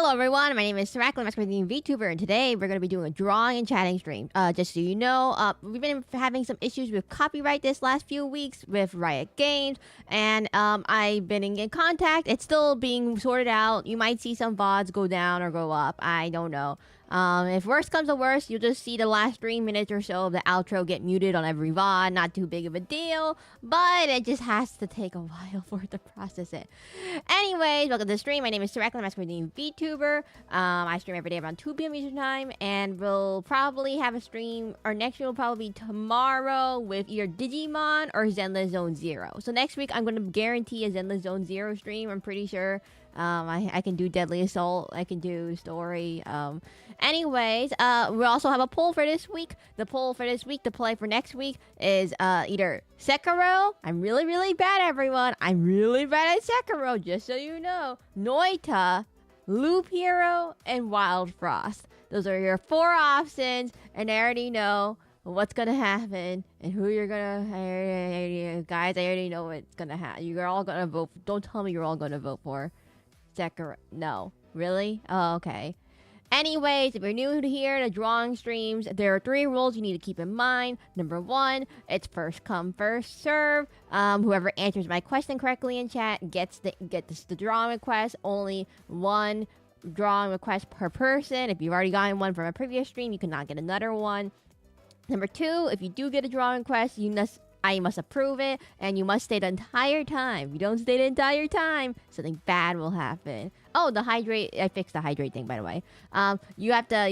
Hello everyone, my name is Seraclin, masquerade VTuber, and today we're going to be doing a drawing and chatting stream. Just so you know, we've been having some issues with copyright this last few weeks with Riot Games, and I've been in contact. It's still being sorted out. You might see some VODs go down or go up. I don't know. If worst comes to worst, you'll just see the last 3 minutes or so of the outro get muted on every VOD. Not too big of a deal, but it just has to take a while for it to process it. Anyways, welcome to the stream. My name is Seraclin, masquerade VTuber. I stream every day around 2 p.m. Eastern time, and we'll probably have a stream. Our next stream will probably be tomorrow with either Digimon or Zenless Zone Zero. So next week, I'm going to guarantee a Zenless Zone Zero stream. I'm pretty sure. I can do Deadly Assault. I can do Story. Anyways, we also have a poll for this week. The poll for this week, the play for next week, is either Sekiro. I'm really, really bad, everyone. I'm really bad at Sekiro, just so you know. Noita, Loop Hero, and Wild Frost. Those are your 4 options, and I already know what's gonna happen and who you're gonna... Guys, I already know what's gonna happen. You're all gonna vote. Don't tell me you're all gonna vote for Sekiro. No. Really? Oh, okay. Anyways, if you're new to here to drawing streams, there are 3 rules you need to keep in mind. Number 1, it's first come, first serve. Whoever answers my question correctly in chat gets the drawing request. Only 1 drawing request per person. If you've already gotten one from a previous stream, you cannot get another one. Number 2, if you do get a drawing request, I must approve it, and you must stay the entire time. If you don't stay the entire time, something bad will happen. Oh, the hydrate! I fixed the hydrate thing, by the way. You have to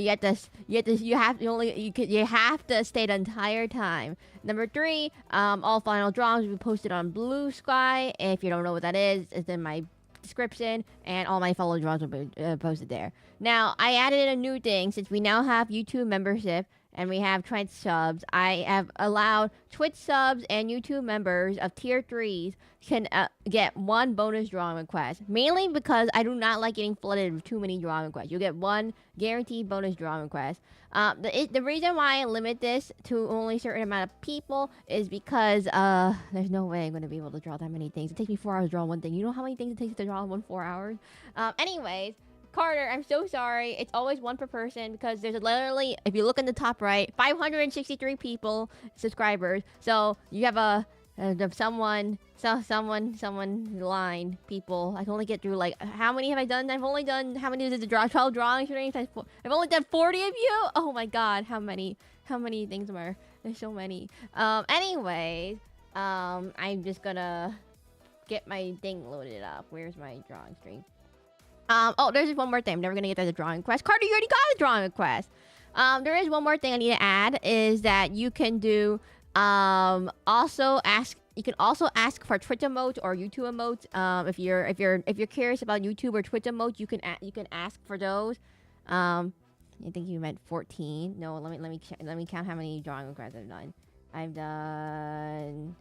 stay the entire time. Number 3, all final drawings will be posted on Blue Sky. If you don't know what that is, it's in my description, and all my fellow drawings will be posted there. Now, I added in a new thing since we now have YouTube membership. And we have Twitch subs. I have allowed Twitch subs and YouTube members of tier 3s can get 1 bonus drawing request. Mainly because I do not like getting flooded with too many drawing requests. You'll get 1 guaranteed bonus drawing request. The reason why I limit this to only a certain amount of people is because there's no way I'm going to be able to draw that many things. It takes me 4 hours to draw one thing. You know how many things it takes to draw in 4 hours? Anyways. Carter, I'm so sorry. It's always 1 per person because there's literally, if you look in the top right, 563 people, subscribers. So you have someone line people. I can only get through like, how many have I done? I've only done, how many is it to draw? 12 drawing streams? I've only done 40 of you? Oh my god, how many things are there? There's so many. Anyways, I'm just gonna get my thing loaded up. Where's my drawing stream? Oh, there's just one more thing. I'm never gonna get that a drawing request. Carter, you already got a drawing request. There is one more thing I need to add is that you can do you can also ask for Twitch emotes or YouTube emotes. If you're curious about YouTube or Twitch emotes, you can ask for those. I think you meant 14. No, let me count how many drawing requests I've done. I've done.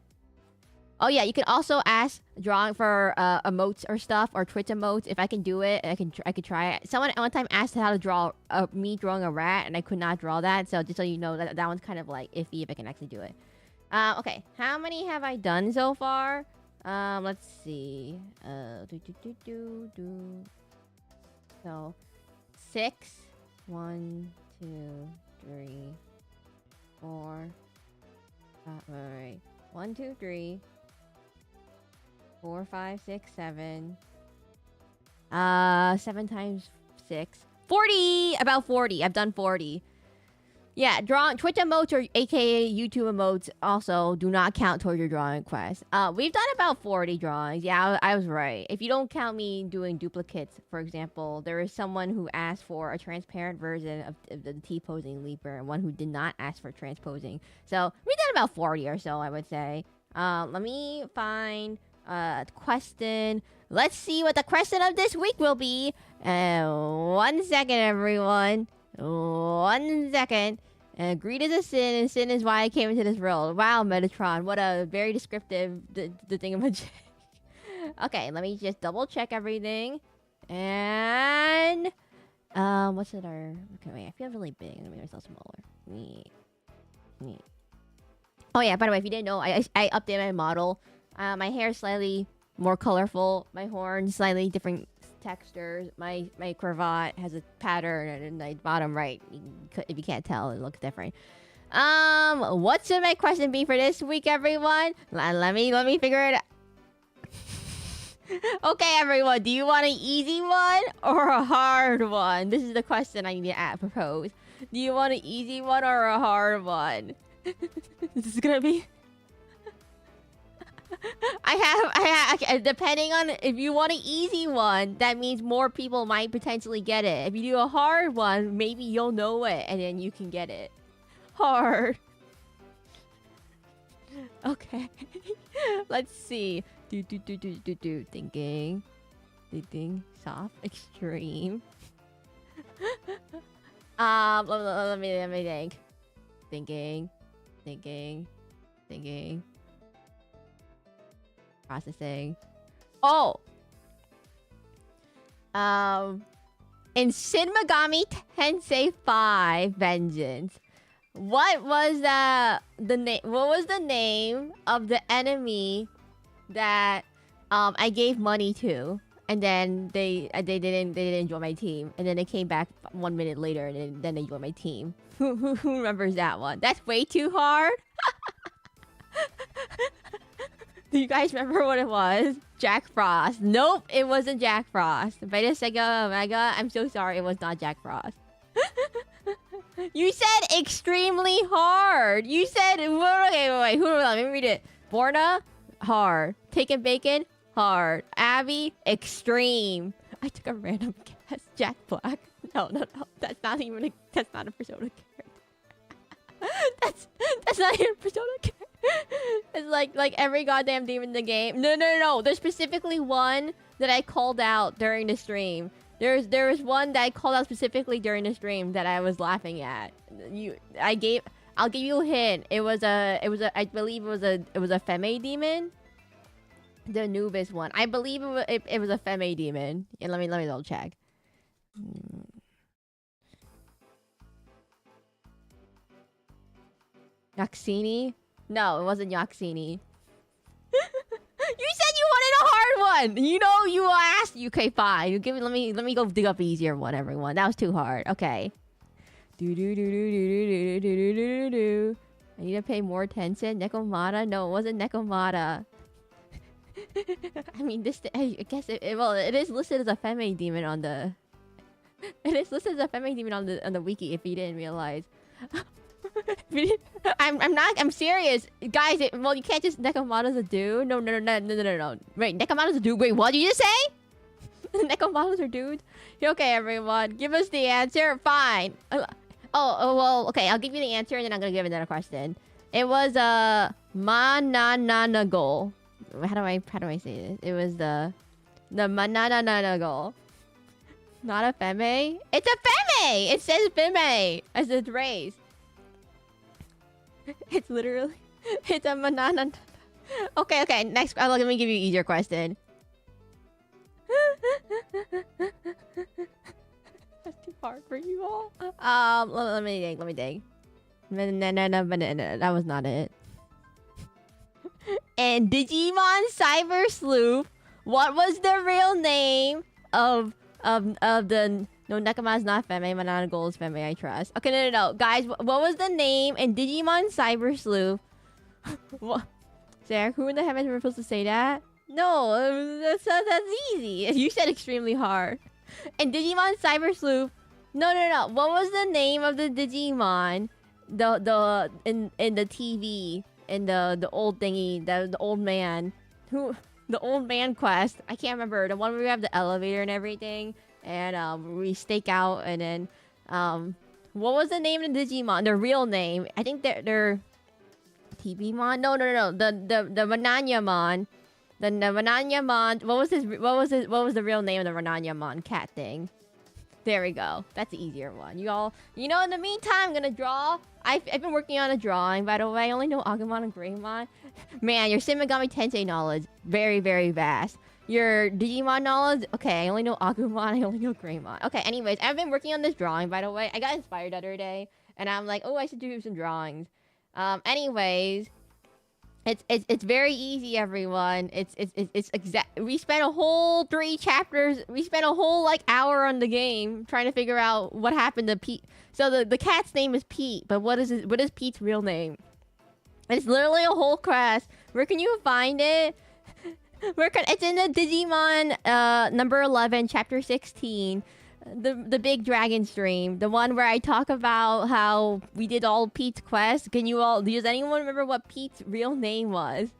Oh yeah, you can also ask drawing for emotes or stuff or Twitch emotes. If I can do it, I could try it. Someone at one time asked how to draw me drawing a rat, and I could not draw that. So just so you know, that one's kind of like iffy if I can actually do it. Okay, how many have I done so far? Let's see. So 6. 1, 2, 3, 4. Alright. 1, 2, 3. 4, 5, 6, 7. 7 times 6. 40! About 40. I've done 40. Yeah, Twitch emotes or aka YouTube emotes also do not count towards your drawing request. We've done about 40 drawings. Yeah, I was right. If you don't count me doing duplicates, for example, there is someone who asked for a transparent version of the T-posing leaper and one who did not ask for transposing. So we've done about 40 or so, I would say. Let me find question. Let's see what the question of this week will be. 1 second, everyone. 1 second. Greed is a sin, and sin is why I came into this world. Wow, Metatron, what a very descriptive the thing of a Okay, let me just double check everything. And what's it our? Okay, wait, I feel really big. I'm gonna make myself smaller. Me. Oh yeah, by the way, if you didn't know, I updated my model. My hair is slightly more colorful. My horn slightly different textures. My cravat has a pattern, and in the bottom right, if you can't tell, it looks different. What should my question be for this week, everyone? Let me figure it out. Okay, everyone, do you want an easy one or a hard one? This is the question I need to propose. Do you want an easy one or a hard one? This is gonna be... I have, depending on if you want an easy one, that means more people might potentially get it. If you do a hard one, maybe you'll know it and then you can get it. Hard. Okay. Let's see. Thinking. Soft. Extreme. Let me think. Thinking. Processing. Oh! In Shin Megami Tensei 5 Vengeance, what was the name of the enemy that I gave money to, and then they didn't join my team, and then they came back 1 minute later, and then they joined my team. Who remembers that one? That's way too hard. Do you guys remember what it was? Jack Frost. Nope, it wasn't Jack Frost. Beta Sega Omega, I'm so sorry, it was not Jack Frost. You said extremely hard. You said... Okay, wait. Let me read it. Borna, hard. Taken Bacon, hard. Abby, extreme. I took a random guess. Jack Black. No. That's not a Persona character. That's not even a Persona character. It's like every goddamn demon in the game. No. There's specifically one that I called out during the stream. There was one that I called out specifically during the stream that I was laughing at. I'll give you a hint. I believe it was a Femme demon. The Anubis one. I believe it was a Femme demon. Yeah, let me double check. Yaxini? No, it wasn't Yaxini. You said you wanted a hard one. You know, you asked. Okay, fine. You give me. Let me go dig up an easier one, everyone. That was too hard. Okay. I need to pay more attention. Nekomata? No, it wasn't Nekomata. I mean, I guess it is listed as a Femme demon on the. It is listed as a Femme demon on the wiki. If you didn't realize. I'm serious, guys. Well, you can't just Nekomata's a dude. No. Wait, Nekomata's a dude. Wait, what did you just say? Nekomatas are dudes. Okay, everyone, give us the answer. Fine. Well, okay. I'll give you the answer, and then I'm gonna give another question. It was Manananagol. How do I say this? It was the Manananagol. Not a Femme. It's a Femme. It says Femme as its race. It's literally... It's a banana... Okay. Next... let me give you an easier question. That's too hard for you all. Let me think. That was not it. And Digimon Cyber Sleuth, what was the real name of the... No, Nekoma's not Femme. Mananagol is Femme, I trust. Okay, no. Guys, what was the name in Digimon Cyber Sleuth? What? Sarah, who in the heavens were supposed to say that? No, that's easy. You said extremely hard. And Digimon Cyber Sleuth... No. What was the name of the Digimon? In the TV. In the old thingy. The old man. Who... The old man quest. I can't remember. The one where we have the elevator and everything. And we stake out, and then what was the name of the Digimon? Their real name? I think they're TBmon. No. The Vananyamon. The Vananyamon. What was the real name of the Vananyamon cat thing? There we go. That's the easier one. You all, in the meantime, I'm gonna draw. I've been working on a drawing, by the way. I only know Agumon and Greymon. Man, your Shin Megami Tensei knowledge, very, very vast. Your Digimon knowledge, okay, I only know Agumon, I only know Greymon. Okay, anyways, I've been working on this drawing, by the way. I got inspired the other day, and I'm like, oh, I should do some drawings. Anyways, It's very easy, everyone. It's exact. We spent a whole 3 chapters. We spent a whole like hour on the game trying to figure out what happened to Pete. So the cat's name is Pete, but what is Pete's real name? It's literally a whole quest. Where can you find it? It's in the Digimon number 11, chapter 16. The big dragon stream, the one where I talk about how we did all Pete's quests. Does anyone remember what Pete's real name was?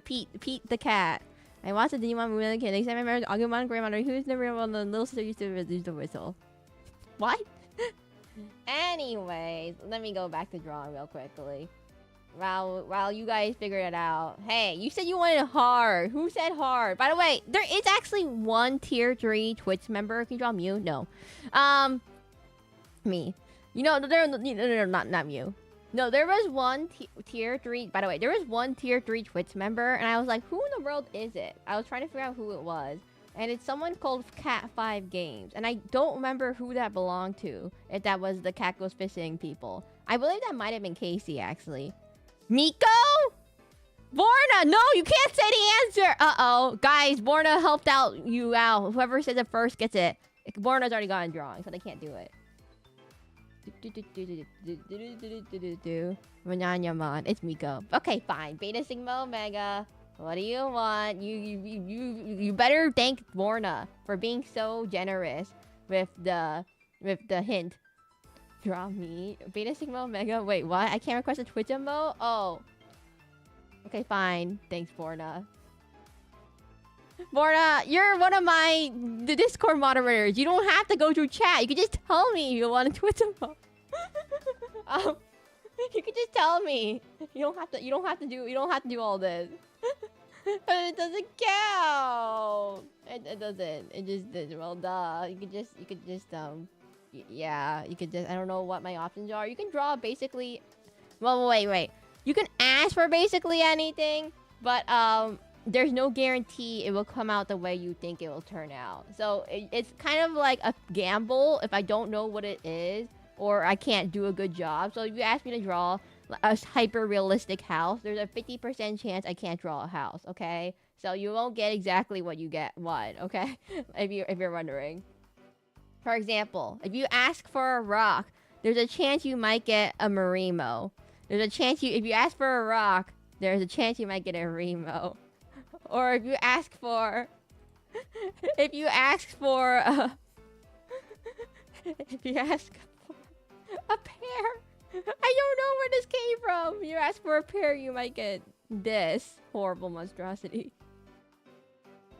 Pete the cat. I watched the Digimon movie as a kid. Next time I remember Agumon grandmother, who's the real one, the little sister used to use the whistle. What? Anyways, let me go back to drawing real quickly. While you guys figure it out. Hey, you said you wanted hard. Who said hard? By the way, there is actually one tier 3 Twitch member. Can you draw Mew? No. Me. No, not Mew. No, there was one tier 3. By the way, there was one tier 3 Twitch member, and I was like, who in the world is it? I was trying to figure out who it was. And it's someone called Cat5 Games. And I don't remember who that belonged to. If that was the Cat Goes Fishing people. I believe that might have been Casey, actually. Miko? Borna! No, you can't say the answer! Uh-oh. Guys, Borna helped you out. Whoever says it first gets it. Borna's already gotten drawing, so they can't do it. Manyanyaman. It's Miko. Okay, fine. Beta Sigma Omega. What do you want? You better thank Borna for being so generous with the hint. Draw me. Beta Sigma Omega. Wait, what? I can't request a Twitch emote? Oh. Okay, fine. Thanks, Borna. Borna, you're one of the Discord moderators. You don't have to go through chat. You can just tell me you want a Twitch emote. You can just tell me. You don't have to do all this. But it doesn't count. It doesn't. It just well duh. You could just yeah, you could just, I don't know what my options are. You can draw basically, well, wait. You can ask for basically anything, but there's no guarantee it will come out the way you think it will turn out. So it's kind of like a gamble if I don't know what it is or I can't do a good job. So if you ask me to draw a hyper-realistic house, there's a 50% chance I can't draw a house, okay? So you won't get exactly what you want, okay? if you're wondering. For example, if you ask for a rock, there's a chance you might get a Marimo. There's a chance if you ask for a rock, there's a chance you might get a Remo. Or if you ask for a pear. I don't know where this came from. You ask for a pear, you might get this horrible monstrosity.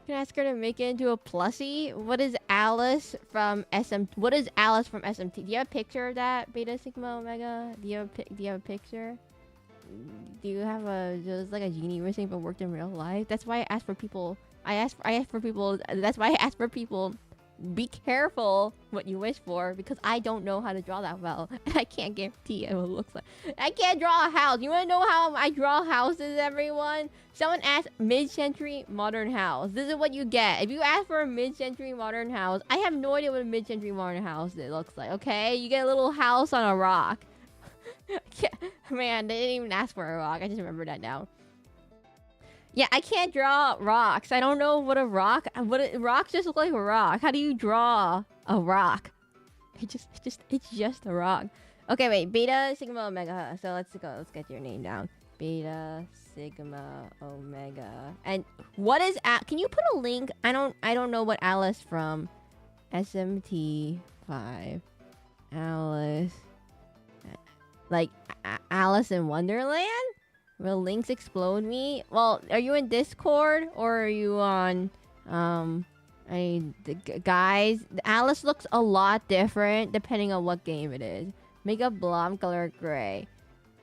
You can ask her to make it into a plushie. What is Alice from SMT? Do you have a picture of that, Beta Sigma Omega? Do you have a picture? Do you have just like a genie wishing but worked in real life? That's why I asked for people. That's why I asked for people. Be careful what you wish for, because I don't know how to draw that well. And I can't guarantee it what it looks like. I can't draw a house. You want to know how I draw houses, everyone? Someone asked mid-century modern house. This is what you get. If you ask for a mid-century modern house, I have no idea what a mid-century modern house looks like, okay? You get a little house on a rock. Man, they didn't even ask for a rock. I just remember that now. Yeah, I can't draw rocks. I don't know what a rock... rocks just look like a rock. How do you draw a rock? It's just a rock. Okay, wait. Beta Sigma Omega. So let's go. Let's get your name down. Beta Sigma Omega. And what is... Can you put a link? I don't know what Alice from SMT5. Alice... Like, Alice in Wonderland? Will links explode me? Well, are you in Discord or are you on guys, Alice looks a lot different depending on what game it is. Make a blonde color gray.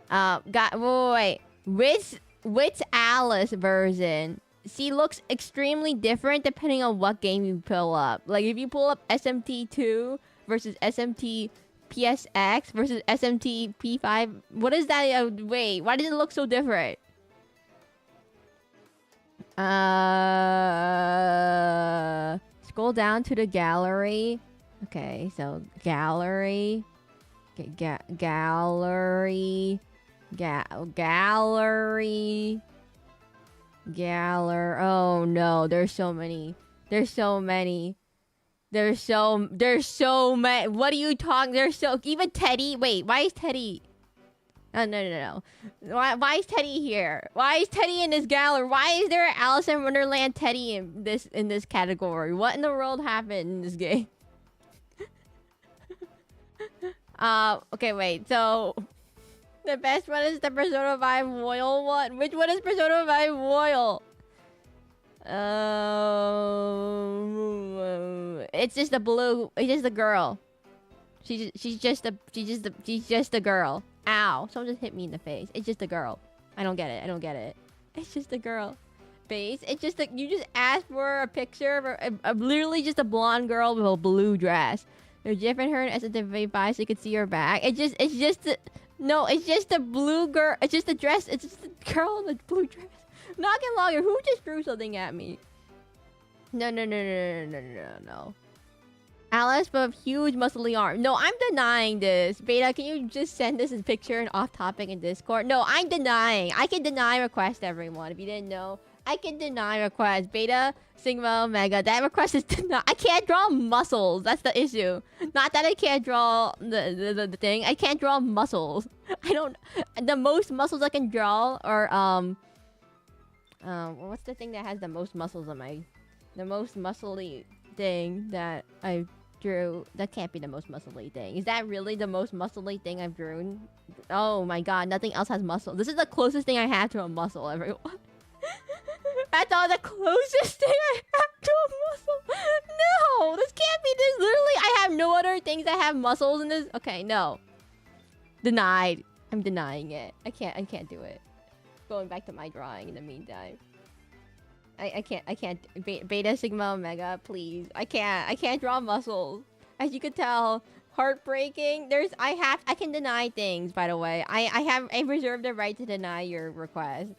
Wait. Which Alice version? She looks extremely different depending on what game you pull up. Like if you pull up SMT2 versus SMT PSX versus SMT P5. What is that? Wait, why does it look so different? Scroll down to the gallery. Okay, so gallery. Gallery. Galler. Oh no, there's so many. There's so many. There's so many. What are you talking? There's so even Teddy. Wait, why is Teddy? Oh no. Why is Teddy here? Why is Teddy in this gallery? Why is there an Alice in Wonderland Teddy in this category? What in the world happened in this game? Okay, wait. So the best one is the Persona 5 Royal one. Which one is Persona 5 Royal? It's just the blue. It's just the girl. She's just a girl. Ow! Someone just hit me in the face. It's just a girl. I don't get it. It's just a girl. Base. It's just that you just asked for a picture of literally just a blonde girl with a blue dress. There's different her and SSV5 so you can see her back. It's just it's just a blue girl. It's just a dress. It's just a girl in a blue dress. Not getting longer. Who just threw something at me? No. Alice with huge muscly arms. No, I'm denying this. Beta, can you just send this as picture and off topic in Discord? No, I'm denying. I can deny request, everyone. If you didn't know, I can deny request. Beta, Sigma, Omega. That request is denied. I can't draw muscles. That's the issue. Not that I can't draw the thing. I can't draw muscles. I don't. The most muscles I can draw are what's the thing that has the most muscles on my? The most muscly thing that I drew. That can't be the most muscly thing. Is that really the most muscly thing I've drawn? Oh my god, nothing else has muscle. This is the closest thing I have to a muscle, everyone. That's all the closest thing I have to a muscle. No, this can't be this. Literally, I have no other things that have muscles in this. Okay, no. Denied. I'm denying it. I can't do it. Going back to my drawing in the meantime. I can't. Beta, Sigma, Omega, please. I can't draw muscles. As you could tell, heartbreaking. I can deny things, by the way. I reserve the right to deny your request.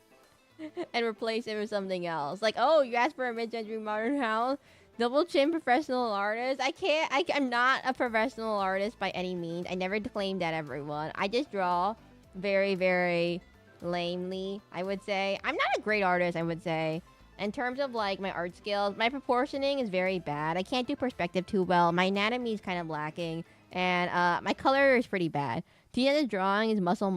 And replace it with something else. Like, oh, you asked for a mid-century modern house? Double chin professional artist? I'm not a professional artist by any means. I never claimed that, everyone. I just draw very, very lamely, I would say. I'm not a great artist, I would say. In terms of, like, my art skills, my proportioning is very bad. I can't do perspective too well. My anatomy is kind of lacking. And my color is pretty bad. T-Sense drawing is muscle.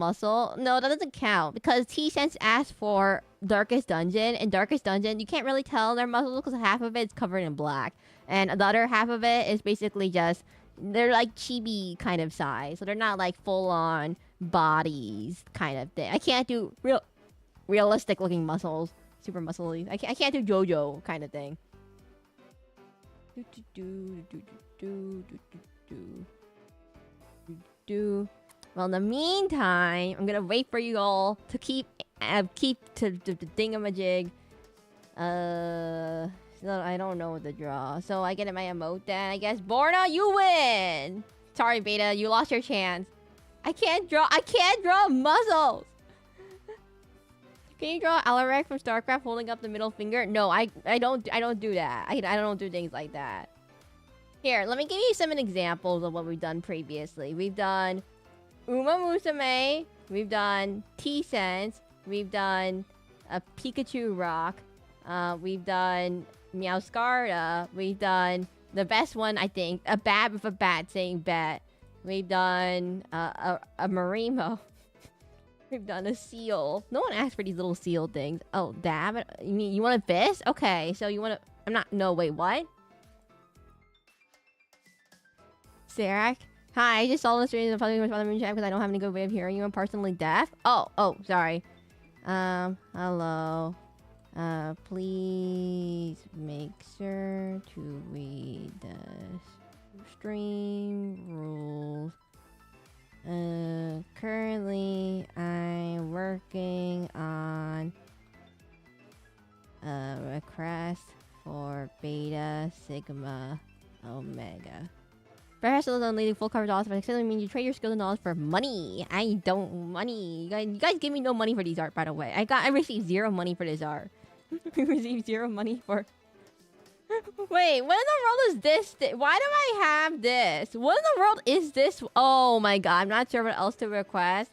No, that doesn't count. Because T-Sense asked for Darkest Dungeon. In Darkest Dungeon, you can't really tell their muscles because half of it's covered in black. And the other half of it is basically just... They're like chibi kind of size. So they're not like full-on bodies kind of thing. I can't do realistic looking muscles. Super muscly. I can't do JoJo kind of thing. Well, in the meantime, I'm gonna wait for you all to keep to the thingamajig. So I don't know what to draw. So I get my emote then. I guess Borna, you win. Sorry, Beta, you lost your chance. I can't draw muscles. Can you draw Alaric from StarCraft holding up the middle finger? No, I don't do that. I don't do things like that. Here, let me give you some examples of what we've done previously. We've done Uma Musume. We've done T-Sense. We've done a Pikachu rock. We've done Meowscarda. We've done the best one, I think, a bat with a bat saying bat. We've done a Marimo. We've done a seal. No one asked for these little seal things. Oh, dab. You want this? Okay, so you want to... I'm not... No, wait, what? Serac? Hi, I just saw the stream of the moon chat because I don't have any good way of hearing you. I'm personally deaf. Oh, sorry. Hello. Please make sure to read the stream rules. Currently, I'm working on a request for Beta, Sigma, Omega. Professionals on leading full coverage also, but it means you trade your skills and knowledge for money. I don't money. You guys give me no money for these art, by the way. I received 0 money for this art. We received 0 money for... Wait, what in the world is this? Why do I have this? What in the world is this? Oh my god, I'm not sure what else to request.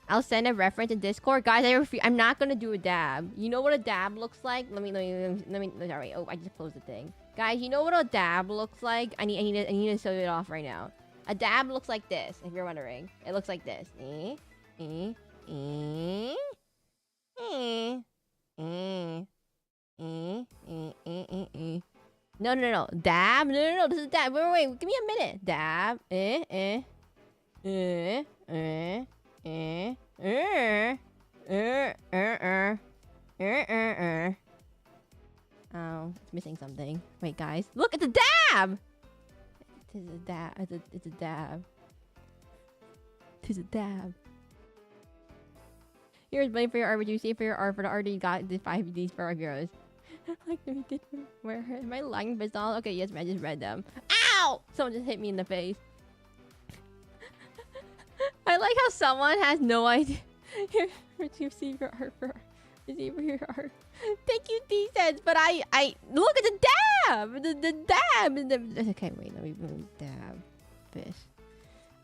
I'll send a reference in Discord, guys. I'm not gonna do a dab. You know what a dab looks like? Let me. Sorry. Oh, I just closed the thing, guys. You know what a dab looks like? I need to show it off right now. A dab looks like this. If you're wondering, it looks like this. No. Dab. No. This is dab. Wait. Give me a minute. Dab. Oh, it's missing something. Wait, guys. Look, it's a dab! It's a dab. It's a dab. It's a dab. Here's money for your art. Would you see for your art? For the art you got the 5 Ds for €5. Like, we did. Where am I lying, Bizal? Okay, yes, I just read them. Ow! Someone just hit me in the face. I like how someone has no idea. Here, receive your art for receive your art. Thank you, D-Sense. But I look at the dab. The dab. Okay, wait. Let me move dab. Fish.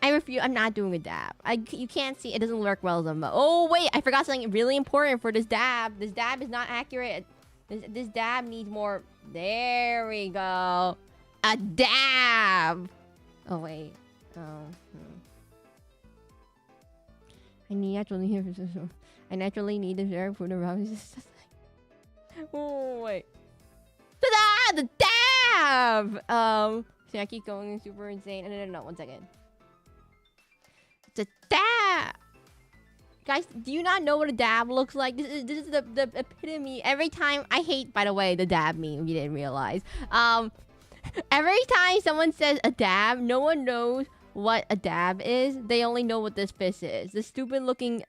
I refuse. I'm not doing a dab. You can't see. It doesn't work well as a mo. Oh wait, I forgot something really important for this dab. This dab is not accurate. This dab needs more. There we go. A dab. Oh wait. Oh. I naturally need to share food around. Oh wait. Ta-da! The dab. See, I keep going super insane. No. 1 second. It's a dab. Guys, do you not know what a dab looks like? This is the epitome. Every time I hate, by the way, the dab meme. You didn't realize. Every time someone says a dab, no one knows what a dab is. They only know what this fist is. The stupid looking.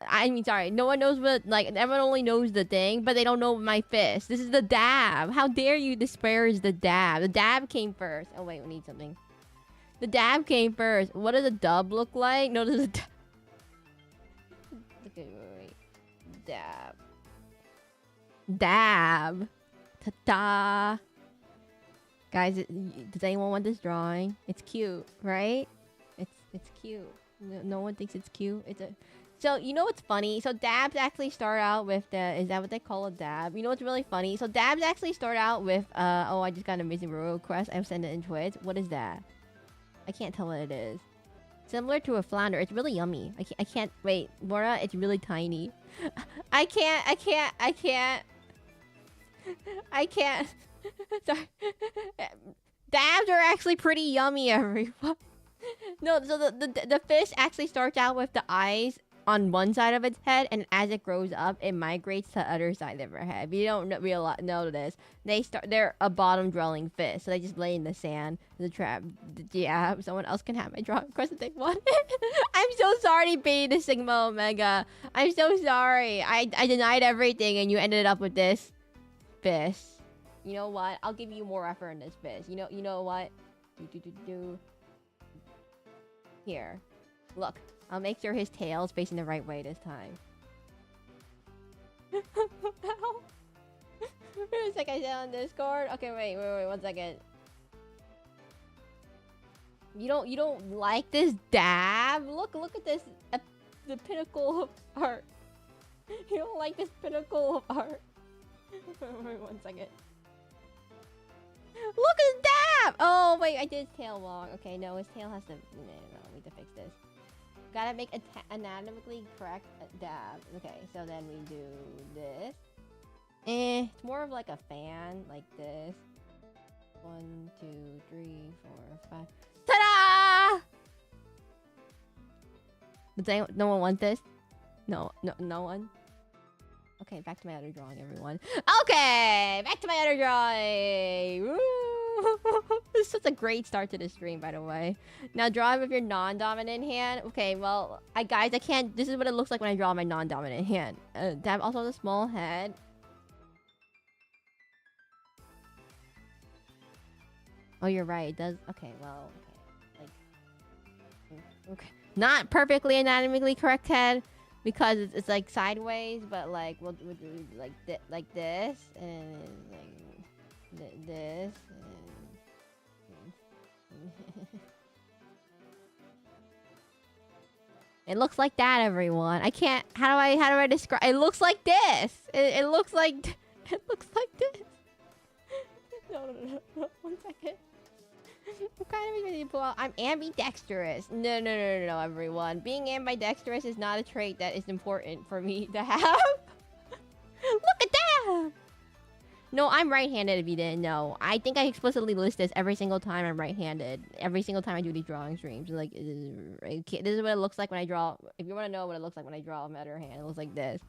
Sorry. No one knows what. Like, everyone only knows the thing, but they don't know my fist. This is the dab. How dare you disparage the dab? The dab came first. Oh wait, we need something. The dab came first. What does a dub look like? No, there's a dab. Okay, wait. Dab. Dab. Ta-da. Guys, does anyone want this drawing? It's cute, right? It's cute. No one thinks it's cute. So, you know what's funny? So, dabs actually start out with is that what they call a dab? You know what's really funny? So, dabs actually start out with, oh, I just got an amazing request. I've sent it in Twitch. What is that? I can't tell what it is. Similar to a flounder. It's really yummy. I can't, wait, Laura, it's really tiny. I can't. Sorry. Dabs are actually pretty yummy, everyone. No, so the fish actually starts out with the eyes on one side of its head, and as it grows up, it migrates to the other side of her head. If you don't know this, they're a bottom-dwelling fish, so they just lay in the sand. The trap. Yeah, someone else can have my drawing request if they want it. I'm so sorry, Beta Sigma Omega. I'm so sorry. I denied everything, and you ended up with this fish. You know what? I'll give you more effort in this fish. You know what? Here. Look. I'll make sure his tail's facing the right way this time. It's like I said on Discord. Okay, wait, 1 second. You don't like this dab? Look at this. The pinnacle of art. You don't like this pinnacle of art. Wait 1 second. Look at the dab! Oh, wait, I did his tail wrong. Okay, no, his tail has to... No, we need to fix this. Gotta make anatomically correct dab. Okay, so then we do this. It's more of like a fan, like this. 1, 2, 3, 4, 5. Ta-da! Does no one want this? No one? Okay, back to my other drawing, everyone. Okay, back to my other drawing. Woo! This is such a great start to the stream, by the way. Now, draw with your non-dominant hand. Okay, well, guys, I can't. This is what it looks like when I draw my non-dominant hand. That also has a small head. Oh, you're right. It does. Okay, well, okay. Okay, not perfectly anatomically correct head. Because it's like sideways, but like we'll do like this and like this. And It looks like that, everyone. I can't. How do I describe? It looks like this. It looks like. It looks like this. No. 1 second. I'm kind of ready to pull out. I'm ambidextrous. No, everyone. Being ambidextrous is not a trait that is important for me to have. Look at that. No, I'm right-handed if you didn't know. I think I explicitly list this every single time I'm right-handed. Every single time I do these drawing streams. Like, this is what it looks like when I draw. If you want to know what it looks like when I draw a better hand, it looks like this.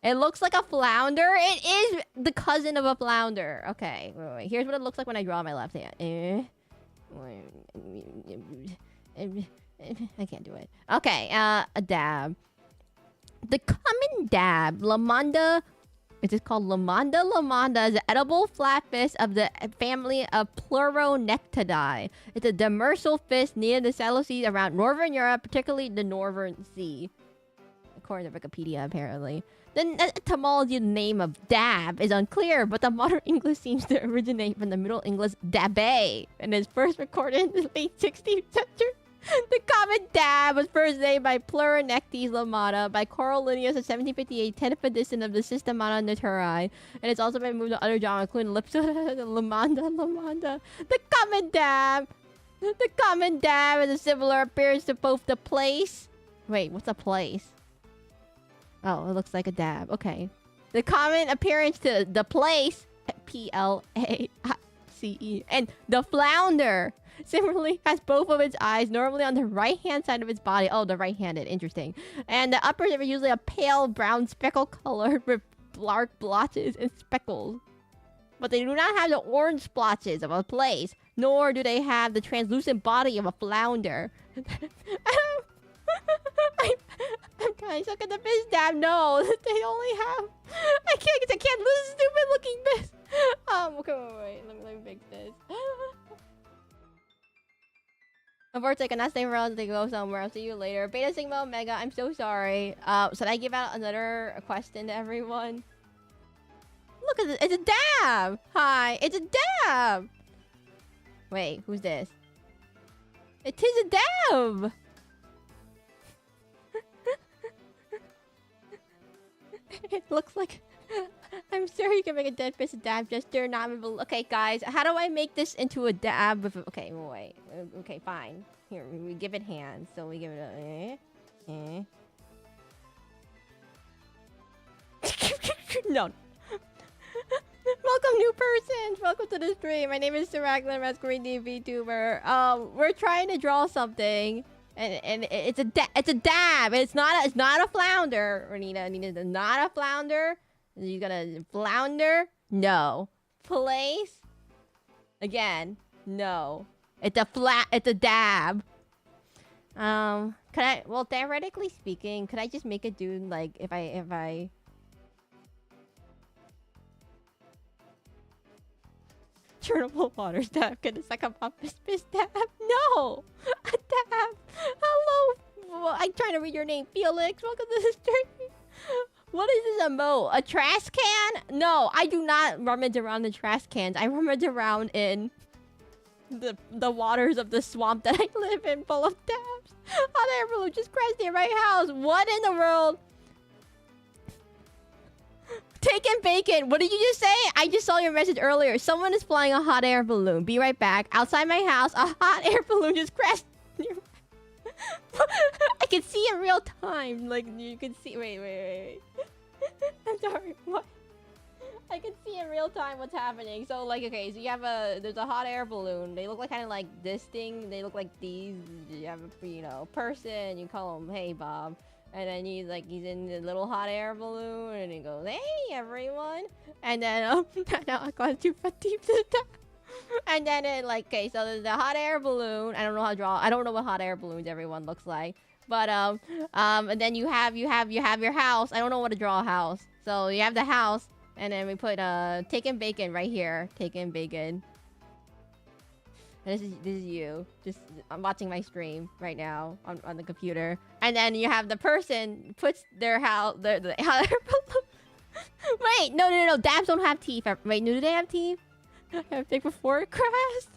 It looks like a flounder. It is the cousin of a flounder. Okay, wait. Here's what it looks like when I draw my left hand. I can't do it. Okay, a dab. The common dab, Lamanda. Is this called Lamanda? Lamanda is an edible flatfish of the family of Pleuronectidae. It's a demersal fish near the shallow seas around northern Europe, particularly the Northern Sea. According to Wikipedia, apparently. The etymology of the name of dab is unclear, but the modern English seems to originate from the Middle English dabe, and is first recorded in the late 16th century. The common dab was first named by Pleuronectes lamata by Carl Linnaeus in 1758, 10th edition of the Systemata Naturae, and it's also been moved to other genres, including Lipsota, Lamanda. The common dab has a similar appearance to both the place. Wait, what's a place? Oh, it looks like a dab. Okay. The common appearance to the place, Place, and the flounder similarly has both of its eyes, normally on the right-hand side of its body. Oh, the right-handed. Interesting. And the uppers are usually a pale brown speckle color with dark blotches and speckles. But they do not have the orange splotches of a place, nor do they have the translucent body of a flounder. I'm kind of stuck at the fish dab. No, they only have. I can't lose stupid looking fish. Okay, wait. Let me fix this. Unfortunately, I cannot stay around. They go somewhere. I'll see you later. Beta Sigma Omega. I'm so sorry. Should I give out another question to everyone? Look at this. It's a dab. Hi, it's a dab. Wait, who's this? It is a dab. It looks like... I'm sure you can make a dead fish a dab gesture, not movable. Okay, guys, how do I make this into a dab with... Okay, wait. Okay, fine. Here, we give it hands. So we give it a... No. Welcome, new persons! Welcome to the stream. My name is Seraclin, masquerade VTuber. We're trying to draw something. And it's a dab. It's not a flounder. Anita, not a flounder. You got a flounder? No. Place? Again, no. It's a dab. Could I? Well, theoretically speaking, could I just make it do like if I? Churnable water dab. Can the second pump is fish dab? No! A dab! Hello! Well, I'm trying to read your name, Felix. Welcome to the stream. What is this emote? A trash can? No, I do not rummage around the trash cans. I rummage around in the waters of the swamp that I live in, full of dabs. Hot air balloon just crashed near my house. What in the world? Taking bacon. What did you just say? I just saw your message earlier. Someone is flying a hot air balloon. Be right back. Outside my house, a hot air balloon just crashed near my... I can see in real time. Like, you can see... Wait. I'm sorry. What? I can see in real time what's happening. So, like, okay. So, you have there's a hot air balloon. They look like kind of like this thing. They look like these. You have a, person. You call him, hey, Bob. And then he's in the little hot air balloon, and he goes, "Hey, everyone!" And then now I got too deep to the top. And then okay, so there's the hot air balloon. I don't know how to draw. I don't know what hot air balloons everyone looks like. But and then you have your house. I don't know what to draw a house. So you have the house, and then we put taking bacon right here. Taking bacon. And this is you. I'm watching my stream right now on the computer. And then you have the person puts their house the hot air balloon. Wait, no. Dabs don't have teeth. Wait, do they have teeth? I have teeth before it crashed.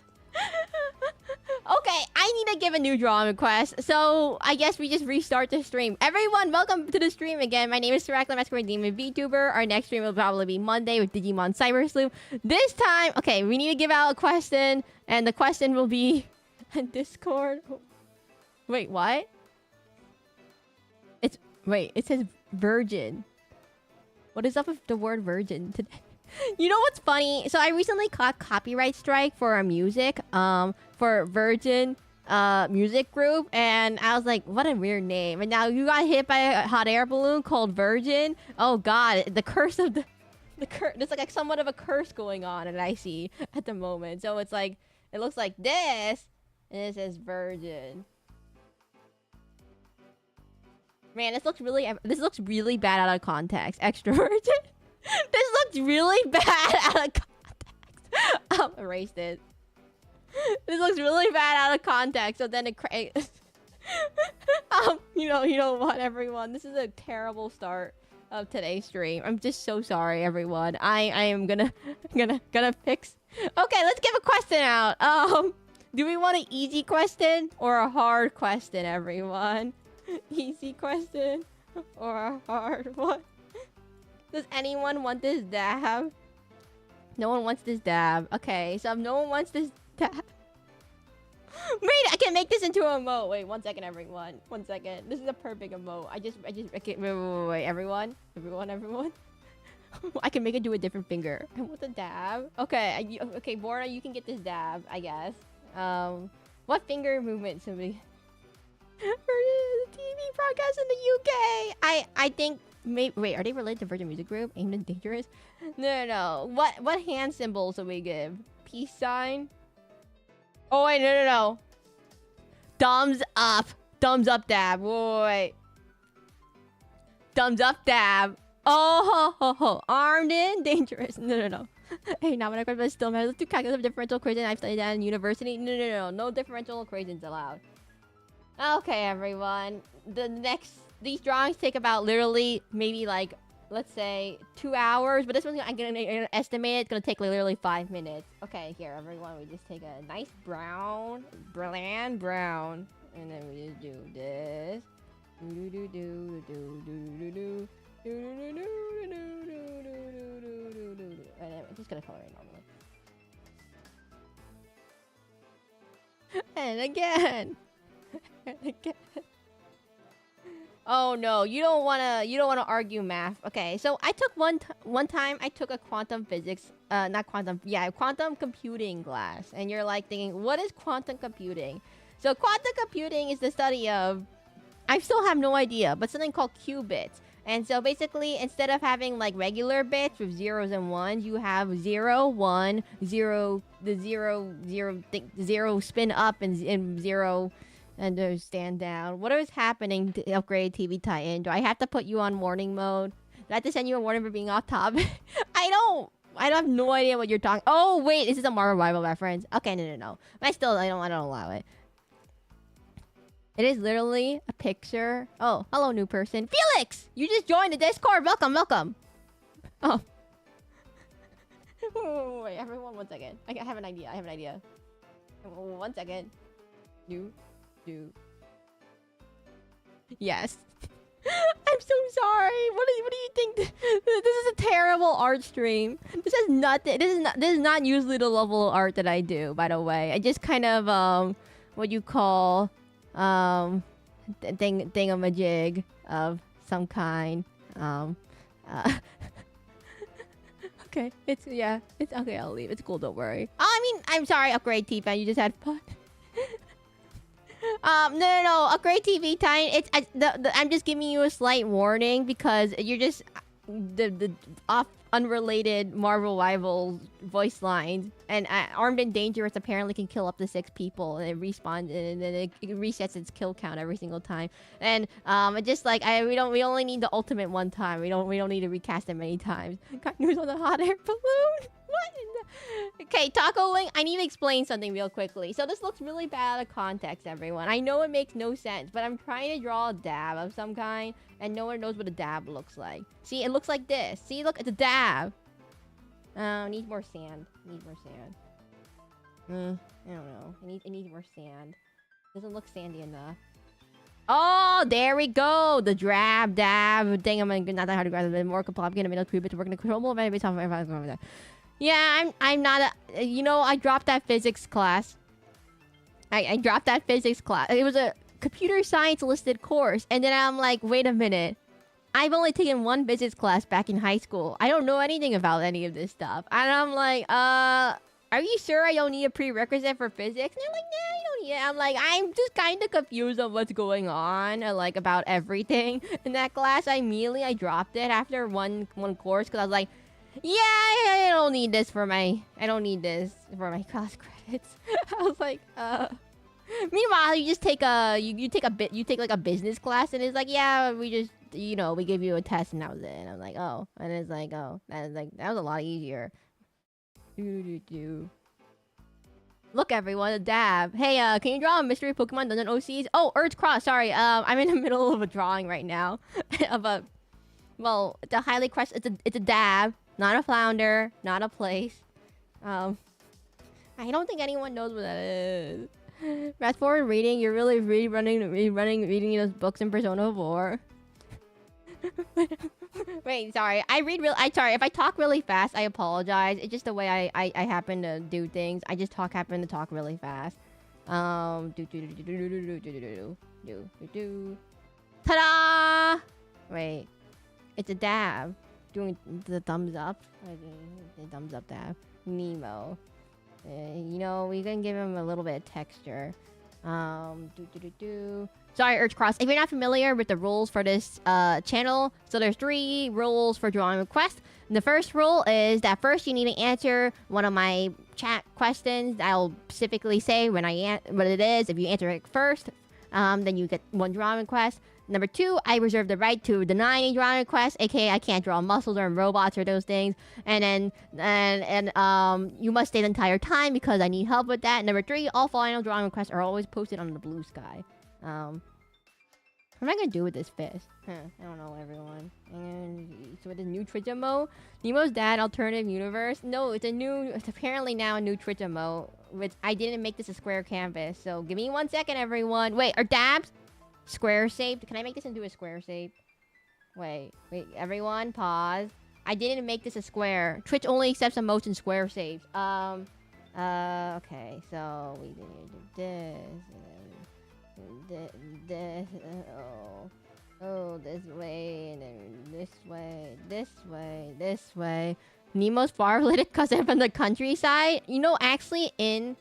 Okay, I I need to give a new drawing request. So I guess we just restart the stream. Everyone, welcome to the stream again. My name is Seraclin, masquerade demon VTuber. Our next stream will probably be Monday with Digimon Cyber Sleuth. This time, okay, we need to give out a question, and the question will be in Discord. Wait, what? It says virgin. What is up with the word virgin today? You know what's funny? So I recently caught copyright strike for our music, for Virgin music group, and I was like, what a weird name. And now you got hit by a hot air balloon called Virgin. Oh god, the curse of there's like somewhat of a curse going on that I see at the moment. So it's like, it looks like this, and it says Virgin. Man, this looks really bad out of context. Extra virgin. This looks really bad out of context. Erase it. This looks really bad out of context. So then it you know what, everyone? This is a terrible start of today's stream. I'm just so sorry, everyone. I am gonna fix. Okay, let's give a question out. Do we want an easy question or a hard question, everyone? Easy question or a hard one? Does anyone want this dab? No one wants this dab. Okay, so if no one wants this dab... Wait, I can make this into an emote. Wait, 1 second, everyone. 1 second. This is a perfect emote. I can... Wait, everyone. I can make it do a different finger. I want the dab. Okay, okay, Borna, you can get this dab, I guess. What finger movement, somebody... TV broadcast in the UK. I think... Wait, are they related to Virgin Music Group? Aimed and Dangerous? No. What hand symbols do we give? Peace sign? Oh, wait, no. Thumbs up. Thumbs up dab. Wait. Thumbs up dab. Oh, ho. Armed and dangerous. No. Hey, now when I grab my still matter, let's do calculus of differential equation. I've studied that in university. No. No differential equations allowed. Okay, everyone. These drawings take about literally maybe like, let's say 2 hours, but this one's I'm gonna estimate it's gonna take literally 5 minutes. Okay, here, everyone, we just take a nice bland brown, and then we just do this. And then I'm just gonna color it normally. And again. Oh no, you don't wanna argue math. Okay, so I took one time I took a quantum computing class, and you're like thinking, what is quantum computing? So quantum computing is the study of, I still have no idea, but something called qubits. And so basically, instead of having like regular bits with zeros and ones, you have 0, 1, 0, the 0 spin up and 0. And stand down. What is happening to upgrade TV Titan? Do I have to put you on warning mode? Do I have to send you a warning for being off topic? I have no idea what you're talking. Oh wait, this is a Marvel Bible reference. Okay, no. But I don't allow it. It is literally a picture. Oh, hello, new person. Felix! You just joined the Discord. Welcome. Oh. Wait, everyone, 1 second. I have an idea. 1 second. You. Yes. I'm so sorry. What do you think? This is a terrible art stream. This is nothing. This is not usually the level of art that I do, by the way. I just kind of what you call thingamajig of some kind. Okay. It's okay, I'll leave. It's cool, don't worry. I mean, I'm sorry, Upgrade T-Fan, you just had fun. No, Upgrade TV Titan. I'm just giving you a slight warning because you're just the unrelated Marvel Rivals voice lines, and Armed and Dangerous apparently can kill up to 6 people, and it respawns, and then it resets its kill count every single time. And just like we only need the ultimate one time. We don't need to recast it many times. Got news on the hot air balloon. What in the... Okay, Taco Link, I need to explain something real quickly. So this looks really bad out of context, everyone. I know it makes no sense, but I'm trying to draw a dab of some kind, and no one knows what a dab looks like. See, it looks like this. See, look, it's a dab. Need more sand. I don't know. I need more sand. Doesn't look sandy enough. Oh, there we go. The drab dab. Dang, I'm not that hard to grab. A bit more complicated. Middle creep to work in the control mode. Yeah, I'm not a. You know, I dropped that physics class. I dropped that physics class. It was a computer science listed course, and then I'm like, wait a minute. I've only taken one physics class back in high school. I don't know anything about any of this stuff. And I'm like, are you sure I don't need a prerequisite for physics? And they're like, nah, you don't need it. I'm like, I'm just kind of confused on what's going on, like about everything in that class. I dropped it after one course because I was like, yeah, I don't need this for my class credits. I was like, Meanwhile, you just take you take like a business class, and it's like, yeah, we just, you know, we give you a test, and that was it. And I'm like, oh, and it's like, oh, that was a lot easier. Look, everyone, a dab. Hey, can you draw a mystery Pokemon Dungeon OCs? Oh, Urge Cross. Sorry, I'm in the middle of a drawing right now of a, well, it's a highly questioned. It's a dab, not a flounder, not a place. I don't think anyone knows what that is. Fast forward reading, you're really reading those books in Persona 4. Wait, sorry. Sorry, if I talk really fast, I apologize. It's just the way I happen to do things. I just happen to talk really fast. Ta-da! Wait. It's a dab. Doing the thumbs up. The thumbs up dab. Nemo. You know, we can give him a little bit of texture. Sorry, Urge Cross. If you're not familiar with the rules for this channel, so there's 3 rules for drawing requests. And the first rule is that first you need to answer one of my chat questions. I'll specifically say what it is. If you answer it first, then you get 1 drawing request. Number 2, I reserve the right to deny any drawing requests, aka I can't draw muscles or robots or those things. And then you must stay the entire time because I need help with that. Number 3, all final drawing requests are always posted on the blue sky. What am I gonna do with this fist? I don't know, everyone. And so with the new Twitch emote, Nemo's dad alternative universe. No, it's apparently now a new Twitch emote. Which I didn't make this a square canvas. So give me 1 second, everyone. Wait, are dabs square shaped? Can I make this into a square shape? Wait, everyone, pause. I didn't make this a square. Twitch only accepts emotes in square shapes. Okay, so we did this. This, this way, and then this way. Nemo's far-related cousin from the countryside. You know, actually, in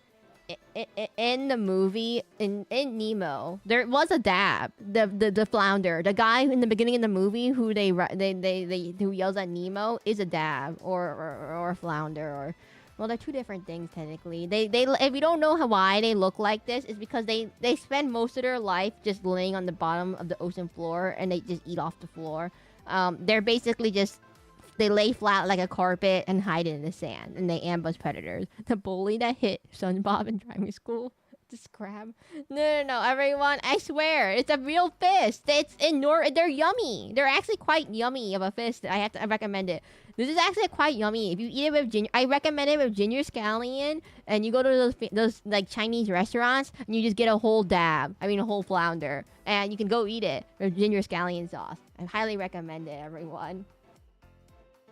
the movie, in Nemo, there was a dab. The flounder, the guy in the beginning of the movie who who yells at Nemo is a dab or a flounder or. Well, they're 2 different things technically. They if you don't know why they look like this, it's because they spend most of their life just laying on the bottom of the ocean floor and they just eat off the floor. They're basically just they lay flat like a carpet and hide in the sand and they ambush predators. The bully that hit SpongeBob in driving school. This crab. No, everyone. I swear, it's a real fist. They're yummy. They're actually quite yummy of a fist. I recommend it. This is actually quite yummy. If you eat it with ginger, I recommend it with ginger scallion. And you go to those like Chinese restaurants and you just get a whole dab. I mean, a whole flounder, and you can go eat it with ginger scallion sauce. I highly recommend it, everyone.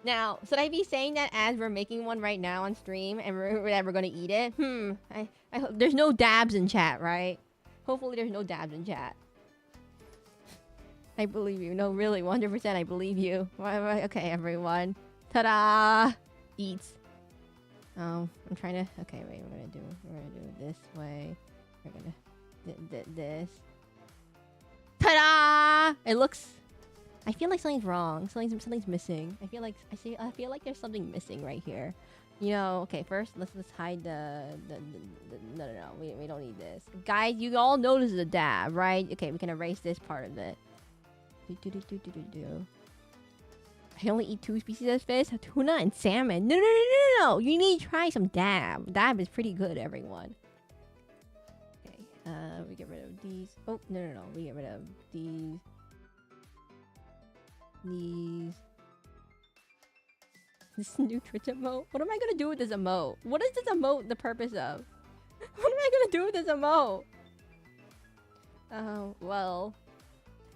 Now, should I be saying that as we're making one right now on stream and we're gonna eat it? I hope there's no dabs in chat, right? Hopefully there's no dabs in chat. I believe you. No, really, 100% I believe you. Okay, everyone. Ta-da! Eats. I'm trying to... Okay, wait, we're gonna do it this way. We're gonna... this. Ta-da! It looks... I feel like something's wrong. Something's missing. I feel like there's something missing right here. You know, okay, first let's hide the no, we don't need this. Guys, you all know this is a dab, right? Okay, we can erase this part of it. I only eat 2 species of fish, tuna and salmon. No. You need to try some dab. Dab is pretty good, everyone. Okay, we get rid of these. Oh, no. We get rid of these. This new Twitch emote. What am I gonna do with this emote? What is this emote the purpose of? What am I gonna do with this emote? Well.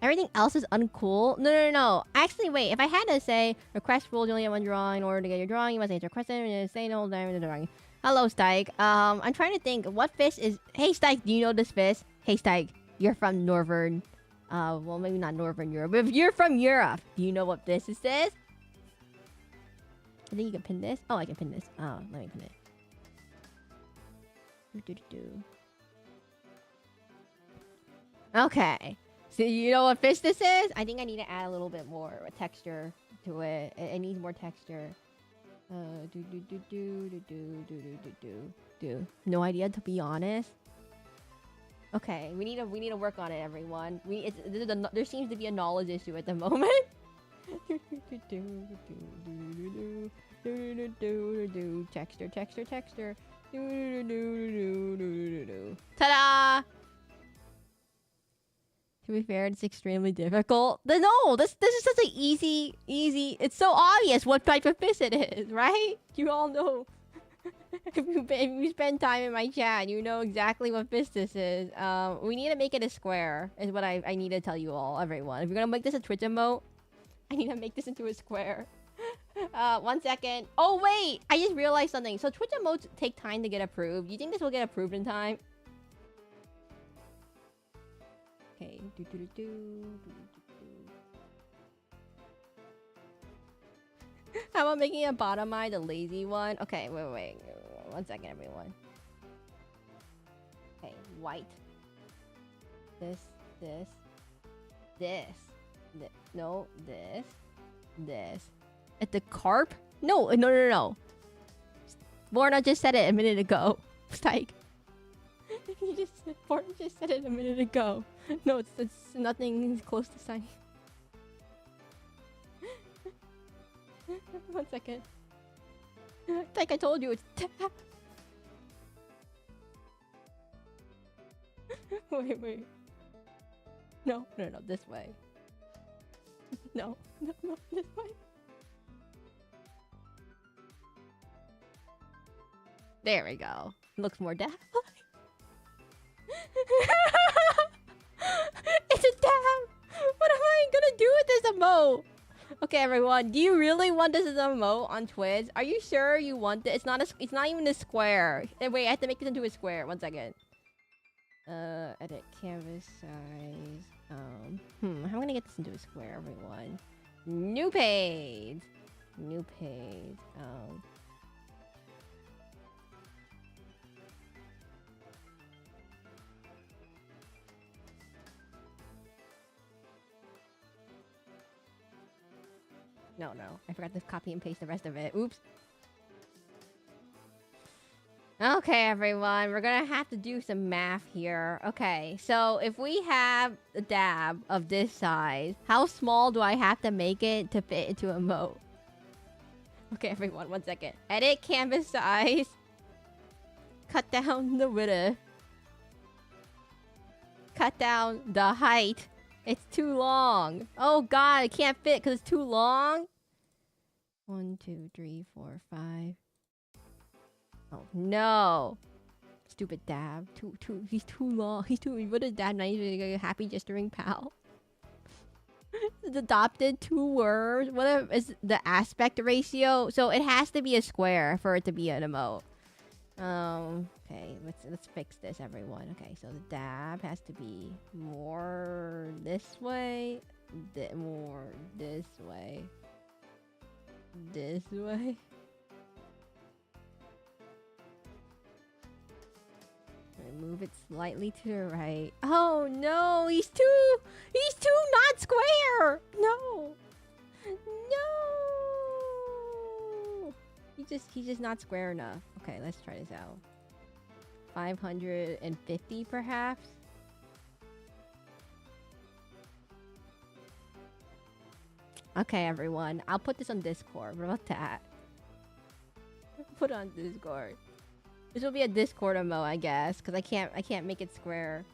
Everything else is uncool. No. Actually, wait. If I had to say, request rules, you only have one drawing. In order to get your drawing, you must answer a question and say no time in the drawing. Hello, Stike. I'm trying to think. What fish is... Hey, Stike, do you know this fish? Hey, Stike, you're from Northern... well, maybe not Northern Europe. But if you're from Europe, do you know what fish this is? I think you can pin this. Oh, I can pin this. Oh, let me pin it. Okay. So you know what fish this is? I think I need to add a little bit more texture to it. It needs more texture. No idea, to be honest. Okay, we need to work on it, everyone. There seems to be a knowledge issue at the moment. Texture. Ta-da! To be fair, it's extremely difficult. No, this is such an easy. It's so obvious what type of fish it is, right? You all know. if you spend time in my chat, you know exactly what fish this is. We need to make it a square. Is what I need to tell you all, everyone. If you're gonna make this a Twitch emote, I need to make this into a square. 1 second. Oh wait, I just realized something. So Twitch emotes take time to get approved. Do you think this will get approved in time? Okay. How about making a bottom eye the lazy one? Okay, wait. 1 second, everyone. Okay, white. This. No, this. At the carp? No. Borna just said it a minute ago. Psych. Borna just said it a minute ago. No, it's nothing close to signing. 1 second. Like I told you, it's Wait. No, this way. No, this way. There we go. Looks more dab. It's a dab! What am I gonna do with this emote? Okay, everyone, do you really want this as an emote on Twitch? Are you sure you want it? It's not even a square. Wait, I have to make this into a square. 1 second. Edit canvas size. How am I gonna get this into a square, everyone? New page. No. I forgot to copy and paste the rest of it. Oops. Okay, everyone. We're gonna have to do some math here. Okay, so if we have a dab of this size, how small do I have to make it to fit into a emote? Okay, everyone. 1 second. Edit canvas size. Cut down the width. Cut down the height. It's too long. Oh god, I can't fit because it's too long. 1, 2, 3, 4, 5. Oh no. Stupid dab. He's too long. What is dab? Not even a happy gesturing pal. It's adopted 2 words. What is the aspect ratio? So it has to be a square for it to be an emote. Okay, let's fix this, everyone. Okay, so the dab has to be more this way, more this way, this way. Move it slightly to the right. Oh no, he's too not square. No. He's just not square enough. Okay, let's try this out. 550 perhaps. Okay, everyone. I'll put this on Discord. What about that? Put it on Discord. This will be a Discord emote, I guess, because I can't make it square.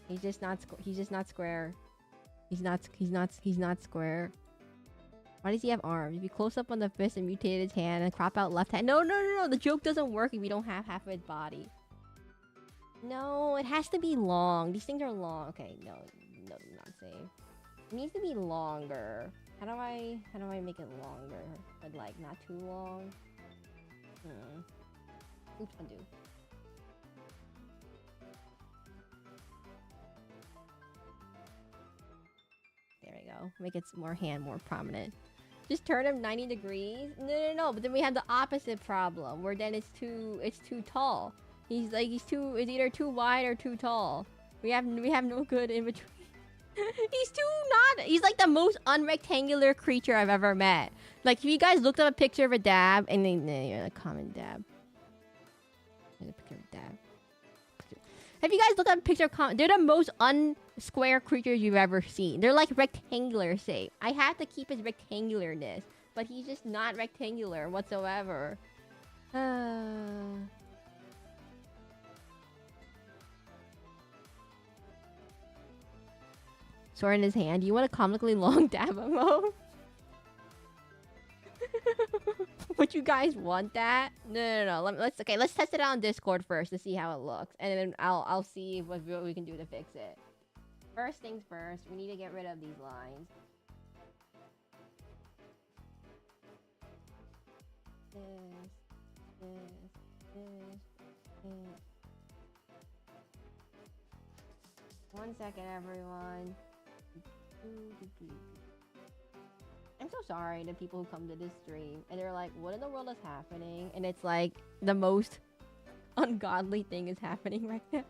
He's just not square. He's not square. Why does he have arms? If you close up on the fist and mutate his hand and crop out left hand. No. The joke doesn't work if you don't have half of his body. No, it has to be long. These things are long. Okay, no, not safe. It needs to be longer. How do I make it longer? But like not too long. Oops, undo. There we go. Make its more prominent. Just turn him 90 degrees. No. But then we have the opposite problem, where then it's too tall. It's either too wide or too tall. We have no good in between. He's like the most unrectangular creature I've ever met. Like, if you guys looked up a picture of a dab, and then a common dab. There's a picture of a dab. Have you guys looked up a picture of common? They're the most unsquare creatures you've ever seen. They're like rectangular shape. I have to keep his rectangularness, but he's just not rectangular whatsoever. Sword in his hand. Do you want a comically long dab emote? Would you guys want that? No. Let's test it out on Discord first to see how it looks, and then I'll see what we can do to fix it. First things first, we need to get rid of these lines. This. 1 second, everyone. I'm so sorry to people who come to this stream and they're like, what in the world is happening? And it's like the most ungodly thing is happening right now.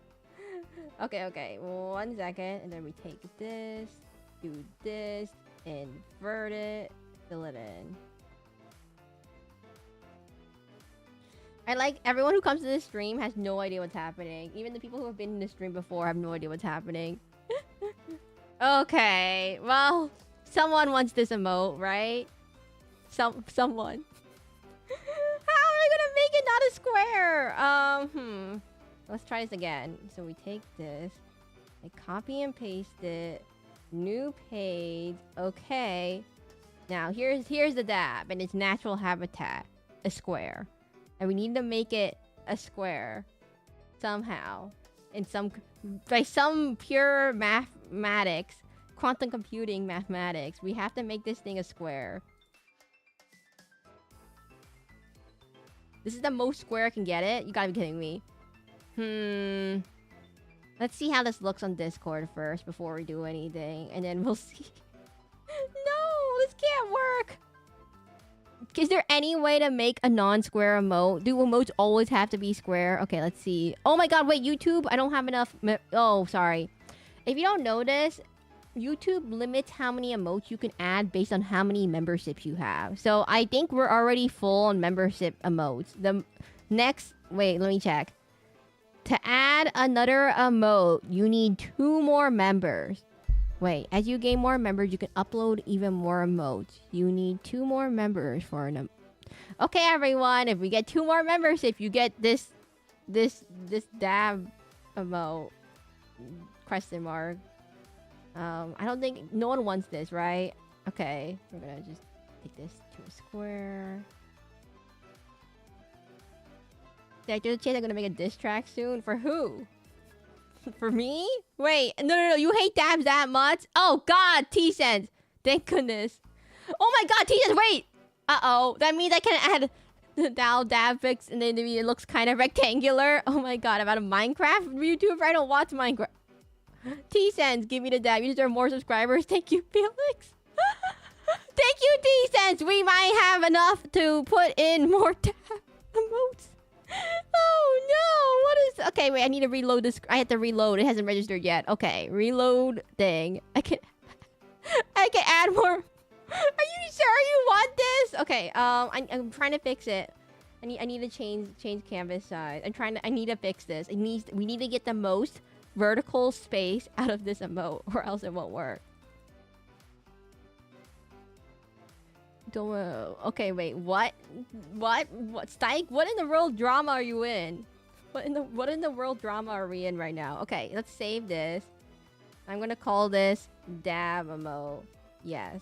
Okay. 1 second. And then we take this, do this, invert it, fill it in. I like everyone who comes to this stream has no idea what's happening. Even the people who have been in the stream before have no idea what's happening. Okay, well, someone wants this emote, right? Someone. How am I gonna make it not a square? Let's try this again. So we take this, I copy and paste it, new page. Okay. Now here's the dab and its natural habitat, a square, and we need to make it a square somehow. By some pure mathematics, quantum computing mathematics, we have to make this thing a square. This is the most square I can get it? You gotta be kidding me. Let's see how this looks on Discord first before we do anything, and then we'll see. No, this can't work. Is there any way to make a non-square emote? Do emotes always have to be square? Okay, let's see. Oh my god, wait, YouTube? I don't have enough... Oh, sorry. If you don't know this, YouTube limits how many emotes you can add based on how many memberships you have. So I think we're already full on membership emotes. The next... Wait, let me check. To add another emote, you need 2 more members. Wait, as you gain more members, you can upload even more emotes. You need 2 more members for an Okay, everyone, if we get 2 more members, if you get this dab emote question mark. I don't think no one wants this, right? Okay, we're gonna just take this to a square. There's a chance I'm gonna make a diss track soon. For who? For me? Wait, no. You hate dabs that much? Oh god, T-Sense. Thank goodness. Oh my god, T-Sense, wait! Uh-oh. That means I can add the dab fix and then it looks kind of rectangular. Oh my god, I'm out of Minecraft YouTuber. I don't watch Minecraft. T-Sense, give me the dab. You deserve more subscribers. Thank you, Felix. Thank you, T-Sense. We might have enough to put in more dab emotes. Oh no, what is... Okay, wait, I need to reload this. I have to reload. It hasn't registered yet. Okay, reload thing. I can add more. Are you sure you want this? Okay, I'm trying to fix it. I need to change canvas size. I need to fix this. We need to get the most vertical space out of this emote or else it won't work. Okay, wait, what, Stike? What in the world drama are you in? What in the world drama are we in right now? Okay, let's save this. I'm gonna call this dab emote. Yes.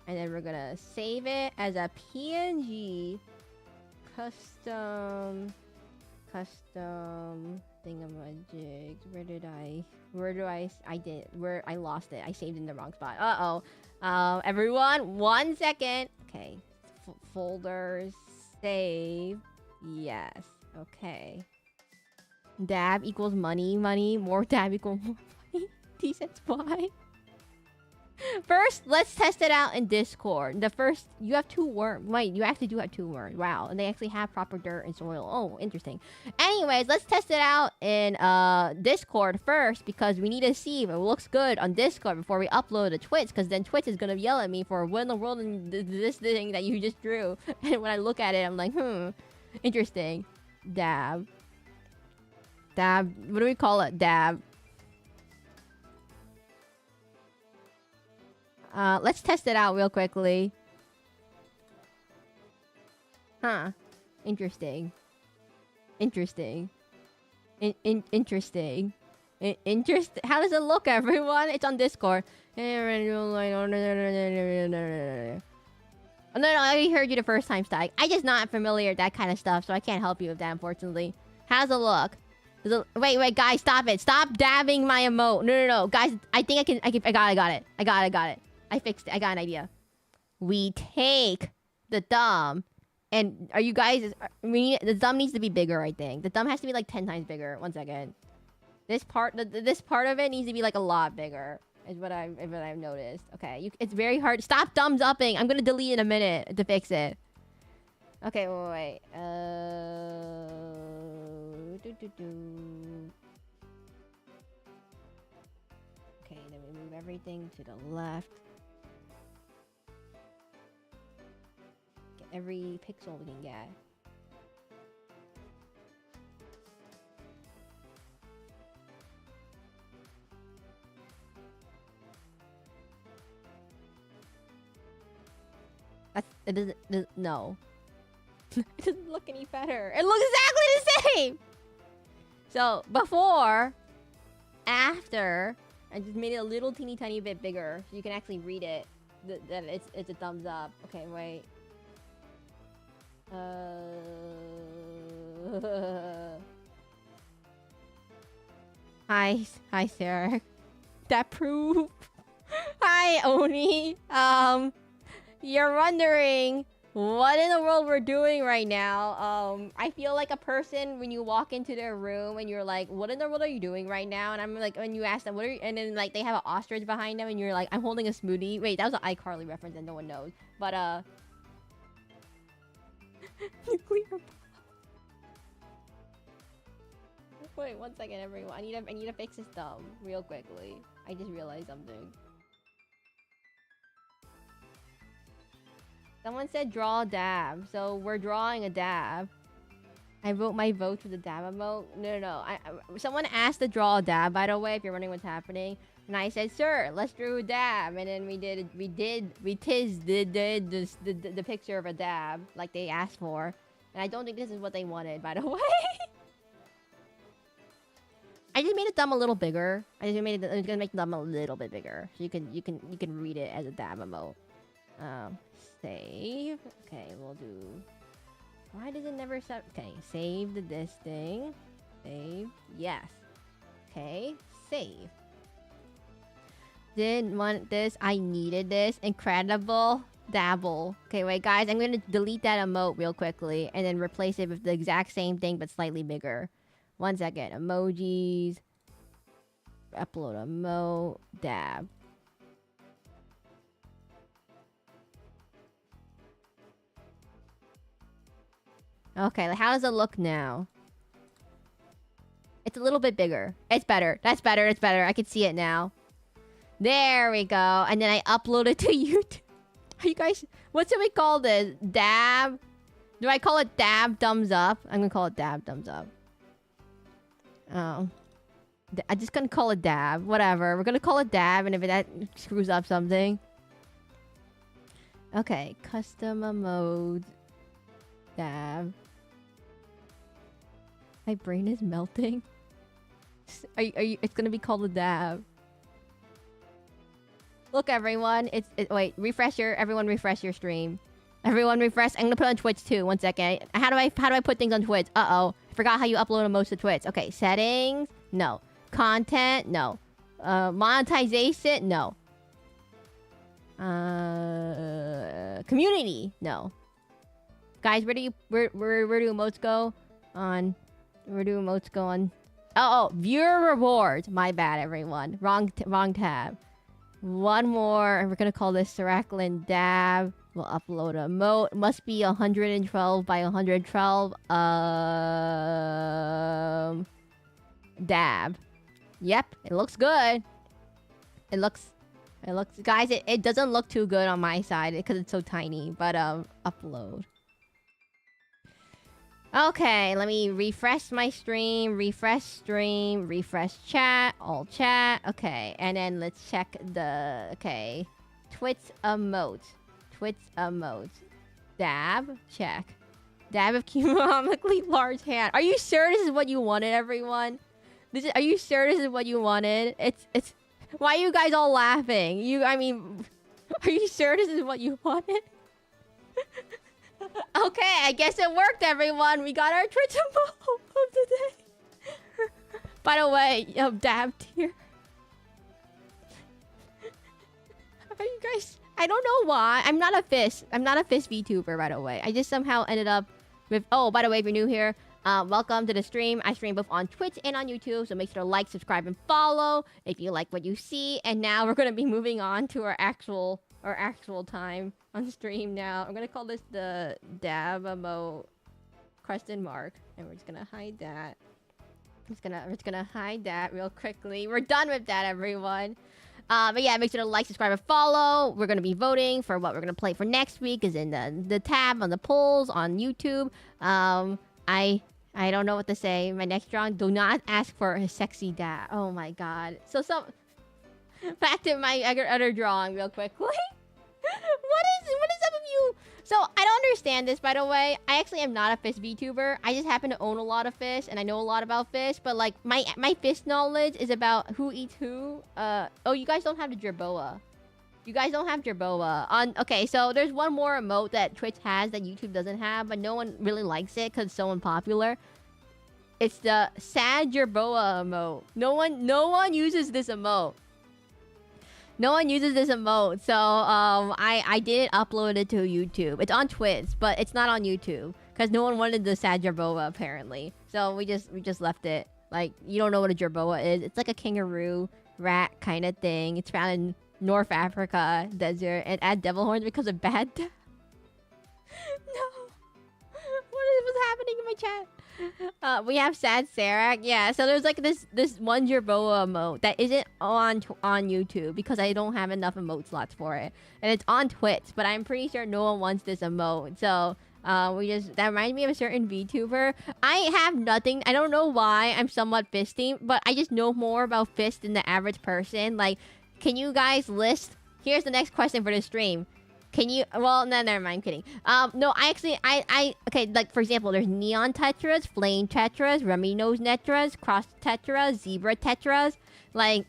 And then we're gonna save it as a PNG custom Thingamajigs. Where I lost it. I saved in the wrong spot. Uh-oh. Everyone, 1 second. Okay. Folders. Save. Yes. Okay. Dab equals money. More dab equals more money. Decent why? First, let's test it out in Discord. You have 2 worms. Wait, you actually do have 2 worms. Wow, and they actually have proper dirt and soil. Oh, interesting. Anyways, let's test it out in Discord first because we need to see if it looks good on Discord before we upload to Twitch. Because then Twitch is gonna yell at me for what in the world is this thing that you just drew. And when I look at it, I'm like, interesting. Dab. What do we call it? Dab. Let's test it out real quickly. Huh. Interesting. Interesting. Interesting. How does it look, everyone? It's on Discord. Oh, no, I already heard you the first time, Stag. I just not familiar with that kind of stuff, so I can't help you with that, unfortunately. How does it look? Wait, guys, stop it. Stop dabbing my emote. No. Guys, I think I got it. I got it. I fixed it. I got an idea. We take the thumb, and are you guys? The thumb needs to be bigger. I think the thumb has to be like 10 times bigger. 1 second. This part of it needs to be like a lot bigger. Is what I've noticed. Okay, it's very hard. Stop thumbs upping. I'm gonna delete in a minute to fix it. Okay, wait. Okay, then we move everything to the left. Every pixel we can get. It doesn't. No. It doesn't look any better. It looks exactly the same. So before, after, I just made it a little teeny tiny bit bigger, so you can actually read it. That it's a thumbs up. Okay, wait. Hi, Sarah. That proof. Hi, Oni. You're wondering what in the world we're doing right now. I feel like a person when you walk into their room and you're like, what in the world are you doing right now? And I'm like, when you ask them, what are you, and then like they have an ostrich behind them and you're like, I'm holding a smoothie. Wait, that was an iCarly reference and no one knows. But nuclear bomb. Wait 1 second, everyone. I need to fix this thumb real quickly. I just realized something. Someone said draw a dab, so we're drawing a dab. I vote my vote for the dab emote. No. Someone asked to draw a dab, by the way, if you're wondering what's happening. And I said, sure, let's draw a dab. And then we did the picture of a dab, like they asked for. And I don't think this is what they wanted, by the way. I just made the thumb a little bigger. I'm gonna make the thumb a little bit bigger, so you can read it as a dab emote. Save. Okay, we'll do. Why does it never set? Okay, save this thing. Save. Yes. Okay, save. Didn't want this. I needed this. Incredible. Dabble. Okay, wait, guys. I'm gonna delete that emote real quickly and then replace it with the exact same thing but slightly bigger. 1 second. Emojis. Upload emote. Dab. Okay, how does it look now? It's a little bit bigger. It's better. That's better. It's better. I can see it now. There we go. And then I upload it to YouTube. Are you guys... What should we call this? Dab? Do I call it dab thumbs up? I'm gonna call it dab thumbs up. Oh. I'm just gonna call it dab. Whatever. We're gonna call it dab, and if that screws up something... Okay. Custom mode. Dab. My brain is melting. Are you? It's gonna be called a dab. Look, everyone. Wait. Everyone, refresh your stream. Everyone, refresh. I'm gonna put it on Twitch too. 1 second. How do I put things on Twitch? Forgot how you upload emotes to Twitch. Okay, settings, no. Content, no. Monetization, no. Community, no. Guys, where do emotes go? Where do emotes go on? Oh, viewer rewards. My bad, everyone. Wrong tab. One more, and we're gonna call this Seraclin dab. We'll upload a emote. Must be 112 by 112. Dab. Yep, it looks good. It looks, guys. It doesn't look too good on my side because it's so tiny. But upload. Okay, let me refresh my stream, refresh chat, all chat. Okay, and then let's check the, okay. Twitch emote. Dab, check. Dab of cumulatively large hand. Are you sure this is what you wanted, everyone? Are you sure this is what you wanted? It's, why are you guys all laughing? I mean, are you sure this is what you wanted? Okay, I guess it worked, everyone. We got our Twitch emote of the day. By the way, dab tier. Are you guys? I don't know why. I'm not a fish VTuber, by the way. I just somehow ended up with. Oh, by the way, if you're new here, welcome to the stream. I stream both on Twitch and on YouTube, so make sure to like, subscribe, and follow if you like what you see. And now we're gonna be moving on to our actual time on stream now. I'm gonna call this the dab emote ? And we're just gonna hide that. We're just gonna hide that real quickly. We're done with that, everyone. But yeah, make sure to like, subscribe, and follow. We're gonna be voting for what we're gonna play for next week. Is in the tab on the polls on YouTube. I don't know what to say. My next drawing. Do not ask for a sexy dab. Oh my god. So back to my other drawing real quickly. What is up with you? So I don't understand this, by the way. I actually am not a fish VTuber. I just happen to own a lot of fish and I know a lot about fish, but like my fish knowledge is about who eats who. Oh, you guys don't have the jerboa. Okay, so there's one more emote that Twitch has that YouTube doesn't have, but no one really likes it because it's so unpopular. It's the sad jerboa emote. No one uses this emote. So I didn't upload it to YouTube. It's on Twitch, but it's not on YouTube because no one wanted the sad jerboa apparently. So we just left it. Like, you don't know what a jerboa is. It's like a kangaroo rat kind of thing. It's found in North Africa desert and add devil horns because of bad. No. What's happening in my chat? We have sad Serac. Yeah, so there's like this one jerboa emote that isn't on YouTube because I don't have enough emote slots for it, and it's on Twitch. But I'm pretty sure no one wants this emote. So that reminds me of a certain VTuber. I have nothing. I don't know why I'm somewhat fish themed, but I just know more about fish than the average person. Like, can you guys list? Here's the next question for the stream. Can you? Well, no, never mind. I'm kidding. No, okay. Like, for example, there's neon tetras, flame tetras, rummy nose tetras, cross tetras, zebra tetras. Like,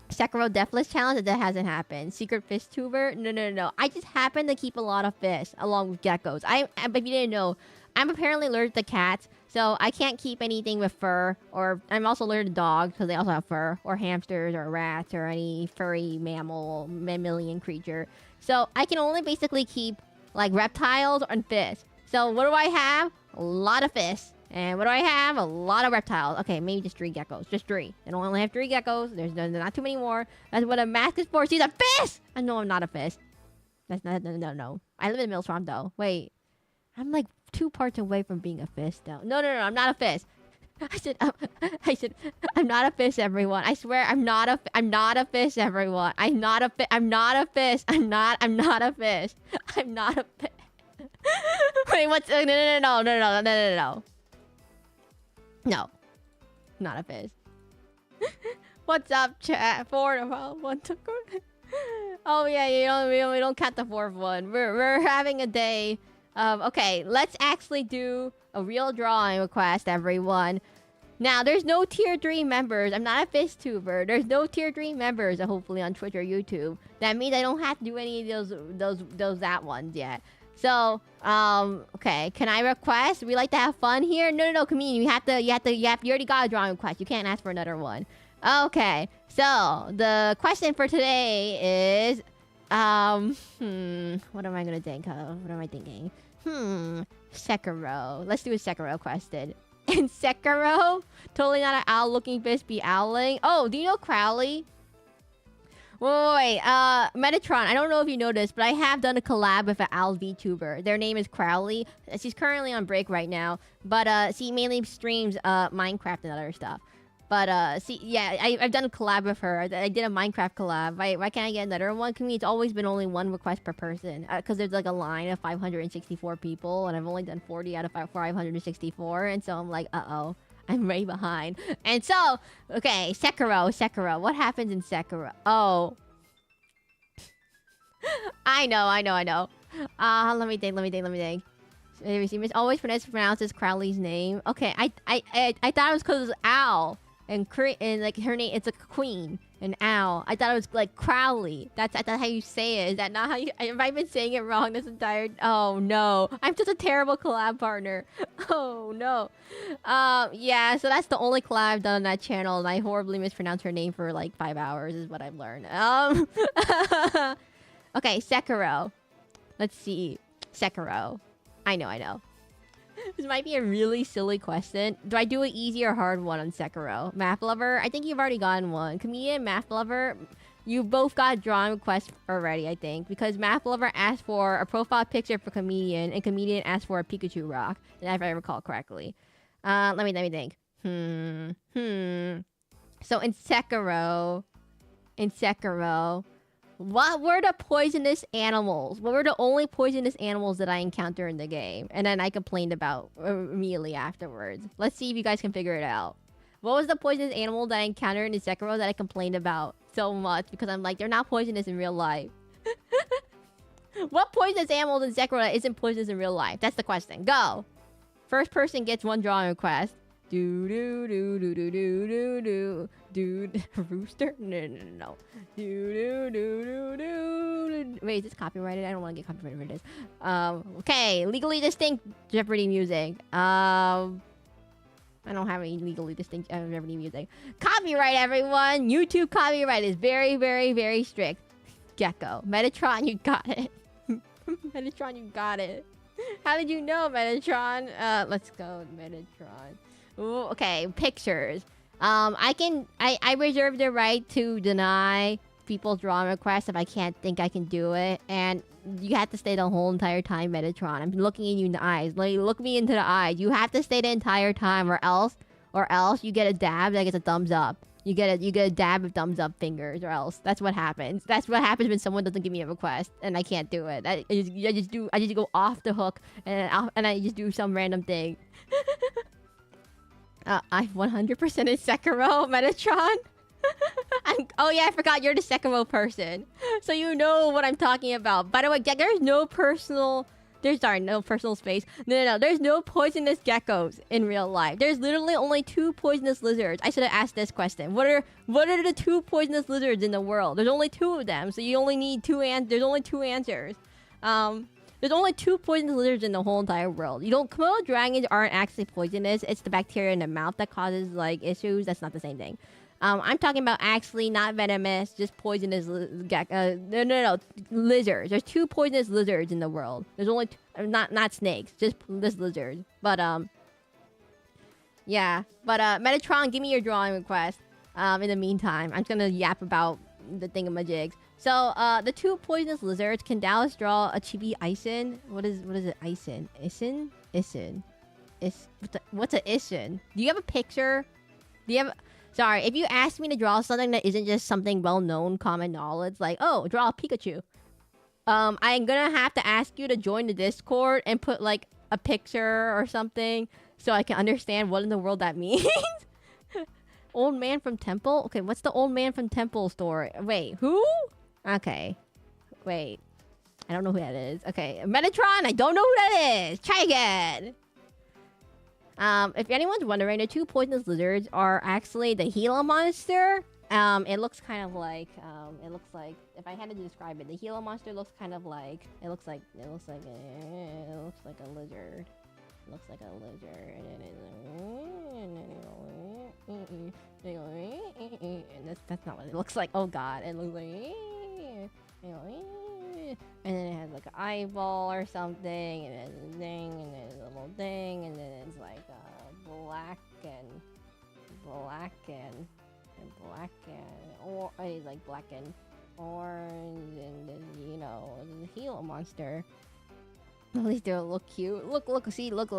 Sekiro Deathless Challenge, that hasn't happened. Secret Fish Tuber, no. I just happen to keep a lot of fish along with geckos. But if you didn't know, I'm apparently allergic to cats, so I can't keep anything with fur. Or I'm also allergic to dogs because they also have fur, or hamsters, or rats, or any furry mammalian creature. So I can only basically keep like reptiles and fish. So what do I have? A lot of fish. And what do I have? A lot of reptiles. Okay, maybe just 3 geckos. Just 3. I don't only have 3 geckos. There's not too many more. That's what a mask is for. She's a fish! I know I'm not a fish. That's not, no. I live in Millswamp though. Wait. I'm like 2 parts away from being a fish though. No, I'm not a fish. I said, I'm not a fish, everyone. I swear, I'm not a fish, everyone. I'm not a fish. I'm not a fish. I'm not a fish. Wait, what's, no. No, not a fish. What's up, chat? 4 about 1 to go. Oh yeah, we don't count the 4th one. We're having a day. Okay, let's actually do a real drawing request, everyone. Now, there's no tier 3 members. I'm not a fish tuber. There's no tier 3 members, hopefully on Twitch or YouTube. That means I don't have to do any of those ones yet. So, okay. Can I request? We like to have fun here. No, comedian. You already got a drawing request. You can't ask for another one. Okay. So the question for today is, what am I gonna think of? What am I thinking? Sekiro. Let's do a Sekiro question. In Sekiro, totally not an owl-looking fish be owling. Oh, do you know Crowley? Wait, Metatron, I don't know if you know this, but I have done a collab with an owl VTuber. Their name is Crowley. She's currently on break right now, but she mainly streams Minecraft and other stuff. But I've done a collab with her. I did a Minecraft collab. Why can't I get another one? To me, it's always been only one request per person, because there's like a line of 564 people, and I've only done 40 out of 564, and so I'm like, uh-oh. I'm way behind. And so, okay, Sekiro. What happens in Sekiro? Oh. I know. Let me think. It's always pronounces Crowley's name. Okay, I thought it was because it was Owl. And like her name, it's a queen. An owl. I thought it was like Crowley. That's how you say it. Is that not how you... Have I been saying it wrong this entire... Oh, no. I'm just a terrible collab partner. Oh, no. Yeah, so that's the only collab I've done on that channel. And I horribly mispronounced her name for like 5 hours is what I've learned. Okay, Sekiro. Let's see. Sekiro. I know. This might be a really silly question. Do I do an easy or hard one on Sekiro? Math Lover? I think you've already gotten one. Comedian, Math Lover? You both got drawing requests already, I think. Because Math Lover asked for a profile picture for Comedian, and Comedian asked for a Pikachu rock. If I recall correctly. Let me think. So in Sekiro... What were the poisonous animals? What were the only poisonous animals that I encountered in the game? And then I complained about immediately afterwards. Let's see if you guys can figure it out. What was the poisonous animal that I encountered in Sekiro that I complained about so much? Because I'm like, they're not poisonous in real life. What poisonous animal in Sekiro that isn't poisonous in real life? That's the question. Go! First person gets one drawing request. Dude. Rooster? No. Wait, is this copyrighted? I don't want to get copyrighted for this. Okay, legally distinct Jeopardy music. I don't have any legally distinct Jeopardy music. Copyright, everyone! YouTube copyright is very, very, very strict. Gecko. Metatron, you got it. Metatron, you got it. How did you know, Metatron? Let's go, Metatron. Ooh, okay, pictures. I reserve the right to deny people's drawing requests if I can't think I can do it. And you have to stay the whole entire time, Metatron. I'm looking at you in the eyes. Like, look me into the eyes. You have to stay the entire time, or else you get a dab that gets a thumbs up. You get a dab of thumbs up fingers, or else. That's what happens. That's what happens when someone doesn't give me a request and I can't do it. I just go off the hook and I just do some random thing. I 100% is Sekiro, Metatron. Oh yeah, I forgot you're the Sekiro person. So you know what I'm talking about. By the way, there's no personal space. No. There's no poisonous geckos in real life. There's literally only 2 poisonous lizards. I should have asked this question. What are the 2 poisonous lizards in the world? There's only 2 of them, so you only need there's only 2 answers. There's only 2 poisonous lizards in the whole entire world. Komodo dragons aren't actually poisonous. It's the bacteria in the mouth that causes, like, issues. That's not the same thing. I'm talking about actually not venomous, just poisonous no, lizards. There's 2 poisonous lizards in the world. There's only not snakes, just lizards. But, yeah. But, Metatron, give me your drawing request. In the meantime, I'm just gonna yap about the thingamajigs. So, the 2 poisonous lizards, can Dallas draw a chibi Ison? What is it? Ison? Ison? What's a Ison? Do you have a picture? Sorry, if you ask me to draw something that isn't just something well-known, common knowledge, like, oh, draw a Pikachu. I'm gonna have to ask you to join the Discord and put, like, a picture or something so I can understand what in the world that means. Old Man from Temple? Okay, what's the Old Man from Temple story? Wait, who? Okay. Wait. I don't know who that is. Okay. Metatron, I don't know who that is. Try again. If anyone's wondering, the 2 poisonous lizards are actually the Gila monster It looks kind of like, it looks like, if I had to describe it, the Gila monster looks kind of like, it looks like a lizard. It looks like a lizard, and that's not what it looks like. Oh god, it looks like, and then it has like an eyeball or something, and then a thing, and then a little thing, and then it's like black and or it's like black and orange, and then you know the Gila monster. At least they'll look cute. Look, see, look.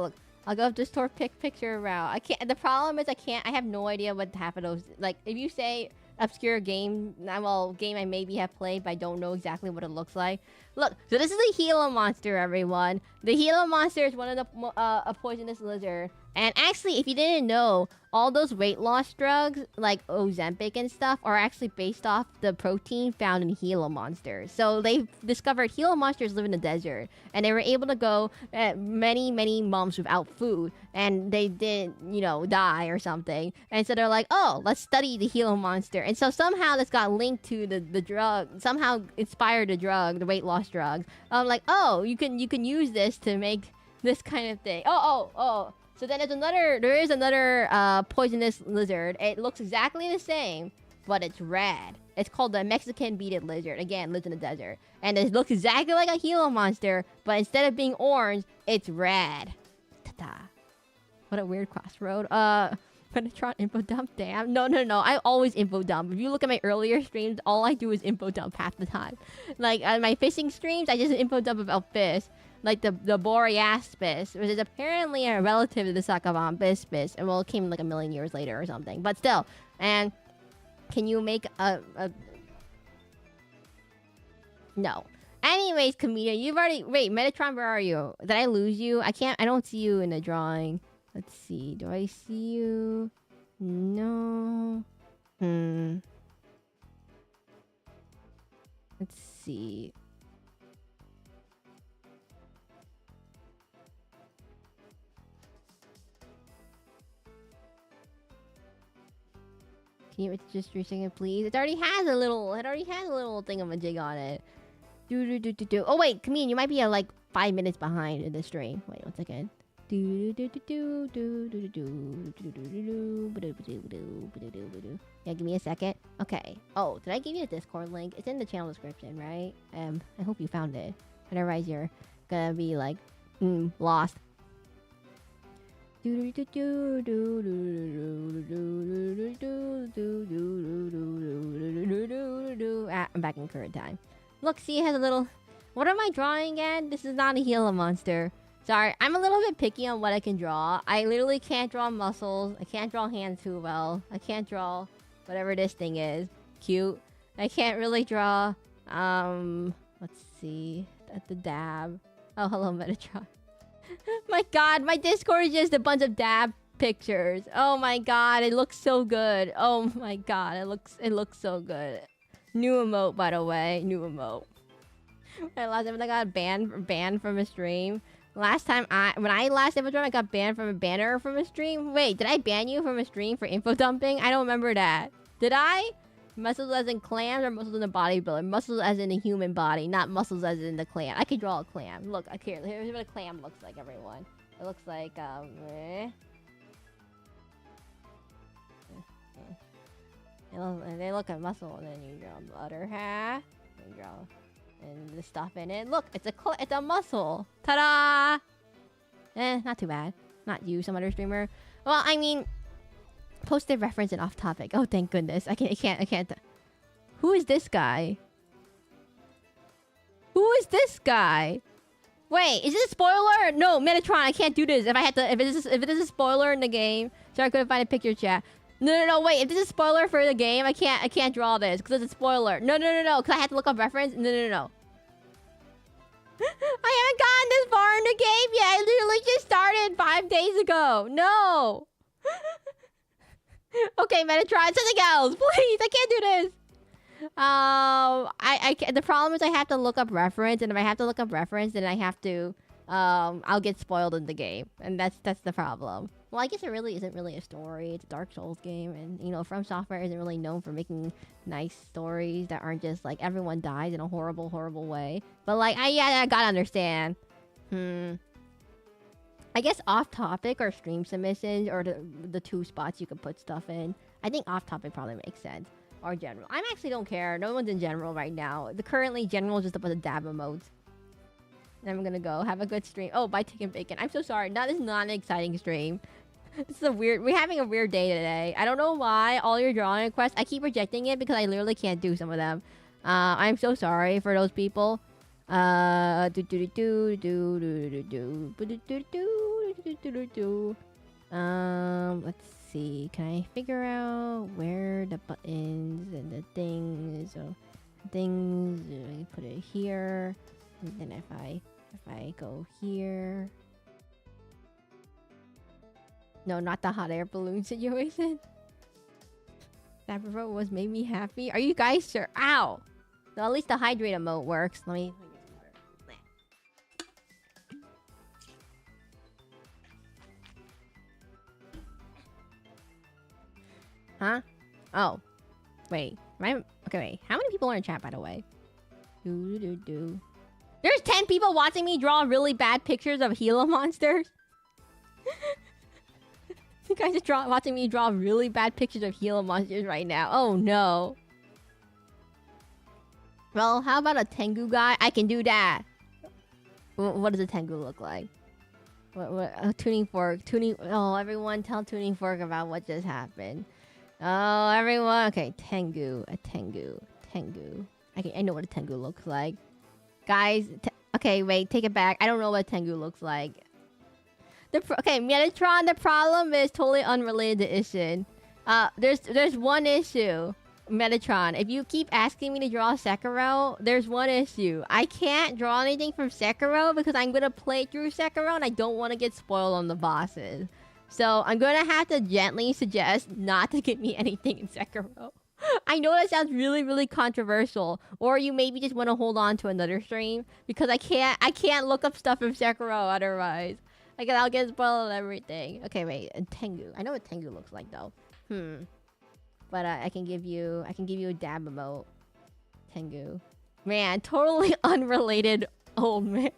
I'll go up this store, picture around. I can't. The problem is I have no idea what half of those. Like, if you say obscure game, well, game I maybe have played, but I don't know exactly what it looks like. Look, so this is the Gila monster, everyone. The Gila monster is one of the a poisonous lizard. And actually, if you didn't know, all those weight loss drugs, like Ozempic and stuff, are actually based off the protein found in Gila monsters. So they discovered Gila monsters live in the desert, and they were able to go many months without food, and they didn't, you know, die or something. And so they're like, oh, let's study the Gila monster. And so somehow this got linked to the drug, somehow inspired the drug, the weight loss drug. Like, oh, you can use this to make this kind of thing. Oh. So then there is another poisonous lizard. It looks exactly the same, but it's red. It's called the Mexican beaded lizard. Again, lives in the desert. And it looks exactly like a Gila monster, but instead of being orange, it's red. Ta-da. What a weird crossroad. Penetron info dump, damn. No. I always info dump. If you look at my earlier streams, all I do is info dump half the time. Like, on my fishing streams, I just info dump about fish. Like the Boreaspis, which is apparently a relative to the Sacavombiscus, and well, it came like a million years later or something. But still, and can you make a... No. Anyways, comedian, you've already... Wait, Metatron, where are you? Did I lose you? I don't see you in the drawing. Let's see. Do I see you? No. Let's see. Can you just resync it, please? It already has a little thingamajig on it. Do. Oh wait, comedian, you might be like 5 minutes behind in the stream. Wait, 1 second. Yeah, give me a second. Okay. Oh, did I give you the Discord link? It's in the channel description, right? I hope you found it. Otherwise, you're gonna be like, lost. I'm back in current time. Look, see, it has a little... What am I drawing again? This is not a Gila monster. Sorry, I'm a little bit picky on what I can draw. I literally can't draw muscles. I can't draw hands too well. I can't draw whatever this thing is. Cute. I can't really draw... Let's see. At the dab. Oh, hello, Metatron. My god, my Discord is just a bunch of dab pictures. Oh my god, it looks so good. Oh my god, it looks so good. New emote, by the way. New emote. Last time I got banned from a stream. Last time when I last info dumped, I got banned from a banner from a stream. Wait, did I ban you from a stream for info dumping? I don't remember that. Did I? Muscles as in clams or muscles in a bodybuilder? Muscles as in a human body, not muscles as in the clam. I could draw a clam. Look, here's what a clam looks like, everyone. It looks like, they look at muscle, and then you draw the other half. And you draw and the stuff in it. Look, it's a muscle. Ta-da! Not too bad. Not you, some other streamer. Well, I mean... Posted reference and off topic. Oh, thank goodness. I can't. Who is this guy? Who is this guy? Wait, is this a spoiler? No, Metatron, I can't do this. If it is a spoiler in the game, sorry, I couldn't find a picture chat. No, wait, if this is a spoiler for the game, I can't draw this because it's a spoiler. No, because I have to look up reference. No. I haven't gotten this far in the game yet. I literally just started 5 days ago. No. Okay, Metatron, something else, please. I can't do this. The problem is I have to look up reference, and if I have to look up reference, then I have to, I'll get spoiled in the game, and that's the problem. Well, I guess it really isn't really a story. It's a Dark Souls game, and you know, From Software isn't really known for making nice stories that aren't just like everyone dies in a horrible, horrible way. But like, I gotta understand. I guess off topic or stream submissions or the two spots you could put stuff in. I think off topic probably makes sense. Or general. I actually don't care. No one's in general right now. Currently general is just about the dab emotes. And I'm gonna go. Have a good stream. Oh, bye chicken bacon. I'm so sorry. This is not an exciting stream. This is a weird... We're having a weird day today. I don't know why. All your drawing requests, I keep rejecting it because I literally can't do some of them. I'm so sorry for those people. Let's see. Can I figure out where the buttons and the things? So things. I put it here. And then if I go here. No, not the hot air balloon situation. That was made me happy. Are you guys sure? Ow! No, at least the hydrate emote works. Let me get some water. Huh? Oh. Wait. Okay, wait. How many people are in chat, by the way? There's 10 people watching me draw really bad pictures of Gila monsters. You guys are watching me draw really bad pictures of Gila monsters right now. Oh no. Well, how about a Tengu guy? I can do that. What does a Tengu look like? What a tuning fork. Oh, everyone tell Tuning Fork about what just happened. Oh, everyone. Okay, Tengu. A Tengu. I know what a Tengu looks like. Guys, okay, wait, take it back. I don't know what Tengu looks like. Okay, Metatron, the problem is totally unrelated to Ishin. There's one issue. Metatron, if you keep asking me to draw Sekiro, there's one issue. I can't draw anything from Sekiro because I'm gonna play through Sekiro and I don't want to get spoiled on the bosses. So I'm gonna have to gently suggest not to give me anything in Sekiro. I know that sounds really, really controversial. Or you maybe just want to hold on to another stream because I can't look up stuff from Sekiro otherwise. Like I'll get spoiled and everything. Okay, wait, Tengu. I know what Tengu looks like though. But I can give you a dab emote. Tengu. Man, totally unrelated old man.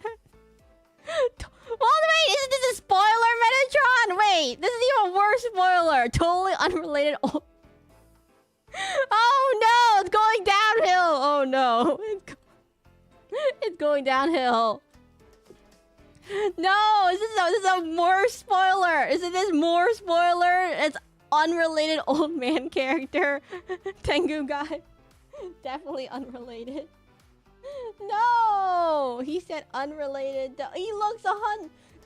Well, wait, isn't this a spoiler, Metatron? Wait, this is even worse spoiler. Totally unrelated old... Oh no, it's going downhill. Oh no. It's going downhill. No, this is a more spoiler. Isn't this more spoiler? It's unrelated old man character. Tengu guy. Definitely unrelated. No! He said unrelated. He looks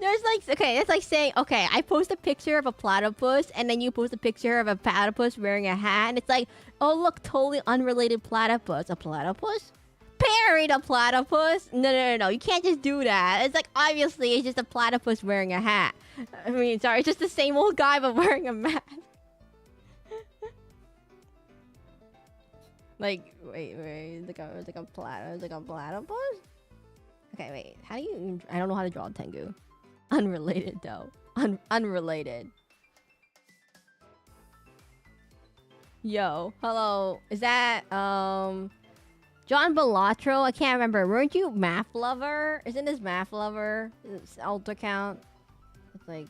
there's like... Okay, it's like saying... Okay, I post a picture of a platypus, and then you post a picture of a platypus wearing a hat, and it's like... Oh, look, totally unrelated platypus. A platypus? Parried a platypus? No. You can't just do that. It's like, obviously, it's just a platypus wearing a hat. I mean, sorry, it's just the same old guy, but wearing a mask. Like, wait, it's like a platypus? Okay, wait, how do you... I don't know how to draw a Tengu. Unrelated, though. Unrelated. Yo, hello. Is that, John Balatro? I can't remember. Weren't you Math Lover? Isn't this Math Lover? It's alt account. It's like,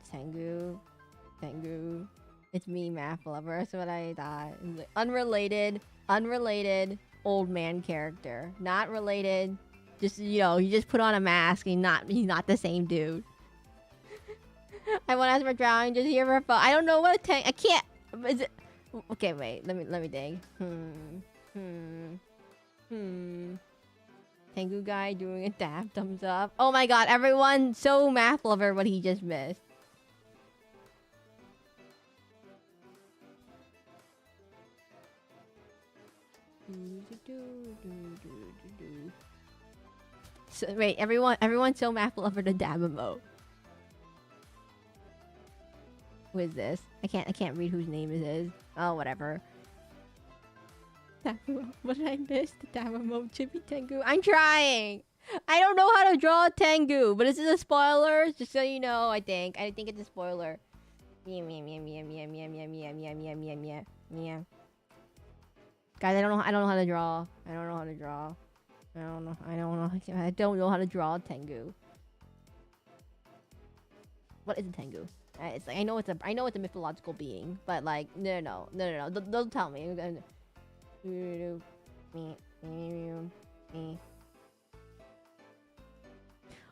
Tengu. It's me, Math Lover. That's what I thought. Like, unrelated old man character. Not related. Just, you know, you just put on a mask and he's not the same dude. I want to ask for drawing, just here for fun. I don't know what a tank... I can't... Is it... Okay, wait. Let me think. Tengu guy doing a dab thumbs up. Oh my god, everyone so Math Lover what he just missed. So, wait, everyone so Math Lover the dab emote. Who is this? I can't read whose name it is. Oh, whatever. What did I miss? The dab emote Chibi Tengu. I'm trying. I don't know how to draw a Tengu, but is it a spoiler? Just so you know, I think it's a spoiler. Meow, meow, meow, meow, meow, meow, meow, meow, meow, meow, meow, meow, meow. Guys, I don't know how to draw. I don't know how to draw. I don't know how to draw Tengu. What is a Tengu? It's like I know it's a mythological being, but like no. Don't tell me.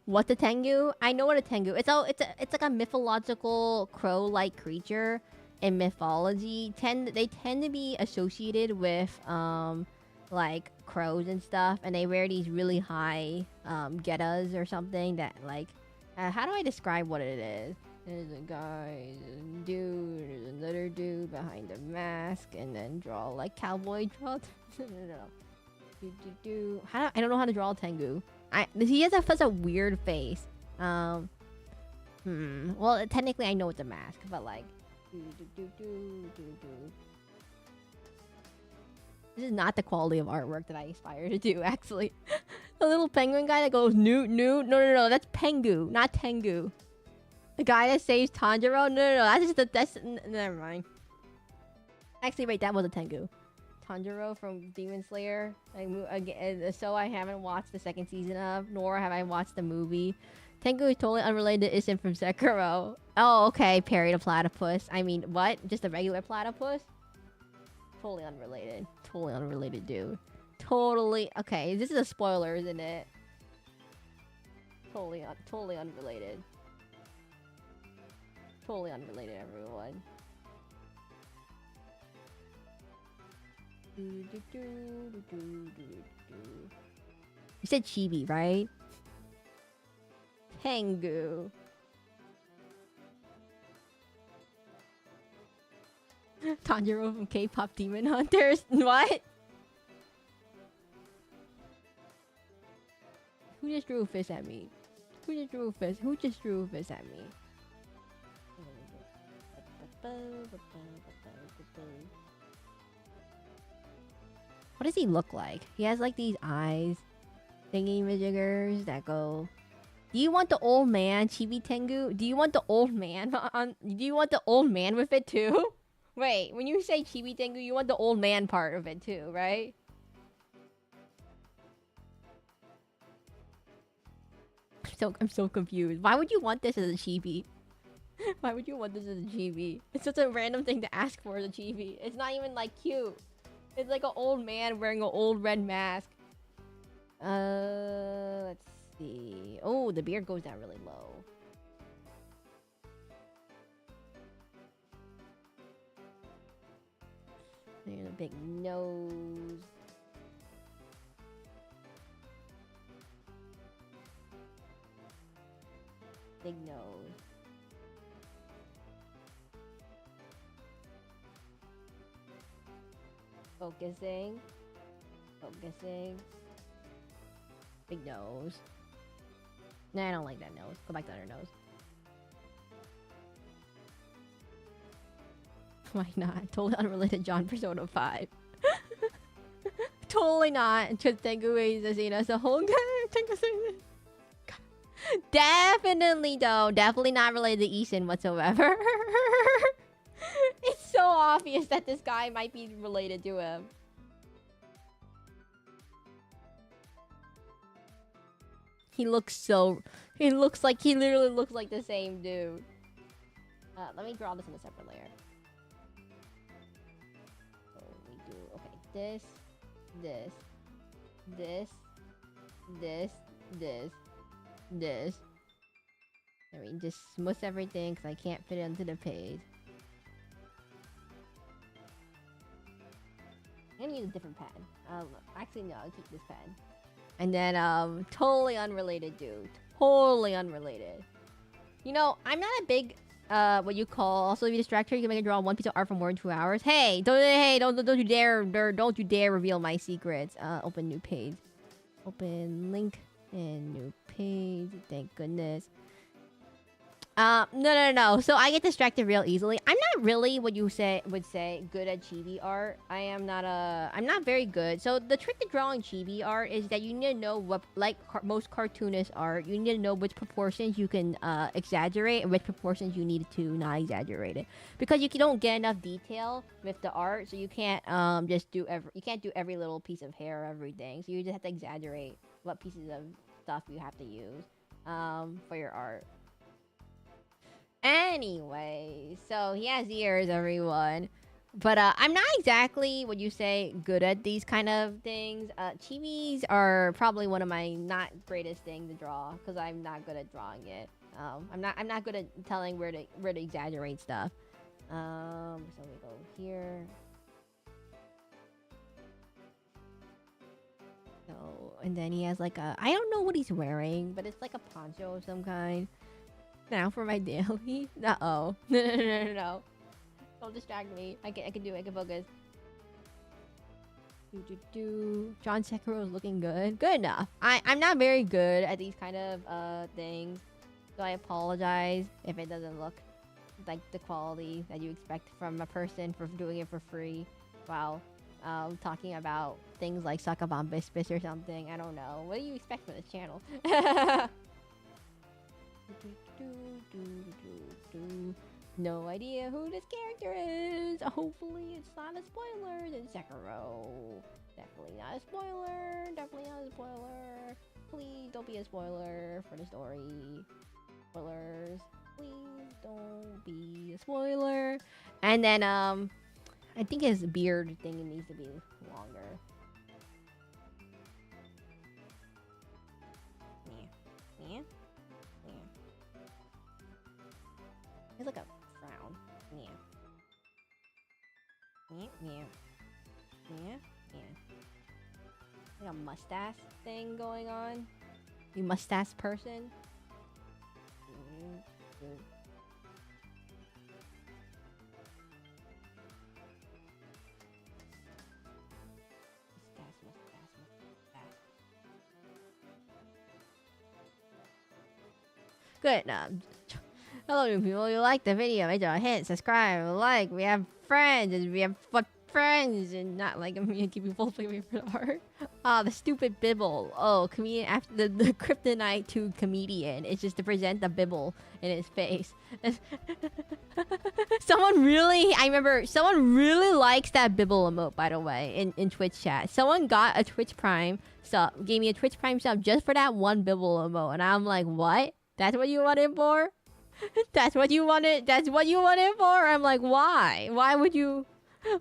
What's a Tengu? I know what a Tengu. It's like a mythological crow-like creature in mythology. They tend to be associated with like crows and stuff, and they wear these really high gettas or something that like how do I describe what it is? There's a guy, there's a dude, there's another dude behind the mask, and then draw like cowboy draw. I don't know how to draw a Tengu. He has such a weird face. Well, technically I know it's a mask, but like, this is not the quality of artwork that I aspire to do. Actually, the little penguin guy that goes no, that's Pengu, not Tengu. The guy that saves Tanjiro, no, that's never mind. Actually, wait, that was a Tengu. Tanjiro from Demon Slayer. So I haven't watched the second season of, nor have I watched the movie. Tengu is totally unrelated to Ishin from Sekiro. Oh, okay, Perry the platypus. I mean, what? Just a regular platypus? Totally unrelated. Totally unrelated, dude. Totally. Okay, this is a spoiler, isn't it? Totally unrelated. Totally unrelated, everyone. You said chibi, right? Tengu. Tanjiro from K-pop Demon Hunters. What? Who just drew a fist at me? Who just drew a fist? Who just drew a fist at me? What does he look like? He has like these eyes thingy-majiggers that go. Do you want the old man Chibi Tengu? Do you want the old man on? Do you want the old man with it too? Wait, when you say Chibi Tengu, you want the old man part of it too, right? I'm so confused. Why would you want this as a chibi? Why would you want this as a chibi? It's such a random thing to ask for as a chibi. It's not even like cute. It's like an old man wearing an old red mask. Let's see. Oh, the beard goes down really low. There's a big nose. Big nose. Focusing. Big nose. Nah, I don't like that nose. Go back to the other nose. Why not? Totally unrelated John Persona 5. Totally not. Just Tengu is the whole guy. Definitely though. Definitely not related to Ishin whatsoever. It's so obvious that this guy might be related to him. He looks like he literally looks like the same dude. Let me draw this in a separate layer. So we do, okay, this. I mean, just smooth everything because I can't fit it onto the page. I'm gonna use a different pen. Actually, no, I'll keep this pen. And then, totally unrelated, dude. Totally unrelated. You know, I'm not a big, what you call, also if you distract her, you can make her draw one piece of art for more than 2 hours. Hey, don't you dare reveal my secrets. Open new page. Open link and new page. Thank goodness. No. So I get distracted real easily. I'm not really what you would say good at chibi art. I'm not very good. So the trick to drawing chibi art is that you need to know what, like most cartoonist art, you need to know which proportions you can exaggerate and which proportions you need to not exaggerate it. Because you don't get enough detail with the art, so you can't you can't do every little piece of hair or everything. So you just have to exaggerate what pieces of stuff you have to use for your art. Anyway, so he has ears, everyone. But I'm not exactly, what you say, good at these kind of things. Chibis are probably one of my not greatest things to draw because I'm not good at drawing it. I'm not good at telling where to exaggerate stuff. So we go here. So, and then he has like I don't know what he's wearing, but it's like a poncho of some kind. Now for my daily. Uh-oh. No. Don't distract me. I can do it. I can focus. John Sekiro is looking good. Good enough. I'm not very good at these kind of things. So I apologize if it doesn't look like the quality that you expect from a person for doing it for free while talking about things like Suckabomb Bispis or something. I don't know. What do you expect from this channel? No idea who this character is. Hopefully it's not a spoiler. Then Sekiro. Definitely not a spoiler. Definitely not a spoiler. Please don't be a spoiler for the story. Spoilers. Please don't be a spoiler. And then I think his beard thing needs to be longer. Yeah. It's like a frown. Yeah. Like a mustache thing going on. You mustache person. Good. Hello, new people. You like the video? Make sure to hit subscribe, like. We have friends, and we have friends, and not like I'm gonna keep you full favorite for the art. Ah, the stupid bibble. Oh, comedian after the kryptonite to comedian. It's just to present the bibble in his face. I remember someone really likes that bibble emote, by the way, in Twitch chat. Someone got a Twitch Prime sub, gave me a Twitch Prime sub just for that one bibble emote, and I'm like, what? That's what you want it for? That's what you wanted for? I'm like, why? Why would you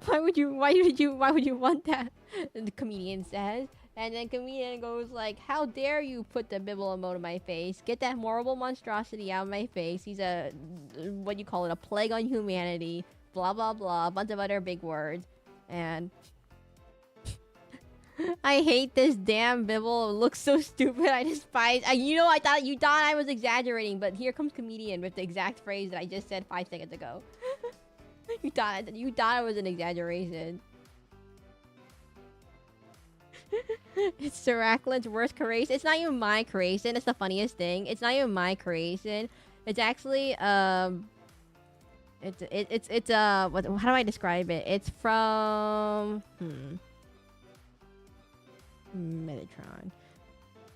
want that? And the comedian says. And then comedian goes like, how dare you put the bibble emote in my face? Get that horrible monstrosity out of my face. He's a, what do you call it, a plague on humanity. Blah, blah, blah. A bunch of other big words. And I hate this damn bibble. It looks so stupid. I despise. I thought you thought I was exaggerating, but here comes comedian with the exact phrase that I just said 5 seconds ago. you thought it was an exaggeration. It's Seraclin's worst creation. It's not even my creation. It's the funniest thing. It's not even my creation. It's actually how do I describe it? It's from Metatron,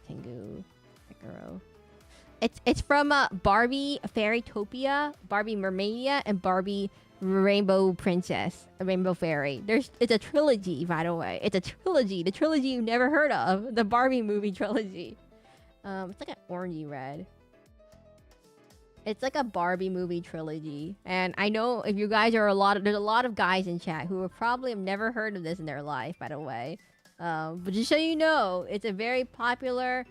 Tengu, Sekiro. It's from Barbie Fairytopia, Barbie Mermaidia, and Barbie Rainbow Princess, Rainbow Fairy. It's a trilogy, by the way. It's a trilogy. The trilogy you've never heard of. The Barbie movie trilogy. It's like an orangey red. It's like a Barbie movie trilogy. And I know if you guys are there's a lot of guys in chat who probably have never heard of this in their life, by the way. But just so you know, it's a very popular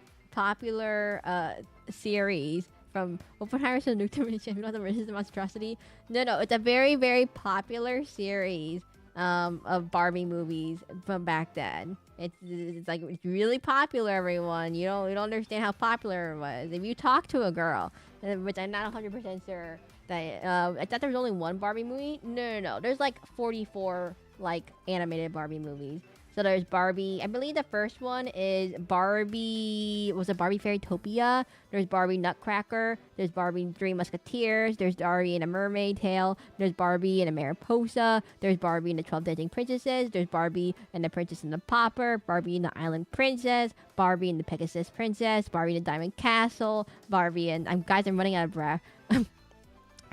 series from Oppenheimer's to Nuke Dimension. We don't have to resist the monstrosity. No, it's a very, very popular series of Barbie movies from back then. It's like it's really popular, everyone. You don't understand how popular it was. If you talk to a girl, which I'm not 100% sure that I thought there was only one Barbie movie. No. There's like 44 like animated Barbie movies. So there's Barbie. I believe the first one is Barbie. Was it Barbie Fairytopia? There's Barbie Nutcracker. There's Barbie Three Musketeers. There's Barbie and a Mermaid Tale. There's Barbie and a Mariposa. There's Barbie and the 12 Dancing Princesses. There's Barbie and the Princess and the Pauper. Barbie and the Island Princess. Barbie and the Pegasus Princess. Barbie and the Diamond Castle. Barbie and I'm running out of breath.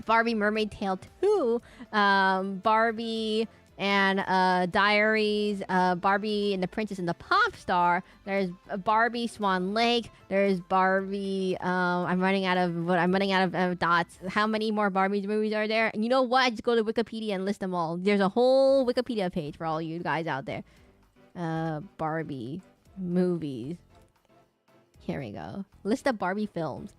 Barbie Mermaid Tale 2. Barbie and Diaries, Barbie and the Princess and the Pop Star. There's Barbie Swan Lake. There's Barbie. I'm running out of dots. How many more Barbie movies are there? And you know what? Just go to Wikipedia and list them all. There's a whole Wikipedia page for all you guys out there. Barbie movies. Here we go. List of Barbie films.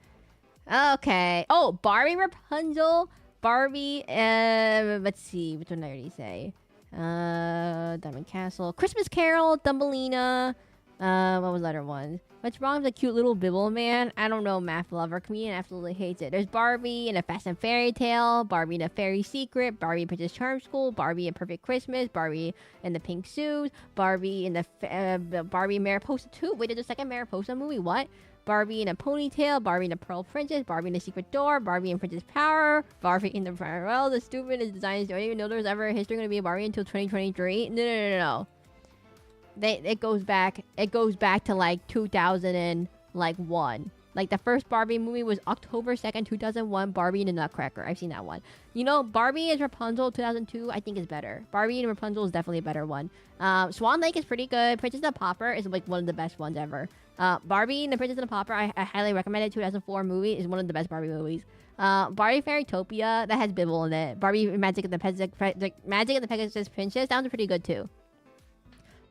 Okay. Oh, Barbie Rapunzel. Barbie. Let's see. Which one did I already say? Diamond Castle, Christmas Carol, Thumbelina. What was the other one? What's wrong with the cute little Bibble man? I don't know, math lover. Comedian absolutely hates it. There's Barbie and a Fast and Fairy Tale, Barbie and a Fairy Secret, Barbie and Princess Charm School, Barbie and Perfect Christmas, Barbie and the Pink Suit, Barbie and the Barbie and Mariposa 2. Wait, there's a second Mariposa movie? What? Barbie in a Ponytail, Barbie and the Pearl Princess, Barbie and the Secret Door, Barbie and Princess Power, Barbie in the Well, the stupid is designers don't even know there's ever a history going to be a Barbie until 2023. No. It goes back to like 2001. Like the first Barbie movie was October 2nd, 2001, Barbie and the Nutcracker. I've seen that one. You know, Barbie and Rapunzel 2002 I think is better. Barbie and Rapunzel is definitely a better one. Swan Lake is pretty good. Princess and the Pauper is like one of the best ones ever. Barbie and the Princess and the Pauper, I highly recommend it. 2004 movie is one of the best Barbie movies. Barbie Fairytopia, that has Bibble in it. Barbie Magic and the Pegasus Princess, that one's pretty good too.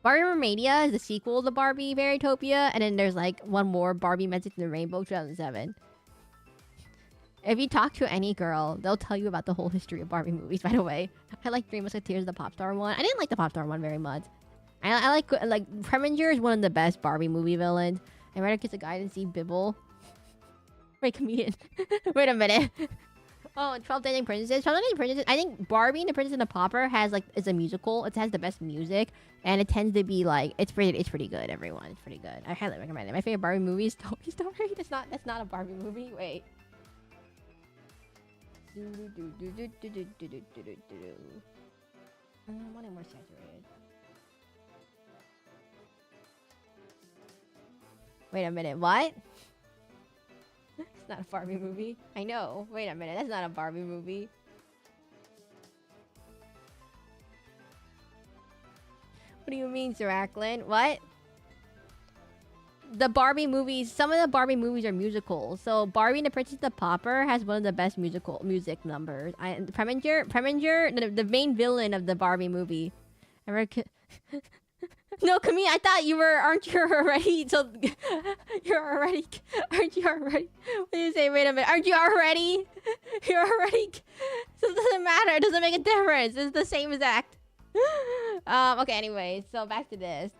Barbie Mermaidia is the sequel to Barbie Fairytopia, and then there's like one more, Barbie Magic and the Rainbow 2007. If you talk to any girl, they'll tell you about the whole history of Barbie movies, by the way. I like Three Musketeers, the Pop Star one. I didn't like the Pop Star one very much. I like Preminger is one of the best Barbie movie villains. I'd rather kiss a guy than see Bibble. Wait, comedian. Wait a minute. Oh, and 12 Dancing Princesses. 12 Dancing Princesses. I think Barbie and the Princess and the Pauper is a musical. It has the best music, and it tends to be like it's pretty good. Everyone, it's pretty good. I highly recommend it. My favorite Barbie movie is Toy Story. That's not a Barbie movie. Wait. One more saturated. Wait a minute. What? It's not a Barbie movie. I know. Wait a minute. That's not a Barbie movie. What do you mean, Seraclin? What? The Barbie movies, some of the Barbie movies are musicals. So Barbie and the Princess and the Pauper has one of the best music numbers. Preminger, the main villain of the Barbie movie. No, Camille, I thought you were, aren't you already, so, aren't you already, what do you say, wait a minute, aren't you already, you're already, so it doesn't matter, it doesn't make a difference, it's the same exact. Okay, anyway, so back to this,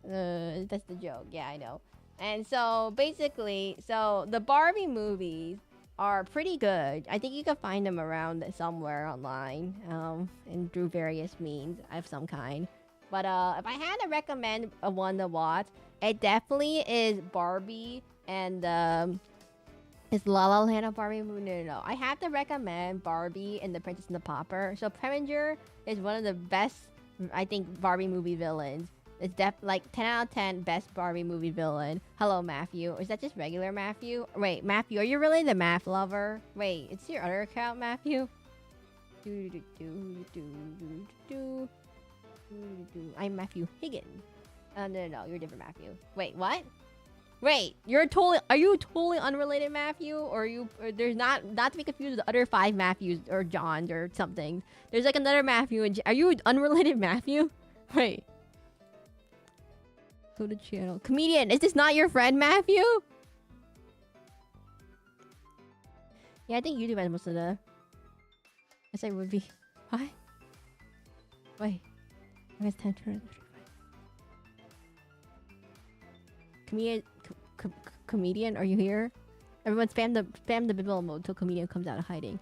that's the joke, yeah, I know. And so, basically, so, the Barbie movies are pretty good. I think you can find them around somewhere online, and through various means of some kind. But if I had to recommend a one to watch, it definitely is Barbie and is La La Land a Barbie movie? No. I have to recommend Barbie and the Princess and the Pauper. So Preminger is one of the best, I think, Barbie movie villains. It's like 10 out of 10 best Barbie movie villain. Hello, Matthew. Is that just regular Matthew? Wait, Matthew, are you really the math lover? Wait, it's your other account, Matthew? I'm Matthew Higgins. No, you're a different Matthew. Wait, what? Wait, are you totally unrelated Matthew? Or there's not to be confused with the other 5 Matthews or Johns or something. There's like another Matthew and are you unrelated Matthew? Wait. Go to channel. Comedian, is this not your friend Matthew? Yeah, I think YouTube has most of the... I say would be... What? Wait. I guess 10 turns. Comedian, are you here? Everyone spam the Bibble mode until comedian comes out of hiding.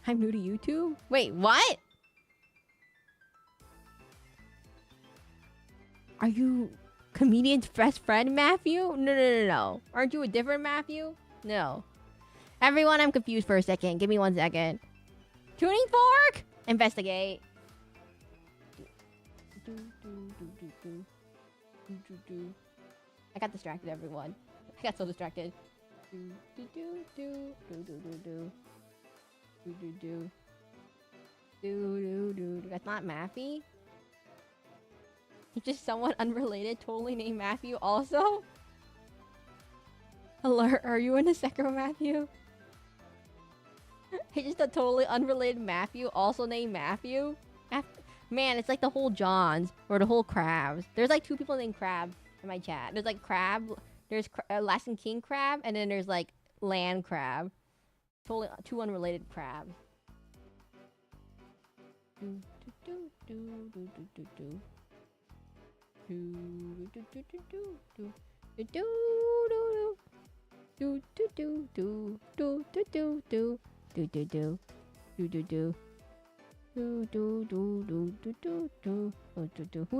I'm new to YouTube? Wait, what? Are you comedian's best friend, Matthew? No. Aren't you a different Matthew? No. Everyone, I'm confused for a second. Give me 1 second. Tuning fork! Investigate. I got distracted, everyone. I got so distracted. That's not Matthew. He's just someone unrelated, totally named Matthew also? Alert, are you in the second Matthew? He's just a totally unrelated Matthew, also named Matthew? Man, it's like the whole Johns, or the whole Crabs. There's like 2 people named Crab in my chat. There's like Crab, there's Alaskan King Crab, and then there's like Land Crab. Totally 2 unrelated crabs. Who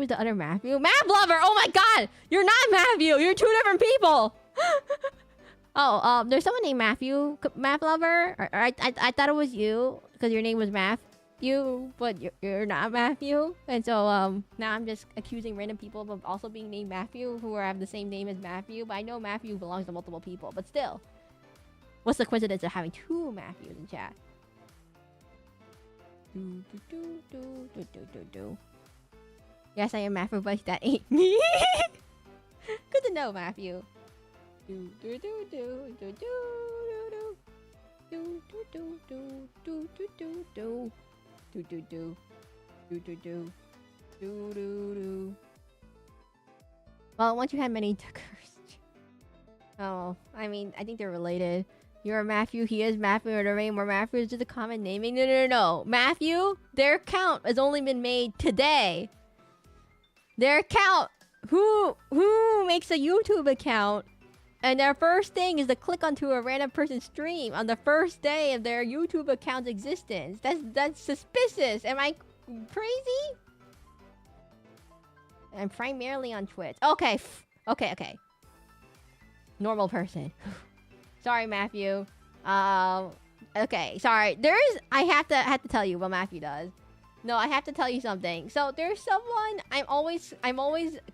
is the other Matthew? Math Lover! Oh my god! You're not Matthew! You're 2 different people! Oh, there's someone named Matthew, Math Lover. I thought it was you, because your name was Matthew, but you're not Matthew. And so, now I'm just accusing random people of also being named Matthew, who have the same name as Matthew. But I know Matthew belongs to multiple people, but still. What's the coincidence of having 2 Matthews in chat? Yes, I am Matthew, but that ain't me. Good to know, Matthew. Well, once you had many Tuckers. Oh, I mean, I think they're related. You're Matthew, he is Matthew, or the name or Matthew is just a common naming. No. Matthew, their account has only been made today. Their account, who makes a YouTube account, and their first thing is to click onto a random person's stream on the first day of their YouTube account's existence. That's suspicious. Am I crazy? I'm primarily on Twitch. Okay. Normal person. Sorry, Matthew. Okay, sorry. I have to tell you what Matthew does. No, I have to tell you something. So there's someone I'm always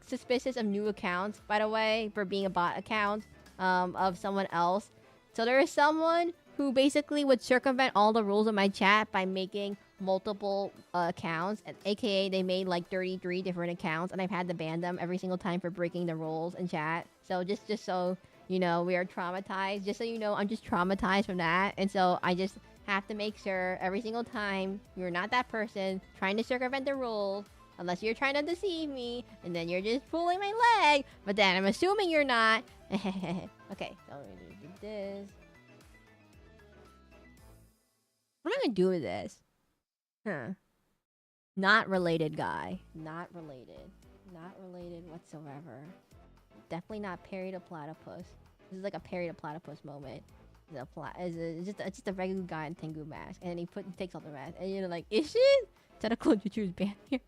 suspicious of new accounts, by the way, for being a bot account of someone else. So there is someone who basically would circumvent all the rules of my chat by making multiple accounts, and aka they made like 33 different accounts, and I've had to ban them every single time for breaking the rules in chat. So just so you know, we are traumatized. Just so you know, I'm just traumatized from that. And so I just have to make sure every single time you're not that person trying to circumvent the rules, unless you're trying to deceive me, and then you're just pulling my leg. But then I'm assuming you're not. Okay, so we're gonna do this. What am I gonna do with this? Not related guy. Not related. Not related whatsoever. Definitely not Perry the Platypus. This is like a Perry the Platypus moment. It's just a regular guy in Tengu mask, and then he takes off the mask, and you're like, is it? Tentacle Jutsu's banned here.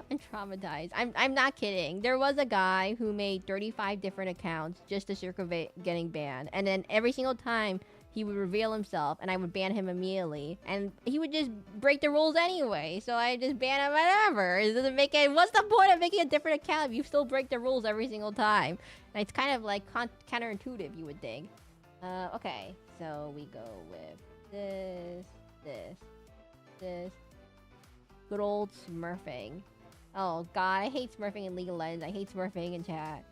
I'm traumatized. I'm not kidding. There was a guy who made 35 different accounts just to circumvent getting banned, and then every single time he would reveal himself, and I would ban him immediately, and he would just break the rules anyway. So I just ban him whatever. It doesn't make it. What's the point of making a different account if you still break the rules every single time? And it's kind of like counterintuitive, you would think. Okay, so we go with this. Good old smurfing. Oh god, I hate smurfing in League of Legends. I hate smurfing in chat.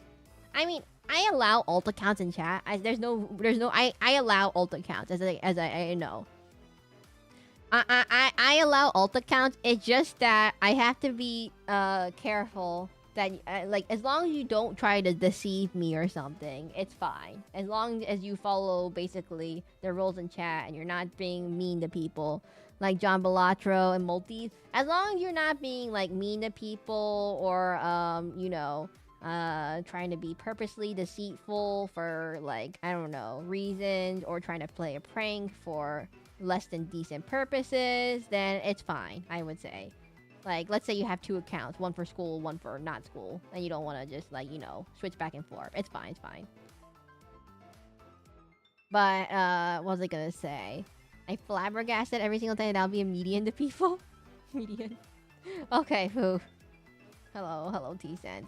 I mean, I allow alt accounts in chat. I allow alt accounts as I know. I allow alt accounts. It's just that I have to be careful that like, as long as you don't try to deceive me or something, it's fine. As long as you follow basically the rules in chat and you're not being mean to people like John Balatro and Multis. As long as you're not being like mean to people or you know, trying to be purposely deceitful for like, I don't know, reasons, or trying to play a prank for less than decent purposes, then it's fine, I would say. Like, let's say you have 2 accounts, one for school, one for not school, and you don't want to just, like, you know, switch back and forth. It's fine, it's fine. But, what was I gonna say? I flabbergasted every single time that I'll be a median to people. Median. Okay, who? Hello, T-Sense.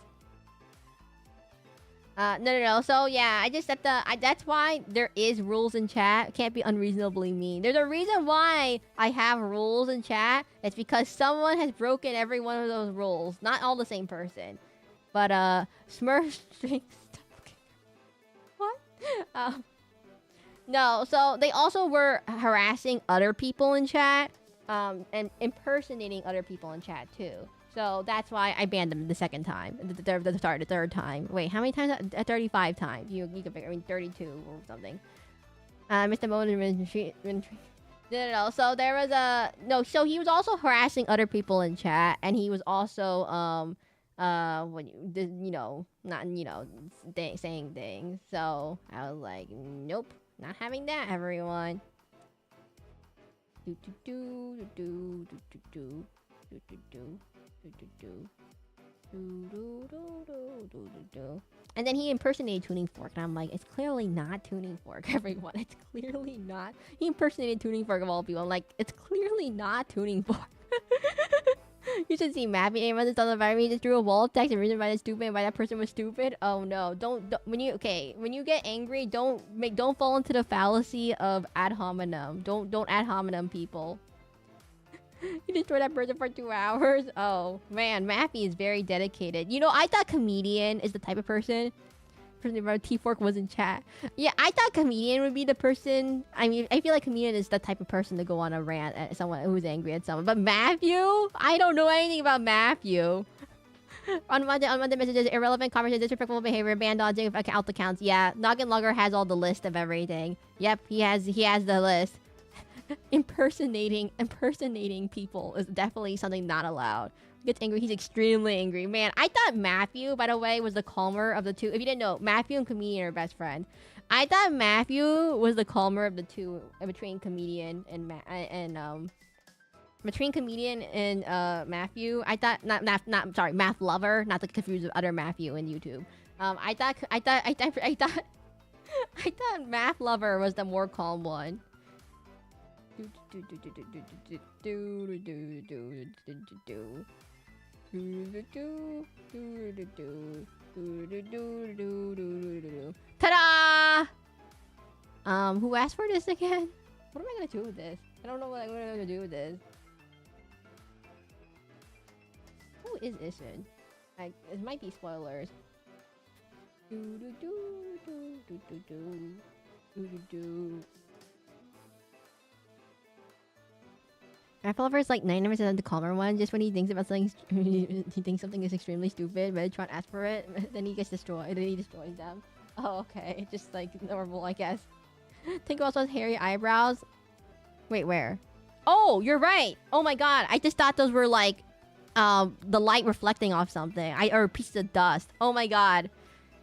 No. So yeah, I just that's why there is rules in chat. It can't be unreasonably mean. There's a reason why I have rules in chat. It's because someone has broken every one of those rules. Not all the same person, but Smurf strings. What? No. So they also were harassing other people in chat, and impersonating other people in chat too. So that's why I banned them the second time. The third time. Wait, how many times? 35 times. You can figure. I mean, 32 or something. Mr. Moden. No. So there was a So he was also harassing other people in chat, and he was also saying things. So I was like, nope, not having that, everyone. And then he impersonated Tuning Fork, and I'm like, it's clearly not Tuning Fork, everyone. It's clearly not. He impersonated Tuning Fork of all people. I'm like, it's clearly not Tuning Fork. You should see Mappy aim on this on the environment. He just drew a wall of text and reason why that's stupid and why that person was stupid. Oh no, don't when you get angry, don't fall into the fallacy of ad hominem. Don't ad hominem people. You destroyed that person for 2 hours? Oh, man. Mappy is very dedicated. You know, I thought comedian is the type of person about T-Fork was in chat. Yeah, I thought comedian would be the person. I mean, I feel like comedian is the type of person to go on a rant at someone who's angry at someone. But Matthew? I don't know anything about Matthew. on Monday messages, irrelevant conversation, disrespectful behavior, ban dodging, alt accounts. Yeah, Noggin Logger has all the list of everything. Yep, he has the list. Impersonating people is definitely something not allowed. Gets angry. He's extremely angry. Man, I thought Matthew, by the way, was the calmer of the two. If you didn't know, Matthew and comedian are best friends. I thought Matthew was the calmer of the two between comedian and Matthew. I thought math lover, not to confuse with other Matthew in YouTube. I thought math lover was the more calm one. Ta-da! Who asked for this again? What am I gonna do with this? I don't know what I'm gonna do with this. Who is Ishin? It might be spoilers. Apple is like 99% the calmer one. Just when he thinks about something, he thinks something is extremely stupid. Metatron asks for it, then he gets destroyed. Then he destroys them. Oh, okay. Just like normal, I guess. Think also has hairy eyebrows. Wait, where? Oh, you're right. Oh my god, I just thought those were like, the light reflecting off something. Or pieces of dust. Oh my god,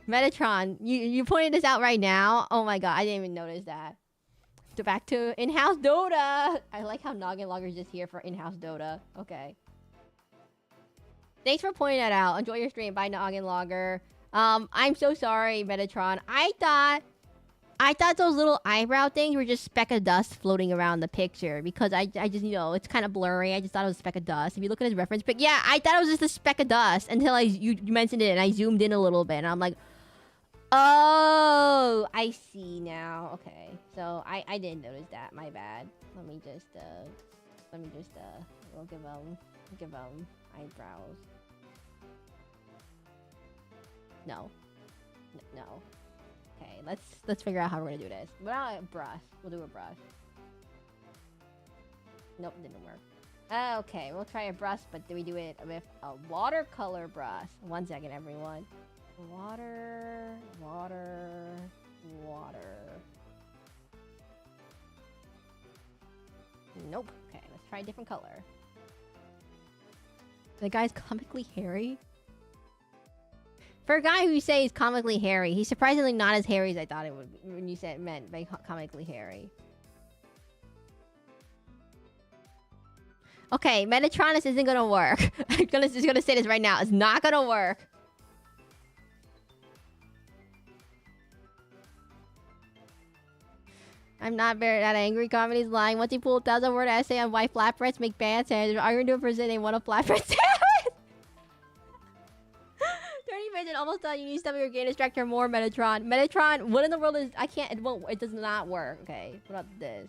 Metatron, you pointed this out right now. Oh my god, I didn't even notice that. Back to in-house Dota. I like how Noggin Logger's just here for in-house Dota. Okay. Thanks for pointing that out. Enjoy your stream. Bye, Noggin Logger. I'm so sorry, Metatron. I thought those little eyebrow things were just speck of dust floating around the picture because I just, you know, it's kind of blurry. I just thought it was a speck of dust. If you look at his reference pic, yeah, I thought it was just a speck of dust until you mentioned it and I zoomed in a little bit and I'm like, oh, I see now. Okay, so I didn't notice that. My bad. Let me just we'll give them eyebrows. No. Okay, let's figure out how we're gonna do this. Without a brush, we'll do a brush. Nope, didn't work. Okay, we'll try a brush, but do we do it with a watercolor brush? 1 second, everyone. Water. Nope. Okay, let's try a different color. The guy's comically hairy. For a guy who you say is comically hairy, he's surprisingly not as hairy as I thought it would be when you said it meant by comically hairy. Okay, Metatron, this isn't gonna work. I'm just gonna say this right now. It's not gonna work. I'm not very that angry. Comedy's lying. Once you pull a 1,000-word essay on why flatbreads make bad sandwiches, are you gonna do a present? They want a flatbread sandwich. 30 minutes almost done. You need to step your game distractor more. Metatron. Metatron. What in the world is? I can't. It won't. It does not work. Okay. What about this?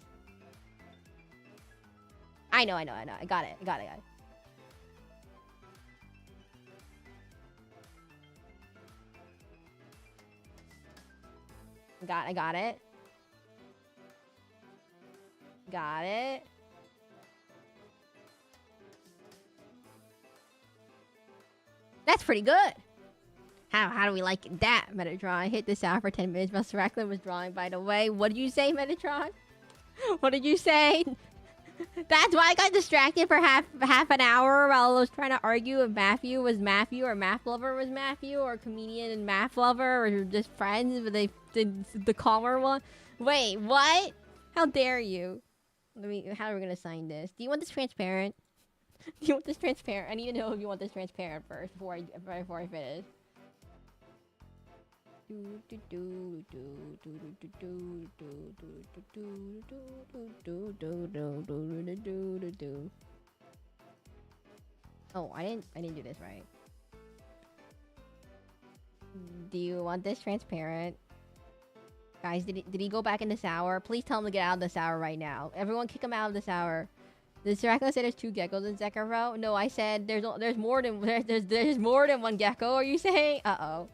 I know. I got it. Got it. I got it. Got it. That's pretty good. How do we like that, Metatron? I hit this out for 10 minutes while Seraclin was drawing, by the way. What did you say, Metatron? What did you say? That's why I got distracted for half an hour while I was trying to argue if Matthew was Matthew or Math Lover was Matthew or comedian and Math Lover or just friends, but they did the calmer one. Wait, what? How dare you? How are we gonna sign this? Do you want this transparent? Do you want this transparent? I need to know if you want this transparent first before I finish. Oh, I didn't do this right. Do you want this transparent? Guys, did he go back in the shower? Please tell him to get out of the shower right now. Everyone kick him out of the shower. Did Seraclin say there's 2 geckos in Zekiro? No, I said there's more than there's more than 1 gecko. Are you saying? Uh-oh.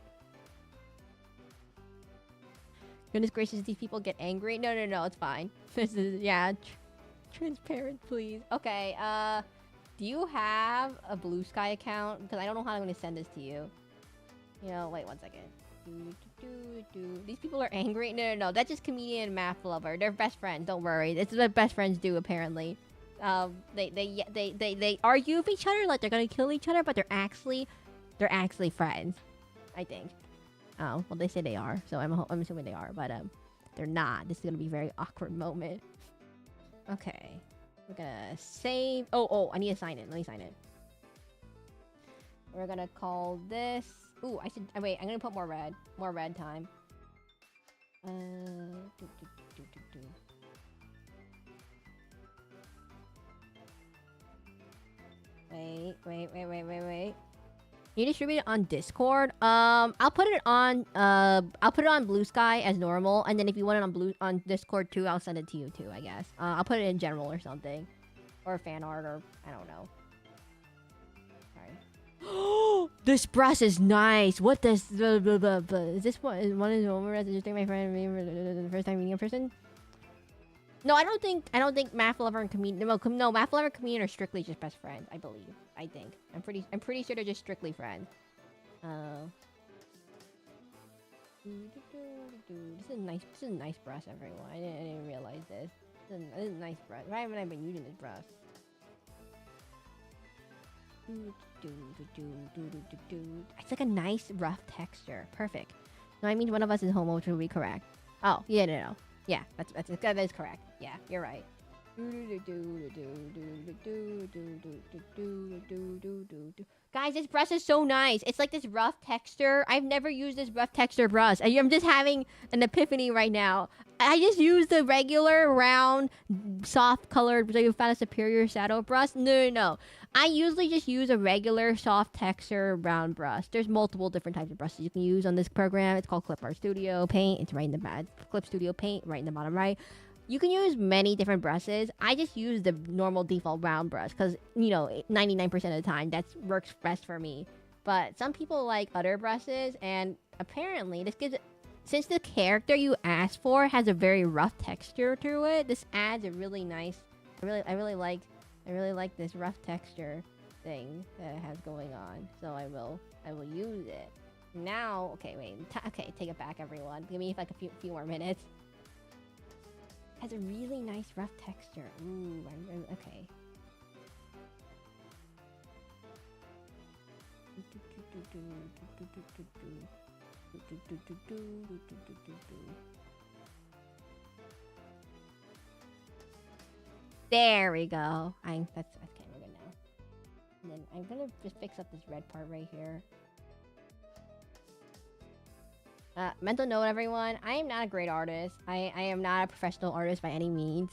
Goodness gracious, these people get angry. No, it's fine. This is transparent, please. Okay, do you have a Blue Sky account? Because I don't know how I'm gonna send this to you. You know, wait 1 second. These people are angry. No. That's just comedian and Math Lover. They're best friends. Don't worry. It's what best friends do apparently. They argue with each other like they're gonna kill each other, but they're actually friends. I think. Oh well, they say they are, so I'm assuming they are, but they're not. This is gonna be a very awkward moment. Okay, we're gonna save. Oh, I need to sign it. Let me sign it. We're gonna call this. Ooh, I should. Wait, I'm gonna put more red time. Wait. You distribute it on Discord. I'll put it on Blue Sky as normal, and then if you want it on Discord too, I'll send it to you too, I guess. I'll put it in general or something, or fan art, or I don't know. Sorry. This brush is nice. What this? Is this one is over as just my friend the first time meeting a person? No, I don't think Math Lover and comedian. No, Math Lover and comedian are strictly just best friends. I believe. I think. I'm pretty sure they're just strictly friends. This is a nice brush, everyone. I didn't realize this. This is a nice brush. Why haven't I been using this brush? It's like a nice rough texture. Perfect. No, I mean one of us is homo, which will be correct. Oh, yeah, no. Yeah, that is correct. Yeah, you're right. Guys, this brush is so nice. It's like this rough texture. I've never used this rough texture brush. I'm just having an epiphany right now. I just used the regular round, soft colored, so you found a superior shadow brush. No. I usually just use a regular soft texture round brush. There's multiple different types of brushes you can use on this program. It's called Clip Art Studio Paint. It's right in the bottom. Clip Studio Paint right in the bottom right. You can use many different brushes. I just use the normal default round brush because, 99% of the time that works best for me. But some people like other brushes, and apparently this gives... Since the character you asked for has a very rough texture to it, this adds a really nice... I really like this rough texture thing that it has going on. So I will use it. Now, okay, wait. Okay, take it back, everyone. Give me like a few more minutes. Has a really nice rough texture. Ooh, okay. There we go. That's okay. then I'm gonna just fix up this red part right here. Mental note, everyone. I am not a great artist. I am not a professional artist by any means.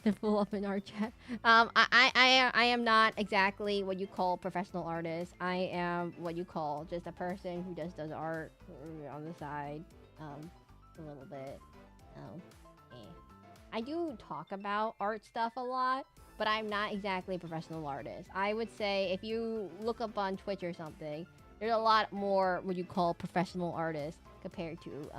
To pull up in our chat. I am not exactly what you call professional artist. I am what you call just a person who just does art on the side, a little bit. I do talk about art stuff a lot, but I'm not exactly a professional artist. I would say if you look up on Twitch or something, there's a lot more what you call professional artists compared to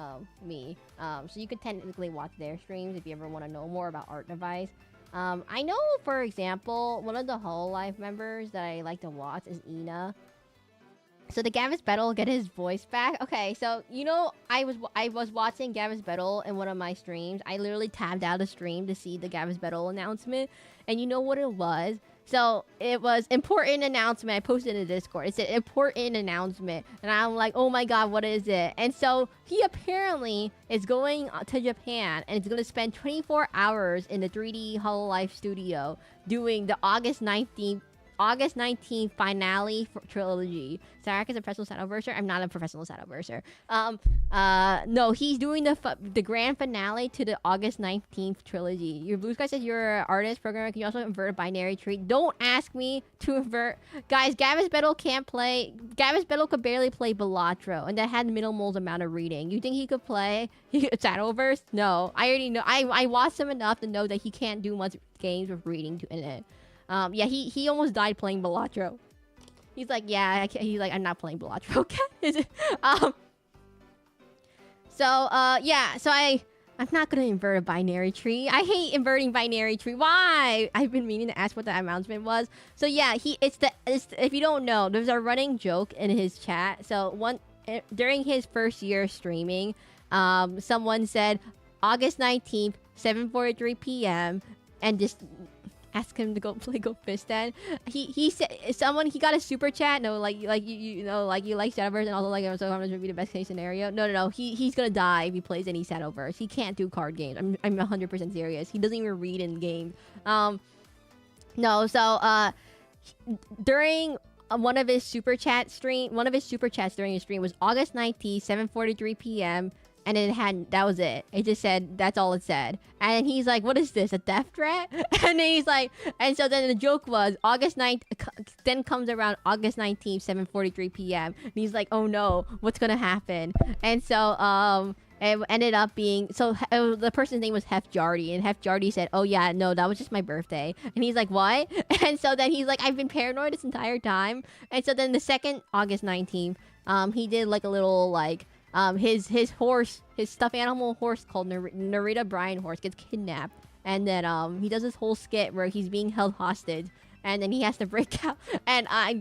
me. So you could technically watch their streams if you ever want to know more about art device. I know, for example, one of the Hololive members that I like to watch is Ina. So the Gavis Battle get his voice back. Okay, so you know, I was watching Gavis Battle in one of my streams. I literally tabbed out a stream to see the Gavis Battle announcement, and you know what it was? So it was important announcement. I posted in the Discord. It's an important announcement, and I'm like, oh my god, what is it? And so he apparently is going to Japan, and is going to spend 24 hours in the 3D Hololive studio doing the August 19th finale for trilogy. Sarah is a professional Shadowverser. I'm not a professional Shadowverser. No, he's doing the grand finale to the August 19th trilogy. Your Blue Sky says you're an artist programmer. Can you also invert a binary tree? Don't ask me to invert. Guys, Gavis Battle can't play. Gavis Battle could barely play Balatro, and that had minimal amount of reading. You think he could play Shadowverse? No, I already know. I watched him enough to know that he can't do much games with reading in it. Yeah, he almost died playing Balatro. He's like, yeah, he's like, I'm not playing Balatro. Okay. Yeah, so I'm not gonna invert a binary tree. I hate inverting binary tree. Why? I've been meaning to ask what the announcement was. So yeah, it's if you don't know, there's a running joke in his chat. So during his first year streaming, someone said August 19th, 7:43 p.m. and just ask him to go play Go Fish then. He said he got a super chat. No, like you know, like you like Shadowverse and also like so I'm gonna be the best case scenario. No. He's gonna die if he plays any Shadowverse. He can't do card games. I'm 100% serious. He doesn't even read in games. No. So during one of his super chats during his stream was August 19th, 7:43 p.m. And that was it. It just said, that's all it said. And he's like, what is this, a death threat? And then he's like, and so then the joke was, August 9th, then comes around August 19th, 7:43 p.m. And he's like, oh no, what's gonna happen? And so, it ended up being, so the person's name was Hef Jardy. And Hef Jardy said, oh yeah, no, that was just my birthday. And he's like, what? And so then he's like, I've been paranoid this entire time. And so then the second August 19th, he did like a little like, his horse, his stuffed animal horse called Narita Brian horse gets kidnapped, and then he does this whole skit where he's being held hostage, and then he has to break out. And I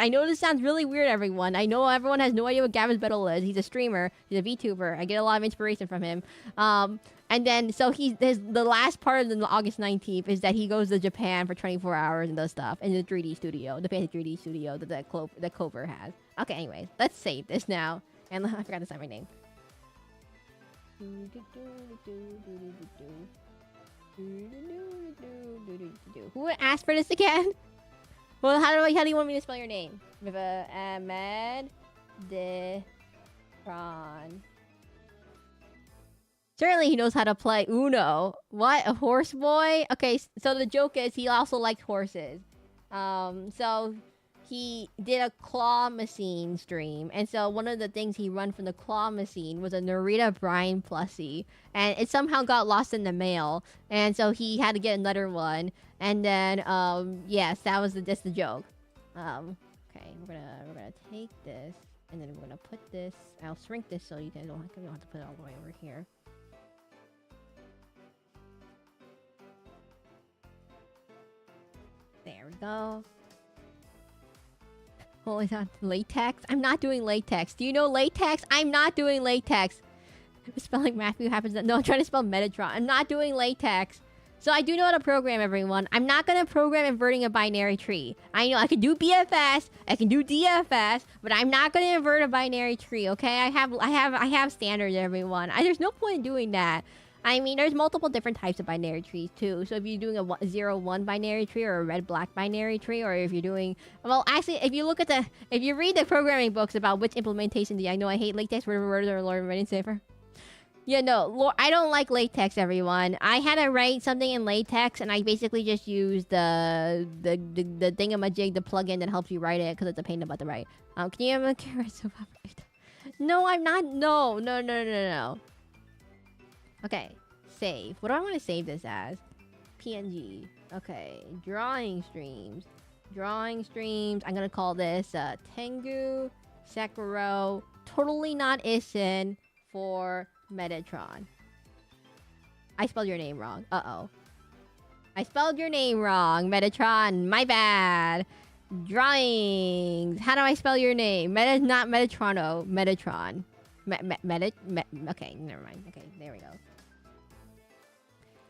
know this sounds really weird, everyone. I know everyone has no idea what Gavis Battle is. He's a streamer. He's a VTuber. I get a lot of inspiration from him. And then so the last part of the August 19th is that he goes to Japan for 24 hours and does stuff in the 3D studio, the fancy 3D studio that Clover has. Okay, anyways, let's save this now. And I forgot to sign my name. Who asked for this again? Well, how do you want me to spell your name? With a Ahmed de Ron. Certainly he knows how to play Uno. What? A horse boy? Okay, so the joke is he also likes horses. So he did a claw machine stream, and so one of the things he run from the claw machine was a Narita Brian plushie, and it somehow got lost in the mail, and so he had to get another one. And then yes, that was just the joke. Okay, we're gonna take this, and then we're gonna put this. I'll shrink this so you guys don't have to put it all the way over here. There we go. Oh, is that latex? I'm not doing latex. Do you know latex? I'm not doing latex. Spelling Matthew happens. No, I'm trying to spell Metatron. I'm not doing latex. So I do know how to program, everyone. I'm not gonna program inverting a binary tree. I know I can do BFS, I can do DFS, but I'm not gonna invert a binary tree. Okay? I have standards, everyone. There's no point in doing that. I mean, there's multiple different types of binary trees too. So if you're doing a 0-1 binary tree or a red-black binary tree, or if you're doing, well, actually, if you read the programming books about which implementation, I know I hate latex, word or Lord Writing Safer. Yeah, no, I don't like latex, everyone. I had to write something in latex, and I basically just used the thingamajig, the plugin that helps you write it, because it's a pain in the butt to write. Can you No, I'm not. No. Okay, save. What do I want to save this as? PNG. Okay, drawing streams. I'm gonna call this Tengu Sekiro. Totally not Isin for Metatron. I spelled your name wrong. Uh-oh. I spelled your name wrong, Metatron. My bad. Drawings. How do I spell your name? Not Metatrono. Metatron. Okay, never mind. Okay, there we go.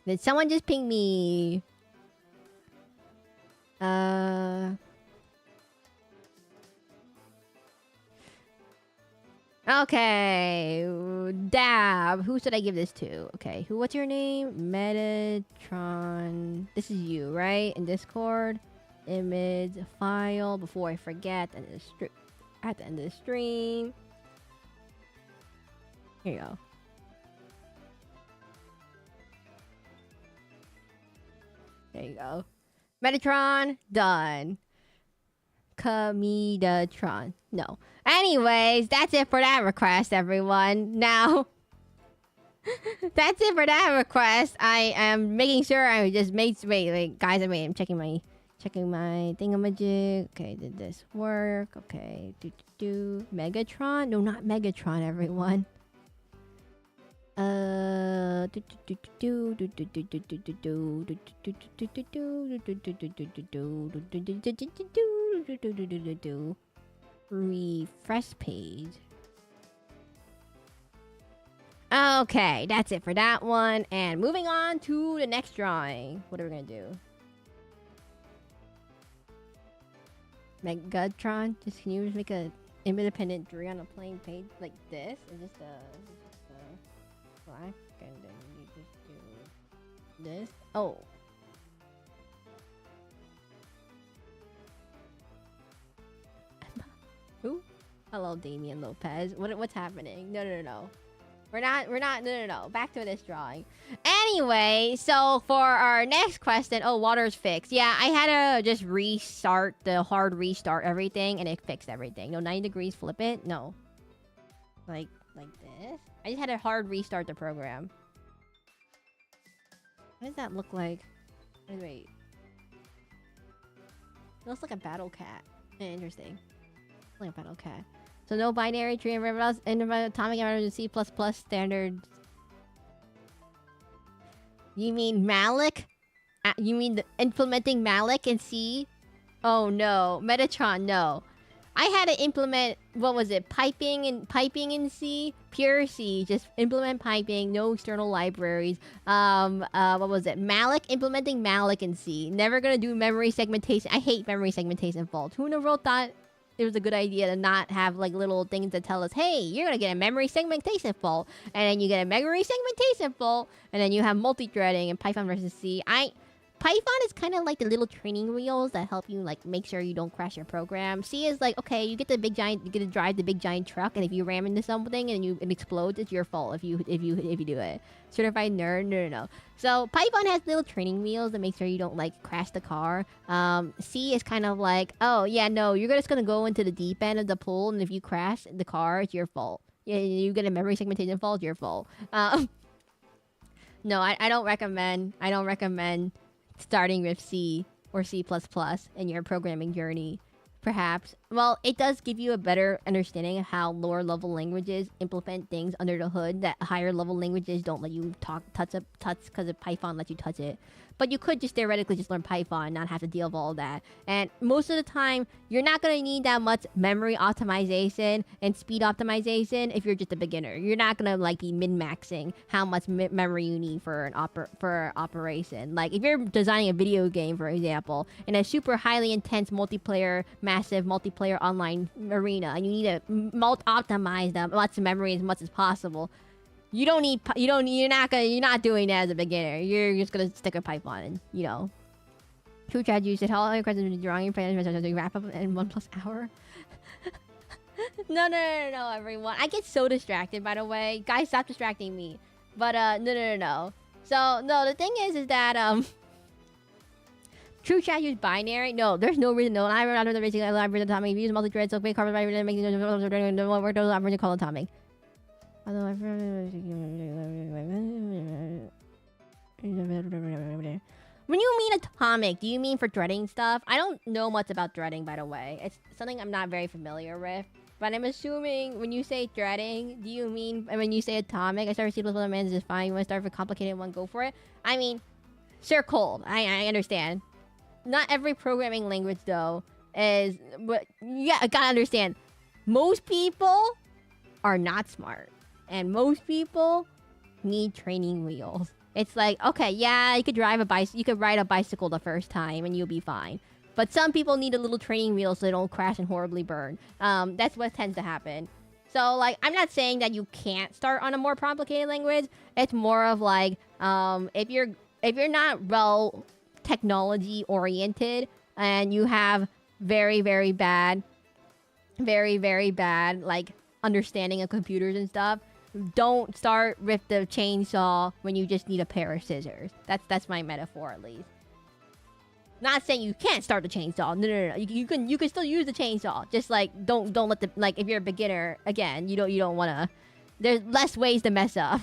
Did someone just ping me? Okay. Dab. Who should I give this to? Okay. What's your name? Metatron. This is you, right? In Discord. Image. File. Before I forget. At the end of the stream. Here you go. There you go. Metatron. Done. Comedatron. No. Anyways, that's it for that request, everyone. Now, that's it for that request. I am making sure I just made... Wait, guys, I'm checking my thingamajig. Okay, did this work? Okay, Megatron? No, not Megatron, everyone. Refresh page. Okay, that's it for that one. And moving on to the next drawing. What are we gonna do? Megatron? Can you just make a independent tree on a plain page like this? And just black, and then you just do this. Oh. Who? Hello, Damian Lopez. What's happening? No. We're not, no. Back to this drawing. Anyway, so for our next question, water's fixed. Yeah, I had to just hard restart everything, and it fixed everything. No, 90 degrees, flip it? No. Like this? I just had to hard restart the program. What does that look like? Wait. It looks like a battle cat. Interesting. Like a battle cat. So no binary tree and atomic energy C++ standards. You mean Malloc? You mean implementing Malloc in C? Oh no, Metatron, no. I had to implement, what was it, piping in C, pure C, just implement piping, no external libraries. What was it, Malloc, implementing Malloc in C. Never gonna do memory segmentation. I hate memory segmentation faults. Who in the world thought it was a good idea to not have like little things that tell us, hey, you're gonna get a memory segmentation fault, and then you get a memory segmentation fault, and then you have multi-threading and Python versus C. Python is kind of like the little training wheels that help you like make sure you don't crash your program. C is like, okay, you get to drive the big giant truck, and if you ram into something and it explodes, it's your fault if you do it. Certified nerd, no. So Python has little training wheels that make sure you don't like crash the car. C is kind of like, oh yeah, no, you're just gonna go into the deep end of the pool, and if you crash the car, it's your fault. Yeah, you get a memory segmentation fault, it's your fault. No, I don't recommend starting with C or C++ in your programming journey. Perhaps. Well, it does give you a better understanding of how lower level languages implement things under the hood that higher level languages don't let you touch because Python lets you touch it. But you could just theoretically just learn Python and not have to deal with all that. And most of the time, you're not going to need that much memory optimization and speed optimization if you're just a beginner. You're not going to like be min-maxing how much memory you need for an operation. Like if you're designing a video game, for example, in a super highly intense massive multiplayer online arena, and you need to optimize them lots of memory as much as possible. You don't need. You're not doing that as a beginner. You're just gonna stick a Python and True chat, you said how long questions drawing your plan to wrap up in 1+ hour. No, everyone. I get so distracted, by the way. Guys, stop distracting me. But no. So no, the thing is that True chat use binary. No, there's no reason. No, I'm not the racing. I'm atomic. Use multi-thread. So big carbon by making work. Those I'm call atomic. When you mean atomic, do you mean for threading stuff? I don't know much about threading, by the way. It's something I'm not very familiar with. But I'm assuming when you say threading, do you mean when you say atomic? I started C++ man is fine. You want to start with a complicated one, go for it. I mean, sure, cold. I understand. Not every programming language though is, but yeah, I gotta understand. Most people are not smart, and most people need training wheels. It's like, okay, yeah, you could ride a bicycle the first time and you'll be fine. But some people need a little training wheel so they don't crash and horribly burn. That's what tends to happen. So, like, I'm not saying that you can't start on a more complicated language. It's more of like, if you're not well technology oriented and you have very, very bad like understanding of computers and stuff, don't start with the chainsaw when you just need a pair of scissors. That's my metaphor, at least. Not saying you can't start the chainsaw. No. You can still use the chainsaw. Just like don't let the, like, if you're a beginner, again, you don't want to. There's less ways to mess up.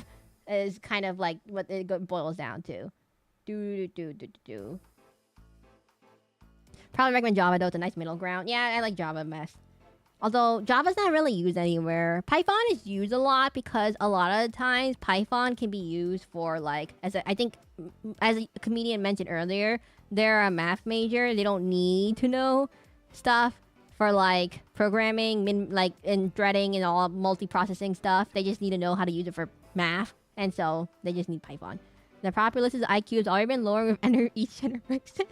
Is kind of like what it boils down to. Do. Probably recommend Java though. It's a nice middle ground. Yeah, I like Java best. Although Java's not really used anywhere. Python is used a lot because a lot of the times Python can be used for, like, I think as a comedian mentioned earlier, they're a math major. They don't need to know stuff for like programming, like in threading and all multi-processing stuff. They just need to know how to use it for math, and so they just need Python. The populace's IQ has already been lowering with each generation.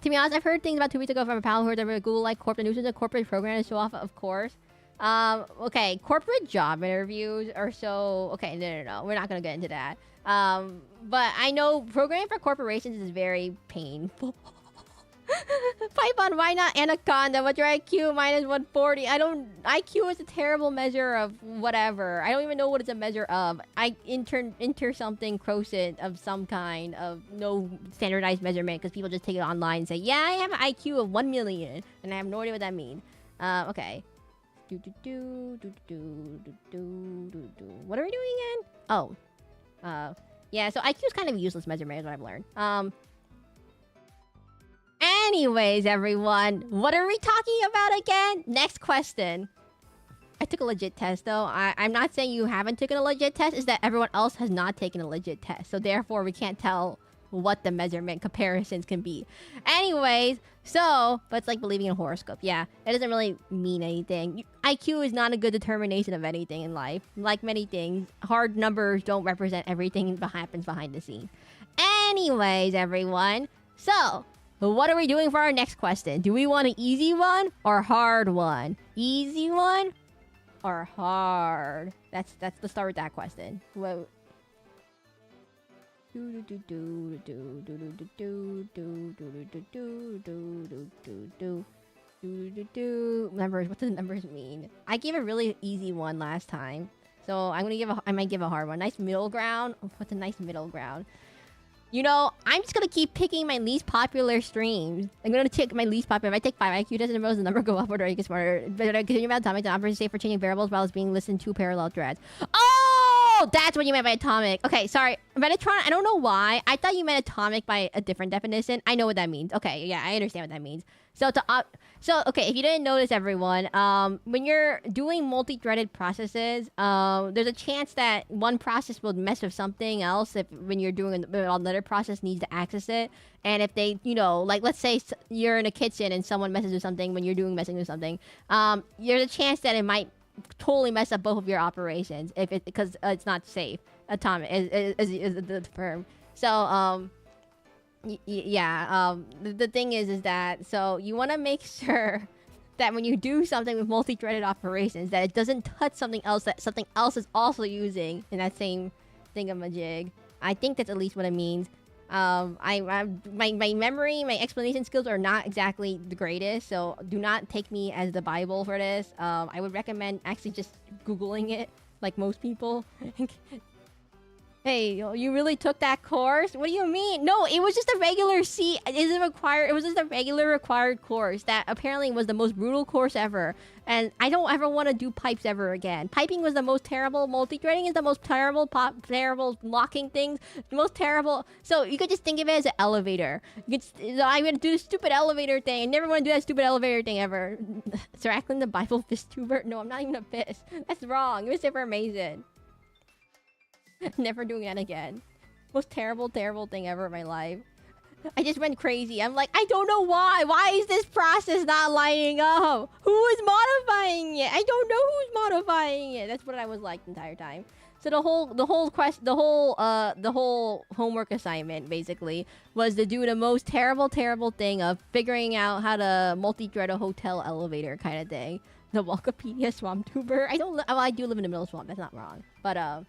To be honest, I've heard things about 2 weeks ago from a pal who heard that Google like corporate news is a corporate program to show off, of course. Okay, corporate job interviews are so... Okay, no. We're not going to get into that. But I know programming for corporations is very painful. Python, why not Anaconda? What's your IQ? Minus 140. IQ is a terrible measure of whatever. I don't even know what it's a measure of. I enter something quotient of some kind of no standardized measurement because people just take it online and say, yeah, I have an IQ of 1 million. And I have no idea what that means. Okay. What are we doing again? Oh. Yeah, so IQ is kind of a useless measurement is what I've learned. Anyways, everyone, what are we talking about again? Next question. I took a legit test, though. I'm not saying you haven't taken a legit test. It's that everyone else has not taken a legit test. So therefore, we can't tell what the measurement comparisons can be. Anyways, so, but it's like believing in a horoscope. Yeah, it doesn't really mean anything. IQ is not a good determination of anything in life. Like many things, hard numbers don't represent everything that happens behind the scenes. Anyways, everyone, so... what are we doing for our next question? Do we want an easy one or hard one? Easy one or hard? Let's start with that question. Whoa. Numbers. What do the numbers mean? I gave a really easy one last time, so I might give a hard one. Nice middle ground. What's a nice middle ground? You know, I'm just gonna keep picking my least popular streams. I'm gonna take my least popular. If I take 5 IQ tests, does the number go up or do I get smarter? But I continue about atomic. The operator safe for changing variables while it's being listened to parallel threads. Oh, that's what you meant by atomic. Okay, sorry. Metatron, I don't know why. I thought you meant atomic by a different definition. I know what that means. Okay, yeah, I understand what that means. So okay, if you didn't notice, everyone, when you're doing multi-threaded processes, there's a chance that one process will mess with something else when you're doing another process needs to access it. And if they, like, let's say you're in a kitchen and someone messes with something when you're messing with something, there's a chance that it might totally mess up both of your operations because it's not safe. Atomic is the term. So, yeah, the thing is that, so you want to make sure that when you do something with multi-threaded operations, that it doesn't touch something else that something else is also using in that same thingamajig. I think that's at least what it means. My memory, my explanation skills are not exactly the greatest, so do not take me as the Bible for this. I would recommend actually just Googling it, like most people. Hey, you really took that course? What do you mean? No, it was just a regular C. It was just a regular required course that apparently was the most brutal course ever. And I don't ever want to do pipes ever again. Piping was the most terrible. Multi-threading is the most terrible. Terrible locking things. The most terrible. So you could just think of it as an elevator. I'm going to do the stupid elevator thing. I never want to do that stupid elevator thing ever. Seraclin the Bible fist tuber? No, I'm not even a fist. That's wrong. It was super amazing. Never doing that again. Most terrible, terrible thing ever in my life. I just went crazy. I'm like, I don't know why. Why is this process not lining up? Who is modifying it? I don't know who's modifying it. That's what I was like the entire time. So the whole homework assignment basically was to do the most terrible, terrible thing of figuring out how to multi-thread a hotel elevator kind of thing. The Wikipedia swamp tuber. I do live in the middle of swamp. That's not wrong. But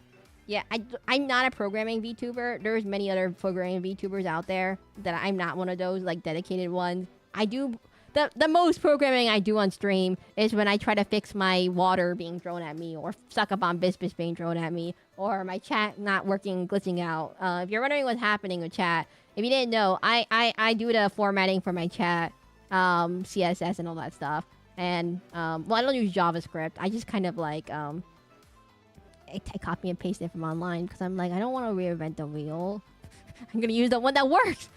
yeah, I'm not a programming VTuber. There's many other programming VTubers out there that I'm not one of those, like, dedicated ones. I do... The most programming I do on stream is when I try to fix my water being thrown at me, or suck up on Bisbis being thrown at me, or my chat not working, glitching out. If you're wondering what's happening with chat, if you didn't know, I do the formatting for my chat, CSS and all that stuff. And, well, I don't use JavaScript. I just kind of, like, I copy and paste it from online because I'm like, I don't want to reinvent the wheel. I'm gonna use the one that works.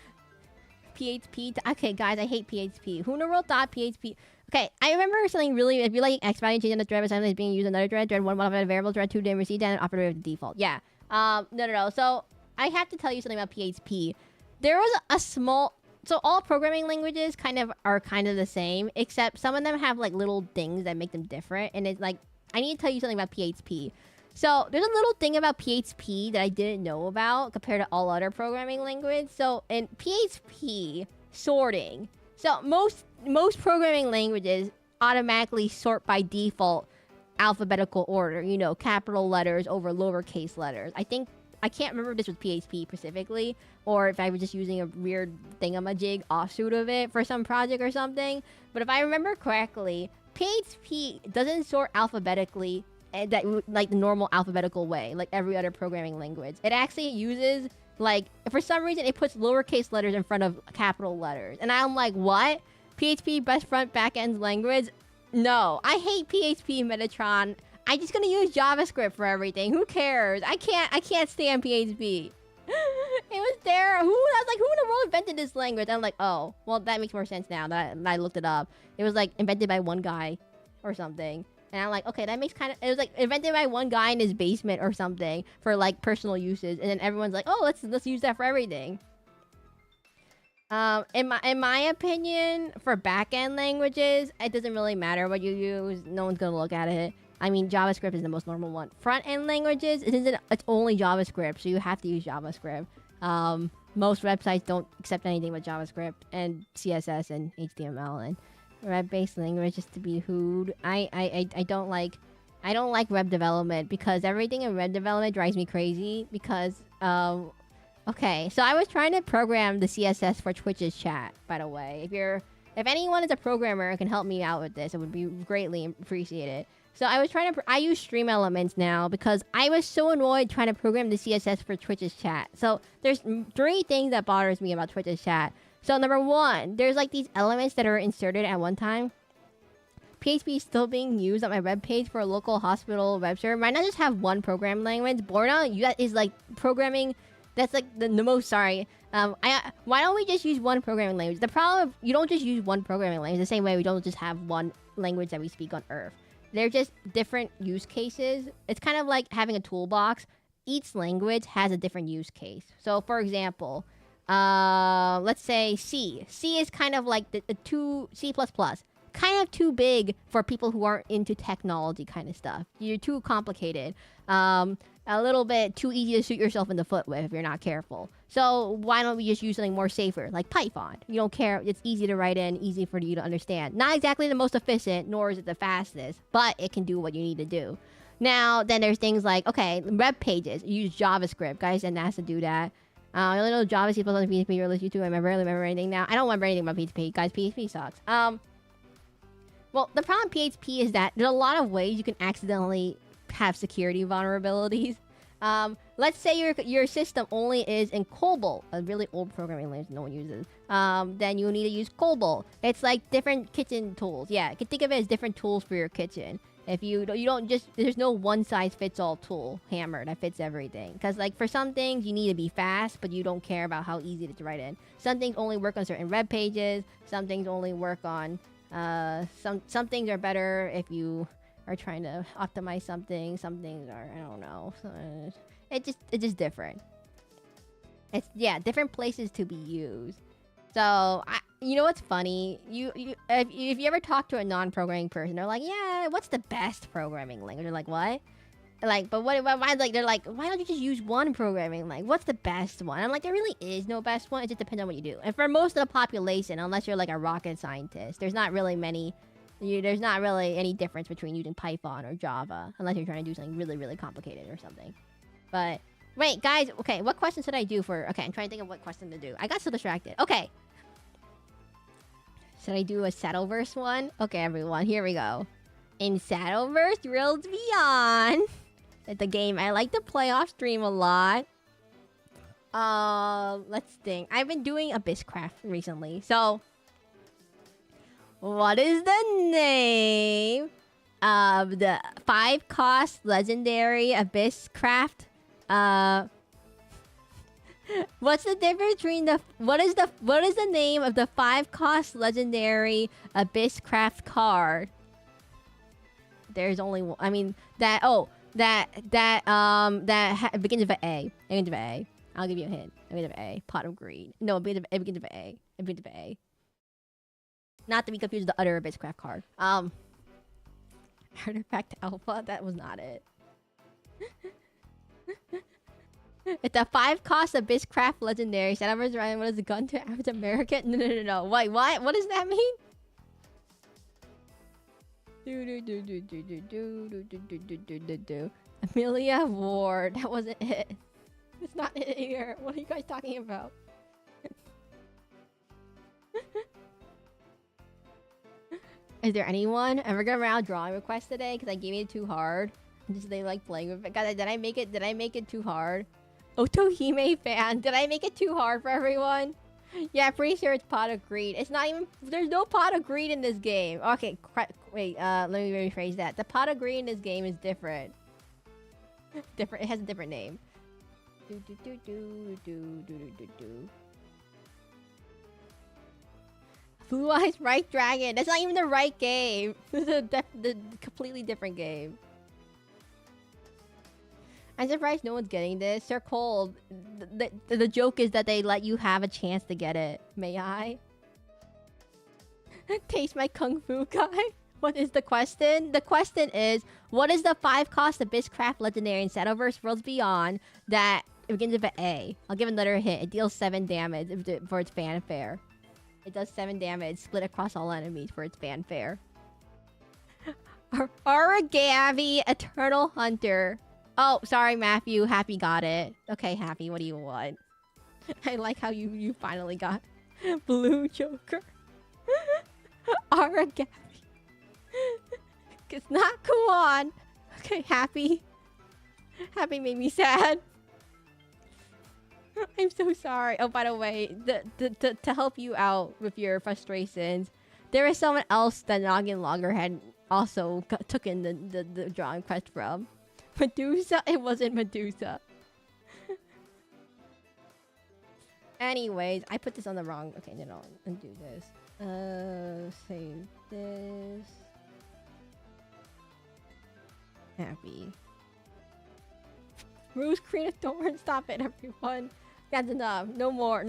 PHP. Okay, guys, I hate PHP. Who in the world thought PHP? Okay, I remember something really. If you like X value change on the thread, assignment is being used another thread. Thread one modified variable. Thread two didn't receive that. Operator default. Yeah. No. So I have to tell you something about PHP. There was a small. So all programming languages are kind of the same, except some of them have like little things that make them different. And it's like, I need to tell you something about PHP. So there's a little thing about PHP that I didn't know about compared to all other programming languages. So in PHP, sorting. So most programming languages automatically sort by default alphabetical order. You know, capital letters over lowercase letters. I can't remember if this was PHP specifically, or if I was just using a weird thingamajig offshoot of it for some project or something. But if I remember correctly, PHP doesn't sort alphabetically that like the normal alphabetical way, like every other programming language. It actually uses, like, for some reason it puts lowercase letters in front of capital letters, and I'm like, what? PHP best front back end language? No, I hate PHP, Metatron. I'm just gonna use JavaScript for everything. Who cares? I can't stand PHP. It was there. I was like, who in the world invented this language? I'm like, oh, well, that makes more sense now that I looked it up. It was like invented by one guy or something. And I'm like, okay, that makes it was like invented by one guy in his basement or something for like personal uses. And then everyone's like, oh, let's use that for everything. In my opinion, for back-end languages, it doesn't really matter what you use. No one's gonna look at it. I mean, JavaScript is the most normal one. Front-end languages, it's only JavaScript, so you have to use JavaScript. Most websites don't accept anything but JavaScript and CSS and HTML and web-based language, just to be hooed. I don't like web development because everything in web development drives me crazy because okay, so I was trying to program the CSS for Twitch's chat, by the way. If anyone is a programmer and can help me out with this, it would be greatly appreciated. So I use Stream Elements now because I was so annoyed trying to program the CSS for Twitch's chat. So there's 3 things that bothers me about Twitch's chat. So number 1, there's like these elements that are inserted at one time. PHP is still being used on my web page for a local hospital web server. Might not just have one programming language. Borna is like programming. That's like the most. Sorry. Why don't we just use one programming language? The problem, you don't just use one programming language the same way we don't just have one language that we speak on Earth. They're just different use cases. It's kind of like having a toolbox. Each language has a different use case. So for example, let's say C. C is kind of like the C++. kind of too big for people who aren't into technology kind of stuff. You're too complicated. A little bit too easy to shoot yourself in the foot with if you're not careful. So why don't we just use something more safer, like Python? You don't care. It's easy to write in, easy for you to understand. Not exactly the most efficient, nor is it the fastest, but it can do what you need to do. Now, then there's things like, okay, web pages. You use JavaScript. Guys and NASA do that. I only know Java, C++, and PHP, or YouTube. I barely remember anything now. I don't remember anything about PHP. Guys, PHP sucks. Well, the problem with PHP is that there's a lot of ways you can accidentally have security vulnerabilities. Let's say your system only is in COBOL, a really old programming language no one uses. Then you need to use COBOL. It's like different kitchen tools. Yeah, you can think of it as different tools for your kitchen. If you don't just, there's no one size fits all tool hammer that fits everything. Because like for some things you need to be fast, but you don't care about how easy it is to write in. Some things only work on certain web pages. Some things only work on some things are better if you are trying to optimize something. Some things are, I don't know. It's just different. It's, yeah, different places to be used. So you know what's funny? If you ever talk to a non-programming person, they're like, yeah, what's the best programming language? They're like, what? Like, but why? Like, they're like, why don't you just use one programming language? What's the best one? I'm like, there really is no best one. It just depends on what you do. And for most of the population, unless you're like a rocket scientist, there's not really there's not really any difference between using Python or Java, unless you're trying to do something really, really complicated or something. But wait, guys, okay, what question should I do for? Okay, I'm trying to think of what question to do. I got so distracted. Okay. Should I do a Shadowverse one? Okay, everyone, here we go. In Shadowverse Worlds Beyond, it's a game I like to play off stream a lot. Let's think. I've been doing Abysscraft recently. So, what is the name of the 5-cost legendary Abysscraft? What's the difference between what is the name of the 5-cost legendary Abysscraft card? There's only one. I mean that begins with an A. It begins with an A. I'll give you a hint. It begins with an A. Pot of Greed. No, it begins with an A. It begins with an A. Not to be confused with the other Abysscraft card. Artifact Alpha. That was not it. It's a 5-cost Abysscraft legendary. Shadowverse Ryan, what is a gun to average American? No. Wait, what? What does that mean? Amelia Ward. That wasn't it. It's not it here. What are you guys talking about? Is there anyone ever gonna round drawing requests today? Because I gave it too hard. Just they like playing with it. God, did I make it too hard? Otohime fan. Did I make it too hard for everyone? Yeah, pretty sure it's Pot of Greed. It's not even... There's no Pot of Greed in this game. Okay, wait. Let me rephrase that. The Pot of Greed in this game is different. Different. It has a different name. Blue Eyes Right Dragon. That's not even the right game. This is the completely different game. I'm surprised no one's getting this. They're cold. The joke is that they let you have a chance to get it. May I? Taste my kung fu guy. What is the question? The question is, what is the 5-cost Abysscraft legendary in Shadowverse Worlds Beyond that it begins with an A? I'll give another hint. It deals 7 damage for its fanfare. It does 7 damage split across all enemies for its fanfare. Origami Eternal Hunter. Oh, sorry, Matthew. Happy got it. Okay, Happy, what do you want? I like how you finally got Blue Joker. Origami. It's not Kuon. Okay, Happy. Happy made me sad. I'm so sorry. Oh, by the way, to help you out with your frustrations, there is someone else that Noggin Loggerhead also took in the drawing quest from. Medusa? It wasn't Medusa. Anyways, I put this on the wrong... Okay, no, undo this. Save this. Happy. Rose Queen of Thorns. Stop it, everyone. That's enough. No more.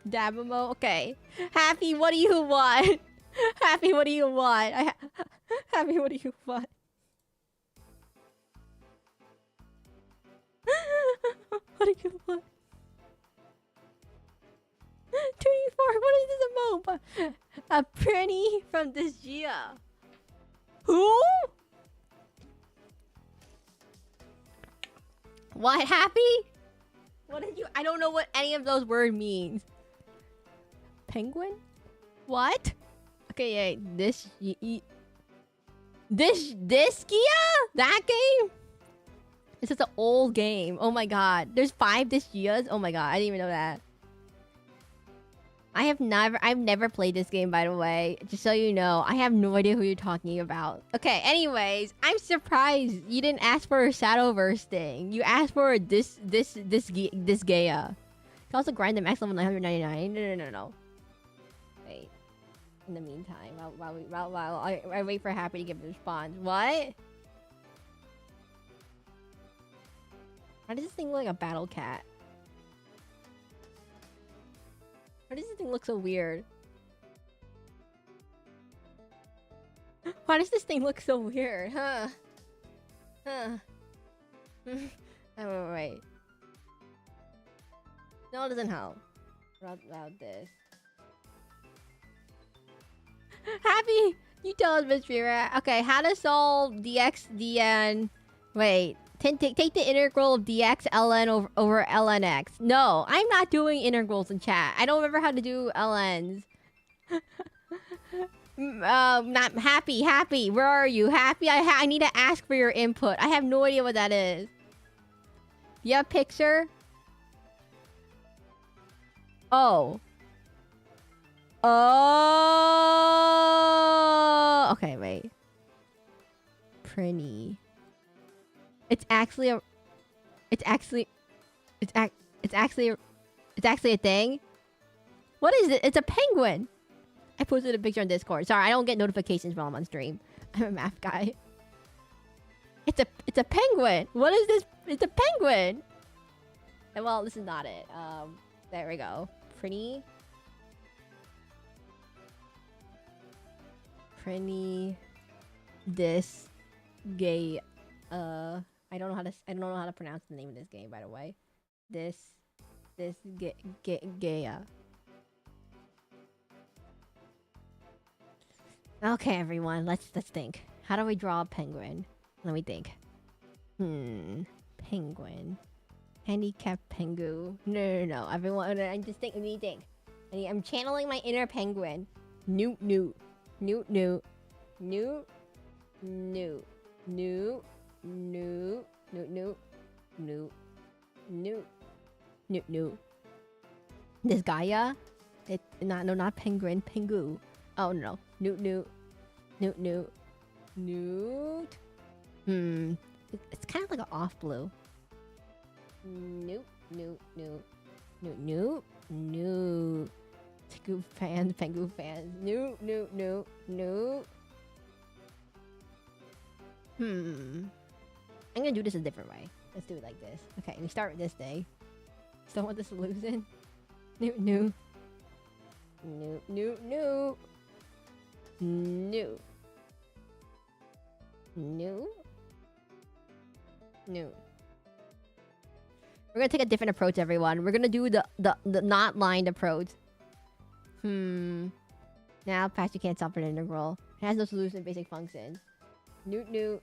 Dabamo. Okay. Happy, what do you want? Happy, what do you want? Happy, what do you want? What do you want? 24, what is this emote? A pretty from this year. Who? What, Happy? What did you... I don't know what any of those words means. Penguin? What? Okay, yeah, this... This Gia? That game? This is an old game. Oh my god. There's 5 this years? Oh my god, I didn't even know that. I've never played this game, by the way. Just so you know, I have no idea who you're talking about. Okay, anyways, I'm surprised you didn't ask for a Shadowverse thing. You asked for this Gaia. You can also grind the max level 999. No. Wait. In the meantime, while I wait for Happy to give a response. What? Why does this thing look like a battle cat? Why does this thing look so weird? Why does this thing look so weird? Huh? Oh, wait. No, it doesn't help. What about this? Happy! You tell us, Miss Vera. Okay, how to solve dx, dn... Wait. Take the integral of dx ln over lnx. No, I'm not doing integrals in chat. I don't remember how to do ln's. Not Happy. Happy, where are you? Happy, I need to ask for your input. I have no idea what that is. You have a picture? Oh. Oh. Okay, wait. Pretty. It's actually a thing. What is it? It's a penguin. I posted a picture on Discord. Sorry, I don't get notifications while I'm on stream. I'm a math guy. It's a penguin. What is this? It's a penguin. And well, this is not it. There we go. Pretty. This gay. I don't know how to pronounce the name of this game, by the way. This Gaia. Okay, everyone, let's think. How do we draw a penguin? Let me think. Penguin. Handicap pengu. No. Everyone, I just think. Let me think. I'm channeling my inner penguin. Newt. This Gaia? Not penguin, pengu. Oh no. Newt. It's kind of like an off blue. Newt. Pengu fans. Newt. I'm gonna do this a different way. Let's do it like this. Okay, we start with this day. Still want the solution? New. We're gonna take a different approach, everyone. We're gonna do the not lined approach. Now, patch you can't solve an integral. It has no solution to basic functions. Newt.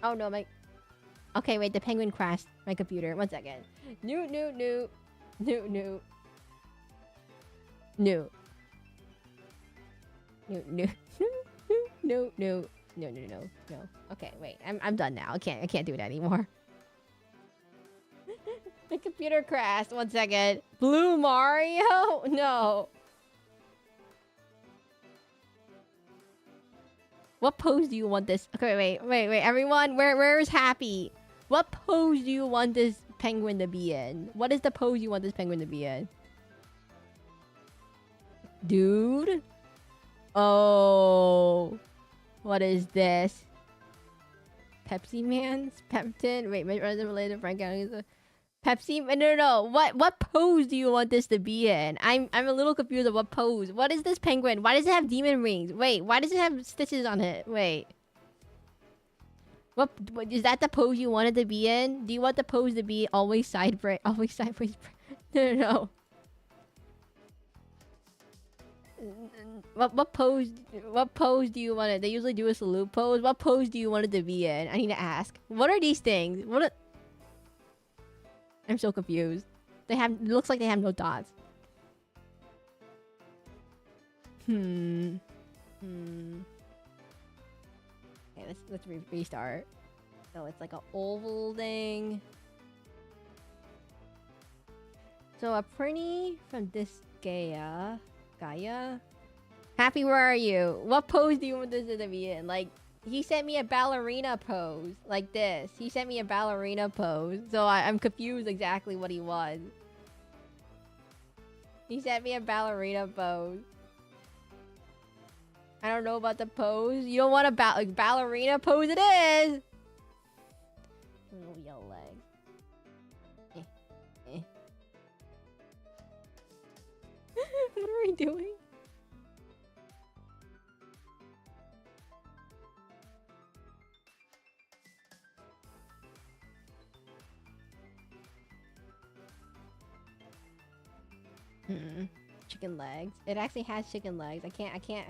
Oh no, my... Okay, wait, the penguin crashed my computer. 1 second. Newt. No. Okay, wait. I'm done now. I can't do it anymore. The computer crashed. 1 second. Blue Mario? No. What pose do you want this? Okay, wait. Everyone, where is Happy? What pose do you want this penguin to be in? What is the pose you want this penguin to be in? Dude? Oh. What is this? Pepsi Man's Peptin? Wait, related Frank Pepsi? No. What pose do you want this to be in? I'm a little confused of what pose. What is this penguin? Why does it have demon rings? Wait, why does it have stitches on it? Wait. What is that the pose you wanted to be in? Do you want the pose to be always sideways? No. What pose do you want it? They usually do a salute pose. What pose do you want it to be in? I need to ask. What are these things? I'm so confused. It looks like they have no dots. Okay, let's restart. So it's like an oval thing. So a Prinny from this Gaia. Happy, where are you? What pose do you want this to be in? Like, he sent me a ballerina pose. Like this. He sent me a ballerina pose. So I'm confused exactly what he was. He sent me a ballerina pose. I don't know about the pose. You don't want a ballerina pose? It is! Little yellow legs. What are we doing? Chicken legs. It actually has chicken legs. I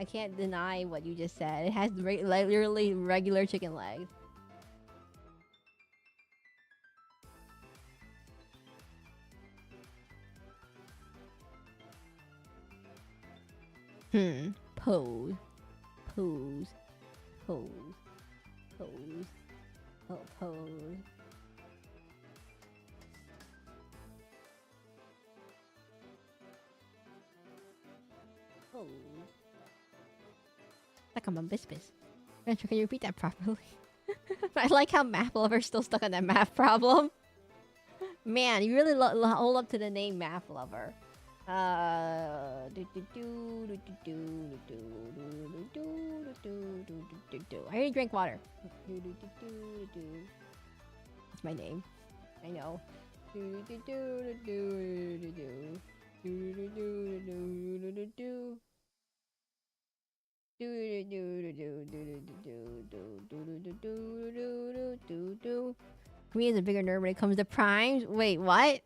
can't deny what you just said. It has literally regular chicken legs. Pose. Pose. Like I'm a bispis. Can you repeat that properly? I like how Math Lover's still stuck on that math problem. Man, you really hold up to the name Math Lover. I already drank water. That's my name. I know. Me is a bigger nerd when it comes to primes. Wait, what?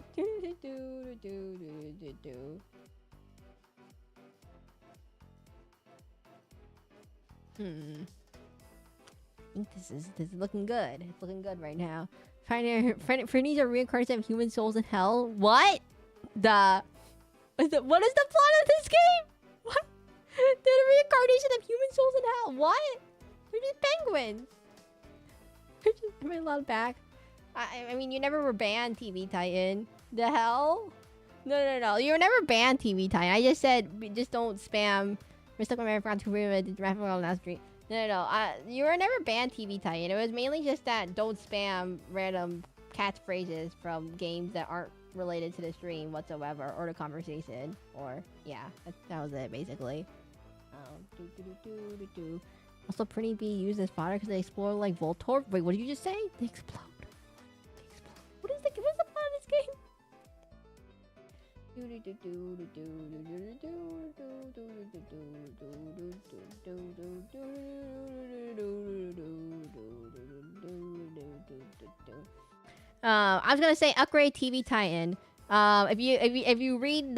I think this is looking good. It's looking good right now. Freddy's are reincarnation of human souls in hell. What? What is the plot of this game? What? The reincarnation of human souls in hell. What? They're just penguins. Am I allowed back? I mean, you never were banned, TV Titan. The hell? No. You were never banned, TV Titan. I just said, just don't spam. We're stuck on Marathon to read the Marathon on last street. No. You were never banned, TV Titan. It was mainly just that don't spam random catchphrases from games that aren't related to the stream whatsoever, or the conversation, or yeah, that was it basically. Also, Pretty Bee used as fodder because they explode like Voltorb. Wait, what did you just say? They explode. What is the plot of this game? I was gonna say upgrade TV Titan. If you read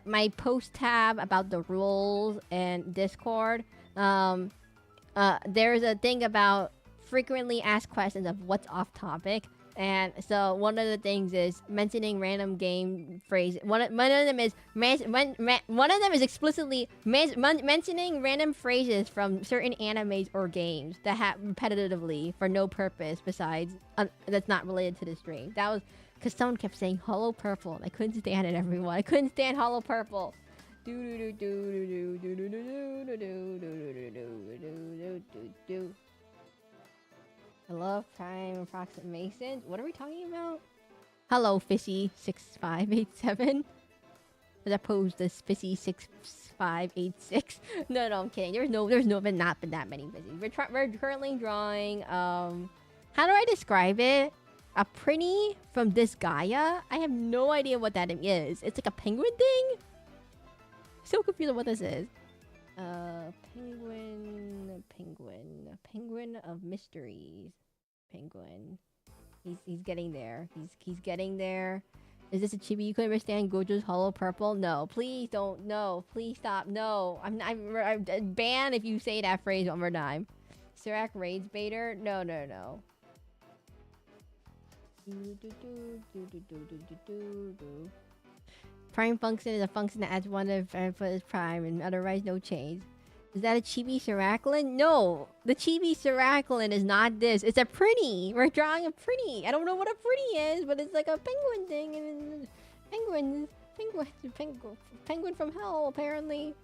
my post tab about the rules and Discord, there's a thing about frequently asked questions of what's off topic. And so one of the things is mentioning random game phrases. One of them is explicitly mentioning random phrases from certain animes or games that repetitively for no purpose besides that's not related to the stream. That was because someone kept saying Hollow Purple, and I couldn't stand it. Everyone, I couldn't stand Hollow Purple. I love prime approximations. What are we talking about? Hello, Fishy6587. as opposed to Fizzy 6586. No, I'm kidding. There's not been that many Fizzy. We're currently drawing. How do I describe it? A pretty from this Gaia. I have no idea what that is. It's like a penguin thing. So confused on what this is. Penguin of mysteries. Penguin. He's getting there. He's getting there. Is this a chibi you can understand? Gojo's hollow purple? No, please don't. No, please stop. No, I'm ban if you say that phrase one more time. Serac raids baiter? No. Prime function is a function that adds one of its prime and otherwise no change. Is that a chibi Seraclin? No, the chibi Seraclin is not this. It's a pretty. We're drawing a pretty. I don't know what a pretty is, but it's like a penguin thing. And penguin from hell, apparently.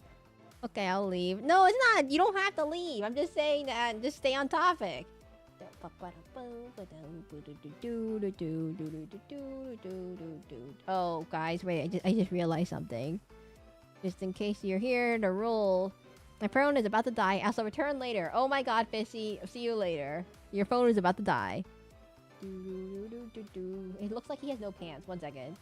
Okay, I'll leave. No, it's not. You don't have to leave. I'm just saying that. Just stay on topic. Oh, guys, wait. I just realized something. Just in case you're here, the rule. My phone is about to die. I'll return later. Oh my god, Fissy. See you later. Your phone is about to die. It looks like he has no pants. 1 second.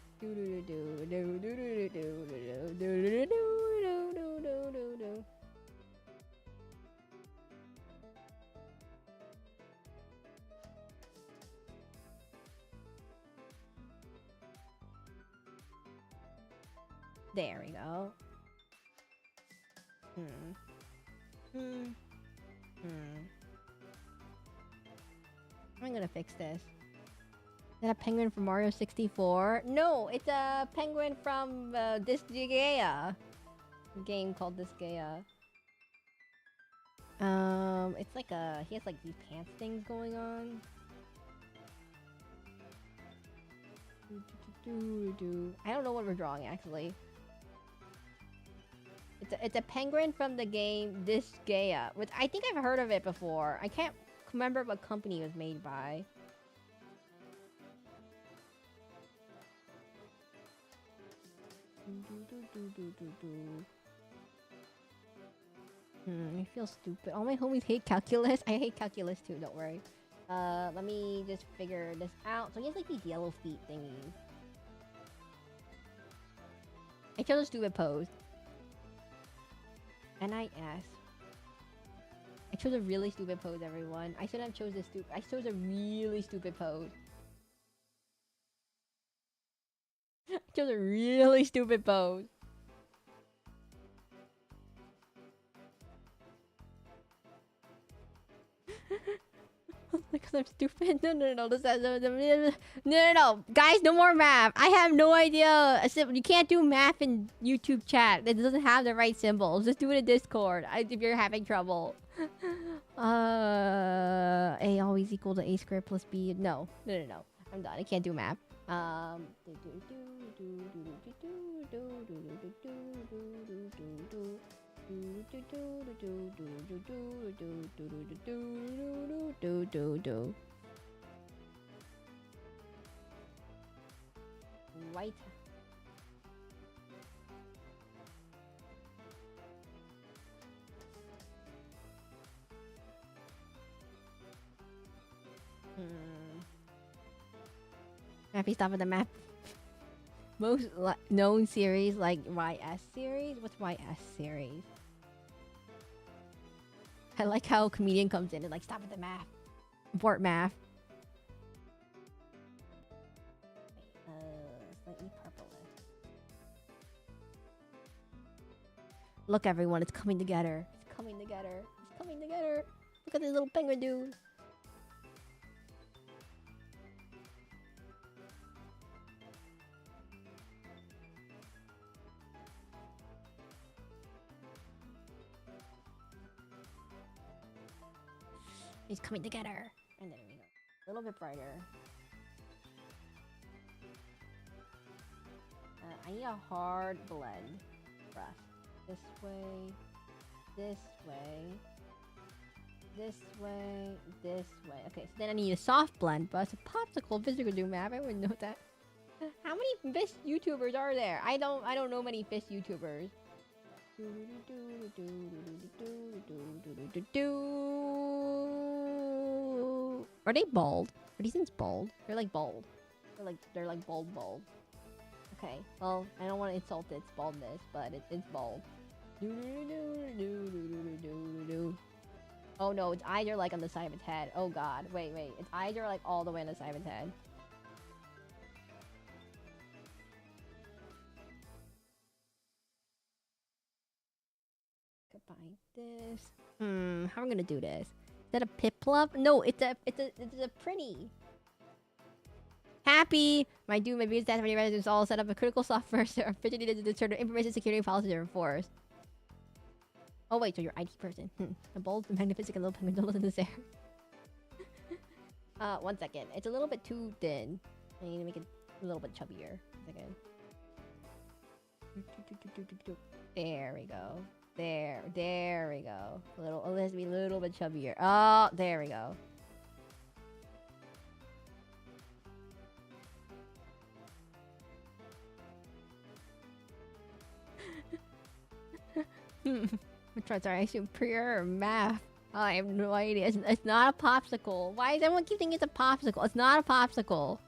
There we go. I'm gonna fix this. Is that a penguin from Mario 64? No, it's a penguin from this Gaia. A game called this Gaia. It's like he has like these pants things going on. I don't know what we're drawing actually. It's a penguin from the game This Gaia. Which I think I've heard of it before. I can't remember what company it was made by. I feel stupid. All my homies hate calculus. I hate calculus too, don't worry. Let me just figure this out. So he has like these yellow feet thingies. I chose a stupid pose. NIS. I chose a really stupid pose, everyone. I shouldn't have chose this stupid. I chose a really stupid pose. I chose a really stupid pose. Because I'm stupid. No. No. Guys, no more math. I have no idea. You can't do math in YouTube chat. It doesn't have the right symbols. Just do it in Discord if you're having trouble. A always equal to A squared plus B. No. I'm done. I can't do math. Right. Happy stop at the map. Most known series like YS series? What's YS series? I like how a comedian comes in and like, stop at the math. Abort math. Slightly purplish. Look everyone, it's coming together. It's coming together. It's coming together. Look at this little penguin dude. It's coming together. And there we go. A little bit brighter. I need a hard blend brush. This way. This way. This way. This way. Okay, so then I need a soft blend brush. A popsicle physical do map. I wouldn't know that. How many fish YouTubers are there? I don't know many fish YouTubers. Are they bald? Are these things bald? They're like bald. They're like bald. Okay, well, I don't want to insult its baldness, but it's bald. Oh no, its eyes are like on the side of its head. Oh god, wait, its eyes are like all the way on the side of its head. Combine this. How am I gonna do this? Is that a Piplup? No, it's a pretty. Happy! My dude, my views that many residents all set up a critical software so fidgety to deter information security policies are enforced. Oh wait, so you're IT person. A bold, magnificent little penguin don't listen to this air. 1 second. It's a little bit too thin. I need to make it a little bit chubbier. 1 second. There we go. There we go. It has to be a little bit chubbier. Oh, there we go. Sorry, I assume pure math. Oh, I have no idea. It's not a popsicle. Why does everyone keep thinking it's a popsicle? It's not a popsicle.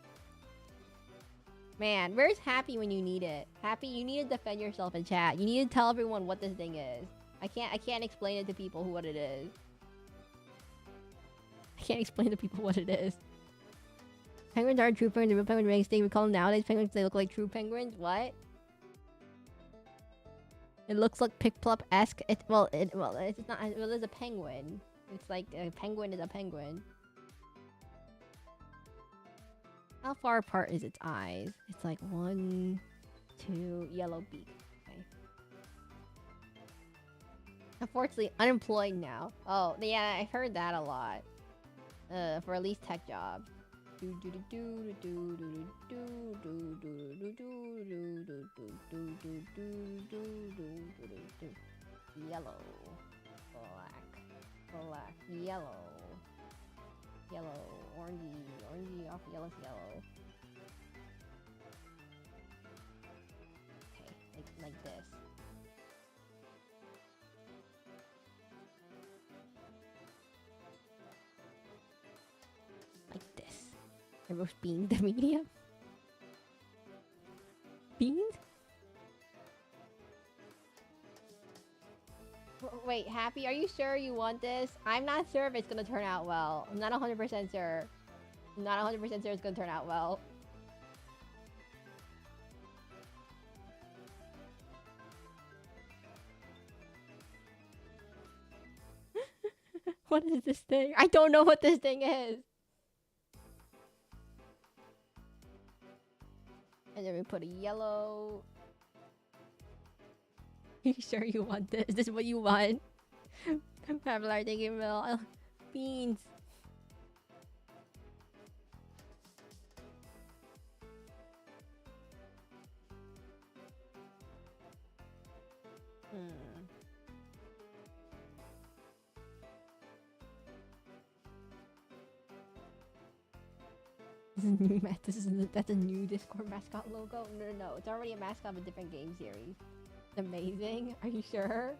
Man, where's Happy when you need it? Happy, you need to defend yourself in chat. You need to tell everyone what this thing is. I can't explain it to people what it is. I can't explain to people what it is. Penguins are true penguins. The real penguin makes they call them nowadays penguins. They look like true penguins. What? It looks like Piplup-esque. It's not. Well, it's a penguin. It's like a penguin is a penguin. How far apart is its eyes? It's like 1, 2, yellow beak. Okay. Unfortunately, unemployed now. Oh, yeah, I've heard that a lot. For at least tech jobs. Yellow, black, yellow, orangey off yellow to yellow. Okay, like this. Like this. I roast beans, the medium. Beans? Wait, Happy, are you sure you want this? I'm not sure if it's gonna turn out well. I'm not 100% sure. I'm not 100% sure it's gonna turn out well. What is this thing? I don't know what this thing is. And then we put a yellow. You sure you want this? Is this what you want? Pavlar, thank you, Mel. Beans. That's a new Discord mascot logo? No. It's already a mascot of a different game series. It's amazing. Are you sure?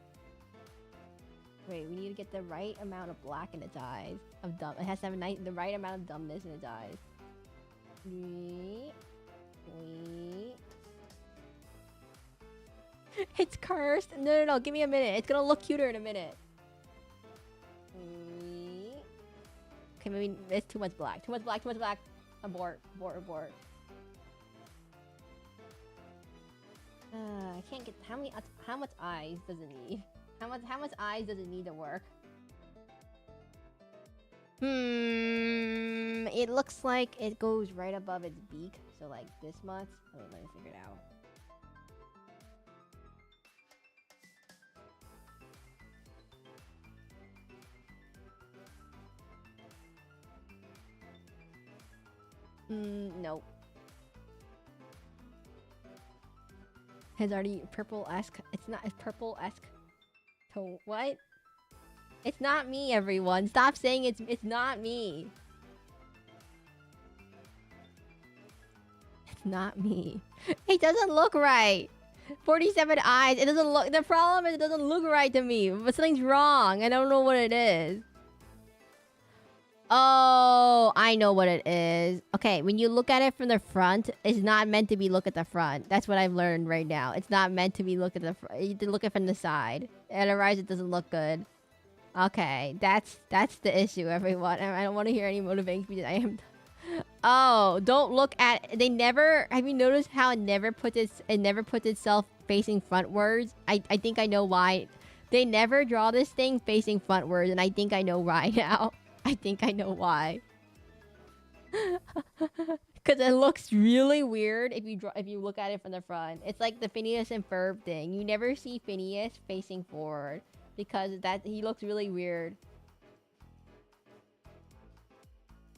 Wait, we need to get the right amount of black in its eyes. It has to have the right amount of dumbness in its eyes. It's cursed. No. Give me a minute. It's gonna look cuter in a minute. Okay, maybe it's too much black. Too much black. Abort. I can't get how much eyes does it need? How much eyes does it need to work? It looks like it goes right above its beak, so like this much. Oh, let me figure it out. Nope. Has already purple-esque. It's not as purple-esque. So what? It's not me, everyone. Stop saying it's not me. It's not me. It doesn't look right. 47 eyes. It doesn't look... The problem is it doesn't look right to me. But something's wrong. I don't know what it is. Oh, I know what it is. Okay, when you look at it from the front, it's not meant to be look at the front. That's what I've learned right now. It's not meant to be look at the front. You have to look at it from the side. Otherwise, it doesn't look good. Okay, that's the issue, everyone. I don't want to hear any motivation because I am... Oh, don't look at... They never... Have you noticed how it never puts itself facing frontwards? I think I know why. They never draw this thing facing frontwards, and I think I know why now. I think I know why. Because it looks really weird if you look at it from the front. It's like the Phineas and Ferb thing. You never see Phineas facing forward because he looks really weird.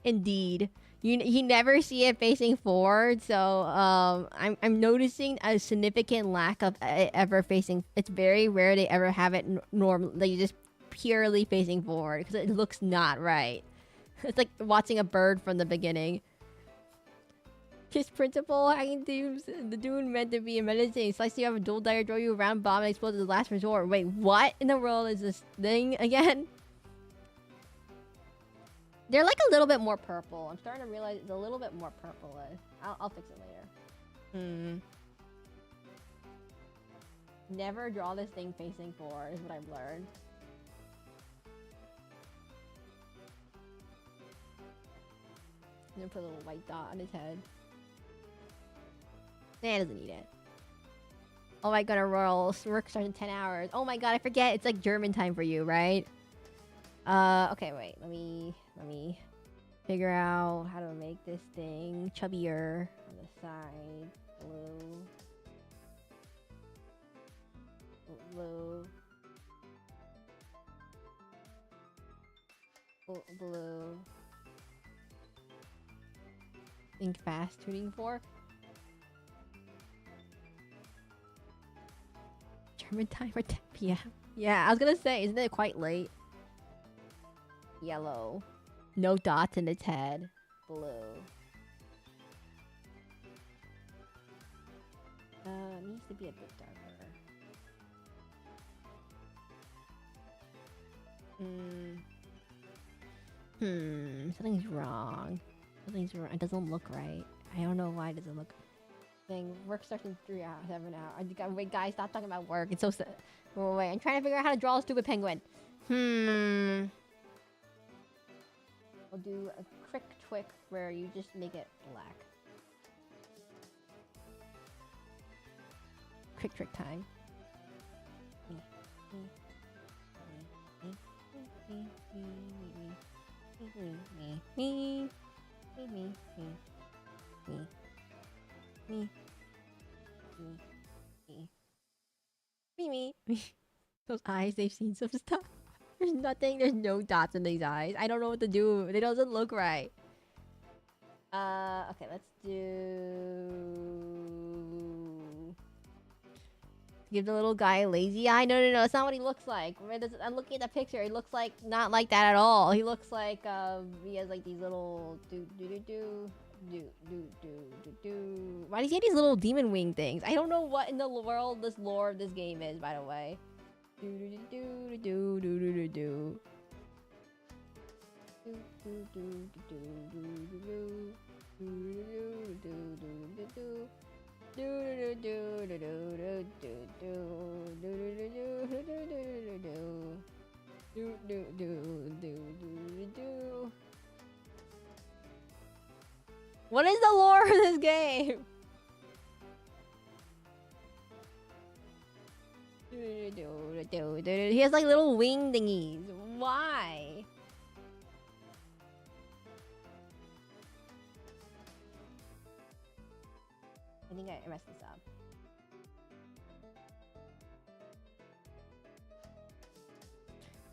Indeed. You never see it facing forward, so I'm noticing a significant lack of it ever facing. It's very rare they ever have it normally just purely facing forward because it looks not right. It's like watching a bird from the beginning. His principal hanging the dune meant to be a medicine. Slice you have a dual dagger, throw you around, bomb, and explode as the last resort. Wait, what in the world is this thing again? They're like a little bit more purple. I'm starting to realize it's a little bit more purple-ish. I'll fix it later. Never draw this thing facing forward is what I've learned. I'm gonna put a little white dot on his head. Nah, doesn't need it. Oh my god, Aurora, work starts in 10 hours. Oh my god, I forget. It's like German time for you, right? Okay, wait. Let me figure out how to make this thing chubbier on the side. Blue. Think fast tuning fork. German time or 10 p.m. Yeah, I was gonna say, isn't it quite late? Yellow. No dots in its head. Blue. It needs to be a bit darker. Something's wrong. Something's wrong. It doesn't look right. I don't know why it doesn't look... Thing. Work starts in 3 hours, 7 hours. Wait, guys, stop talking about work. It's so sad. Wait, I'm trying to figure out how to draw a stupid penguin. We'll do a quick trick where you just make it black. Quick trick time. Me. Those eyes, they've seen some stuff. There's nothing, there's no dots in these eyes. I don't know what to do. They doesn't look right. Okay, let's do... Give the little guy a lazy eye? No, that's not what he looks like. I'm looking at the picture. He looks like, not like that at all. He looks like, he has like these little Why does he have these little demon wing things? I don't know what in the world this lore of this game is, by the way. What is the lore of this game? He has like little wing thingies. Why? I think I messed this up.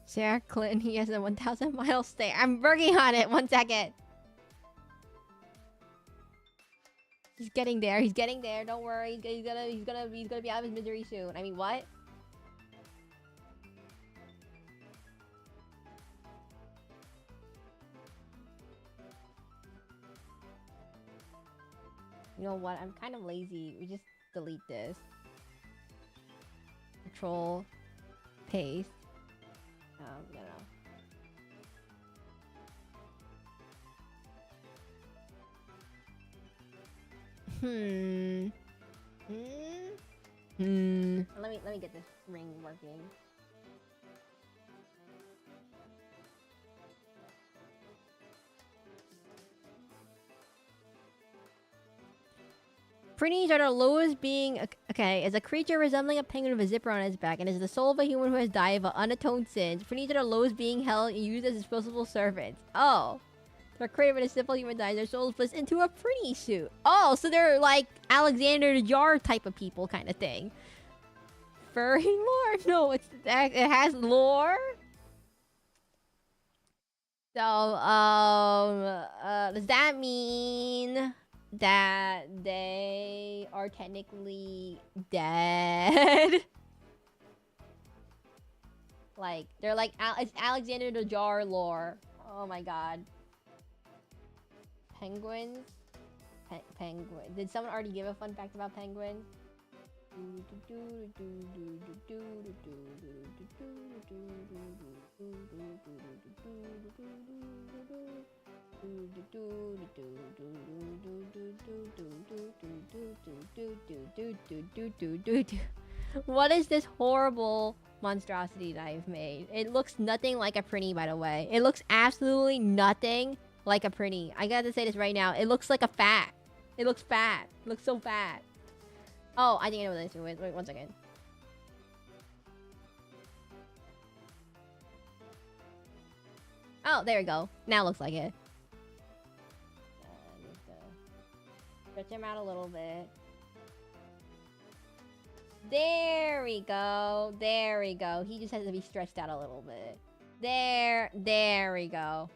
Seraclin, he has a 1,000-mile stay. I'm working on it. 1 second. He's getting there. He's getting there. Don't worry. He's gonna be out of his misery soon. I mean, what? You know what? I'm kind of lazy. We just delete this. Control, paste. No. Let me get this ring working. Prinnies are the lowest being. Okay, is a creature resembling a penguin with a zipper on its back, and is the soul of a human who has died of unatoned sins. Prinnies are the lowest being held and used as disposable servants. Oh. They're created when a simple human dies, their soul is placed into a Prinnie suit. Oh, so they're like Alexander the Jar type of people kind of thing. Furry lore? No, it has lore. So, does that mean that they are technically dead? Like, they're like, it's Alexander the Jar lore. Oh my god. Penguins? Penguin. Did someone already give a fun fact about penguins? What is this horrible monstrosity that I've made? It looks nothing like a Prinnie, by the way. It looks absolutely nothing like a Prinnie. I gotta say this right now. It looks like a fat. It looks fat. It looks so fat. Oh, I think I know what this is. Wait 1 second. Oh, there we go. Now it looks like it. Need to stretch him out a little bit. There we go. There we go. He just has to be stretched out a little bit. There we go.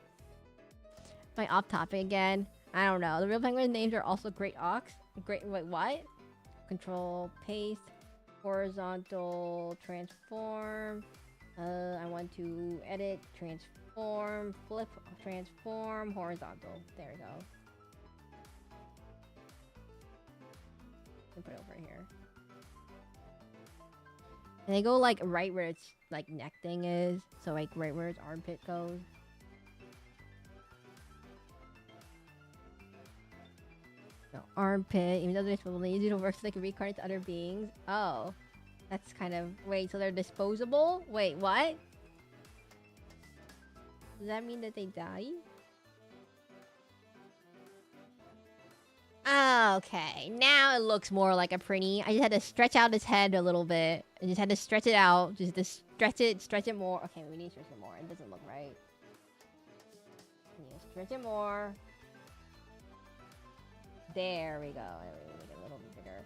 Am I off topic again? I don't know. The real penguin names are also Great Ox. Wait, what? Control, paste, horizontal, transform. I want to edit, transform, flip, transform, horizontal. There we go. And put it over here. And they go like right where its like neck thing is. So like right where its armpit goes. No, armpit. Even though they're supposed to use it to work so they can reincarnate to other beings. Oh. That's kind of... Wait, so they're disposable? Wait, what? Does that mean that they die? Okay, now it looks more like a Prinnie. I just had to stretch out its head a little bit. I just had to stretch it out. Just to stretch it more. Okay, we need to stretch it more. It doesn't look right. We need to stretch it more. There we go. Make it a little bit bigger.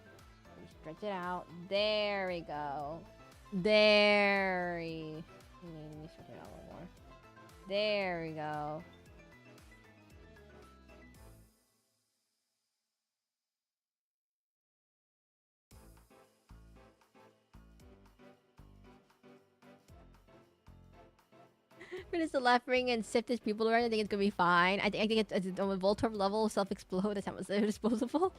Stretch it out. There we go. Let me stretch it out a little more. There we go. Finish the left ring and sift his people around. I think it's gonna be fine. I think it's on a Voltorb level, self-explode. That's how much they're disposable.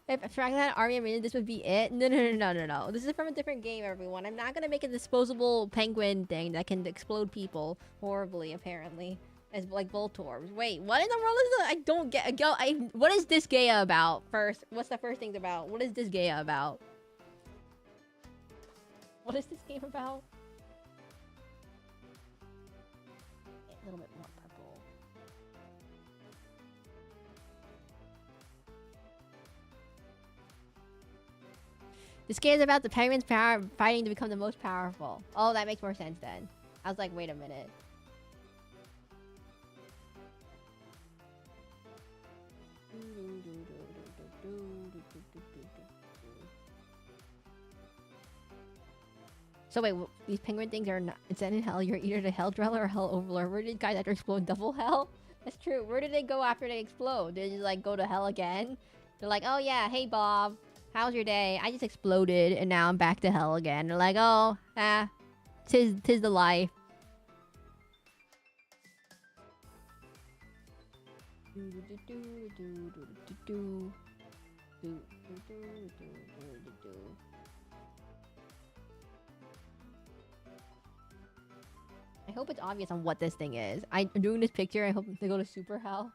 If Seraclin had an army of minions, this would be it. No. This is from a different game, everyone. I'm not gonna make a disposable penguin thing that can explode people horribly, apparently. As like Voltorbs. Wait, what in the world is that? I don't get. What is this Gaia about? First, what's the first thing about? What is this Gaia about? What is this game about? A little bit more purple. This game is about the penguins fighting to become the most powerful. Oh, that makes more sense then. I was like, wait a minute. So wait, these penguin things are not... Is that in hell? You're either the hell dweller or hell overlord. Where did guys after explode double hell? That's true. Where did they go after they explode? Did they just like go to hell again? They're like, oh yeah, hey Bob. How's your day? I just exploded and now I'm back to hell again. They're like, oh, tis the life. I hope it's obvious on what this thing is. I'm doing this picture. I hope they go to super hell.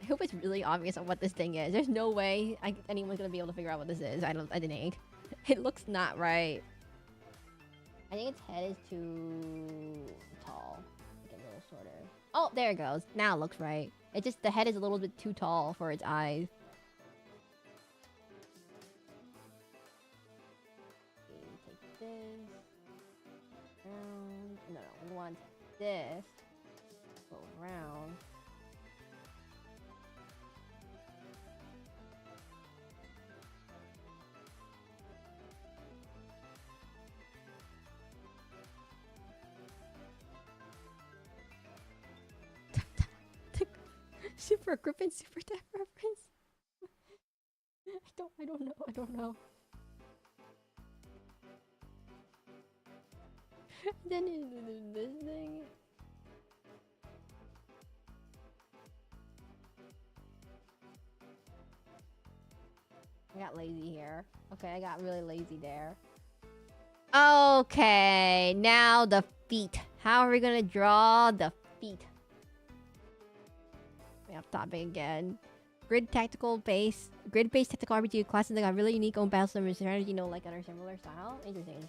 I hope it's really obvious on what this thing is. There's no way anyone's gonna be able to figure out what this is. I didn't. It looks not right. I think its head is too tall. Like a little sort of. Oh, there it goes. Now it looks right. It just the head is a little bit too tall for its eyes. Okay, take this. Round. No, we want this. Go around. Super Griffin, super death reference. I don't know. Then this thing. I got lazy here. Okay, I got really lazy there. Okay, now the feet. How are we gonna draw the feet? Off topic again. Grid-based tactical RPG classes that got really unique own battle system strategy, like other similar style. Interesting.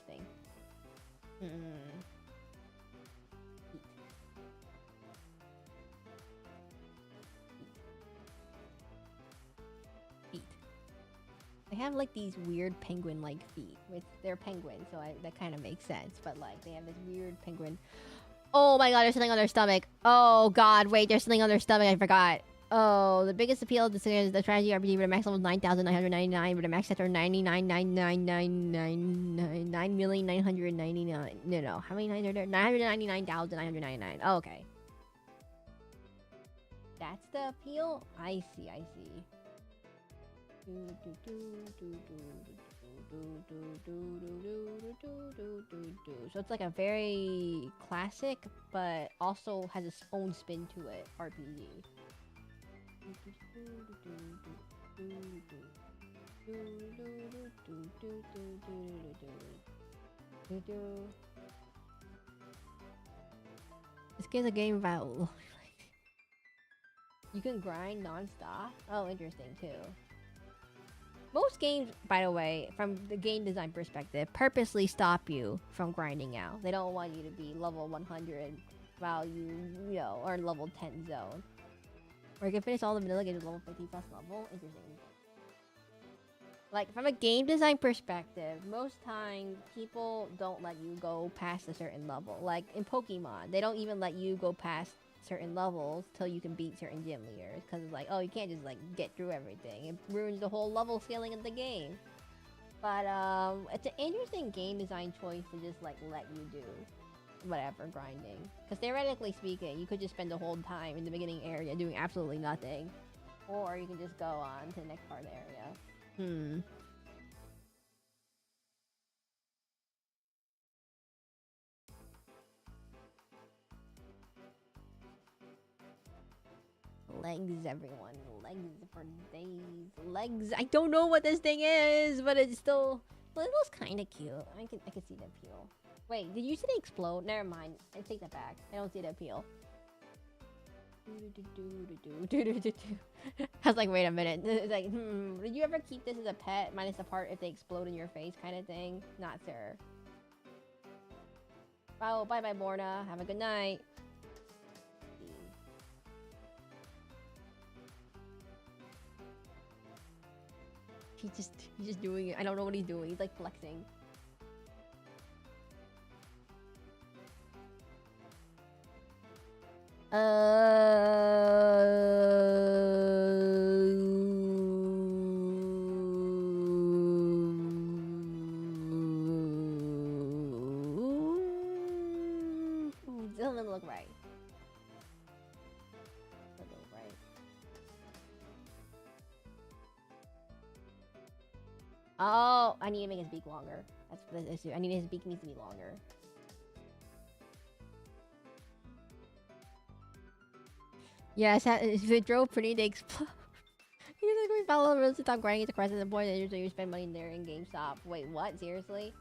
Feet. They have like these weird penguin-like feet. They're penguins, so that kind of makes sense. But like they have this weird penguin. Oh my god, there's something on their stomach. Oh god, wait, there's something on their stomach. I forgot. Oh, the biggest appeal of this is the strategy RPG with a max level of 9,999, with a max set of 9,999,999,999. No. How many nines are there? 999,999. Oh, okay. That's the appeal? I see. So it's like a very classic, but also has its own spin to it RPG. This game's a game about you can grind non-stop. Oh, interesting too. Most games, by the way, from the game design perspective, purposely stop you from grinding out. They don't want you to be level 100 while or level 10 zone. Or you can finish all the vanilla games at level 50 plus level. Interesting. Like, from a game design perspective, most times, people don't let you go past a certain level. Like, in Pokemon, they don't even let you go past certain levels till you can beat certain gym leaders. Because it's like, oh, you can't just, like, get through everything. It ruins the whole level scaling of the game. But, it's an interesting game design choice to just, like, let you do whatever grinding. Because theoretically speaking, you could just spend the whole time in the beginning area doing absolutely nothing. Or you can just go on to the next part of the area. Legs, everyone. Legs for days. Legs. I don't know what this thing is, but it's still... Well, it looks kind of cute. I can see the appeal. Wait, did you say they explode? Never mind. I take that back. I don't see the appeal. I was like, wait a minute. It's like, did you ever keep this as a pet? Minus the part if they explode in your face kind of thing? Not, sir. Oh, bye-bye, Borna. Have a good night. He's just doing it. I don't know what he's doing. He's like flexing. Doesn't look right. Doesn't look right. Oh, I need to make his beak longer. That's the issue. His beak needs to be longer. Yes, if it drove pretty, they explode. He's like, we follow the rules to stop grinding at the crest of the point, and usually you spend money there in GameStop. Wait, what? Seriously?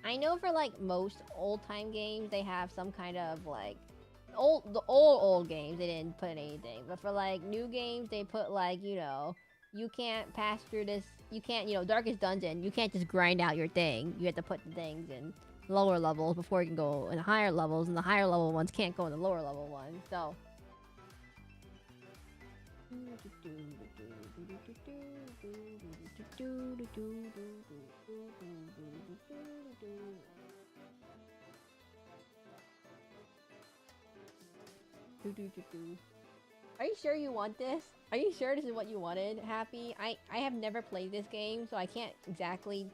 I know for like most old-time games, they have some kind of like the old games. They didn't put anything, but for like new games, they put like, you know, you can't pass through this. You can't, you know, Darkest Dungeon. You can't just grind out your thing. You have to put the things in lower levels before you can go in higher levels, and the higher level ones can't go in the lower level ones. So. Are you sure you want this? Are you sure this is what you wanted, Happy? I have never played this game, so I can't exactly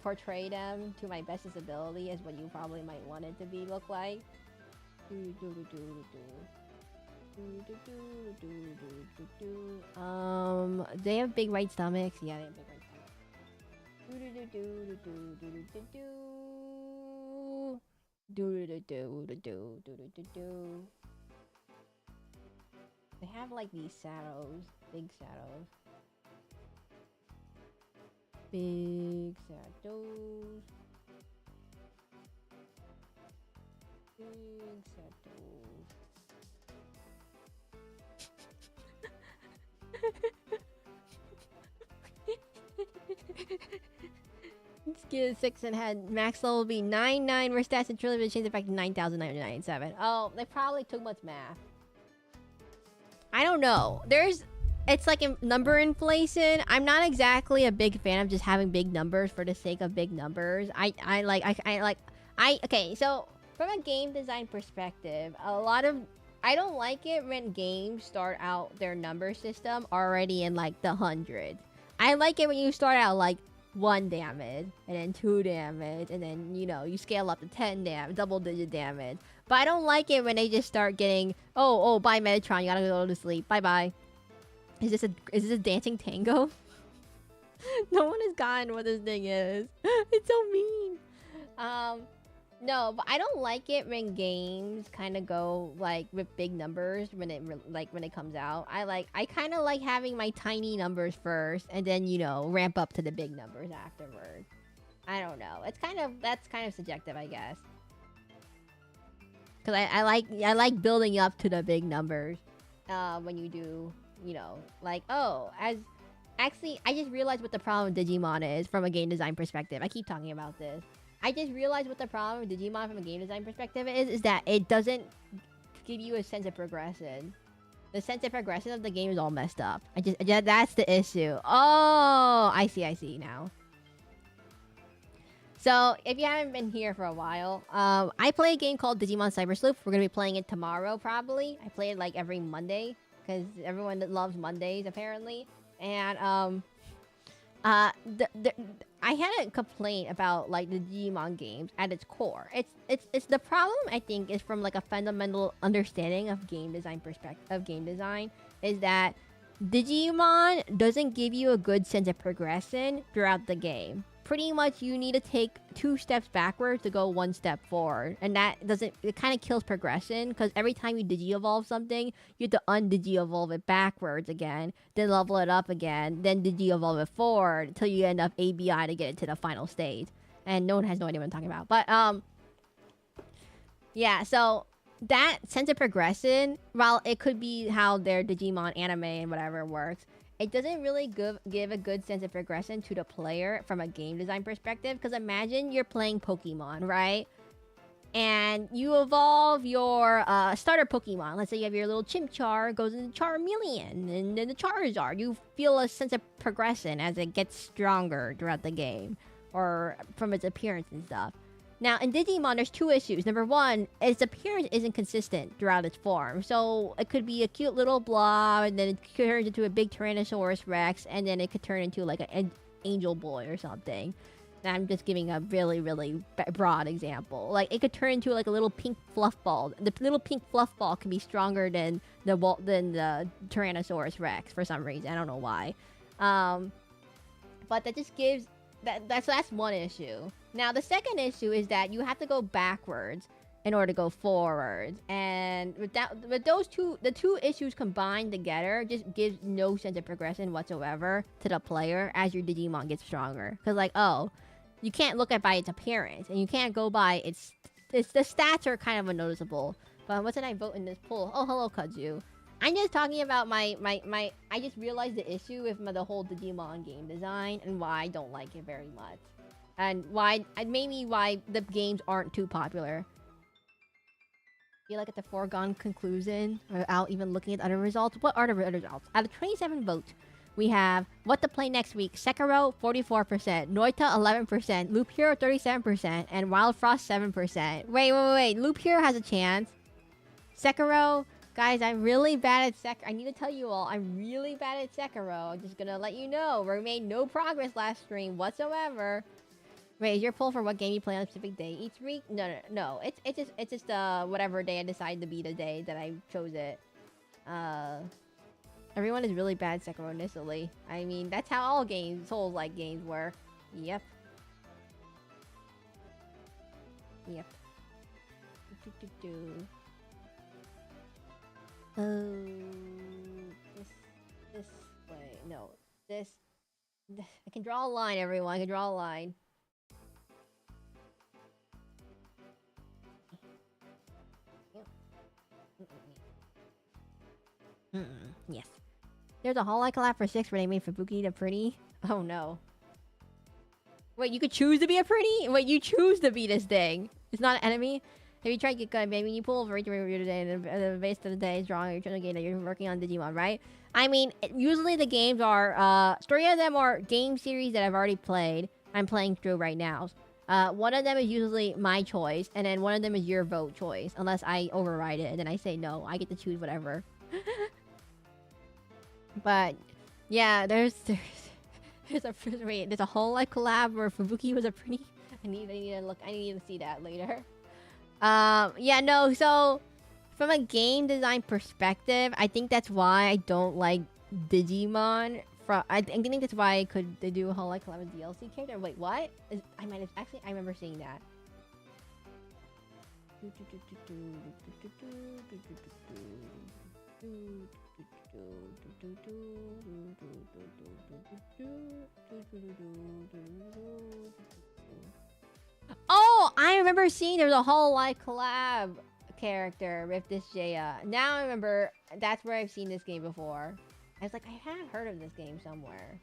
portray them to my bestest ability as what you probably might want it to be look like. They have big right stomachs. Yeah, they have big right stomachs. They have like these shadows, big shadows. Big shadows. Big shadows. Skill 6 and had max level be 9,900 where stats and trilogy change it back to 9,997. Oh, they probably took much math. I don't know. It's like a number inflation. I'm not exactly a big fan of just having big numbers for the sake of big numbers. Okay, so from a game design perspective, I don't like it when games start out their number system already in like the hundreds. I like it when you start out like 1 damage, and then 2 damage, and then, you know, you scale up to 10 damage, double-digit damage. But I don't like it when they just start getting, oh, bye Metatron, you gotta go to sleep, bye-bye. Is this a dancing tango? No one has gotten what this thing is. It's so mean. No, but I don't like it when games kind of go like with big numbers when it comes out. I kind of like having my tiny numbers first and then, you know, ramp up to the big numbers afterward. I don't know. That's kind of subjective, I guess. Cuz I like building up to the big numbers when you do, you know, like, actually I just realized what the problem with Digimon is from a game design perspective. I keep talking about this. I just realized what the problem with Digimon from a game design perspective is that it doesn't give you a sense of progression. The sense of progression of the game is all messed up. That's the issue. Oh, I see now. So, if you haven't been here for a while, I play a game called Digimon Cyber Sleuth. We're gonna be playing it tomorrow, probably. I play it like every Monday, because everyone loves Mondays, apparently. And, I had a complaint about like the Digimon games at its core. It's the problem, I think, is from like a fundamental understanding of game design is that Digimon doesn't give you a good sense of progression throughout the game. Pretty much you need to take 2 steps backwards to go 1 step forward, and it kind of kills progression, because every time you digi-evolve something, you have to undigi-evolve it backwards again, then level it up again, then digi-evolve it forward until you end up ABI to get it to the final stage. And no one has no idea what I'm talking about. But yeah, so that sense of progression, while it could be how their Digimon anime and whatever works, it doesn't really give a good sense of progression to the player from a game design perspective. Because imagine you're playing Pokemon, right? And you evolve your starter Pokemon. Let's say you have your little Chimchar, goes into Charmeleon, and then the Charizard. You feel a sense of progression as it gets stronger throughout the game, or from its appearance and stuff. Now, in Digimon, there's 2 issues. Number 1, its appearance isn't consistent throughout its form. So, it could be a cute little blob, and then it turns into a big Tyrannosaurus Rex, and then it could turn into, like, an angel boy or something. And I'm just giving a really, really broad example. Like, it could turn into, like, a little pink fluff ball. The little pink fluff ball can be stronger than the Tyrannosaurus Rex for some reason. I don't know why. But that just gives... That's one issue. Now, the second issue is that you have to go backwards in order to go forward. And with those two, the two issues combined together just gives no sense of progression whatsoever to the player as your Digimon gets stronger. Because like, oh, you can't look at by its appearance, and you can't go by its the stats are kind of unnoticeable. But what did I vote in this poll? Oh, hello, Kudzu. I'm just talking about my I just realized the issue with the whole Digimon game design and why I don't like it very much. And why, maybe why the games aren't too popular. Feel like at the foregone conclusion, without even looking at other results. What are the other results? Out of 27 votes, we have what to play next week. Sekiro, 44%. Noita, 11%. Loop Hero, 37%. And Wild Frost, 7%. Wait. Loop Hero has a chance. Sekiro, guys, I'm really bad at I need to tell you all, I'm really bad at Sekiro. I'm just gonna let you know. We made no progress last stream whatsoever. Wait, is your poll for what game you play on a specific day each week? No. It's just whatever day I decide to be the day that I chose it. Everyone is really bad at Sekiro initially. I mean, that's how all games, Souls-like games work. Yep. Oh, this way. No, this. I can draw a line, everyone. I can draw a line. Yes. There's a Hall collab for 6 where they made Fubuki the pretty. Oh no. Wait, you could choose to be a pretty? Wait, you choose to be this thing. It's not an enemy? Have you tried to get good, baby? You pull for each review today, and the base of the day is drawing. You're trying to game that you're working on Digimon, right? I mean, usually the games are, 3 of them are game series that I've already played. I'm playing through right now. One of them is usually my choice, and then one of them is your vote choice. Unless I override it, and then I say no. I get to choose whatever. But, yeah, there's a whole like collab where Fubuki was a pretty. I need to see that later. Yeah, no, so from a game design perspective, I think that's why I don't like Digimon. I think that's why I could do a whole like collab with DLC character. Wait, what? I remember seeing that. Oh, I remember seeing there was a whole like collab character with this Jaya. Now I remember that's where I've seen this game before. I was like, I have heard of this game somewhere.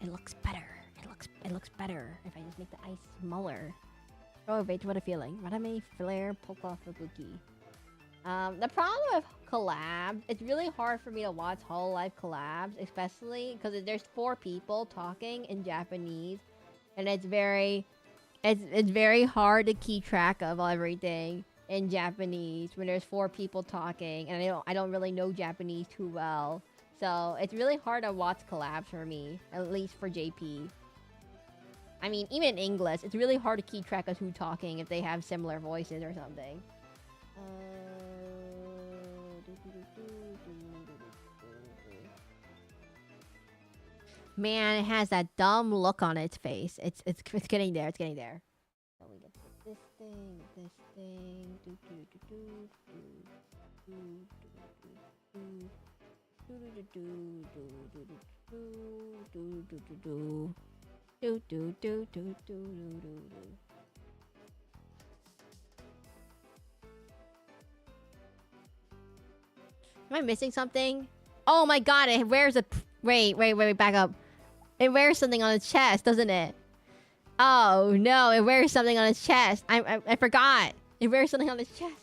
It looks better. It looks better if I just make the ice smaller. Oh, wait, what a feeling. Radame, Flare, Polka, Fubuki. The problem with collabs, it's really hard for me to watch whole life collabs, especially because there's 4 people talking in Japanese, and it's very hard to keep track of everything in Japanese when there's 4 people talking, and I don't really know Japanese too well. So, it's really hard to watch collabs for me, at least for JP. I mean, even in English, it's really hard to keep track of who's talking if they have similar voices or something. Man, it has that dumb look on its face. It's getting there. It's getting there. So we get this thing. Am I missing something? Oh my god, it wears a... Wait, back up. It wears something on its chest, doesn't it? Oh no, it wears something on its chest. I forgot. It wears something on its chest.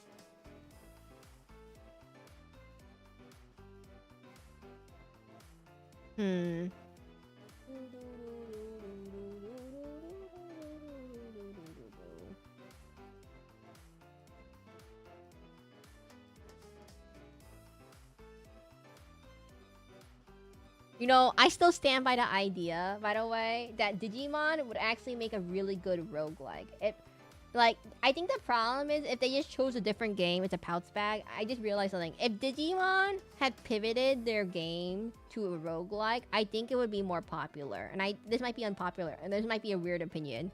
You know, I still stand by the idea, by the way, that Digimon would actually make a really good roguelike. Like, I think the problem is if they just chose a different game, it's a pouch bag. I just realized something. If Digimon had pivoted their game to a roguelike, I think it would be more popular. And this might be unpopular, and this might be a weird opinion.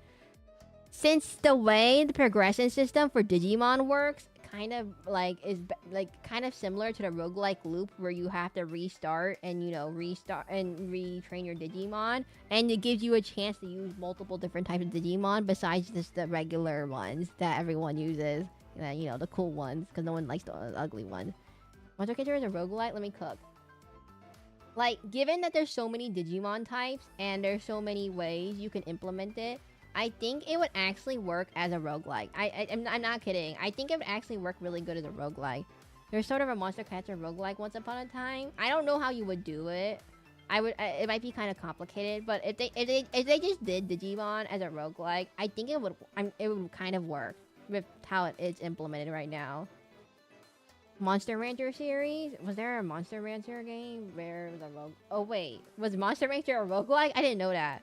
Since the way the progression system for Digimon works kind of like is kind of similar to the roguelike loop where you have to restart and restart and retrain your Digimon, and it gives you a chance to use multiple different types of Digimon besides just the regular ones that everyone uses, the cool ones, because no one likes the ugly ones. Monster Catcher is a roguelike. Let me cook. Like, given that there's so many Digimon types and there's so many ways you can implement it, I think it would actually work as a roguelike. I'm not kidding. I think it would actually work really good as a roguelike. There's sort of a Monster Catcher roguelike once upon a time. I don't know how you would do it. It might be kind of complicated, but if they just did Digimon as a roguelike, I think it would kind of work with how it is implemented right now. Monster Rancher series? Was there a Monster Rancher game where it was a rogue? Oh wait, was Monster Rancher a roguelike? I didn't know that.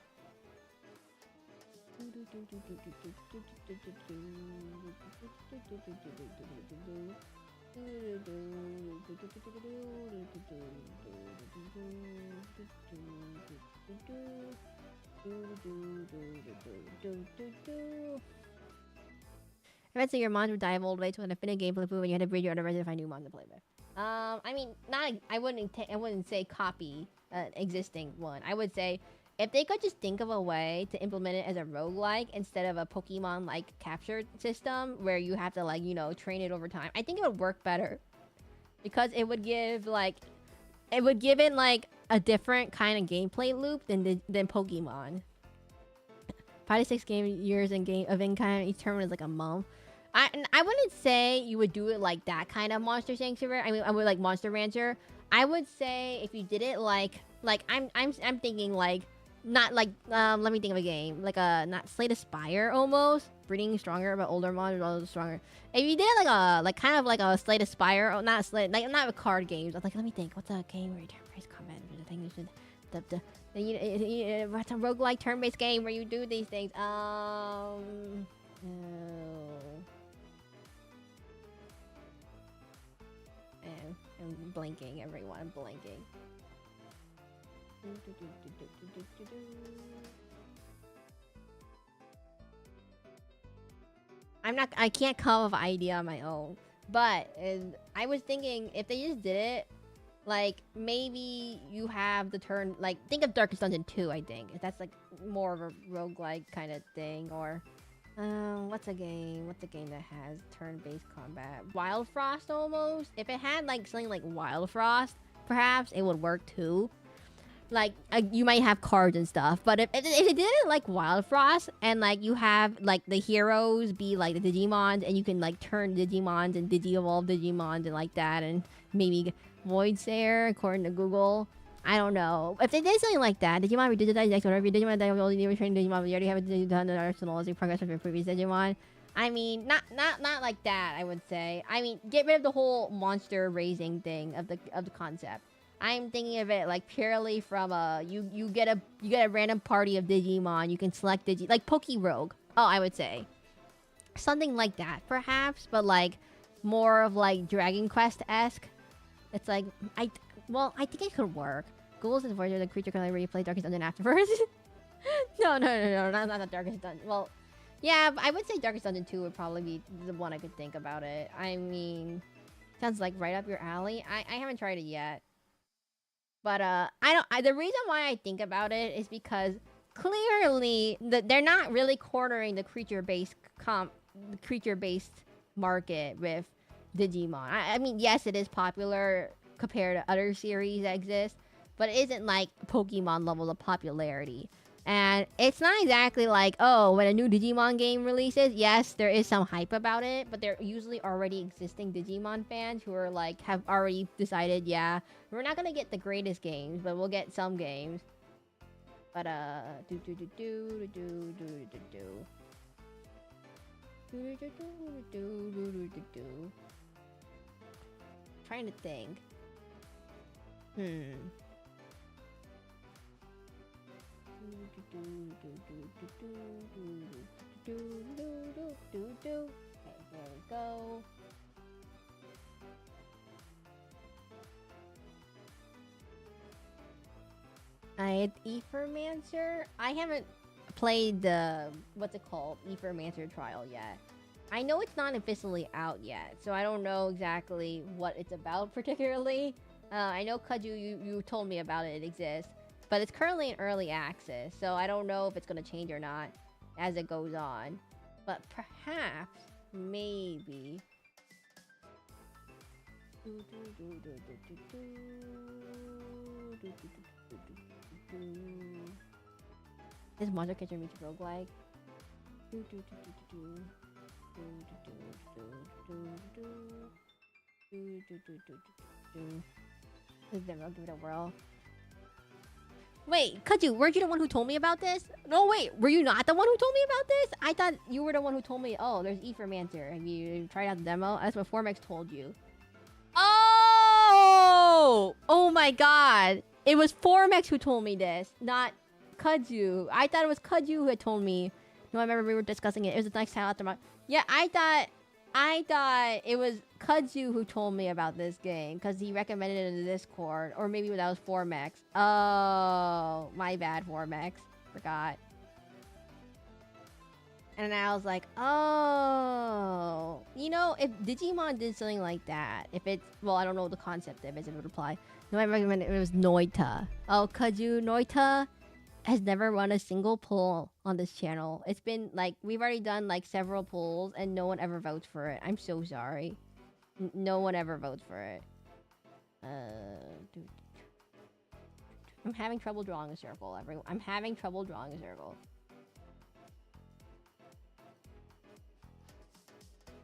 Eventually your mons would die of old age when a finite gameplay boom and you had to breed your other resident to find new mons to play with. I mean, I wouldn't say copy an existing one. I would say if they could just think of a way to implement it as a roguelike instead of a Pokemon-like capture system where you have to train it over time, I think it would work better. Because it would give it a different kind of gameplay loop than Pokemon. 5 to 6 years of in-kind, each tournament is like a month. I wouldn't say you would do it like that kind of Monster Sanctuary. I mean, I would like Monster Rancher. I would say if you did it like I'm thinking like not like let me think of a game like a not Slay the Spire almost, breeding stronger but older monsters also stronger. If you did it kind of like a Slay the Spire, or not Slay, like not with card games. I was like, let me think, what's a game where you turn-based combat? The thing you should what's a roguelike turn-based game where you do these things? I'm blanking, everyone. I'm blanking. I can't come up with an idea on my own. But I was thinking if they just did it, like maybe you have the turn, like think of Darkest Dungeon 2, I think. If that's like more of a roguelike kind of thing, or what's a game that has turn-based combat? Wild Frost almost. If it had like something like Wild Frost, perhaps it would work too. Like you might have cards and stuff, but if it didn't like Wild Frost and like you have like the heroes be like the Digimons and you can like turn Digimons and Digi-evolve Digimons and like that, and maybe Voidsair according to Google. I don't know. If they did something like that, Digimon redigitize next whatever Digimon that only need to train Digimon, but you already have a Digimon arsenal as you progress from your previous Digimon. I mean, not like that, I would say. I mean, get rid of the whole monster raising thing of the concept. I'm thinking of it like purely from you get a random party of Digimon, you can select like Pokerogue. Oh, I would say. Something like that, perhaps, but like more of like Dragon Quest-esque. It's like I think it could work. Google says voice of the creature can only replay Darkest Dungeon afterwards. No, not the Darkest Dungeon. Well, yeah, I would say Darkest Dungeon 2 would probably be the one I could think about it. I mean, sounds like right up your alley. I haven't tried it yet. But the reason why I think about it is because clearly they're not really cornering the creature-based market with Digimon. I mean, yes, it is popular compared to other series that exist, but it isn't like Pokemon level of popularity. And it's not exactly like, oh, when a new Digimon game releases, yes, there is some hype about it, but they're usually already existing Digimon fans who are like, have already decided, yeah, we're not gonna get the greatest games, but we'll get some games. But trying to think. there we go. Ethermancer. I haven't played the what's it called, Ethermancer trial yet. I know it's not officially out yet, so I don't know exactly what it's about particularly. I know Kaju, you told me about it. It exists, but it's currently in early access, so I don't know if it's gonna change or not as it goes on. But perhaps, maybe. This Monster Kitchen meets roguelike. This demo, give it a whirl. Wait, Kaju, weren't you the one who told me about this? No, wait, were you not the one who told me about this? I thought you were the one who told me, oh, there's Ethermancer. Have you tried out the demo? That's what Formex told you. Oh! Oh my god. It was Formex who told me this, not Kaju. I thought it was Kaju who had told me. No, I remember we were discussing it. It was a nice time after my... Yeah, I thought it was Kaju who told me about this game because he recommended it in the Discord, or maybe that was Formex. Oh, my bad, Formex. Forgot. And I was like, oh, you know, if Digimon did something like that, if it's, well, I don't know what the concept of it is, if it would apply. No, I recommend it was Noita. Oh, Kaju, Noita has never run a single poll on this channel. It's been like, we've already done like several polls and no one ever votes for it. I'm so sorry. No one ever votes for it. Dude. I'm having trouble drawing a circle, everyone. I'm having trouble drawing a circle.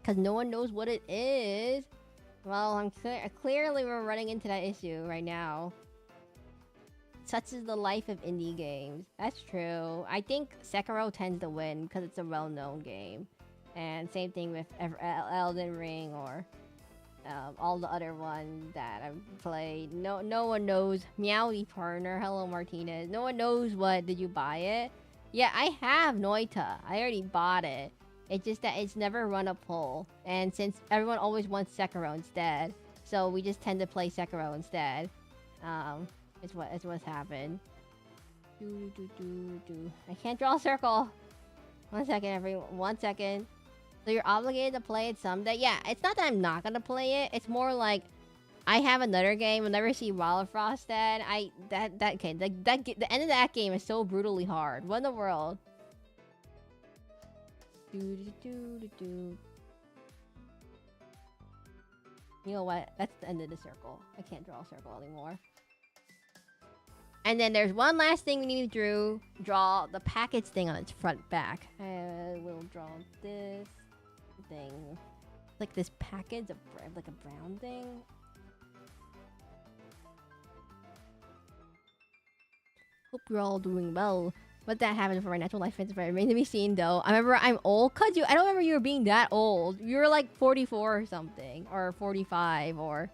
Because no one knows what it is. Well, clearly we're running into that issue right now. Such is the life of indie games. That's true. I think Sekiro tends to win because it's a well-known game. And same thing with Elden Ring or all the other ones that I've played. No one knows. Meowy Partner, hello Martinez. No one knows what. Did you buy it? Yeah, I have Noita. I already bought it. It's just that it's never run a poll. And since everyone always wants Sekiro instead, so we just tend to play Sekiro instead. It's what's happened. I can't draw a circle. 1 second, everyone. 1 second. So you're obligated to play it someday? Yeah, it's not that I'm not gonna play it. It's more like I have another game. I'll never see Wild Frost dead. The end of that game is so brutally hard. What in the world? You know what? That's the end of the circle. I can't draw a circle anymore. And then there's one last thing we need to draw the package thing on its front back. We'll draw this thing. Like this package, like a brown thing. Hope you're all doing well. But that happened for my natural life. It's remains to be seen, though. I remember I'm old. Kaju, I don't remember you were being that old. You were like 44 or something. Or 45 or...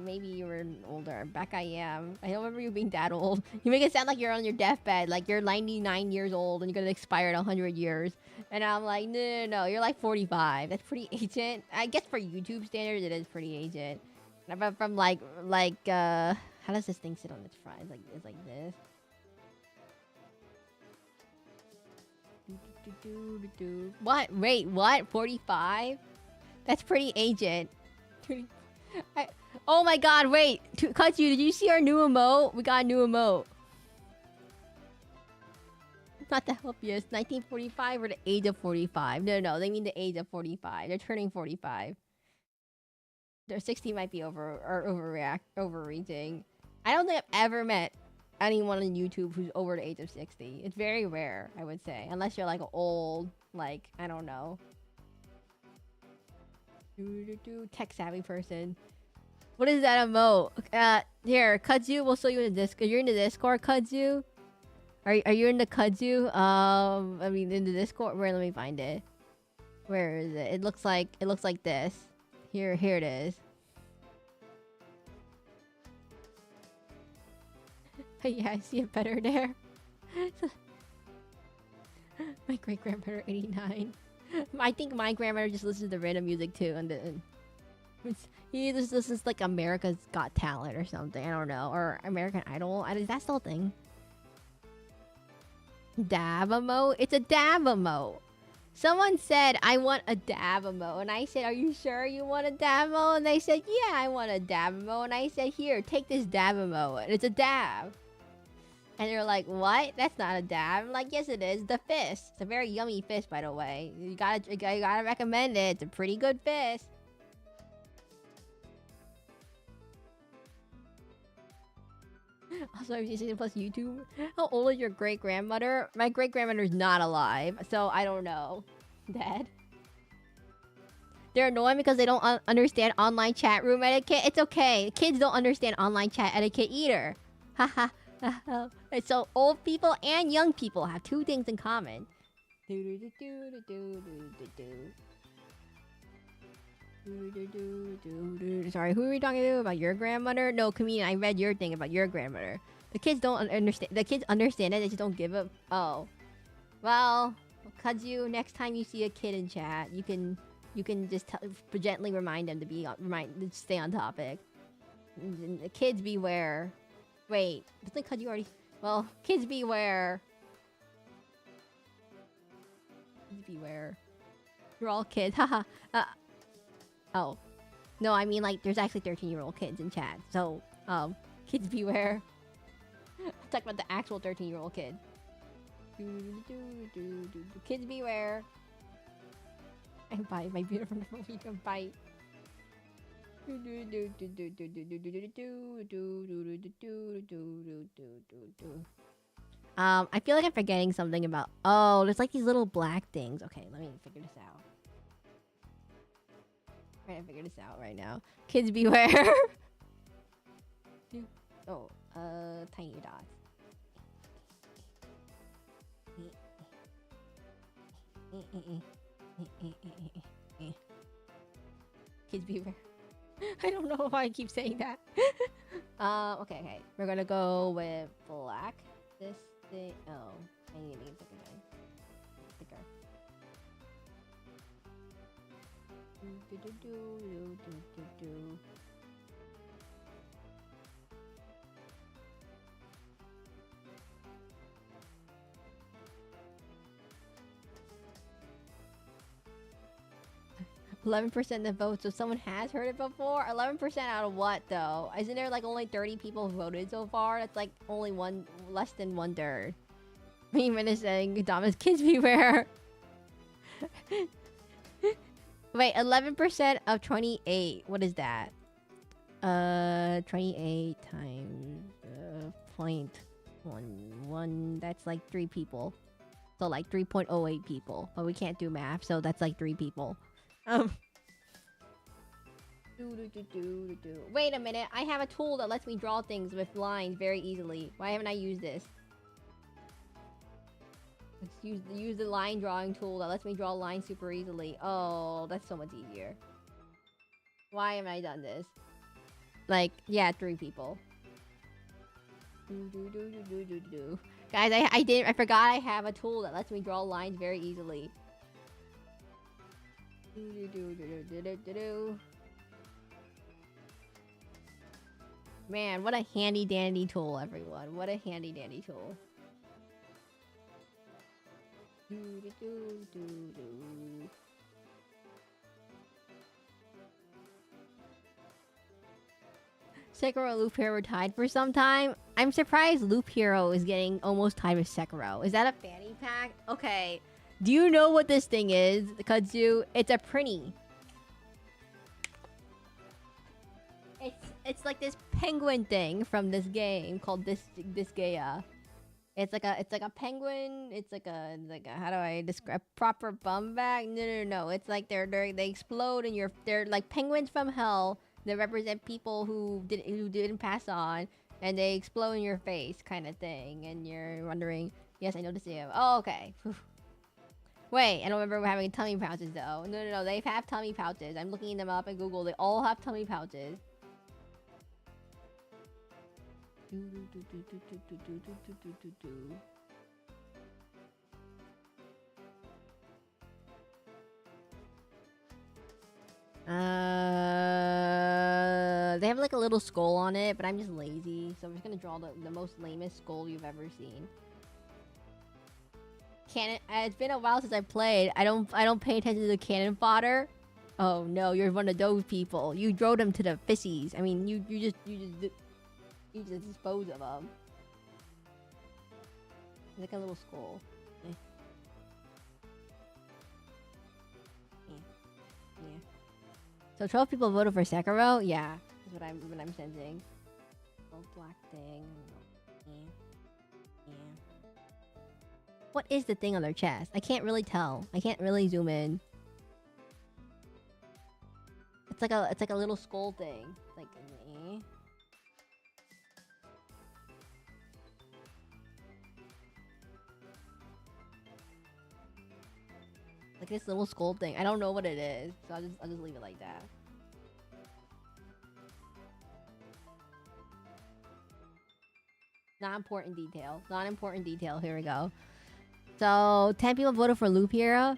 maybe you were older. Back I am. I don't remember you being that old. You make it sound like you're on your deathbed. Like you're 99 years old and you're gonna expire in 100 years. And I'm like, no. You're like 45. That's pretty ancient. I guess for YouTube standards, it is pretty ancient. But from like, how does this thing sit on its front? It's like this. What? Wait, what? 45? That's pretty ancient. Oh my god, wait. Kaju, did you see our new emote? We got a new emote. Not to help you. It's 1945 or the age of 45. No, they mean the age of 45. They're turning 45. Their 60 might be overreaching. I don't think I've ever met anyone on YouTube who's over the age of 60. It's very rare, I would say. Unless you're like old, like, I don't know. Tech savvy person. What is that emote? Here, Kaju, we'll show you in the Discord. You're in the Discord, Kaju? Are you in the Kaju? I mean, in the Discord. Where? Let me find it. Where is it? It looks like this. Here it is. Yeah, I see it better there. My great grandmother 89. I think my grandmother just listens to random music too, and then he just listens like America's Got Talent or something. I don't know, or American Idol. Is that still a thing? Dab emote? It's a dab emote. Someone said, I want a dab emote. And I said, are you sure you want a dab emote? And they said, yeah, I want a dab emote. And I said, here, take this dab emote. And it's a dab. And they're like, what? That's not a dab. I'm like, yes, it is. The fist. It's a very yummy fist, by the way. You gotta recommend it. It's a pretty good fist. Also, Disney Plus YouTube. How old is your great grandmother? My great grandmother's not alive, so I don't know. Dead. They're annoying because they don't understand online chat room etiquette. It's okay. Kids don't understand online chat etiquette either. Haha. So old people and young people have two things in common. Sorry, who are we talking to? About your grandmother? No, comedian, I read your thing about your grandmother. The kids don't understand. The kids understand it, they just don't give a... Oh. Well, Kudzu, next time you see a kid in chat, you can just gently remind them to be to stay on topic. The kids beware. Wait, doesn't Kudzu already... Well, kids beware. Kids beware. You're all kids, haha. Oh. No, I mean, like, there's actually 13-year-old kids in chat. So, kids beware. I'm talking about the actual 13-year-old kid. Kids beware. And bite, my beautiful you can bite. I feel like I'm forgetting something about... Oh, there's like these little black things. Okay, let me figure this out. I'm trying to figure this out right now. Kids beware. Oh, tiny dots. Kids beware. I don't know why I keep saying that. Okay. We're gonna go with black. This thing. Oh, I need to make it thicker. Thicker. 11% that vote, so someone has heard it before. 11% out of what, though? Isn't there like only 30 people who voted so far? That's like only less than 1/3. Mean is saying, Thomas, kids beware. Wait, 11% of 28. What is that? 28 times 0.11. That's like 3 people. So like 3.08 people. But we can't do math, so that's like 3 people. Wait a minute. I have a tool that lets me draw things with lines very easily. Why haven't I used this? Let's use the line drawing tool that lets me draw lines super easily. Oh, that's so much easier. Why haven't I done this? Like, yeah, 3 people. Guys, I forgot I have a tool that lets me draw lines very easily. Man, what a handy dandy tool, everyone. What a handy dandy tool. Sekiro and Loop Hero were tied for some time. I'm surprised Loop Hero is getting almost tied with Sekiro. Is that a fanny pack? Okay. Do you know what this thing is, Kudzu? It's a printy. It's like this penguin thing from this game called this Gaia. It's like a penguin. It's like a how do I describe proper bum bag? No. It's like they explode and they're like penguins from hell that represent people who didn't pass on, and they explode in your face kind of thing. And you're wondering, yes, I know this game. Oh, okay. Wait, I don't remember having tummy pouches though. No. They have tummy pouches. I'm looking them up on Google. They all have tummy pouches. little skull on it, but I'm just lazy, so I'm just gonna draw the most lamest skull you've ever seen. Cannon. It's been a while since I played. I don't pay attention to the cannon fodder. Oh no, you're one of those people. You drove them to the fissies. I mean, you just dispose of them. It's like a little skull. Eh. Yeah. So 12 people voted for Sekiro. Yeah, that's what I'm sensing. Oh, black thing. Yeah. What is the thing on their chest? I can't really tell. I can't really zoom in. It's like a little skull thing. It's like like this little skull thing. I don't know what it is, so I'll just leave it like that. Not important detail. Not important detail. Here we go. So 10 people voted for Loop Hero.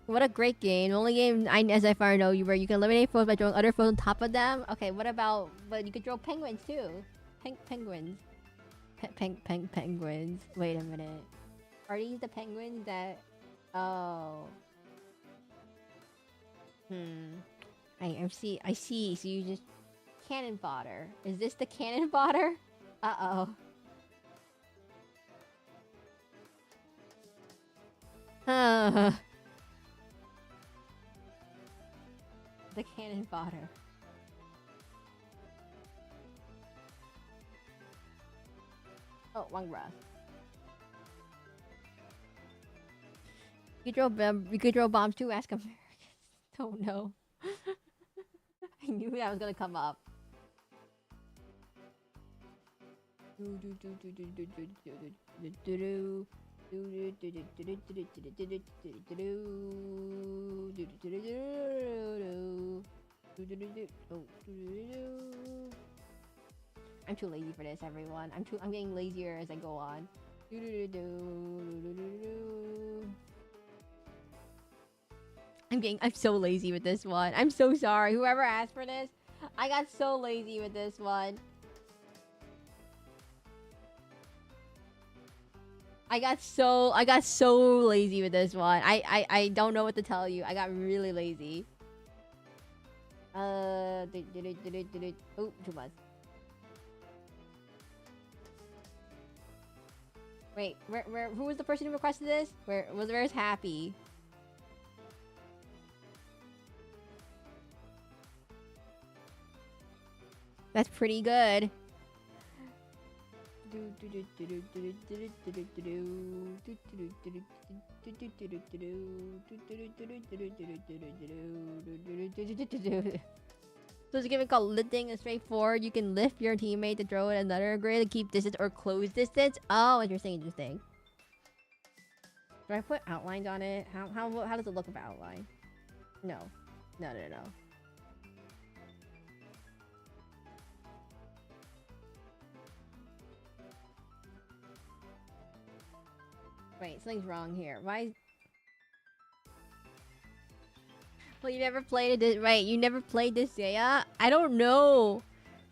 What a great game. The only game as I far know where you can eliminate foes by throwing other foes on top of them. Okay, what about... But you could throw penguins too. Penguins. Penguins. Wait a minute. Are these the penguins that... Oh. I see. So you just... Cannon fodder. Is this the cannon fodder? Uh-oh. The cannon fodder. Oh, wrong breath. You could throw bombs too, ask Americans. Oh no. I knew that was gonna come up. I'm too lazy for this, everyone. I'm getting lazier as I go on. I'm so lazy with this one. I'm so sorry. Whoever asked for this, I got so lazy with this one. I got so lazy with this one. I don't know what to tell you. I got really lazy. Oh, too much. Wait, who was the person who requested this? Where's Happy? That's pretty good. So it's a game called lifting. It's straightforward. You can lift your teammate to throw it another grid to keep distance or close distance. Oh, interesting. Do I put outlines on it? How does it look with outline? No. Wait, something's wrong here. Why? Well, you never played it, right? You never played this, yeah? I don't know.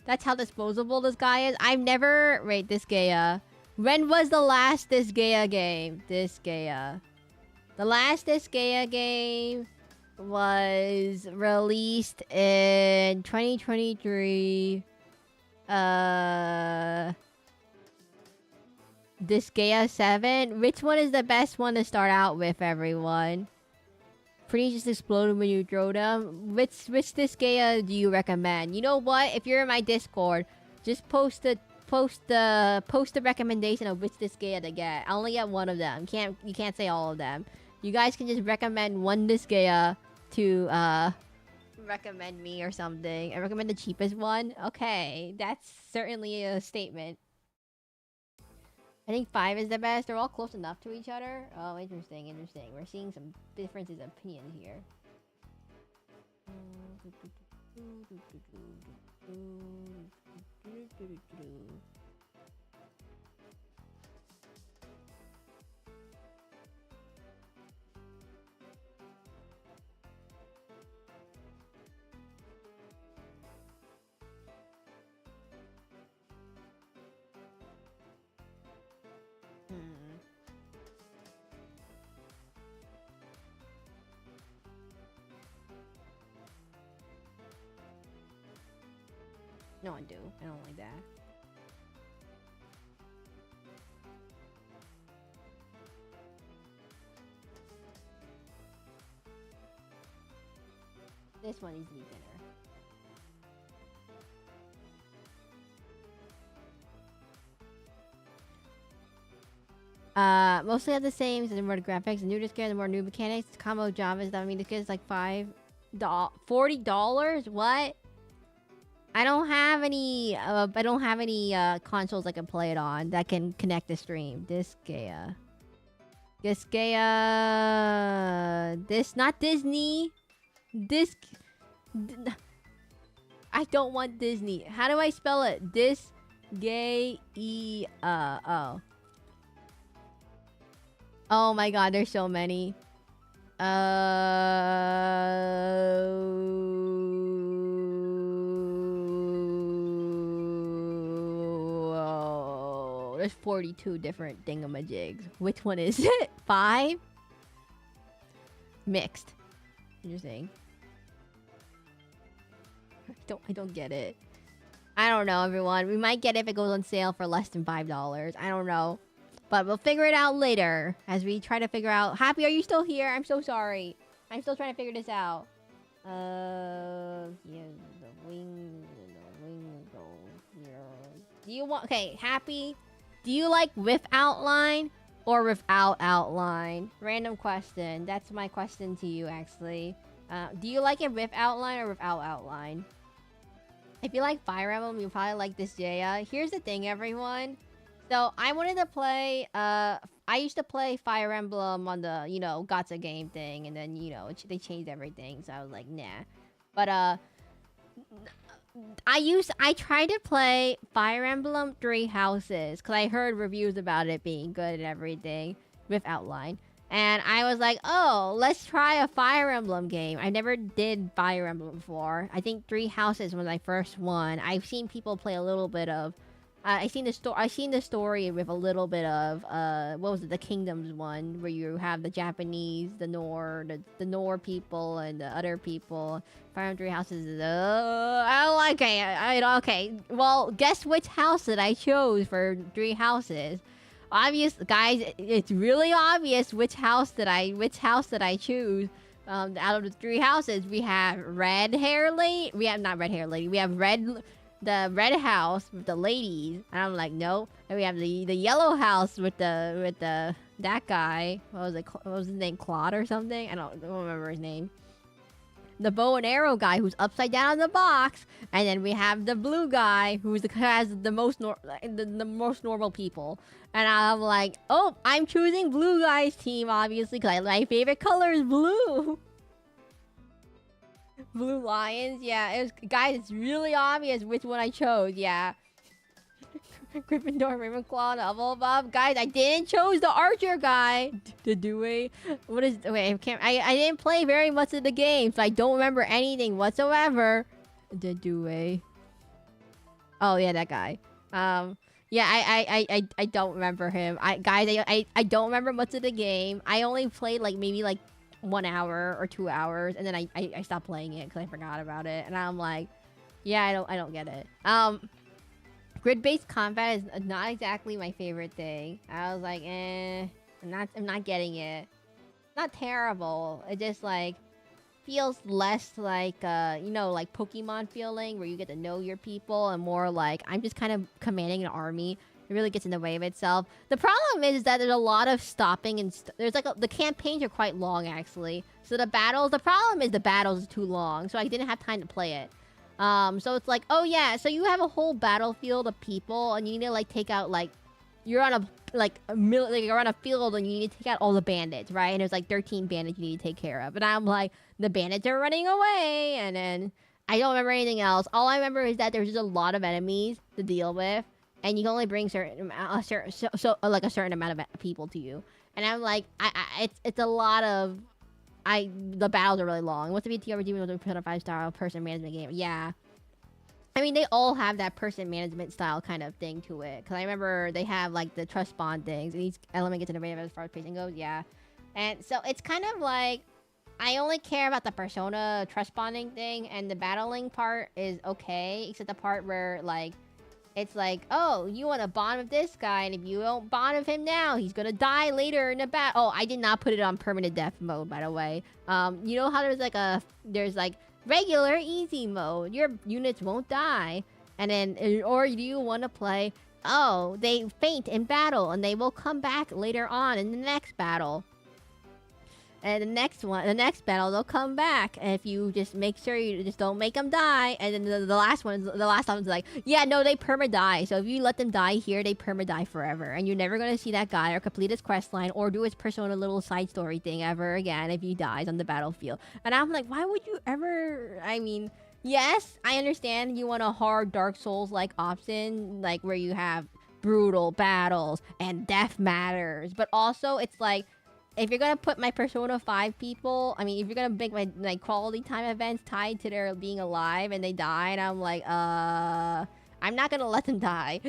That's how disposable this guy is. I've never... Wait, this Gaia. When was the last this Gaia game? This Gaia. The last this Gaia game was released in 2023. This Gaia 7. Which one is the best one to start out with, everyone? Pretty just exploded when you throw them. Which this Gaia do you recommend? You know what? If you're in my Discord, just post the recommendation of which this Gaia to get. I only get one of them. You can't say all of them. You guys can just recommend one this Gaia to recommend me or something. I recommend the cheapest one. Okay, that's certainly a statement. I think 5 is the best. They're all close enough to each other. Oh, interesting. We're seeing some differences of opinion here. No, I do. I don't like that. This one needs to be thinner. Mostly have the same. So the more the graphics, the new disc, the more new mechanics. Combo Javas. That mean the kid's like $40. What? I don't have any. I don't have any consoles I can play it on that can connect the stream. Disgaea. This not Disney. Disc. I don't want Disney. How do I spell it? Disgaea. Oh. Oh my god, there's so many. Oh, there's 42 different thingamajigs. Which one is it? 5? Mixed. Interesting. I don't get it. I don't know, everyone. We might get it if it goes on sale for less than $5. I don't know. But we'll figure it out later as we try to figure out. Happy, are you still here? I'm so sorry. I'm still trying to figure this out. Yeah, the wing go here. Do you want? Okay, Happy. Do you like with outline or without outline? Random question. That's my question to you, actually. Do you like it with outline or without outline? If you like Fire Emblem, you'll probably like this Jaya. Here's the thing, everyone. So I wanted to play, I used to play Fire Emblem on the, you know, gacha game thing. And then, you know, they changed everything. So I was like, nah. But, I tried to play Fire Emblem Three Houses. Because I heard reviews about it being good and everything. With outline. And I was like, oh, let's try a Fire Emblem game. I never did Fire Emblem before. I think Three Houses was my first one. I've seen people play a little bit of... I seen the story with a little bit of what was it, the Kingdoms one, where you have the Japanese, the Nor people and the other people. Fire Emblem Three Houses is okay. Well, guess which house that I chose for Three Houses. Obvious, guys, it's really obvious which house that I choose. Out of the three houses, we have red hair lady. We have not red hair lady. We have the red house with the ladies, and I'm like, no. And we have the yellow house with the that guy. What was his name? Claude or something? I don't remember his name. The bow and arrow guy who's upside down in the box, and then we have the blue guy who has the most normal people. And I'm like, oh, I'm choosing blue guy's team obviously because my favorite color is blue. Blue lions, yeah. Guys, it's really obvious which one I chose. Yeah. Gryffindor, Ravenclaw, Double above. Guys, I didn't choose the archer guy. The Dewey. What is... Okay, I didn't play very much of the game, so I don't remember anything whatsoever. The Dewey. Oh, yeah, that guy. Yeah, I don't remember him. I don't remember much of the game. I only played, like, maybe, like, 1 hour or 2 hours, and then I stopped playing it because I forgot about it. And I'm like, yeah, I don't get it. Grid-based combat is not exactly my favorite thing. I was like, I'm not getting it. It's not terrible. It just like feels less like you know, like Pokemon feeling where you get to know your people, and more like I'm just kind of commanding an army. It really gets in the way of itself. The problem is that there's a lot of stopping, and there's like the campaigns are quite long actually. So the problem is the battles is too long, so I didn't have time to play it. So it's like, oh yeah, so you have a whole battlefield of people, and you need to like take out like, you're on you're on a field, and you need to take out all the bandits, right? And there's like 13 bandits you need to take care of, and I'm like, the bandits are running away, and then I don't remember anything else. All I remember is that there's just a lot of enemies to deal with, and you can only bring a certain amount of people to you, and I'm like, it's a lot of. The battles are really long. What's the BTR with a 5-star person management game? Yeah. I mean, they all have that person management style kind of thing to it. Because I remember they have, like, the trust bond things. And each element gets innovative as far as pacing goes. Yeah. And so it's kind of like... I only care about the persona trust bonding thing, and the battling part is okay, except the part where, like, it's like, oh, you want to bond with this guy, and if you don't bond with him now, he's gonna die later in the battle. Oh, I did not put it on permanent death mode, by the way. You know how there's like regular easy mode. Your units won't die, and then, or do you want to play, oh, they faint in battle, and they will come back later on in the next battle. And the next battle, they'll come back. And if you just make sure you just don't make them die. And then the last time's like, yeah, no, they perma-die. So if you let them die here, they perma-die forever. And you're never going to see that guy or complete his quest line or do his persona little side story thing ever again if he dies on the battlefield. And I'm like, why would you ever... I mean, yes, I understand you want a hard Dark Souls-like option, like where you have brutal battles and death matters. But also, it's like... if you're gonna put my Persona 5 people, I mean, if you're gonna make my quality time events tied to their being alive and they die, and I'm like, I'm not gonna let them die.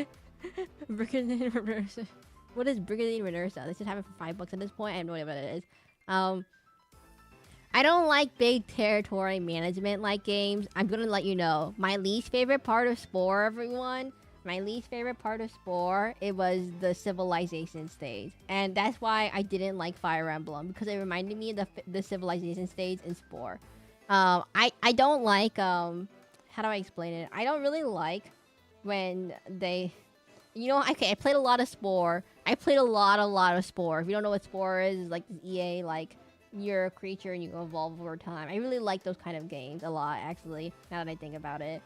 Brigadier Reversa. What is Brigadier Reversa? They should have it for $5 at this point. I have no idea what it is. I don't like big territory management like games. I'm gonna let you know. My least favorite part of Spore, everyone. My least favorite part of Spore, it was the civilization stage. And that's why I didn't like Fire Emblem, because it reminded me of the civilization stage in Spore. I don't like, how do I explain it? I don't really like when they... You know, okay, I played a lot of Spore. I played a lot of Spore. If you don't know what Spore is, it's like this EA, like, you're a creature and you evolve over time. I really like those kind of games a lot, actually, now that I think about it.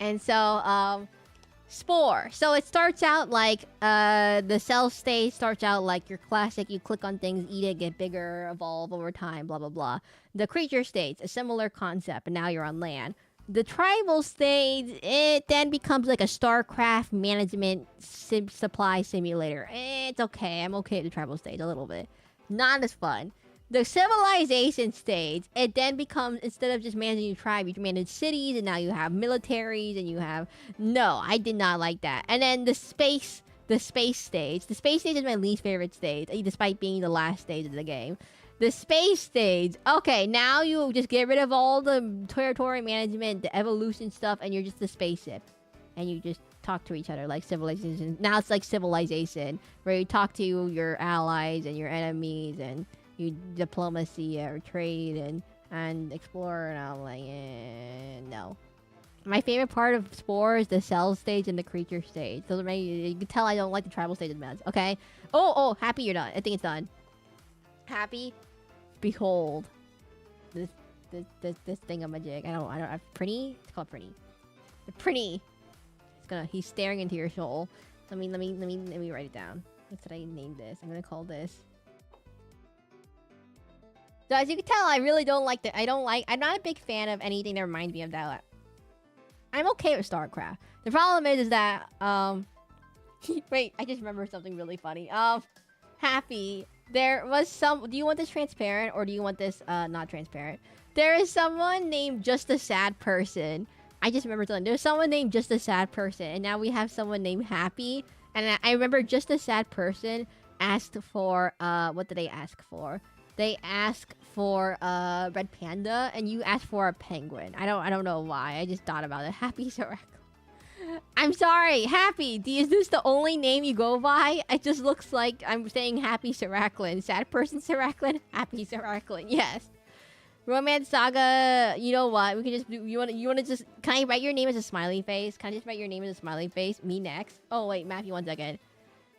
And so, Spore. So it starts out like, the cell stage starts out like your classic, you click on things, eat it, get bigger, evolve over time, blah, blah, blah. The creature stage, a similar concept, and now you're on land. The tribal stage, it then becomes like a StarCraft management supply simulator. It's okay, I'm okay with the tribal stage a little bit. Not as fun. The civilization stage, it then becomes, instead of just managing your tribe, you manage cities, and now you have militaries, and you have... No, I did not like that. And then the space stage. The space stage is my least favorite stage, despite being the last stage of the game. The space stage, okay, now you just get rid of all the territory management, the evolution stuff, and you're just a spaceship. And you just talk to each other like civilization. Now it's like civilization, where you talk to your allies and your enemies, and... you diplomacy or trade and explore, and I'm like, no. My favorite part of Spore is the cell stage and the creature stage. Those are you can tell I don't like the tribal stage as much. Okay. Oh, happy you're done. I think it's done. Happy, behold, this thingamajig. I don't. Pretty. It's called pretty. The pretty. He's staring into your soul. Let me write it down. What should I name this? I'm gonna call this. So as you can tell, I really don't like I'm not a big fan of anything that reminds me of that. I'm okay with StarCraft. The problem is that, wait, I just remembered something really funny. Happy, there was do you want this transparent, or do you want this, not transparent? There is someone named Just a Sad Person. I just remembered something. There's someone named Just a Sad Person, and now we have someone named Happy. And I remember Just a Sad Person asked for, what did they ask for? They asked for red panda, and you asked for a penguin. I don't know why. I just thought about it. Happy Seraclin. I'm sorry, Happy. Is this the only name you go by? It just looks like I'm saying Happy Seraclin. Sad person Seraclin. Happy Seraclin. Yes. Romance Saga. You know what? We can just do. You want to just? Can I write your name as a smiley face? Can I just write your name as a smiley face? Me next. Oh wait, Matthew, 1 second.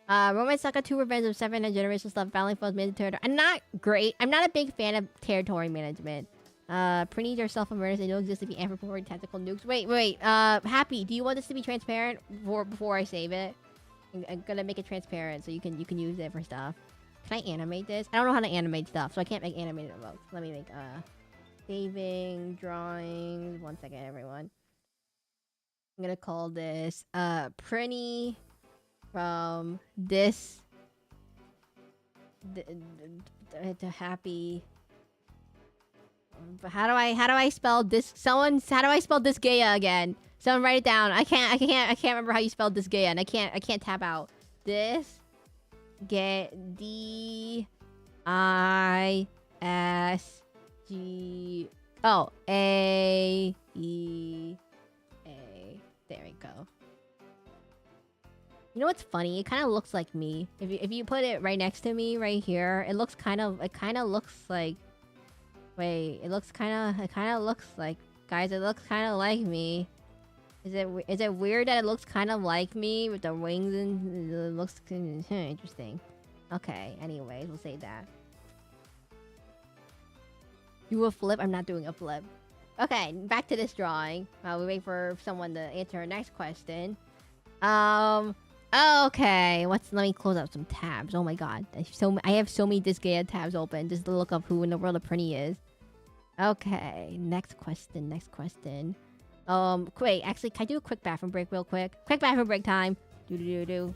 Romance Saga 2 Revenge of 7 and Generational Stuff, battling foes, managing territory. I'm not great. I'm not a big fan of territory management. Preneeds are self-awareness. They don't exist to be amplified tactical nukes. Wait. Happy, do you want this to be transparent before I save it? I'm gonna make it transparent so you can use it for stuff. Can I animate this? I don't know how to animate stuff, so I can't make animated emotes. Let me make, saving, drawings. 1 second, everyone. I'm gonna call this, Prinny... from this to happy. How do I spell this? How do I spell this Gaia again? Someone write it down. I can't remember how you spelled this Gaia, and I can't tap out. this get D-I-S-G... Oh, A-E-A. There we go. You know what's funny? It kind of looks like me. If you put it right next to me, right here, it looks kind of... It kind of looks like... Wait, it kind of looks like... Guys, it looks kind of like me. Is it weird that it looks kind of like me with the wings and it looks interesting? Okay, anyways, we'll say that. Do a flip? I'm not doing a flip. Okay, back to this drawing. We wait for someone to answer our next question. Okay. Let me close up some tabs. Oh my god. I have so many Disgaea tabs open just to look up who in the world of Prinny is. Okay. Next question. Wait, actually, can I do a quick bathroom break real quick? Quick bathroom break time. Do.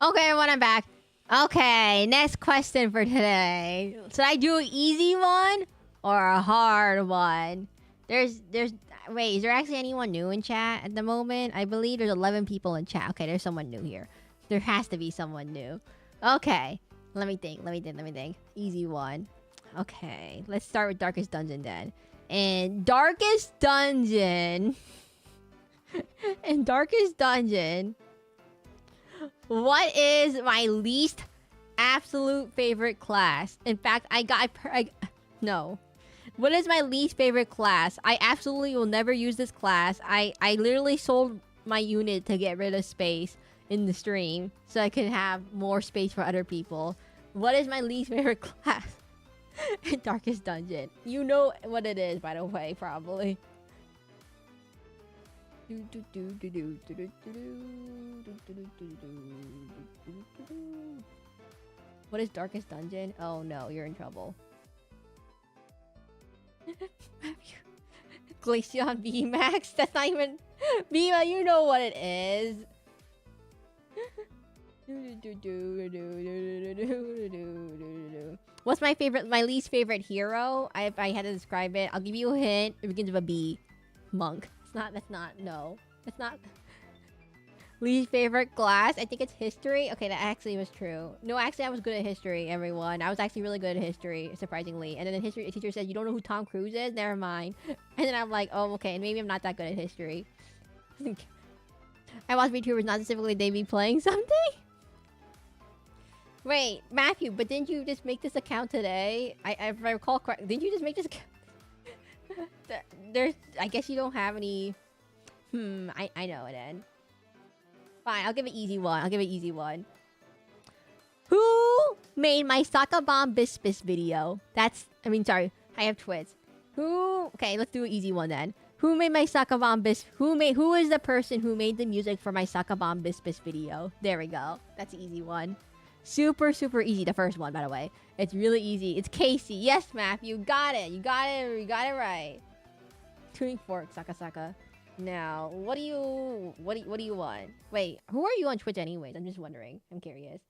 Okay, everyone, I'm back. Okay, next question for today. Should I do an easy one or a hard one? Wait, is there actually anyone new in chat at the moment? I believe there's 11 people in chat. Okay, there's someone new here. There has to be someone new. Okay, let me think. Easy one. Okay, let's start with Darkest Dungeon then. And Darkest Dungeon... In Darkest Dungeon... What is my least absolute favorite class? In fact, no. What is my least favorite class? I absolutely will never use this class. I literally sold my unit to get rid of space in the stream so I can have more space for other people. What is my least favorite class? In Darkest Dungeon. You know what it is, by the way, probably. What is Darkest Dungeon? Oh no, you're in trouble. Glaceon VMAX? That's not even... Bima, you know what it is. What's my least favorite hero? If I had to describe it, I'll give you a hint. It begins with a B. Monk. That's not least favorite class. I think it's history. Okay, that actually was true. No, actually I was good at history, everyone. I was actually really good at history, surprisingly. And then the history teacher said, you don't know who Tom Cruise is? Never mind. And then I'm like, oh, okay, maybe I'm not that good at history. I watch VTubers, not specifically they be playing something? Wait, Matthew, but didn't you just make this account today? If I recall correctly, didn't you just make this account? I guess you don't have any... I know it, Ed. Fine, I'll give it easy one. I'll give it easy one. Who made my Soccer Bomb Bispis video? Sorry, I have twits. Okay, let's do an easy one then. Who made my Soccer Bomb who is the person who made the music for my Soccer Bomb Bispis video? There we go. That's an easy one. Super, super easy. The first one, by the way. It's really easy. It's Casey. Yes, Matthew. Got it. You got it right. Tuning fork, Saka. Now, what do you want? Wait, who are you on Twitch anyways? I'm just wondering. I'm curious.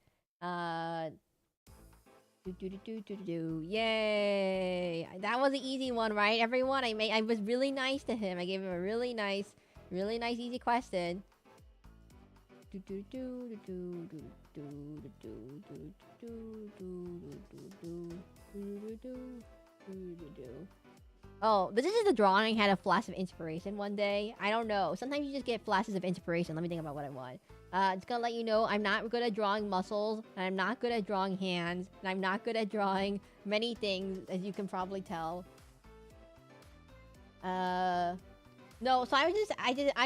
Yay! That was an easy one, right, everyone? I was really nice to him. I gave him a really nice, easy question. Oh, this is the drawing. Had a flash of inspiration one day. I don't know. Sometimes you just get flashes of inspiration. Let me think about what I want. It's gonna let you know I'm not good at drawing muscles, and I'm not good at drawing hands, and I'm not good at drawing many things, as you can probably tell. No, so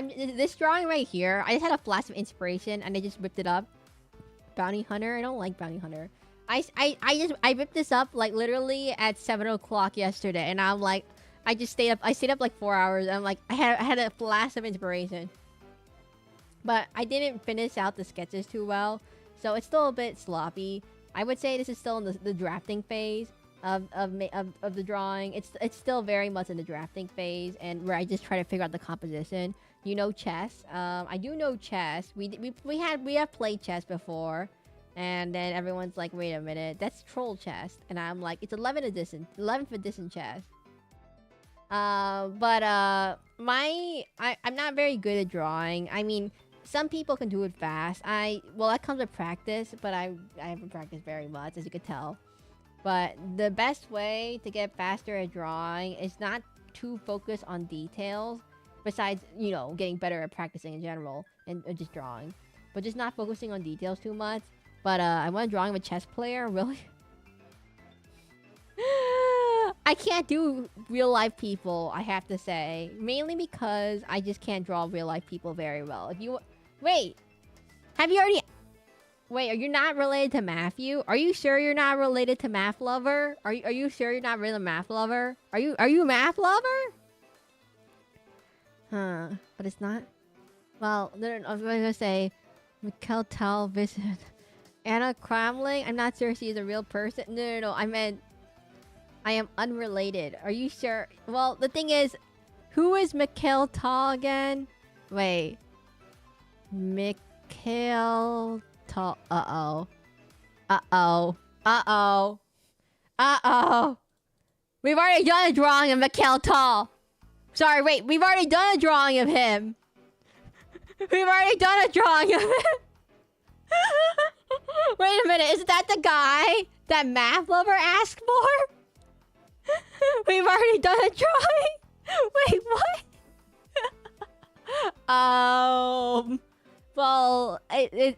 this drawing right here, I just had a flash of inspiration, and I just whipped it up. Bounty Hunter? I don't like Bounty Hunter. I whipped this up, like, literally at 7 o'clock yesterday, and I'm like, I stayed up like 4 hours, and I'm like, I had a flash of inspiration. But I didn't finish out the sketches too well, so it's still a bit sloppy. I would say this is still in the drafting phase of the drawing. It's still very much in the drafting phase, and where I just try to figure out the composition. You know chess. I do know chess. We have played chess before, and then everyone's like, wait a minute, that's troll chess, and I'm like, it's 11th edition chess. I'm not very good at drawing. I mean, some people can do it fast. That comes with practice, but I haven't practiced very much, as you could tell. But the best way to get faster at drawing is not to focus on details, besides, you know, getting better at practicing in general, and just drawing. But just not focusing on details too much. But, I want to draw him a chess player, really? I can't do real-life people, I have to say. Mainly because I just can't draw real-life people very well. Wait! Have you already... Wait, are you not related to Matthew? Are you sure you're not related to Math Lover? Are you sure you're not really Math Lover? Are you Math Lover? Huh. But it's not... Well, I was going to say... Mikkel Tal visit... Anna Cramling? I'm not sure she's a real person. No. I meant... I am unrelated. Are you sure? Well, the thing is... Who is Mikkel Tal again? Wait... Mikkel Tal... Uh-oh. We've already done a drawing of Mikkel Tal. Sorry, wait. We've already done a drawing of him. We've already done a drawing of him. Wait a minute. Is that the guy that Math Lover asked for? We've already done a drawing. Wait, what? Well, it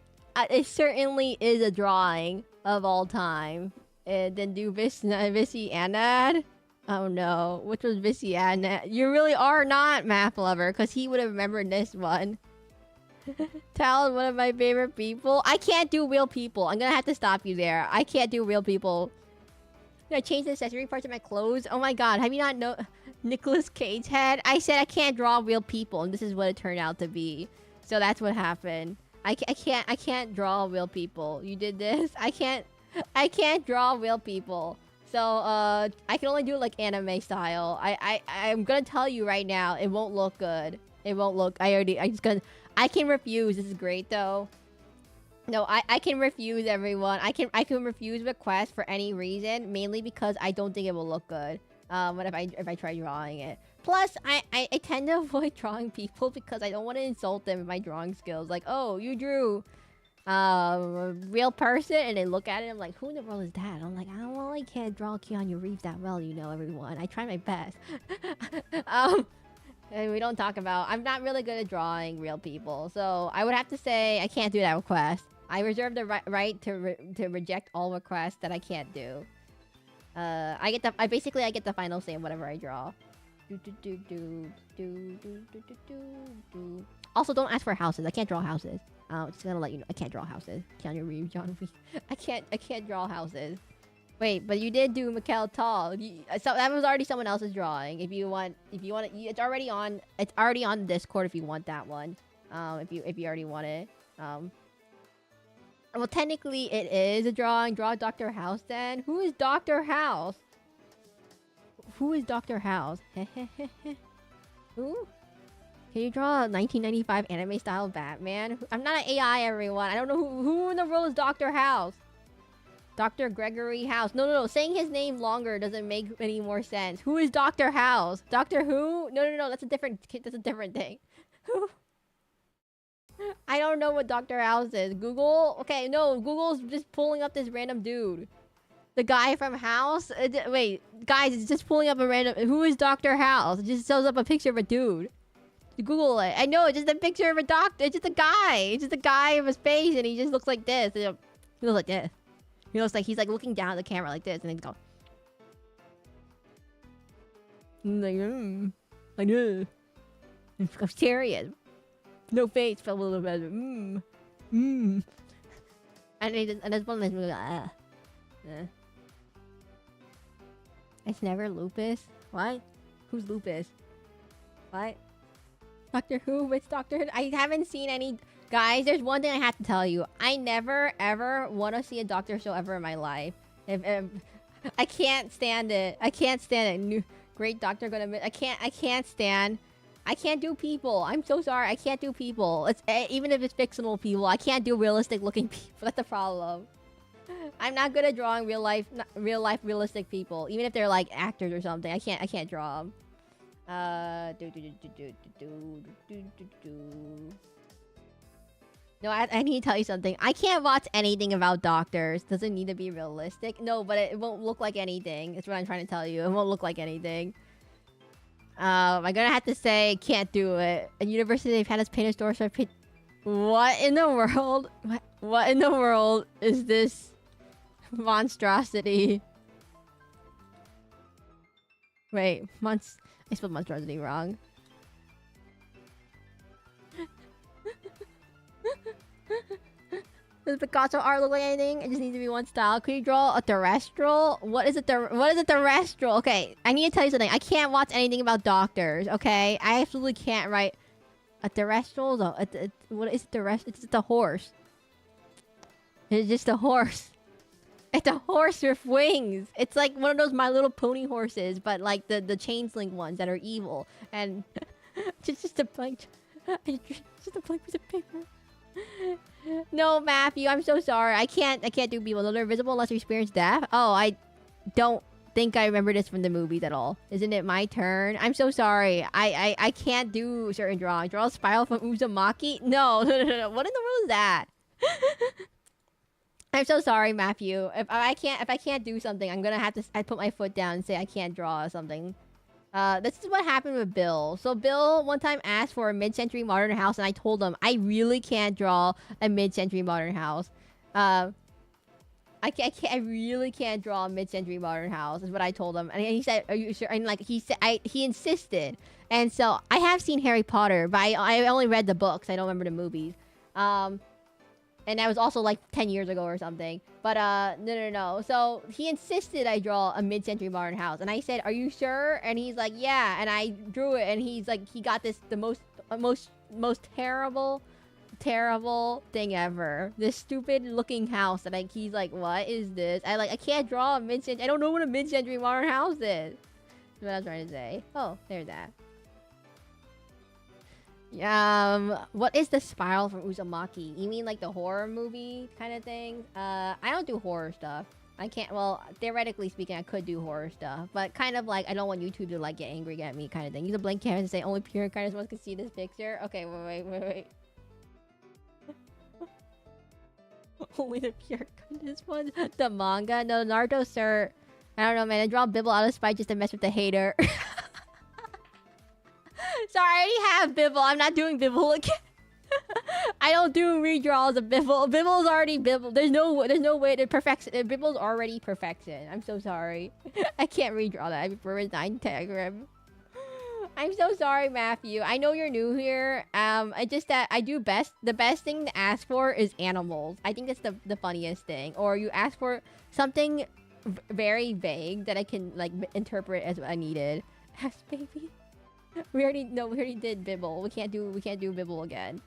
certainly is a drawing of all time. Then do Vissy Anad? Oh no, which was Vissy Anad? You really are not Math Lover, because he would have remembered this one. Tal, one of my favorite people. I can't do real people. I'm gonna have to stop you there. I can't do real people. Did I change the accessory parts of my clothes? Oh my god, have you not know Nicolas Cage head? I said I can't draw real people, and this is what it turned out to be. So that's what happened. I can't draw real people. You did this? I can't draw real people. So I can only do like anime style. I'm gonna tell you right now, it won't look good. It won't look. I can refuse. This is great though. No, I can refuse, everyone. I can refuse requests for any reason, mainly because I don't think it will look good. If I try drawing it. Plus, I tend to avoid drawing people because I don't want to insult them with my drawing skills. Like, oh, you drew a real person, and they look at it, and I'm like, who in the world is that? I'm like, I can't draw Keanu Reeves that well, you know, everyone. I try my best. And we don't talk about... I'm not really good at drawing real people, so I would have to say I can't do that request. I reserve the right to reject all requests that I can't do. I get the final say in whatever I draw. Also, don't ask for houses. I can't draw houses. Just gonna let you know. I can't draw houses. Keanu Reeves, John Reeves. I can't draw houses. Wait, but you did do Mikhail Tall. So that was already someone else's drawing. If you want, it's already on. It's already on Discord. If you want that one, if you already want it. Well, technically it is a drawing. Draw Dr. House then. Who is Dr. House? Who is Dr. House? Who? Can you draw a 1995 anime style Batman? I'm not an AI, everyone. I don't know who in the world is Dr. House. Dr. Gregory House. No. Saying his name longer doesn't make any more sense. Who is Dr. House? Doctor Who? No. That's a different thing. Who? I don't know what Dr. House is. Google? Okay, no. Google's just pulling up this random dude. The guy from House? Wait, guys, it's just pulling up a random... Who is Dr. House? It just shows up a picture of a dude. Google it. I know, it's just a picture of a doctor. It's just a guy. It's just a guy of his face, and he just looks like this. He looks like this. He looks like he's like looking down at the camera like this, and then he's going... I know. I'm serious. No face, felt a little bit. And this one is like, It's never Lupus. What? Who's Lupus? What? Doctor Who? It's Doctor Who. I haven't seen any. Guys, there's one thing I have to tell you. I never ever want to see a doctor show ever in my life. If I can't stand it. I can't stand it. Great doctor gonna. I can't stand. I can't do people. I'm so sorry. I can't do people. It's even if it's fictional people. I can't do realistic looking people. That's the problem. I'm not good at drawing real life realistic people. Even if they're like actors or something. I can't draw them. No, I need to tell you something. I can't watch anything about doctors. Doesn't need to be realistic. No, but it won't look like anything. That's what I'm trying to tell you. It won't look like anything. I'm gonna have to say can't do it. At university they've had us paint a store, so I paint. What in the world? What in the world is this monstrosity? Wait, I spelled monstrosity wrong. Does Picasso art look like anything? It just needs to be one style. Could you draw a terrestrial? What is a terrestrial? Okay, I need to tell you something. I can't watch anything about doctors, okay? I absolutely can't write a terrestrial. No, what is a terrestrial? It's just a horse. It's just a horse. It's a horse with wings. It's like one of those My Little Pony horses, but like the chain-link ones that are evil. And it's just a blank... just a blank piece of paper. No, Matthew, I'm so sorry. I can't do people. They're visible unless you experience death. Oh, I don't think I remember this from the movies at all. Isn't it my turn? I'm so sorry. I can't do certain drawings. Draw a spiral from Uzumaki? No. What in the world is that? I'm so sorry, Matthew. If I can't do something, I'm gonna have to put my foot down and say I can't draw something. This is what happened with Bill. So Bill one time asked for a mid-century modern house, and I told him I really can't draw a mid-century modern house. I really can't draw a mid-century modern house. Is what I told him, and he said, "Are you sure?" And like he insisted. And so I have seen Harry Potter, but I only read the books. I don't remember the movies. And that was also like 10 years ago or something. But no. So he insisted I draw a mid-century modern house, and I said, "Are you sure?" And he's like, "Yeah." And I drew it, and he's like, he got this the most terrible thing ever. This stupid looking house that he's like, "What is this?" I can't draw a mid-century. I don't know what a mid-century modern house is. That's what I was trying to say. Oh, there's that. What is the spiral from Uzumaki? You mean like the horror movie kind of thing? I don't do horror stuff. I can't, well, theoretically speaking, I could do horror stuff, but kind of like, I don't want YouTube to like get angry at me kind of thing. Use a blank canvas and say only pure kindness ones can see this picture. Okay, wait. Only the pure kindness ones? The manga? No, Naruto, sir. I don't know, man. I draw Bibble out of spite just to mess with the hater. Sorry, I already have Bibble. I'm not doing Bibble again. I don't do redraws of Bibble. Bibble's already Bibble. There's no way to perfection. Bibble's already perfection. I'm so sorry. I can't redraw that. I prefer a 9 diagram. I'm so sorry, Matthew. I know you're new here. I just that I do best. The best thing to ask for is animals. I think that's the funniest thing. Or you ask for something very vague that I can like interpret as what I needed. Ask baby. We already did Bibble. We can't do Bibble again.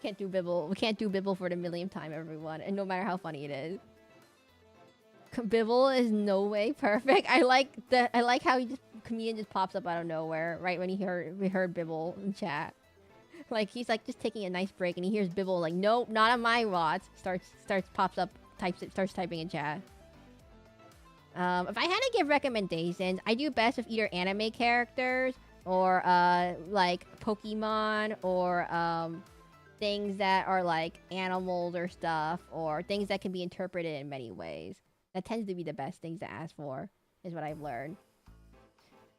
Can't do Bibble. We can't do Bibble for the millionth time, everyone. And no matter how funny it is. Bibble is no way perfect. I like how comedian just pops up out of nowhere right when we heard Bibble in chat. Like he's like just taking a nice break and he hears Bibble like nope, not on my watch. Starts pops up, starts typing in chat. If I had to give recommendations, I do best with either anime characters or like Pokemon or things that are like animals or stuff or things that can be interpreted in many ways. That tends to be the best things to ask for, is what I've learned.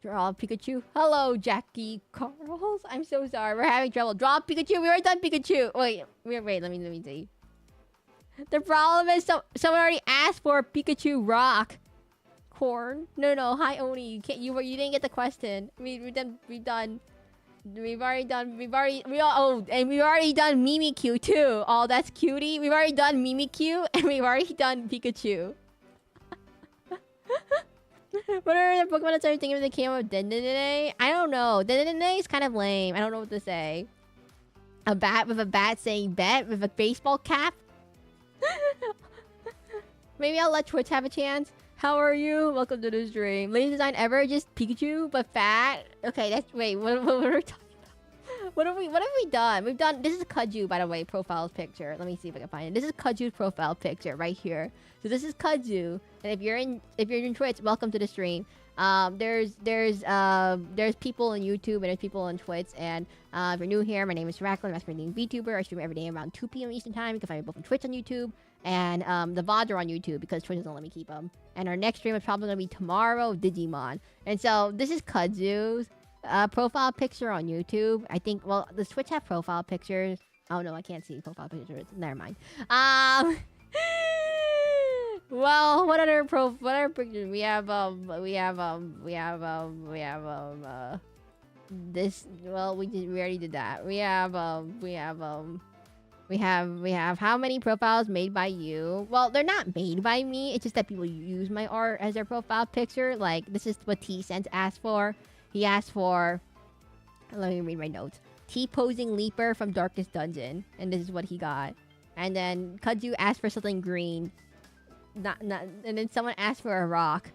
Draw Pikachu. Hello, Jackie Carls. I'm so sorry. We're having trouble. Draw Pikachu. We already done Pikachu. Wait. Let me see. The problem is someone already asked for Pikachu Rock. Corn. No. Hi, Oni. You can't. You didn't get the question. We've already done Mimikyu too. Oh, that's cutie. We've already done Mimikyu and we've already done Pikachu. What are the Pokemon that started thinking if they came out with Dedenne? I don't know. Dedenne is kind of lame. I don't know what to say. A bat with a bat saying bet with a baseball cap? Maybe I'll let Twitch have a chance. How are you? Welcome to the stream. Latest design ever? Just Pikachu, but fat? Okay, that's... Wait, what are we talking about? What have we done? We've done... This is Kaju, by the way, profile picture. Let me see if I can find it. This is Kaju's profile picture right here. So this is Kaju. And if you're in Twitch, welcome to the stream. There's people on YouTube and there's people on Twitch. And if you're new here, my name is Seraclin. I'm a masquerade VTuber. I stream every day around 2 p.m. Eastern Time. You can find me both on Twitch and YouTube. And the VODs are on YouTube because Twitch doesn't let me keep them. And our next stream is probably going to be tomorrow, Digimon. And so this is Kaju's profile picture on YouTube. I think, well, does Twitch have profile pictures? Oh no, I can't see profile pictures. Never mind. Well, what other pictures? We have this. Well, we already did that. We have how many profiles made by you? Well, they're not made by me. It's just that people use my art as their profile picture. Like, this is what T-Sense asked for. He asked for... Let me read my notes. T-posing Leaper from Darkest Dungeon. And this is what he got. And then Kaju asked for something green. And then someone asked for a rock.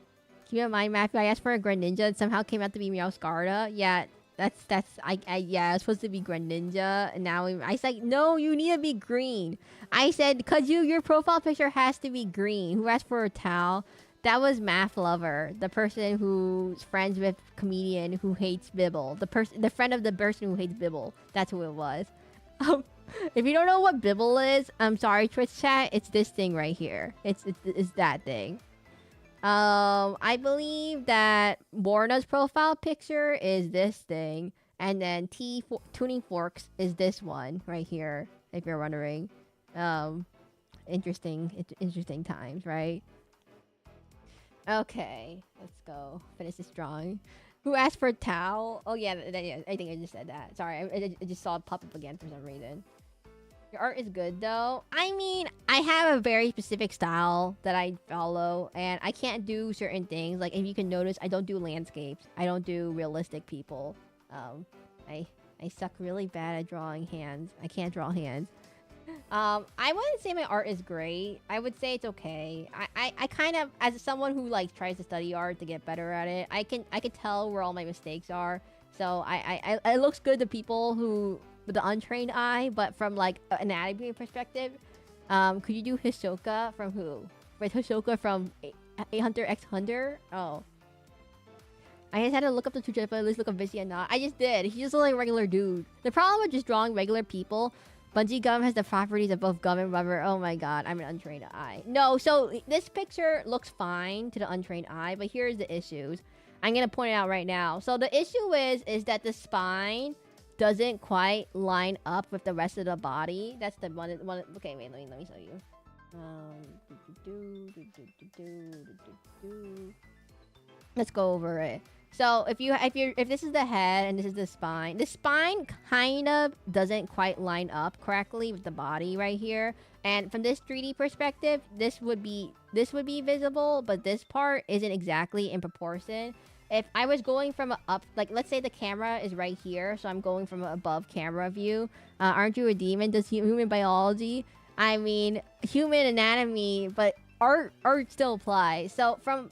Keep in mind, Matthew, I asked for a Greninja and somehow came out to be Meowscarda. Yeah, yeah, it's supposed to be Greninja. And now I said, no, you need to be green. I said, Kaju, your profile picture has to be green. Who asked for a towel? That was Math Lover, the person who's friends with comedian who hates Bibble. The friend of the person who hates Bibble. That's who it was. If you don't know what Bibble is, I'm sorry, Twitch chat. It's this thing right here. It's that thing. I believe that Borna's profile picture is this thing, and then Tuning Forks is this one right here. If you're wondering, interesting times, right? Okay, let's go finish this drawing. Who asked for a towel? Oh yeah, I think I just said that. Sorry, I just saw it pop up again for some reason. Your art is good though. I mean, I have a very specific style that I follow, and I can't do certain things. Like, if you can notice, I don't do landscapes. I don't do realistic people. I suck really bad at drawing hands. I can't draw hands. I wouldn't say my art is great. I would say it's okay. I kind of, as someone who like tries to study art to get better at it, I can tell where all my mistakes are. So it looks good to people who with the untrained eye, but from like an anatomy perspective, could you do Hisoka from who? Wait, Hisoka from 800 X Hunter? Oh. I just had to look up the two but at least look up Vicious not. I just did. He's just like a regular dude. The problem with just drawing regular people, Bungee gum has the properties of both gum and rubber. Oh my god, I'm an untrained eye. No, so this picture looks fine to the untrained eye, but here's the issues. I'm gonna point it out right now. So the issue is that the spine doesn't quite line up with the rest of the body. That's the one. Okay, wait, let me show you. Let's go over it. So if this is the head and this is the spine kind of doesn't quite line up correctly with the body right here. And from this 3D perspective, this would be visible, but this part isn't exactly in proportion. If I was going from a up, like let's say the camera is right here, so I'm going from an above camera view. Aren't you a demon? Does human biology? I mean, human anatomy, but art still applies. So from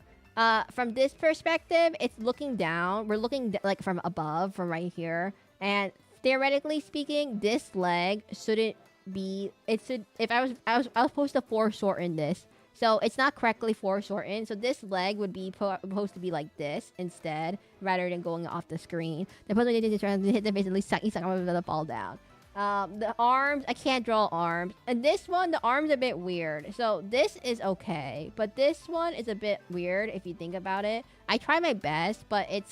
this perspective, it's looking down. We're looking like from above, from right here. And theoretically speaking, this leg shouldn't be. It should. If I was supposed to foreshorten this, so it's not correctly foreshortened. So this leg would be supposed to be like this instead, rather than going off the screen. The person did just hit the face and suck the ball down. The arms, I can't draw arms. And this one, the arm's a bit weird. So this is okay, but this one is a bit weird if you think about it. I try my best, but it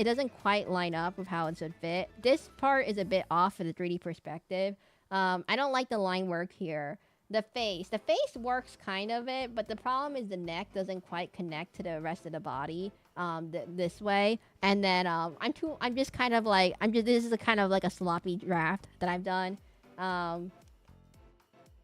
doesn't quite line up with how it should fit. This part is a bit off in the 3D perspective. I don't like the line work here. The face works kind of it, but the problem is the neck doesn't quite connect to the rest of the body this way. And then this is a kind of like a sloppy draft that I've done. And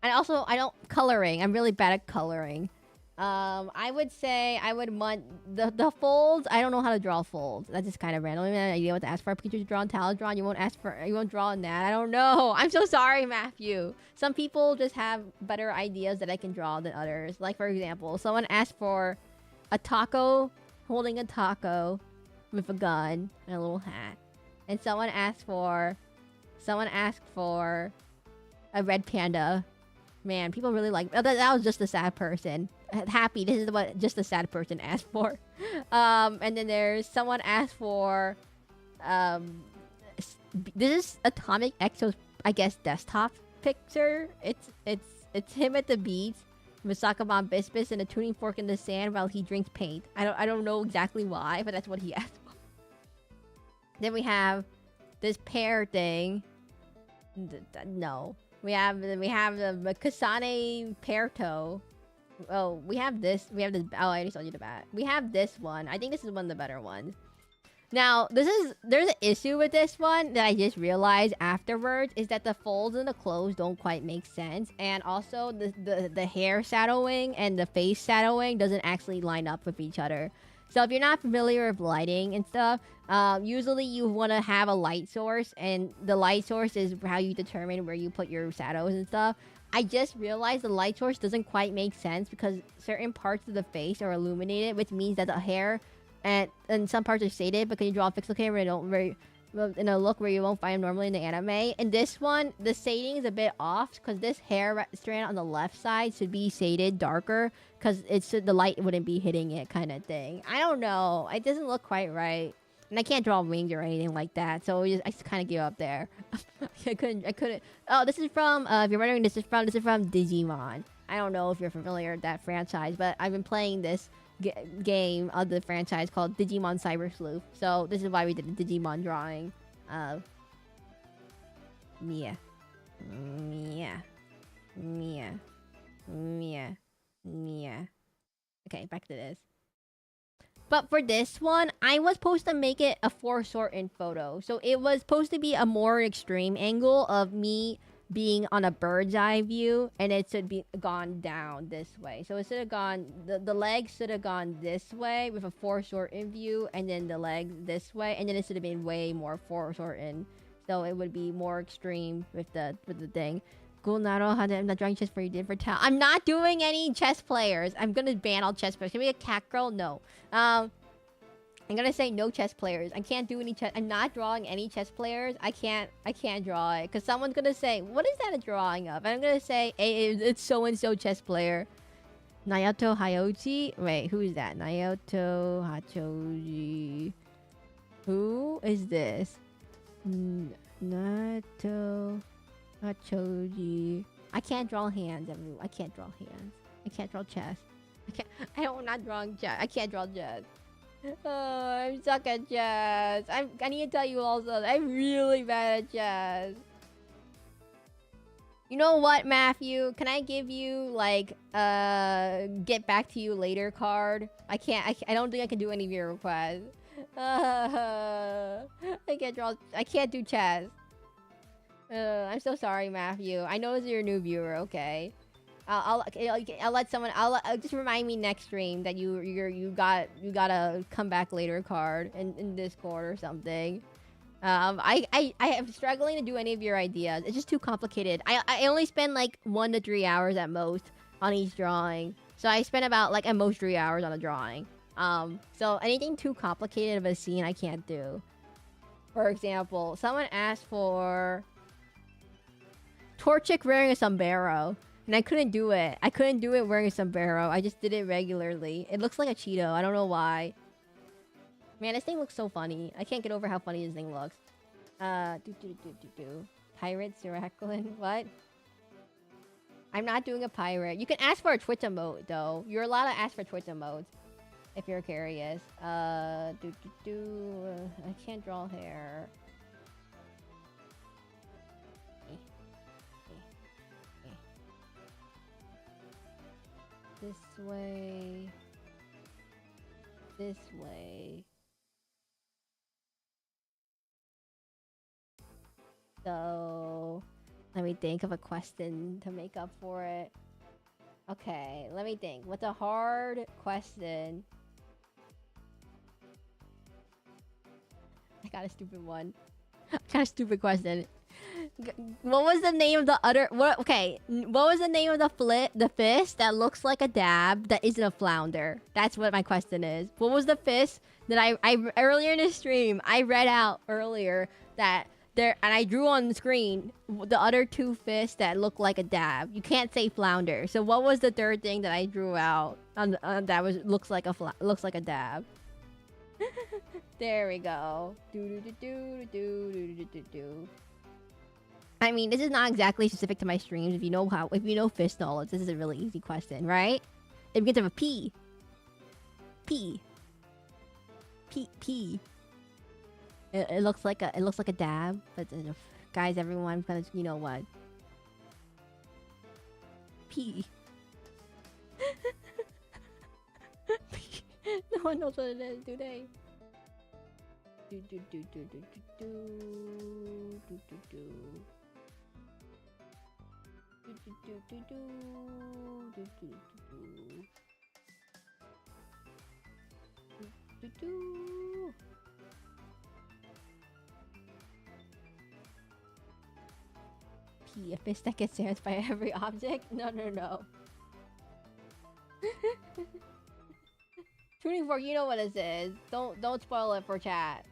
also I don't coloring. I'm really bad at coloring. I would say I would want the folds. I don't know how to draw folds. That's just kind of random. I don't have any idea what to ask for. Pictures drawn, talent drawn. You won't draw on that. I don't know. I'm so sorry, Matthew. Some people just have better ideas that I can draw than others. Like for example, someone asked for a taco holding a taco with a gun and a little hat, and someone asked for a red panda. Man, people really like. Oh, that was just a sad person. Happy. This is what just a sad person asked for. And then there's someone asked for. This is Atomic Exo's, I guess, desktop picture. It's him at the beach with Sakaban Bisbis and a tuning fork in the sand while he drinks paint. I don't know exactly why, but that's what he asked for. Then we have this pear thing. No. We have the Kasane Perto. Oh, we have this. Oh, I already told you the bat. We have this one. I think this is one of the better ones. Now, there's an issue with this one that I just realized afterwards, is that the folds in the clothes don't quite make sense, and also the hair shadowing and the face shadowing doesn't actually line up with each other. So if you're not familiar with lighting and stuff, usually you want to have a light source, and the light source is how you determine where you put your shadows and stuff. I just realized the light source doesn't quite make sense because certain parts of the face are illuminated, which means that the hair and some parts are shaded, but can you draw a pixel camera in a look where you won't find them normally in the anime. And this one, the shading is a bit off because this hair strand on the left side should be shaded darker because the light wouldn't be hitting it, kind of thing. I don't know. It doesn't look quite right. And I can't draw wings or anything like that, so I just kind of give up there. I couldn't. Oh, this is from. If you're wondering, this is from Digimon. I don't know if you're familiar with that franchise, but I've been playing this game of the franchise called Digimon Cyber Sleuth. So this is why we did the Digimon drawing of Mia. Okay, back to this. But for this one, I was supposed to make it a foreshortened photo. So it was supposed to be a more extreme angle of me being on a bird's eye view, and it should be gone down this way. So it should have gone, the legs should have gone this way with a foreshortened view, and then the legs this way, and then it should have been way more foreshortened. So it would be more extreme with the thing. Gulnaro, I'm not drawing chess for you did for Tal. I'm not doing any chess players. I'm gonna ban all chess players. Can we get cat girl? No. I'm gonna say no chess players. I can't do any chess. I'm not drawing any chess players. I can't draw it because someone's gonna say, "What is that a drawing of?" And I'm gonna say, hey, "It's so and so chess player." Naoto Hayochi. Wait, who is that? Naoto Hachoji. Who is this? Naoto Hachoji. I can't draw hands. I can't draw hands. I can't draw chess. I'm not drawing chess. I can't draw chess. Oh, I'm stuck at chess. I need to tell you also, I'm really bad at chess. You know what, Matthew? Can I give you like get back to you later card? I can't. I don't think I can do any of your requests. I can't draw. I can't do chess. I'm so sorry, Matthew. I know you're a new viewer. Okay. I'll let someone. I'll just remind me next stream that you gotta come back later card in Discord or something. I am struggling to do any of your ideas. It's just too complicated. I only spend like 1 to 3 hours at most on each drawing. So I spend about like at most 3 hours on a drawing. So anything too complicated of a scene I can't do. For example, someone asked for Torchic wearing a sombrero. And I couldn't do it. I couldn't do it wearing a sombrero. I just did it regularly. It looks like a Cheeto. I don't know why. Man, this thing looks so funny. I can't get over how funny this thing looks. Pirate Seraclin. What? I'm not doing a pirate. You can ask for a Twitch emote, though. You're allowed to ask for Twitch emotes. If you're curious. I can't draw hair. This way. This way. So, let me think of a question to make up for it. Okay, let me think. What's a hard question? I got a stupid one. I got a stupid question. What was the name of the other? What? Okay, what was the name of the fish that looks like a dab that isn't a flounder? That's what my question is. What was the fish that I earlier in the stream I read out earlier that there, and I drew on the screen the other two fish that look like a dab. You can't say flounder. So what was the third thing that I drew out on that was looks like a dab? There we go. I mean, this is not exactly specific to my streams. If you know fish knowledge, this is a really easy question, right? It begins with a P. P. P. P. It looks like a dab, but guys, everyone, kind of, you know what? P. No one knows what it is, do they? P, a fish that gets stared by every object? No. 24, you know what this is. Don't spoil it for chat.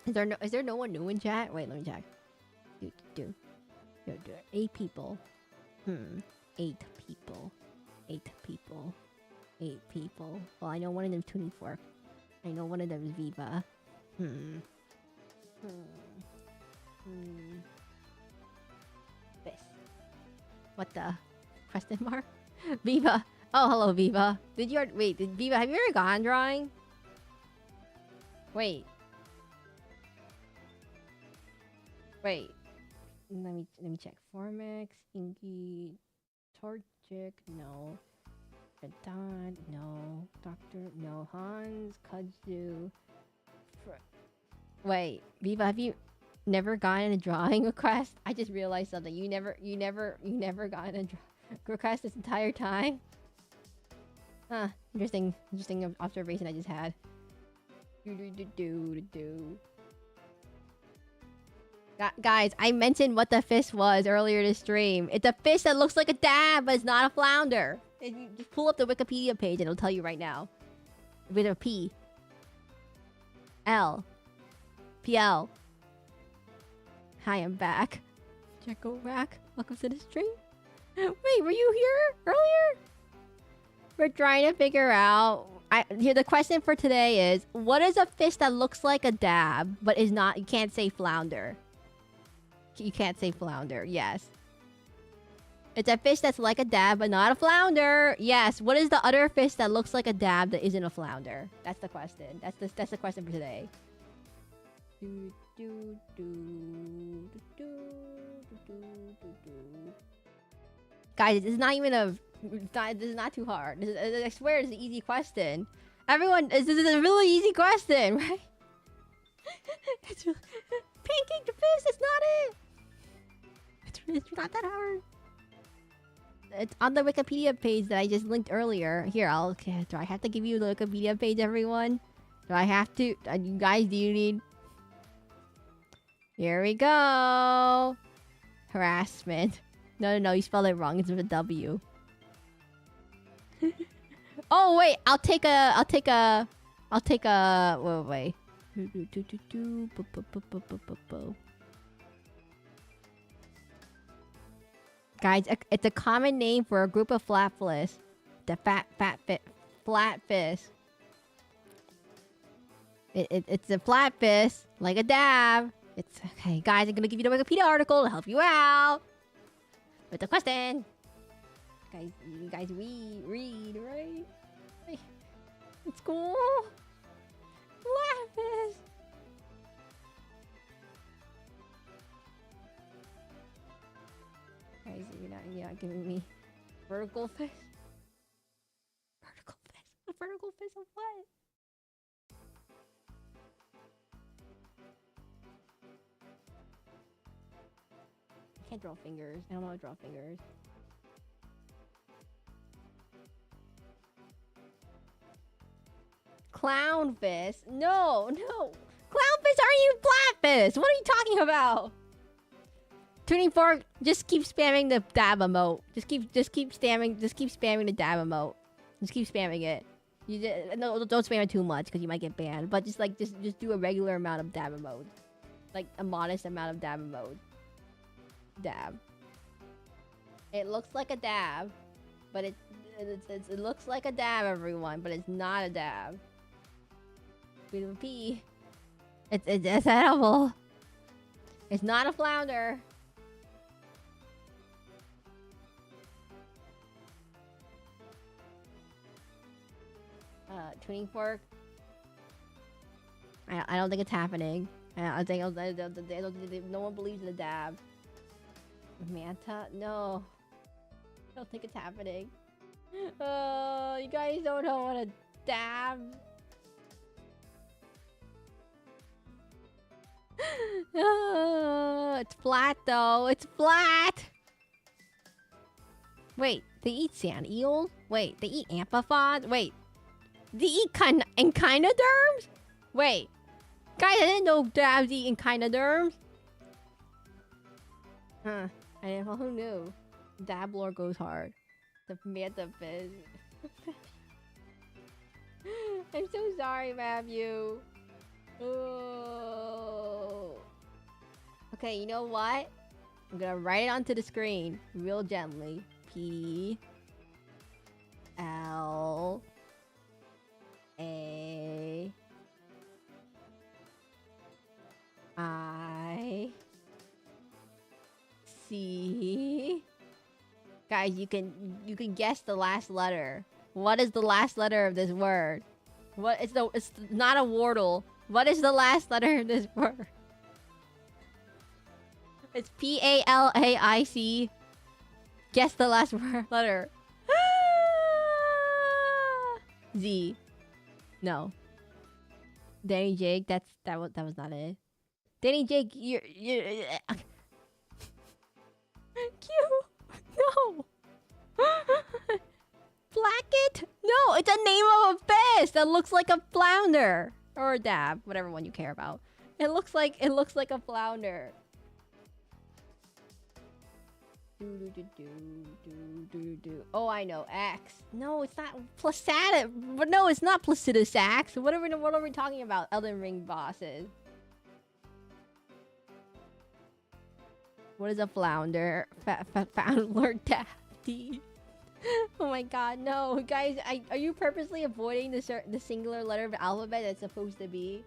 Is there no one new in chat? Wait, let me check. 8 people. 8 people. 8 people. 8 people. Well, I know one of them's tuning fork. I know one of them is Viva. This. What the? Question mark? Viva. Oh, hello, Viva. Wait, Viva, have you ever gone drawing? Wait. Let me check. Formex, Inky, Torchic, no. Don, no. Doctor, no. Hans, Kudzu. Wait, Viva, have you never gotten a drawing request? I just realized something. You never gotten a request this entire time? Huh. Interesting observation I just had. Guys, I mentioned what the fish was earlier this stream. It's a fish that looks like a dab, but it's not a flounder. You just pull up the Wikipedia page and it'll tell you right now. With a P. L. PL. Hi, I'm back. Jacko back. Welcome to the stream. Wait, were you here earlier? We're trying to figure out... Here, the question for today is, what is a fish that looks like a dab, but is not... You can't say flounder. You can't say flounder, yes. It's a fish that's like a dab, but not a flounder. Yes. What is the other fish that looks like a dab that isn't a flounder? That's the question. That's the question for today. Guys, this is not even a. This is not too hard. I swear, it's an easy question. Everyone, this is a really easy question, right? It's really, pancake the fish. That's not it. It's not that hard. It's on the Wikipedia page that I just linked earlier. Here, okay, do I have to give you the Wikipedia page, everyone? Do I have to? You guys, do you need? Here we go. Harassment. No, you spelled it wrong. It's with a W. Oh wait, I'll take a. Wait. Guys, it's a common name for a group of flatfish. The flatfish. It's a flatfish, like a dab. It's okay, guys. I'm gonna give you the Wikipedia article to help you out with the question. Guys, you guys read, right? It's cool. Flatfish. Guys, you're not giving me vertical fish. Vertical fish. A vertical fish of what? I can't draw fingers. I don't know how to draw fingers. Clownfish? No. Clownfish aren't even flatfish. What are you talking about? Tuning fork, just keep spamming the dab emote. Just keep spamming the dab emote. Just keep spamming it. No, don't spam it too much because you might get banned. But just do a regular amount of dab emote, like a modest amount of dab emote. Dab. It looks like a dab, but it looks like a dab, everyone. But it's not a dab. With a P. It's edible. It's not a flounder. Tuning fork. I don't think it's happening. I think no one believes in the dab. Manta? No. I don't think it's happening. You guys don't know what a dab. It's flat though. It's flat. Wait, they eat sand eels? Wait, they eat amphipods? Wait, they eat echinoderms? Wait, guys, I didn't know dabs eat echinoderms. Huh? I didn't know. Who knew? Dab lore goes hard. The manta fish. I'm so sorry, Matthew. Oh. Okay, you know what? I'm gonna write it onto the screen real gently. P L A I C. Guys, you can guess the last letter. What is the last letter of this word? It's not a wordle. What is the last letter of this word? It's P-A-L-A-I-C. Guess the last letter. Z. No. Danny Jake, that was not it. Danny Jake, you're Q. No. Blacket? No, it's a name of a fish that looks like a flounder or a dab, whatever one you care about. It looks like a flounder. Oh, I know. X. No, it's not Placida. But no, it's not Placidus Axe. What are we talking about? Elden Ring bosses. What is a flounder? Founder Daphne. Oh my god, no. Guys, are you purposely avoiding the singular letter of the alphabet that's supposed to be?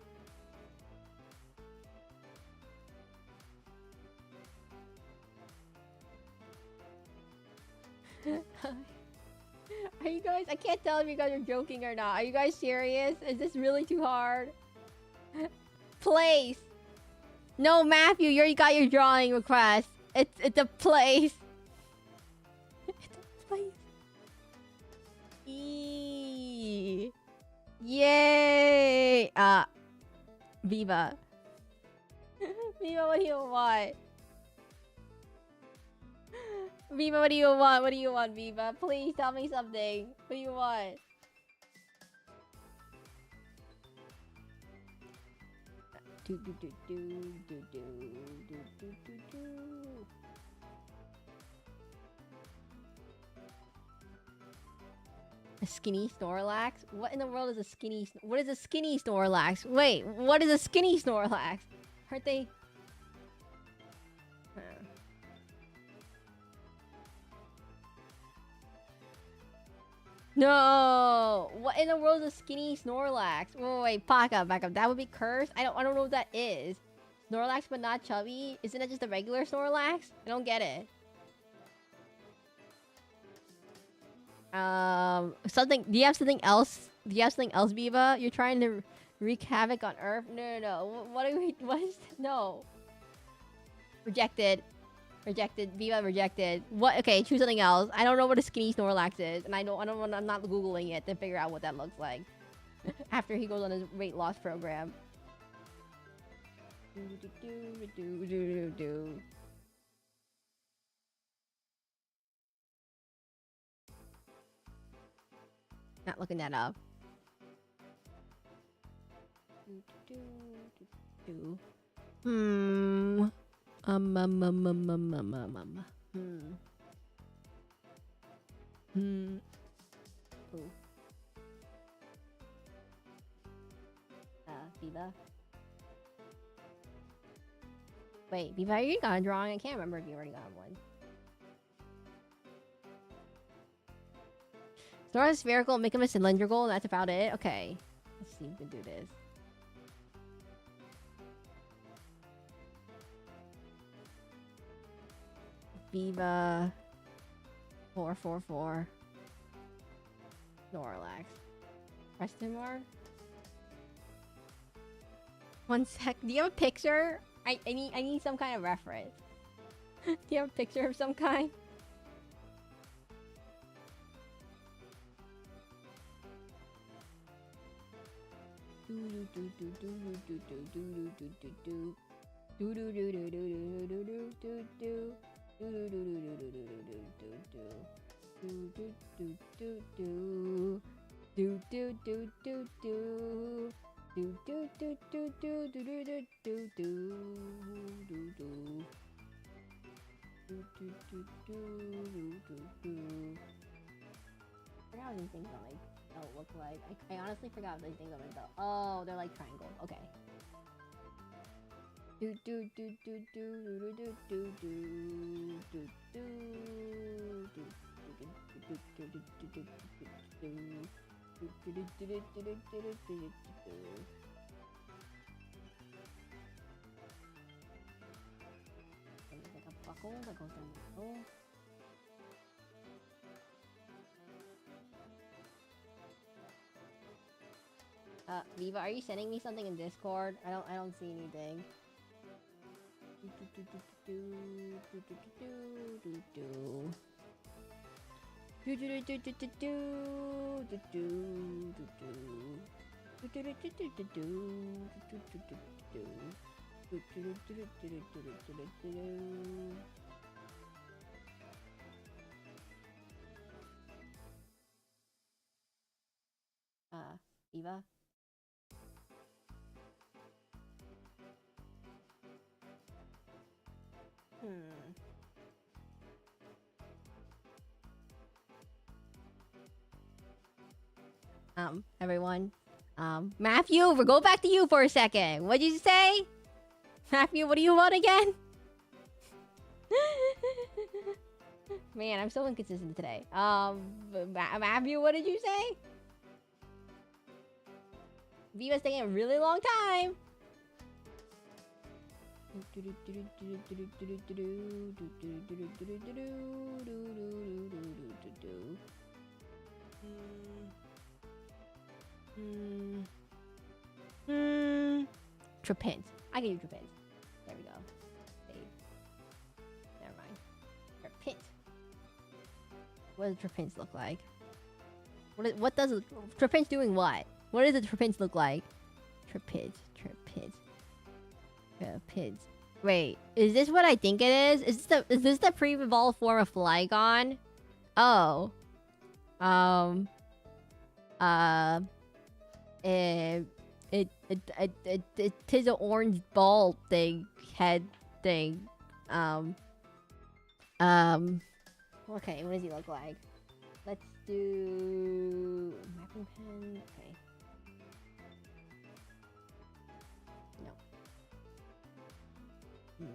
Are you guys? I can't tell if you guys are joking or not. Are you guys serious? Is this really too hard? Place. No, Matthew, you already got your drawing request. It's a place. It's a place. Eee. Yay! Viva. Viva, what do you want? Viva, what do you want? What do you want, Viva? Please tell me something. What do you want? Do do do do do do do do do do. A skinny Snorlax? What in the world is a skinny? What is a skinny Snorlax? Wait, what is a skinny Snorlax? Aren't they? No! What in the world is a skinny Snorlax? Wait, back up. That would be cursed? I don't know what that is. Snorlax but not chubby? Isn't that just a regular Snorlax? I don't get it. Something. Do you have something else? Do you have something else, Viva? You're trying to wreak havoc on Earth? No. What are we? What is? No. Rejected. Rejected. Viva rejected. What? Okay, choose something else. I don't know what a skinny Snorlax is, and I'm not googling it to figure out what that looks like. After he goes on his weight loss program. Not looking that up. Hmm. Ooh. Viva. Wait, Viva, you got a drawing? I can't remember if you already got one. Start a spherical, make him a cylindrical, and that's about it? Okay. Let's see if we can do this. Viva. 444. Snorlax. Question mark? 1 sec. Do you have a picture? I need some kind of reference. Do you have a picture of some kind? I forgot what these things don't look like. I honestly forgot what these things are like though. Oh, they're like triangles. Okay. Like a buckle that goes down the middle. Viva, are you sending me something in Discord? I don't see anything. Viva? Everyone. Matthew, we'll go back to you for a second. What did you say? Matthew, what do you want again? Man, I'm so inconsistent today. Matthew, what did you say? Viva's taking a really long time. do. Trapinch. I can do Trapinch. There we go. Save. Never mind. Trapinch. What does Trapinch look like? What does Trapinch doing what? What does a Trapinch look like? Trapinch. Wait, is this what I think it is? Is this the pre-evolved form of Flygon? Oh. It is an orange ball thing, head thing. Okay, what does he look like? Let's do mapping pen. Okay.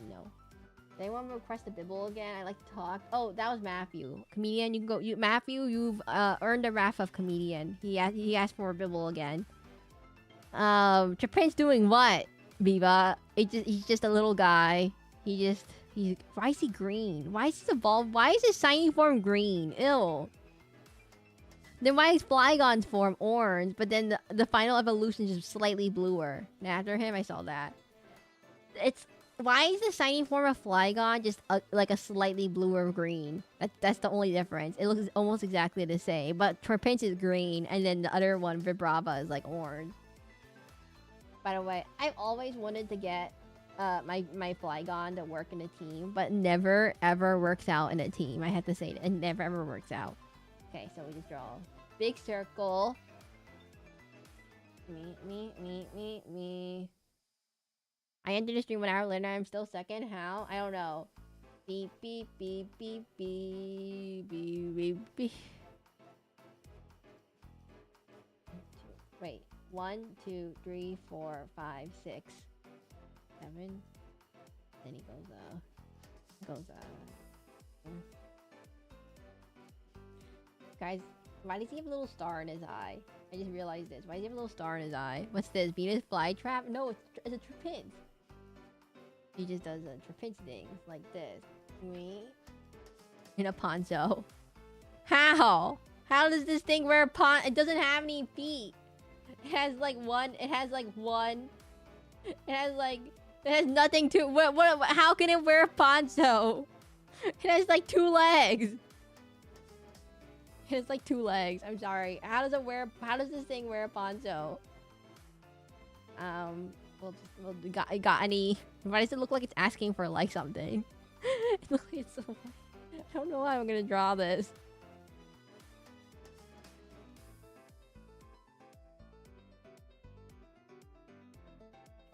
No. Does anyone request a bibble again? I like to talk. Oh, that was Matthew. Comedian, you can go. Matthew, you've earned the wrath of comedian. He asked for a bibble again. Trapinch doing what? Biba. He's just a little guy. Why is he green? Why is this evolved? Why is his shiny form green? Ew. Then why is Flygon's form orange? But then the final evolution is just slightly bluer. And after him, I saw that. Why is the shiny form of Flygon just like a slightly bluer green? That's the only difference. It looks almost exactly the same. But Trapinch is green, and then the other one, Vibrava, is like orange. By the way, I've always wanted to get my Flygon to work in a team, but never ever works out in a team. I have to say it never ever works out. Okay, so we just draw a big circle. Me. I entered the stream 1 hour later. I'm still second. How? I don't know. Beep beep beep beep beep beep beep beep. Wait. 1, 2, 3, 4, 5, 6, 7. Then he goes Guys, why does he have a little star in his eye? I just realized this. Why does he have a little star in his eye? What's this? Venus flytrap? No, it's a Trapinch. He just does a Trapinch thing like this. Me in a poncho. How? How does this thing wear a poncho? It doesn't have any feet. It has one. It has nothing to. What? How can it wear a poncho? It has like 2 legs. It has like 2 legs. I'm sorry. How does this thing wear a poncho? Got any? Why does it look like it's asking for like something? It looks like it's so. I don't know how I'm gonna draw this.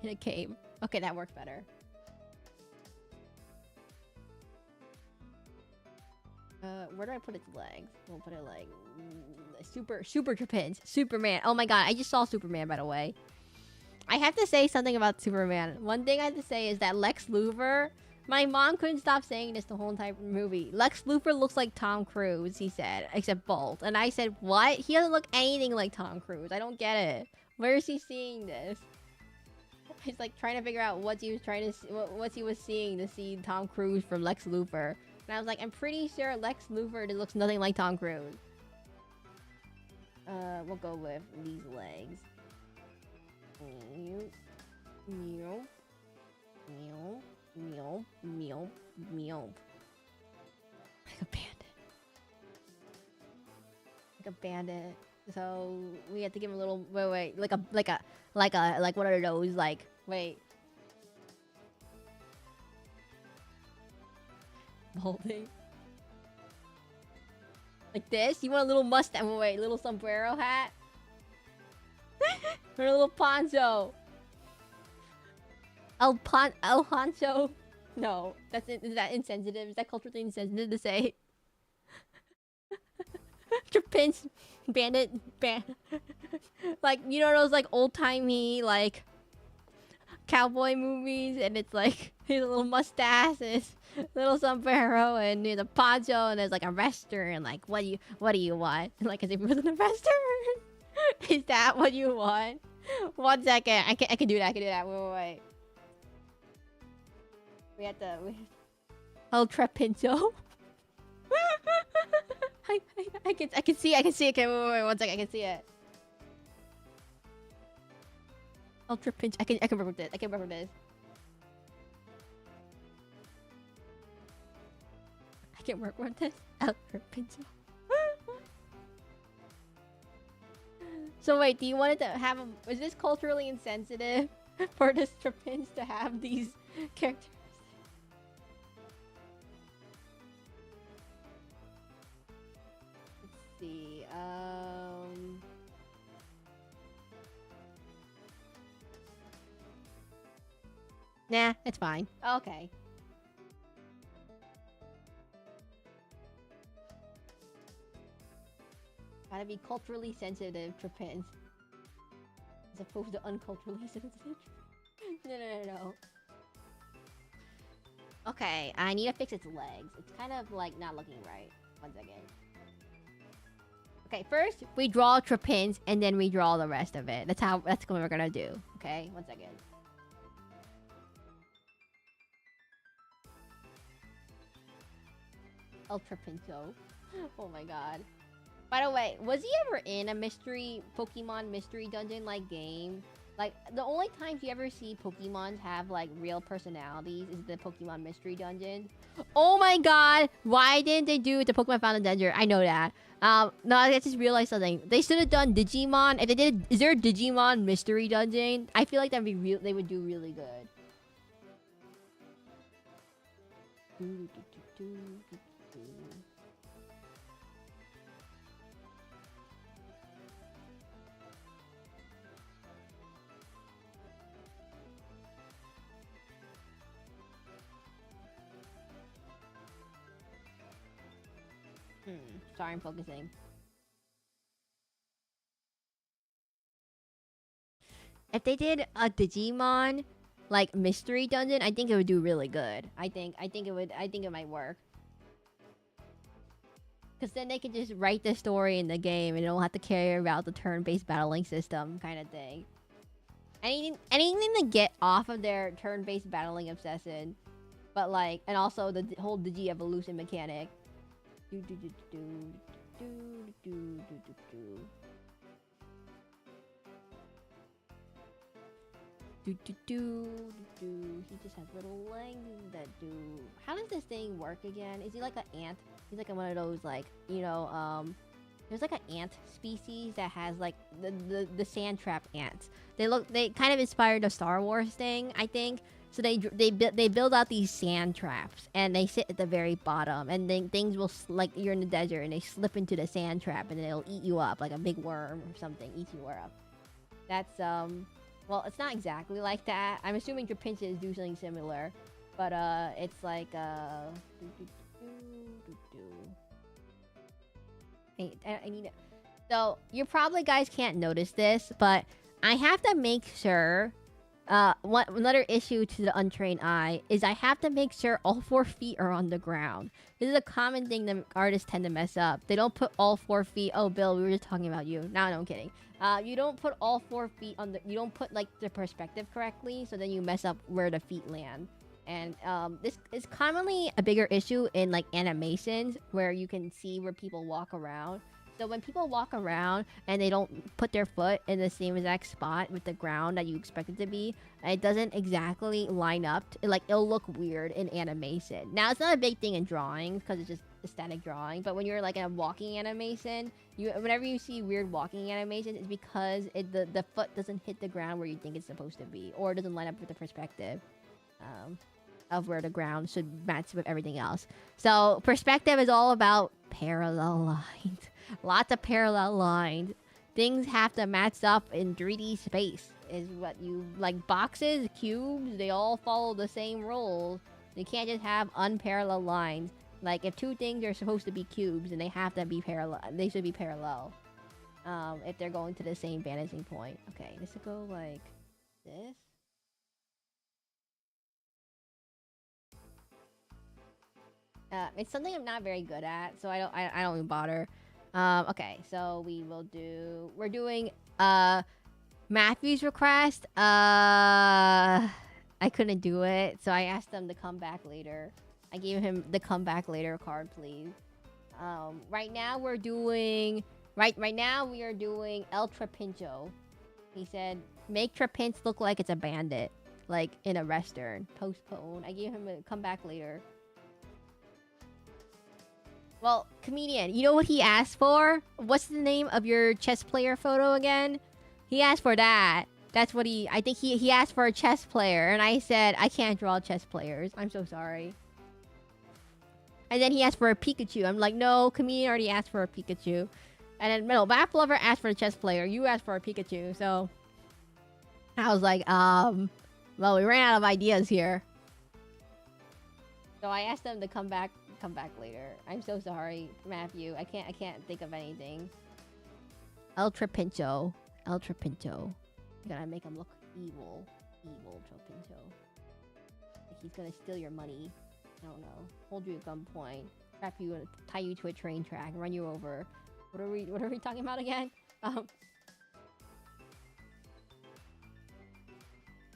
In a cave. Okay, that works better. Where do I put its legs? We'll put it like super Trapinch. Superman. Oh my god, I just saw Superman, by the way. I have to say something about Superman. One thing I have to say is that Lex Luthor. My mom couldn't stop saying this the whole entire movie. Lex Luthor looks like Tom Cruise, he said, except bald. And I said, what? He doesn't look anything like Tom Cruise. I don't get it. Where is he seeing this? He's like trying to figure out what he was trying to see, what he was seeing to see Tom Cruise from Lex Luthor. And I was like, I'm pretty sure Lex Luthor looks nothing like Tom Cruise. We'll go with these legs. Meow. Like a bandit. Like a bandit. So we have to give him a little wait, like what are those like? Wait. Balding. Like this? You want a little mustache? Wait, little sombrero hat? Or a little poncho? El Poncho? No, is that insensitive? Is that culturally insensitive to say? Trapinch bandit like, you know those like old-timey like cowboy movies, and it's like his little mustache and his little sombrero and there's a poncho and there's like a wrestler and like what do you want? Like as if he wasn't a wrestler. Is that what you want? 1 second. I can do that. Wait. We have to. Oh, Trapincho. I can see it. Okay, wait, 1 second. I can see it. Ultra pinch. I can work with this. I can work with this. I can work with this. Ultra pinch. So wait, do you want it to have a... Is this culturally insensitive for this Trapinch to have these characters? Let's see. Nah, it's fine. Okay. Gotta be culturally sensitive Trapinch. As opposed to unculturally sensitive. No. Okay, I need to fix its legs. It's kind of like not looking right. 1 second. Okay, first we draw Trapinch and then we draw the rest of it. That's what we're gonna do. Okay, 1 second. Ultra Pinto. Oh my god. By the way, was he ever in a Pokemon mystery dungeon like game? Like, the only times you ever see Pokemons have like real personalities is the Pokemon mystery dungeon. Oh my god! Why didn't they do the Pokemon Found in Dungeon? I know that. No, I just realized something. They should have done Digimon. If they did, is there a Digimon mystery dungeon? I feel like that'd be real. They would do really good. Sorry, I'm focusing. If they did a Digimon like mystery dungeon, I think it would do really good. I think it might work. Cause then they could just write the story in the game and they don't have to care about the turn-based battling system kind of thing. Anything to get off of their turn-based battling obsession, but like, and also the whole Digi evolution mechanic. He just has little legs that do... How does this thing work again? Is he like an ant? He's like one of those, like, you know, there's like an ant species that has like the sand trap ants. They kind of inspired the Star Wars thing, I think. So they build out these sand traps and they sit at the very bottom, and then things will, like, you're in the desert and they slip into the sand trap and it'll eat you up like a big worm or something. Eats you up. That's well, it's not exactly like that. I'm assuming Trapinches do something similar, but it's like I need it. So you probably guys can't notice this, but I have to make sure. Another issue to the untrained eye is I have to make sure all 4 feet are on the ground. This is a common thing that artists tend to mess up. They don't put all 4 feet. Oh, Bill, we were just talking about you. No, I'm kidding. You don't put all 4 feet on the... You don't put, like, the perspective correctly, so then you mess up where the feet land. And this is commonly a bigger issue in, like, animations where you can see where people walk around. So when people walk around and they don't put their foot in the same exact spot with the ground that you expect it to be, it doesn't exactly line up. It'll look weird in animation. Now, it's not a big thing in drawing because it's just aesthetic drawing. But when you're like in a walking animation, whenever you see weird walking animations, it's because the foot doesn't hit the ground where you think it's supposed to be, or it doesn't line up with the perspective of where the ground should match with everything else. So perspective is all about parallel lines. Lots of parallel lines. Things have to match up in 3D space. Is what you... Like boxes, cubes, they all follow the same rules. You can't just have unparalleled lines. Like if 2 things are supposed to be cubes, and they have to be parallel. They should be parallel. If they're going to the same vanishing point. Okay, this will go like this. It's something I'm not very good at, so I don't even bother. Okay, so we're doing Matthew's request. I couldn't do it, so I asked them to come back later. I gave him the come back later card, please. Right now we're doing right now we are doing El Trapincho. He said, make Trapinch look like it's a bandit, like in a western. Postpone. I gave him a come back later. Well, comedian, you know what he asked for? What's the name of your chess player photo again? He asked for that. That's what I think he asked for a chess player, and I said, I can't draw chess players. I'm so sorry. And then he asked for a Pikachu. I'm like, no, comedian already asked for a Pikachu. And then, no, Map Lover asked for a chess player. You asked for a Pikachu, so... I was like, well, we ran out of ideas here. So I asked them to come back later. I'm so sorry, Matthew. I can't think of anything. Ultra Pincho. You gotta make him look evil. Evil Trapincho. Like he's gonna steal your money. I don't know. Hold you at gunpoint. Trap you and tie you to a train track. Run you over. What are we talking about again? I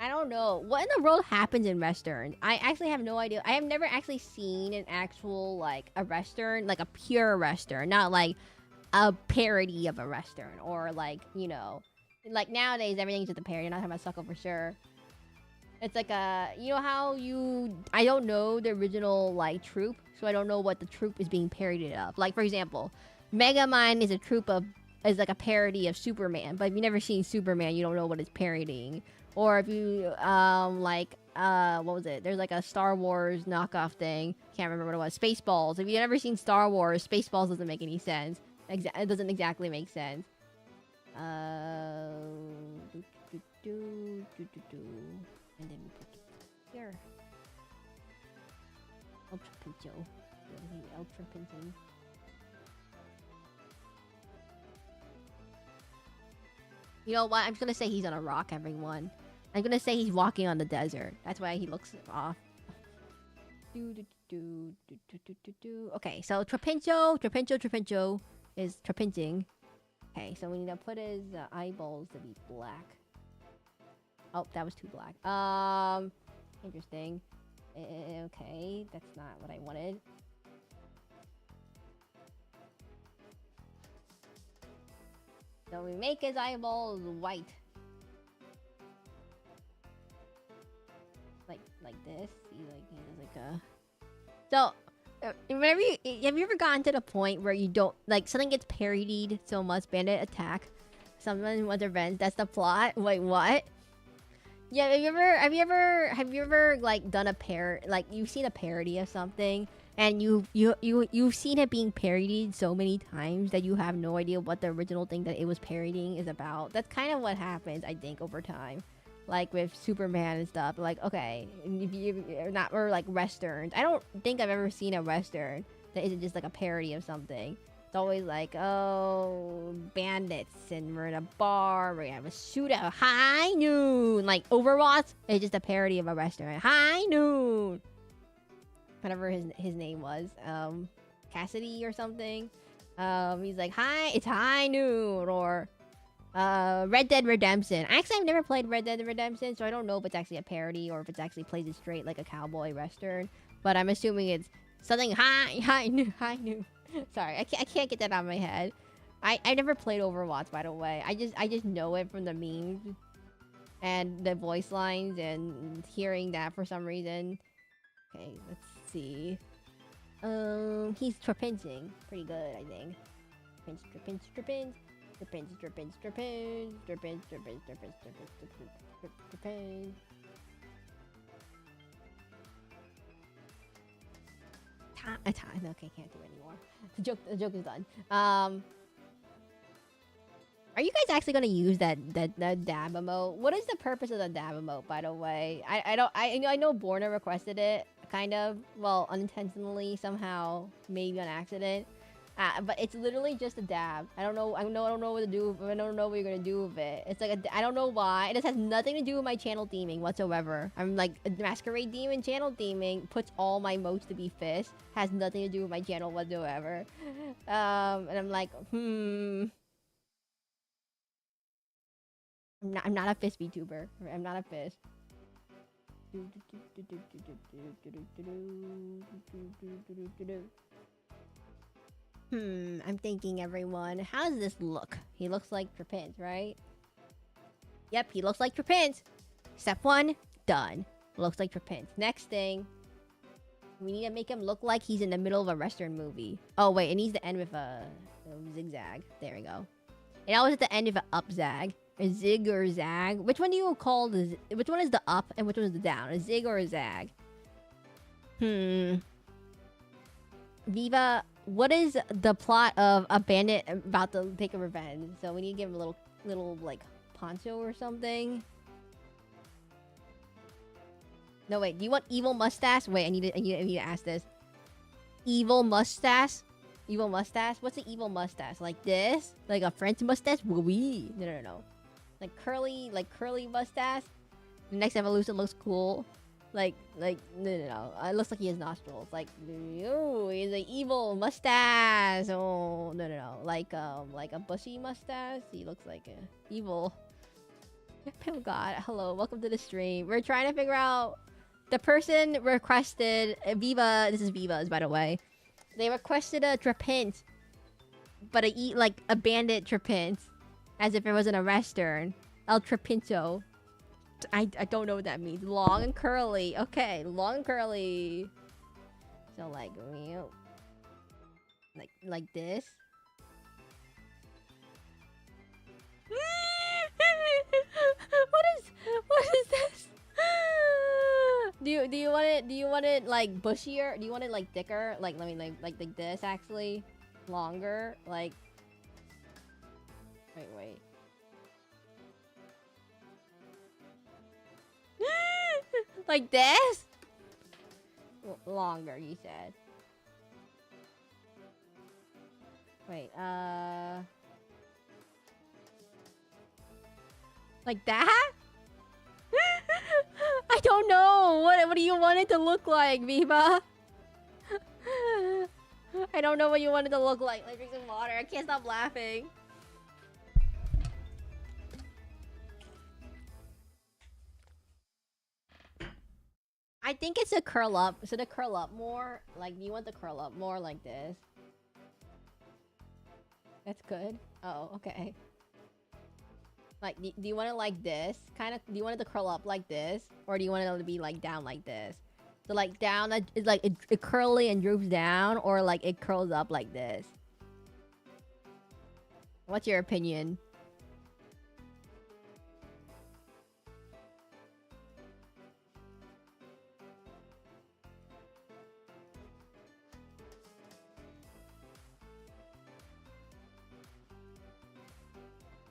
don't know. What in the world happens in Western? I actually have no idea. I have never actually seen an actual, like, a Western, like a pure Western. Not like a parody of a Western. Or like, you know. Like nowadays, everything's just a parody. I'm not talking about Sucker for sure. It's like a, you know how I don't know the original, like, troupe. So I don't know what the troupe is being parodied of. Like, for example, Megamind is is like a parody of Superman. But if you've never seen Superman, you don't know what it's parodying. Or if you, what was it? There's like a Star Wars knockoff thing. Can't remember what it was. Spaceballs. If you've never seen Star Wars, Spaceballs doesn't make any sense. It doesn't exactly make sense. And then we put it here. Ultra Pincho. Ultra Pincho. You know what? I'm just gonna say he's on a rock, everyone. I'm gonna say he's walking on the desert. That's why he looks off. Okay, so Trapincho is trapinching. Okay, so we need to put his eyeballs to be black. Oh, that was too black. Interesting. Okay, that's not what I wanted. So we make his eyeballs white. Like this. See, like he has like a... So, whenever have you ever gotten to the point where you don't... Like, something gets parodied so much, bandit attack. Someone wants revenge. That's the plot? Wait, what? Yeah, have you ever like done a like you've seen a parody of something and you've seen it being parodied so many times that you have no idea what the original thing that it was parodying is about. That's kind of what happens, I think, over time. Like with Superman and stuff. Like, okay, if you're not, or like westerns. I don't think I've ever seen a western that isn't just like a parody of something. It's always like, oh, bandits, and we're in a bar, we have a shootout, high noon. Like, Overwatch is just a parody of a restaurant. High noon. Whatever his name was. Cassidy or something. He's like, it's high noon. Or, Red Dead Redemption. Actually, I've never played Red Dead Redemption, so I don't know if it's actually a parody or if it's actually plays it straight like a cowboy western. But I'm assuming it's something high noon. Sorry, I can't get that out of my head. I never played Overwatch, by the way. I just know it from the memes and the voice lines and hearing that for some reason. Okay, let's see. He's trapinching. Pretty good, I think. Trapinch. Okay, can't do it anymore. The joke is done. Are you guys actually gonna use that dab emote? What is the purpose of the dab emote, by the way? I know Borna requested it, kind of, well, unintentionally somehow, maybe on accident. But it's literally just a dab. I don't know what to do. I don't know what you're gonna do with it. It's like I don't know why. It has nothing to do with my channel theming whatsoever. I'm like a masquerade demon channel theming puts all my modes to be fish. Has nothing to do with my channel whatsoever. And I'm like, I'm not a fish VTuber. I'm not a fish. I'm thinking, everyone. How does this look? He looks like Trapinch, right? Yep, he looks like Trapinch. Step 1, done. Looks like Trapinch. Next thing, we need to make him look like he's in the middle of a Western movie. Oh, wait, it needs to end with a zigzag. There we go. It always at the end with an up zag. A zig or a zag. Which one do you call the... Which one is the up and which one is the down? A zig or a zag? Viva, what is the plot of a bandit about to take a revenge? So we need to give him a little like, poncho or something. No, wait. Do you want evil mustache? Wait, I need to ask this. Evil mustache? Evil mustache? What's an evil mustache? Like this? Like a French mustache? Oui. No. Like curly mustache. The next evolution looks cool. No. It looks like he has nostrils. Like, ooh, he's an evil mustache. Oh, no. Like a bushy mustache. He looks like a evil. Oh God, hello, welcome to the stream. We're trying to figure out. The person requested Viva. This is Viva's, by the way. They requested a Trapinch, but a bandit Trapinch, as if it wasn't a Western. El Trapincho. I don't know what that means. Long and curly. Okay, long and curly. So like this. What is this? Do you want it like bushier? Do you want it like thicker? Like like this actually? Longer? Like wait. Like this? Longer, you said. Wait, like that? I don't know. What do you want it to look like, Viva? I don't know what you want it to look like. Like, drink some water. I can't stop laughing. I think it's a curl up. So to curl up more, like, do you want the curl up more like this? That's good. Oh, okay. Like, do you want it like this? Kind of, do you want it to curl up like this? Or do you want it to be, like, down like this? So, like, down, it's like, it curly and droops down, or, like, it curls up like this? What's your opinion?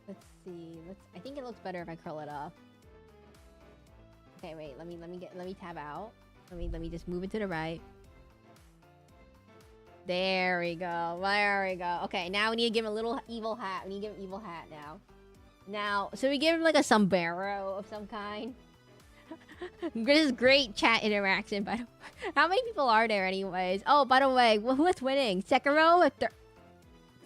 Let's see. I think it looks better if I curl it up. Okay, wait. Let me tab out. Let me just move it to the right. There we go. There we go. Okay, now we need to give him a little evil hat. We need to give him an evil hat now. Now, so we give him like a sombrero of some kind. This is great chat interaction, by the way. How many people are there anyways? Oh, by the way, who is winning? Sekiro?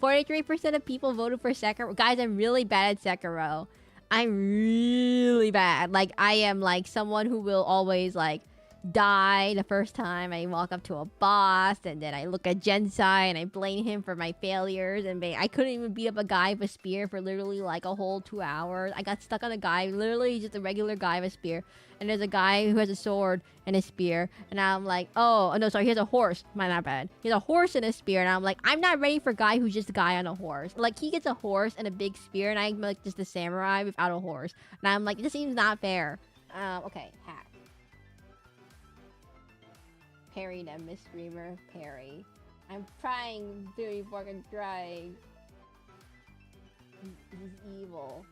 43% of people voted for Sekiro. Guys, I'm really bad at Sekiro. I'm really bad. Like, I am like someone who will always like die the first time I walk up to a boss, and then I look at Gensai and I blame him for my failures, and I couldn't even beat up a guy with a spear for literally like a whole 2 hours. I got stuck on a guy, literally just a regular guy with a spear, and there's a guy who has a sword and a spear, and I'm like, oh no, sorry, he has a horse. Not bad. He has a horse and a spear, and I'm like, I'm not ready for a guy who's just a guy on a horse. Like, he gets a horse and a big spear, and I'm like just a samurai without a horse, and I'm like, this seems not fair. Okay, hat. Parry them, Miss Streamer. Parry. I'm trying, very fucking trying. He's evil.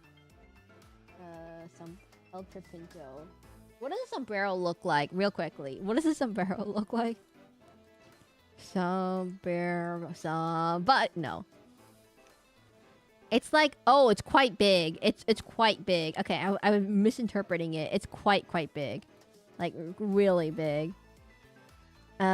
Some Ultra Pinto. What does a sombrero look like? Real quickly. What does a sombrero look like? But no. It's like, oh, it's quite big. It's quite big. Okay, I was misinterpreting it. It's quite big. Like, really big. Okay,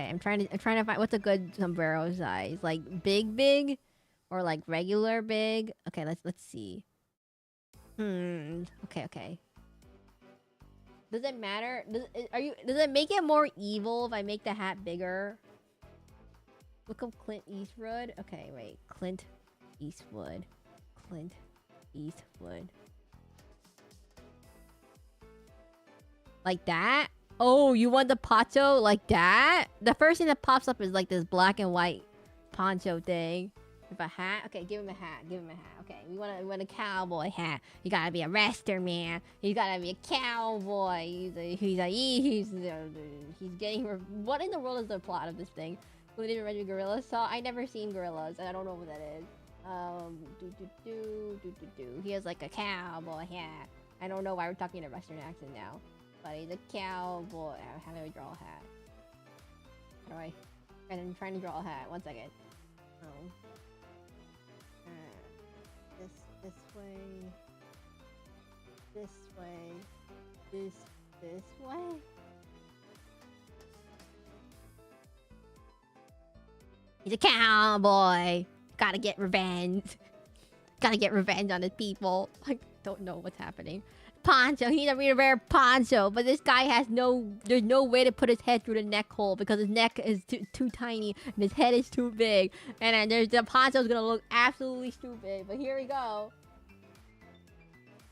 I'm trying to find what's a good sombrero size. Like big, or like regular big. Okay, let's see. Okay, okay. Does it matter? Does it make it more evil if I make the hat bigger? Look up Clint Eastwood. Okay, wait. Clint Eastwood. Clint Eastwood. Like that? Oh, you want the poncho like that? The first thing that pops up is like this black and white poncho thing. With a hat? Okay, give him a hat. Give him a hat. Okay, we want a cowboy hat. You gotta be a wrestler, man. You gotta be a cowboy. He's getting... What in the world is the plot of this thing? Who didn't read Gorillas? So I never seen Gorillas, and I don't know what that is. He has like a cowboy hat. I don't know why we're talking in a Western accent now. But he's a cowboy. How do I draw a hat? How do I... I'm trying to draw a hat. 1 second. Oh. This way. This way. This way. He's a cowboy. Gotta get revenge. Gotta get revenge on his people. I don't know what's happening. Poncho. He's a really rare poncho. But this guy has no... There's no way to put his head through the neck hole because his neck is too tiny and his head is too big. And then there's the poncho's gonna look absolutely stupid. But here we go.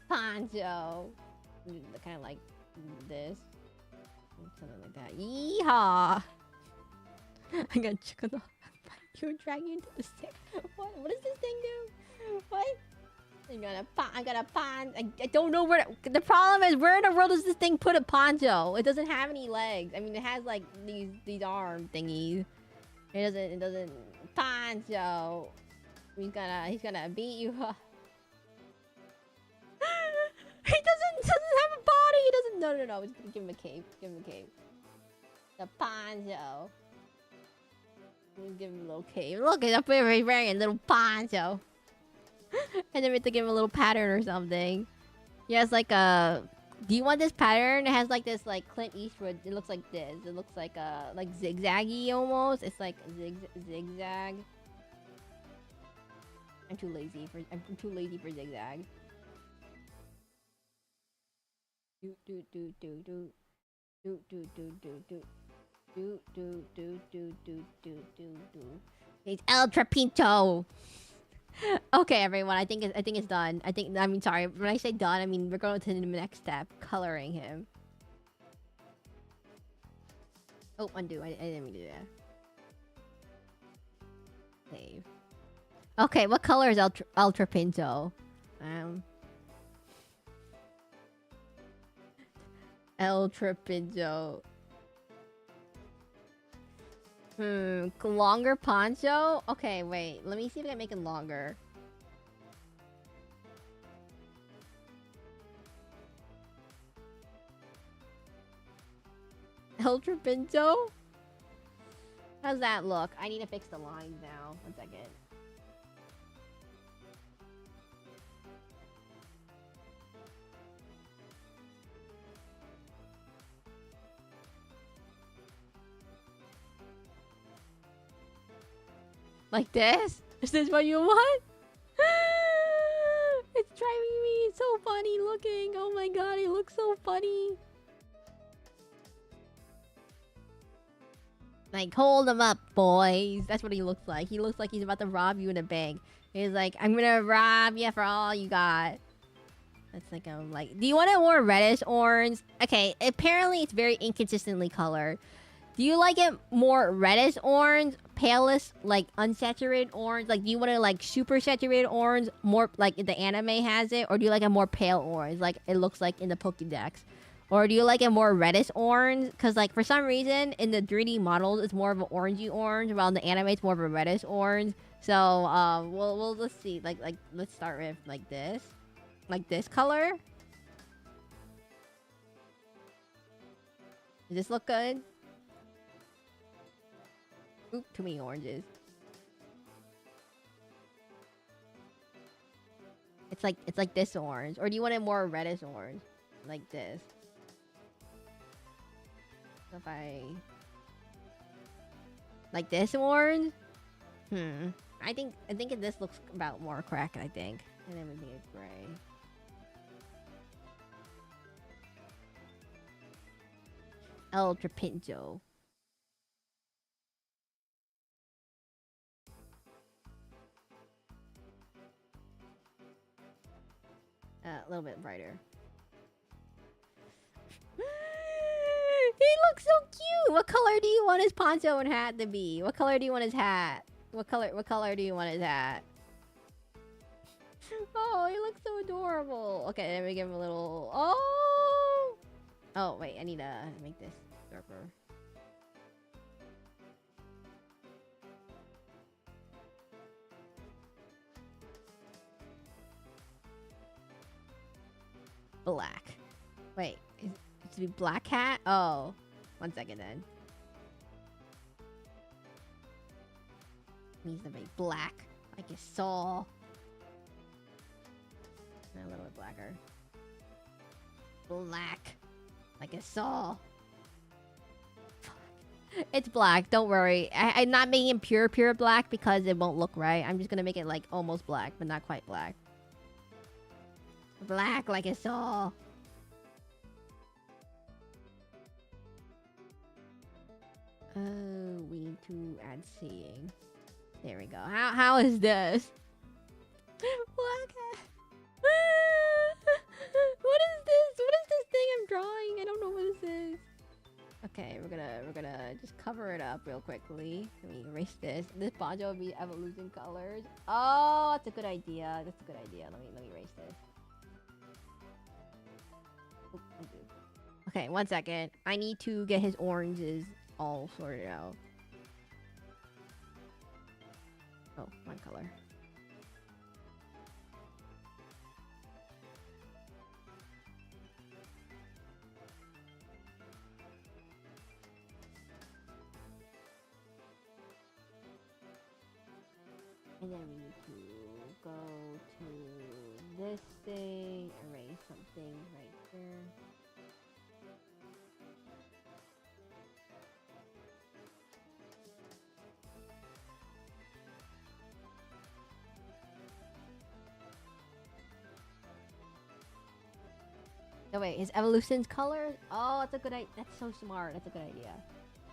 Poncho. Kind of like this. Something like that. Yeehaw. I got chicken off. You're dragging into the stick. What does this thing do? What? I got a pon. I don't know where. The problem is, where in the world does this thing put a poncho? It doesn't have any legs. I mean, it has like these arm thingies. It doesn't. Poncho. He's gonna beat you up. He doesn't have a body. He doesn't. No. We're just gonna give him a cape. Give him a cape. The poncho. Give him a little cape. Look, he's up there wearing a little poncho. And then we have to give him a little pattern or something. He has like a... Do you want this pattern? It has like this like Clint Eastwood. It looks like this. It looks like like zigzaggy almost. It's like zigzag. I'm too lazy for zigzag. It's ultra pinto. Okay, everyone. I think it's done. Sorry. When I say done, I mean we're going to the next step, coloring him. Oh, undo. I didn't mean to do that. Save. Okay, what color is ultra pinto? Ultra pinto. Longer poncho? Okay, wait. Let me see if I can make it longer. Ultra pinto? How's that look? I need to fix the lines now. 1 second. Like this? Is this what you want? It's driving me. It's so funny looking. Oh my god, it looks so funny. Like, hold him up, boys. That's what he looks like. He looks like he's about to rob you in a bank. He's like, I'm gonna rob you for all you got. That's like, do you want it more reddish orange? Okay, apparently it's very inconsistently colored. Do you like it more reddish orange, palest, like unsaturated orange? Like, do you want it like super saturated orange, more like the anime has it? Or do you like a more pale orange, like it looks like in the Pokédex? Or do you like it more reddish orange? Because like for some reason in the 3D models it's more of an orangey orange, while in the anime it's more of a reddish orange. So we'll let's see. Like let's start with like this color. Does this look good? Oop, too many oranges. It's like this orange. Or do you want it more reddish orange? Like this. So if I... Like this orange? I think this looks about more correct, I think. And everything is gray. El Trapinto. A little bit brighter. He looks so cute. What color do you want his poncho and hat to be? What color do you want his hat? What color do you want his hat? Oh, he looks so adorable. Okay, let me give him a little. Oh. Oh wait, I need to make this darker. Black. Wait, it's to be black hat? Oh, 1 second then. Needs to be black, like a saw. A little bit blacker. Black, like a saw. Fuck. It's black. Don't worry. I'm not making it pure black because it won't look right. I'm just gonna make it like almost black, but not quite black. Black like a saw. Oh, we need to add seeing. There we go. How is this? Black hat. What is this? What is this thing I'm drawing? I don't know what this is. Okay, we're gonna just cover it up real quickly. Let me erase this. This poncho will be evolution colors. Oh, that's a good idea. That's a good idea. Let me erase this. Okay, 1 second. I need to get his oranges all sorted out. Oh, one color. And then we need to go to this thing, erase something right there. Oh wait, his evolution's colors? Oh, that's a good idea. That's so smart. That's a good idea.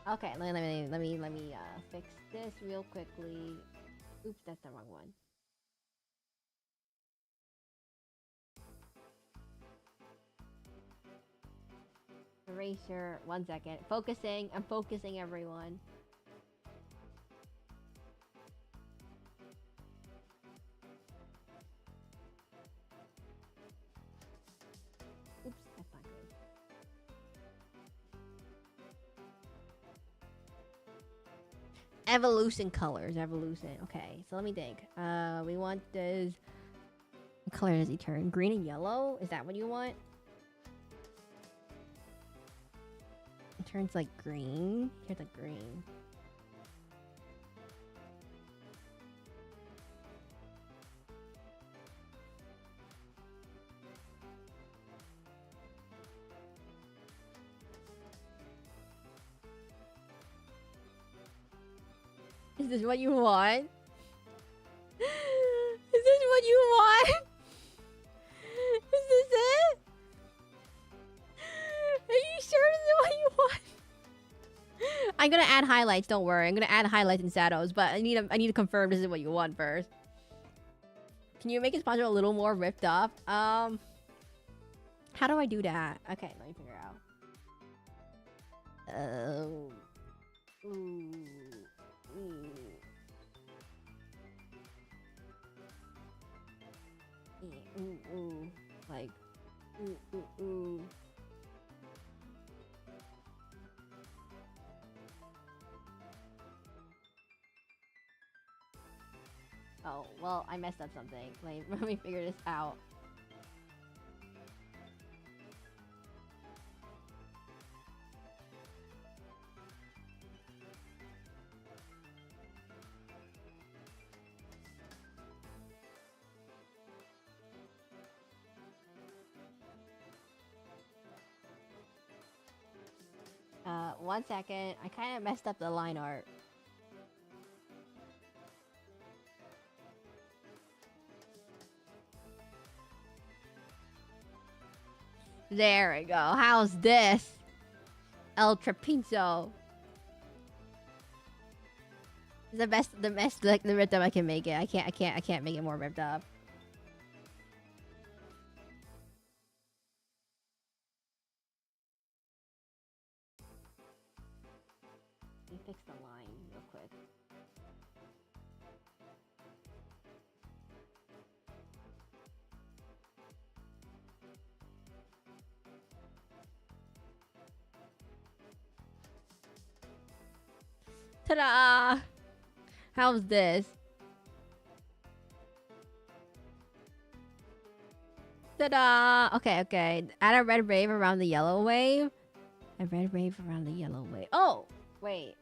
Okay, let me fix this real quickly. Oops, that's the wrong one. Eraser. 1 second. Focusing. I'm focusing, everyone. Oops, that's not good. Evolution colors. Evolution. Okay, so let me think. We want this. What color does he turn? Green and yellow? Is that what you want? It turns like green. Here's like green. Is this what you want? Is this what you want? Is this it? Are you sure this is what you want? I'm gonna add highlights, don't worry. I'm gonna add highlights and shadows, but I need to confirm this is what you want first. Can you make his poncho a little more ripped up? How do I do that? Okay, let me figure out. Oh. Ooh. Like, ooh. Oh, well, I messed up something. Let me figure this out. One second. I kind of messed up the line art. There we go. How's this? El Trapinzo. The best, like the ripped up I can make it. I can't make it more ripped up. Let me fix the line real quick. Ta-da! How's this? Ta-da! Okay. Add a red wave around the yellow wave. A red wave around the yellow wave. Oh! Wait.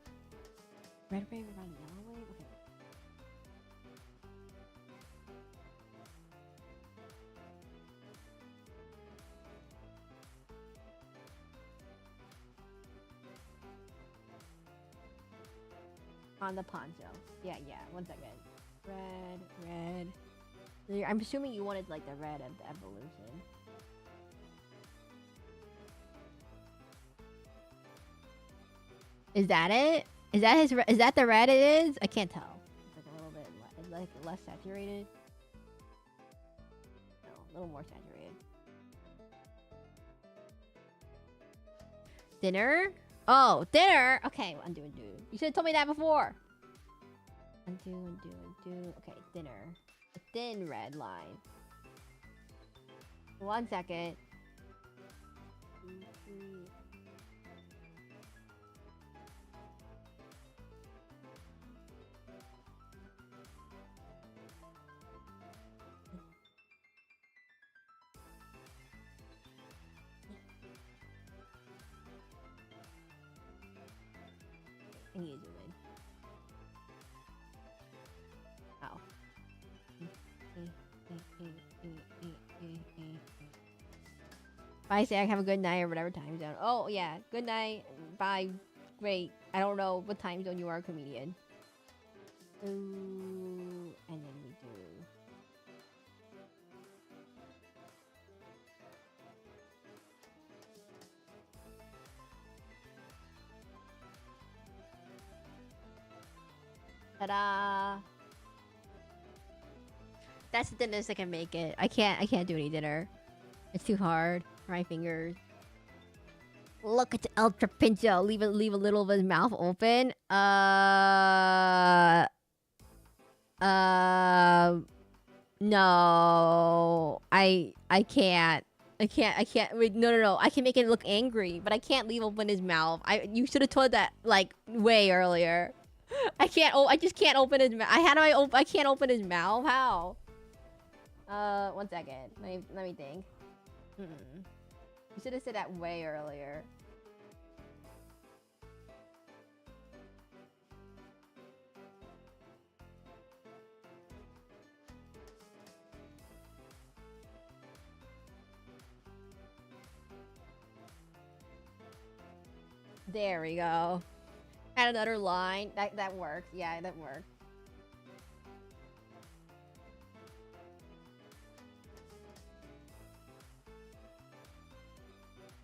Red wave around the yellow wave? Okay. On the poncho. Yeah. 1 second. Red. I'm assuming you wanted like the red of the evolution. Is that it? Is that the red it is? I can't tell. It's like a little bit like less saturated. No, a little more saturated. Dinner? Oh, dinner! Okay, undo. You should have told me that before. Undo. Okay, dinner. A thin red line. 1 second. 2, 3. I need to zoom in. Ow. Bye, Zach. Have a good night or whatever time zone. Oh, yeah. Good night. Bye. Great. I don't know what time zone you are, comedian. Ooh, and then we do... Ta-da! That's the thinnest I can make it. I can't do any dinner. It's too hard for my fingers. Look at the ultra pincho. Leave a little of his mouth open. No. I can't. Wait, no. I can make it look angry, but I can't leave open his mouth. You should have told that like way earlier. I just can't open his mouth. I can't open his mouth. How? 1 second. Let me think. You should have said that way earlier. There we go. Add another line. That works. Yeah, that works.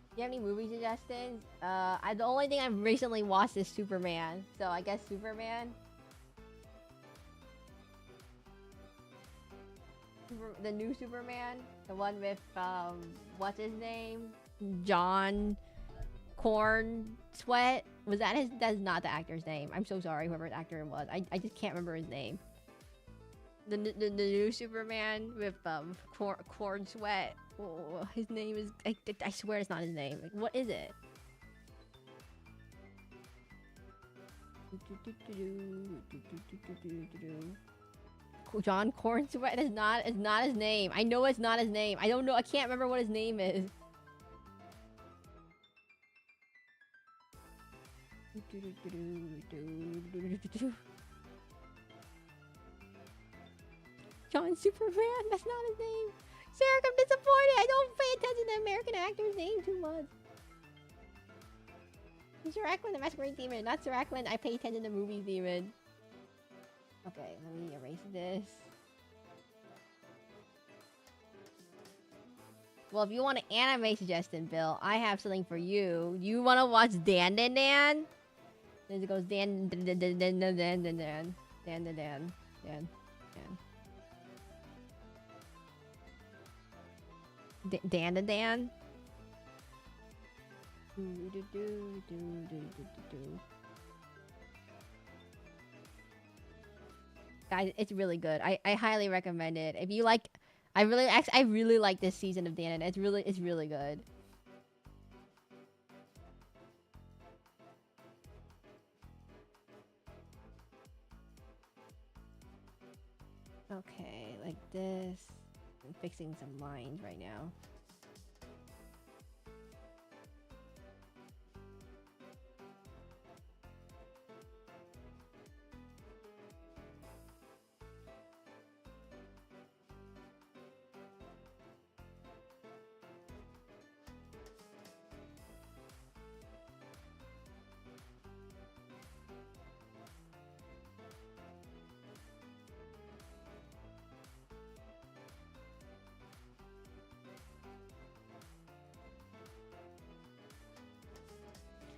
Do you have any movie suggestions? The only thing I've recently watched is Superman. So I guess Superman. The new Superman. The one with, what's his name? John Corn Sweat. Was that his? That's not the actor's name. I'm so sorry, whoever the actor was. I just can't remember his name. The new Superman with Corn Sweat. Oh, his name is. I swear it's not his name. Like, what is it? John Corn Sweat. It's not his name. I know it's not his name. I don't know. I can't remember what his name is. John Superman? That's not his name. Sarah, I'm disappointed. I don't pay attention to American actor's name too much. Seraclin, the masquerade demon. Not Seraclin. I pay attention to movie demon. Okay, let me erase this. Well, if you want an anime suggestion, Bill, I have something for you. You want to watch Dan Dan Dan? Then it goes Dan Dan Dan Dan Dan Dan Dan Dan Dan Dan Dan Dan Dan. Dan Dan Dan. Guys, it's really good. I highly recommend it. If you like, I really like this season of Dan. It's really good. Okay, like this. I'm fixing some lines right now.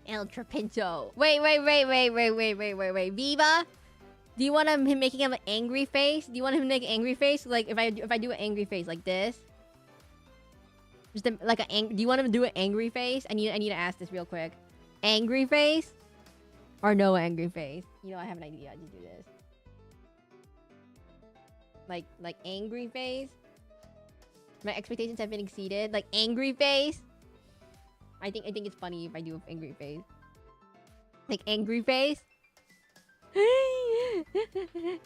El Trapinto. Wait. Viva? Do you want him making him an angry face? Do you want him to make an angry face? Like if I do an angry face like this? Just like do you want him to do an angry face? I need to ask this real quick. Angry face? Or no angry face? You know, I have an idea. I just do this. Like angry face? My expectations have been exceeded. Like angry face? I think it's funny if I do an angry face. Like angry face.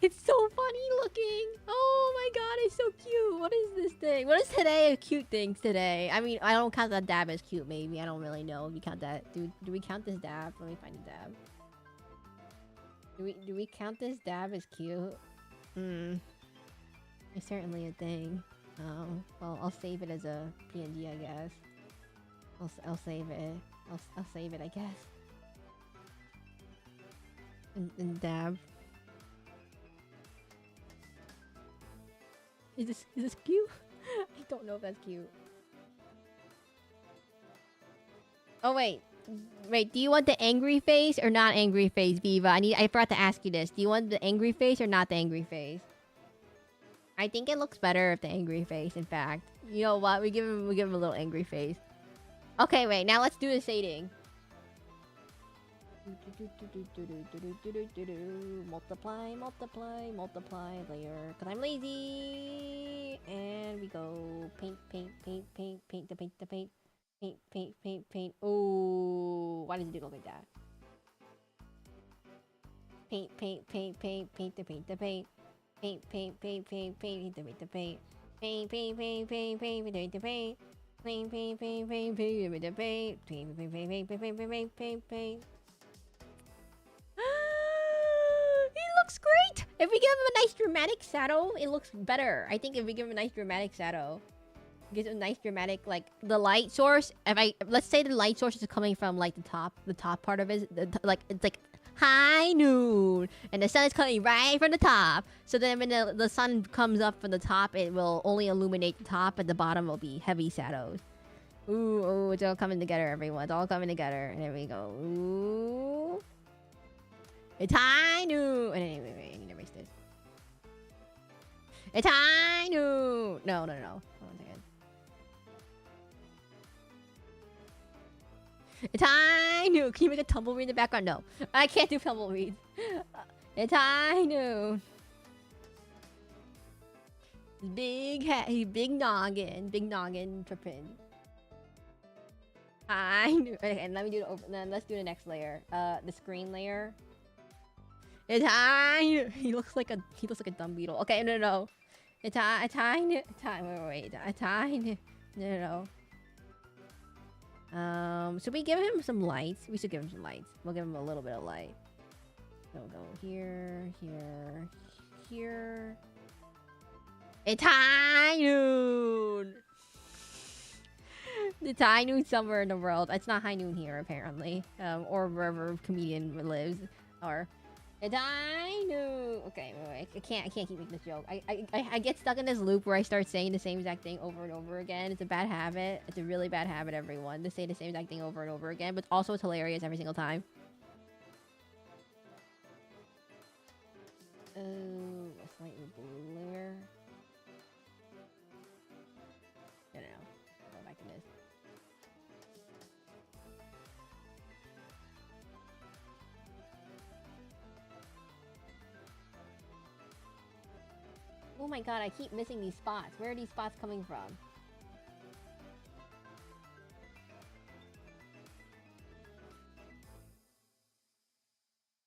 It's so funny looking. Oh my god, it's so cute. What is this thing? What is today? Cute things today. I mean, I don't count that dab as cute. Maybe I don't really know if we count that. Do we count this dab? Let me find a dab. Do we count this dab as cute? It's certainly a thing. Well, I'll save it as a PNG, I guess. I'll save it. I'll save it, I guess. And dab. Is this cute? I don't know if that's cute. Oh wait. Do you want the angry face or not angry face, Viva? I forgot to ask you this. Do you want the angry face or not the angry face? I think it looks better if the angry face, in fact. You know what? We give him a little angry face. Okay, wait. Now let's do the shading. Multiply layer. Cause I'm lazy. And we go paint the paint. Paint. Oh, why does it look like that? Paint the paint. Paint the paint. Paint the paint. Paint the paint. He looks great! If we give him a nice dramatic shadow, it looks better. I think if we give him a nice dramatic shadow, gives him a nice dramatic, like the light source. Let's say the light source is coming from like the top part of it, it's like high noon, and the sun is coming right from the top. So then when the sun comes up from the top, it will only illuminate the top, and the bottom will be heavy shadows. Ooh, it's all coming together, everyone. It's all coming together. And there we go. Ooh. It's high noon. And anyway, wait, I need to erase this. It's high noon. No. Hold on a second. It's high noon. Can you make a tumbleweed in the background? No. I can't do tumbleweeds. It's high noon. Big hat. Big noggin tripping. I knew. Okay, and let me do the then let's do the next layer. The screen layer. It's high. He looks like a dumb beetle. Okay, no. It's high. Wait. It's high. No. Should we give him some lights? We should give him some lights. We'll give him a little bit of light. So we'll go here. It's high noon. It's high noon somewhere in the world. It's not high noon here, apparently. Or wherever comedian lives. Or I know. Okay, wait. I can't keep making this joke. I get stuck in this loop where I start saying the same exact thing over and over again. It's a bad habit. It's a really bad habit, everyone, to say the same exact thing over and over again. But also, it's hilarious every single time. Oh, a slightly bluer. No. Go back to this. Oh my god, I keep missing these spots. Where are these spots coming from?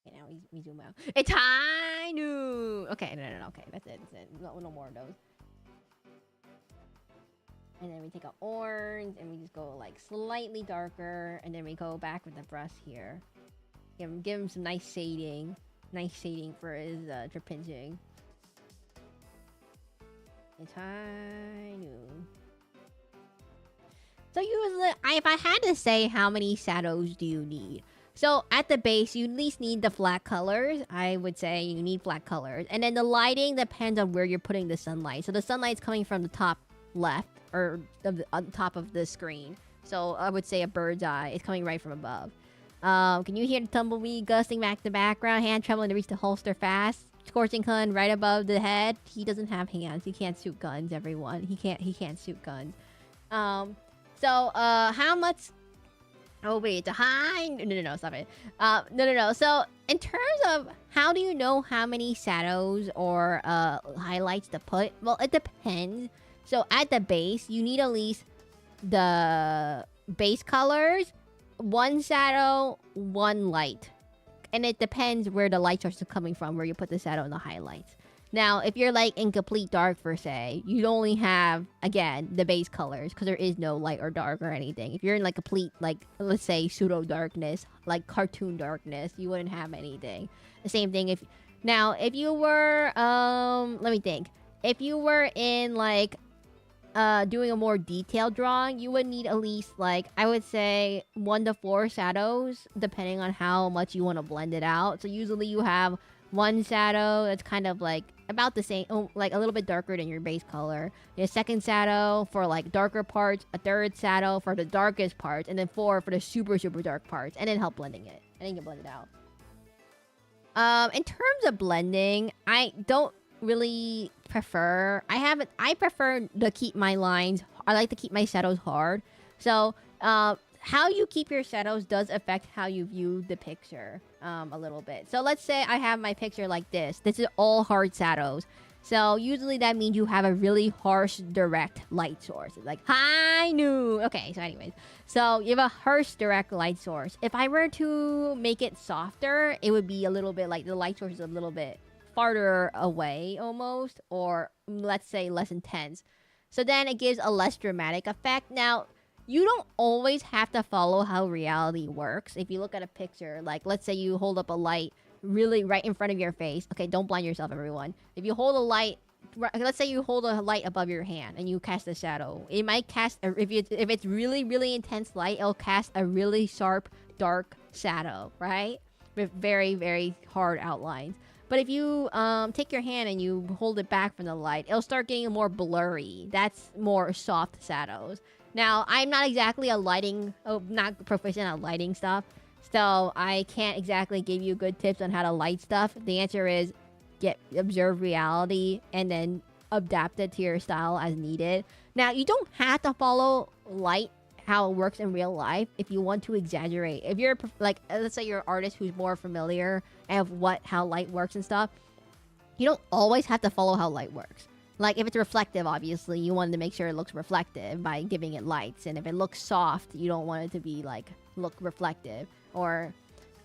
Okay, now we zoom out. It's high noon! Okay, no. Okay, that's it. No more of those. And then we take an orange and we just go like slightly darker. And then we go back with the brush here. Give him some nice shading. Nice shading for his trapinching. It's high noon. So usually, if I had to say how many shadows do you need? So at the base, you at least need the flat colors. I would say you need flat colors. And then the lighting depends on where you're putting the sunlight. So the sunlight's coming from the top left or on top of the screen. So I would say a bird's eye. It's coming right from above. Can you hear the tumbleweed gusting back to the background? Hand trembling to reach the holster fast. Scorching gun right above the head. He doesn't have hands. He can't shoot guns, everyone. He can't shoot guns. So how much? Oh wait, the high. No, stop it. No. So in terms of how do you know how many shadows or highlights to put? Well, it depends. So at the base, you need at least the base colors, one shadow, one light. And it depends where the light source is coming from, where you put the shadow and the highlights. Now, if you're like in complete dark, per se, you'd only have, again, the base colors, because there is no light or dark or anything. If you're in like complete, like, let's say, pseudo darkness, like cartoon darkness, you wouldn't have anything. The same thing if you were, let me think. If you were in like doing a more detailed drawing, you would need at least, like, I would say 1 to 4 shadows, depending on how much you want to blend it out. So usually you have one shadow that's kind of like about the same, like a little bit darker than your base color. Your second shadow for like darker parts, a third shadow for the darkest parts, and then 4 for the super dark parts, and then help blending it. And then you can blend it out. In terms of blending, I don't really prefer. I prefer to keep my lines. I like to keep my shadows hard. So how you keep your shadows does affect how you view the picture a little bit. So let's say I have my picture like this. This is all hard shadows. So usually that means you have a really harsh, direct light source. Like high noon. Okay, so anyways. So you have a harsh, direct light source. If I were to make it softer, it would be a little bit like the light source is a little bit farther away almost, or let's say less intense. So then it gives a less dramatic effect. Now, you don't always have to follow how reality works. If you look at a picture, like let's say you hold up a light really right in front of your face. Okay, don't blind yourself, everyone. If you hold a light, let's say you hold a light above your hand and you cast a shadow. It might cast, if it's really, really intense light, it'll cast a really sharp, dark shadow, right? With very, very hard outlines. But if you take your hand and you hold it back from the light, it'll start getting more blurry. That's more soft shadows. Now, I'm not exactly not proficient at lighting stuff, so I can't exactly give you good tips on how to light stuff. The answer is observe reality and then adapt it to your style as needed. Now, you don't have to follow light how it works in real life if you want to exaggerate. If you're like, let's say you're an artist who's more familiar of how light works and stuff, you don't always have to follow how light works. Like if it's reflective, obviously you want to make sure it looks reflective by giving it lights, and if it looks soft, you don't want it to be like look reflective. Or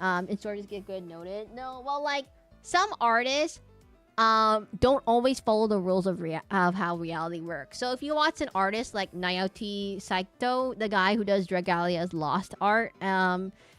in stories get good noted. No, well, like some artists don't always follow the rules of how reality works. So if you watch an artist like Naoto Saito, the guy who does Dragalia's Lost art,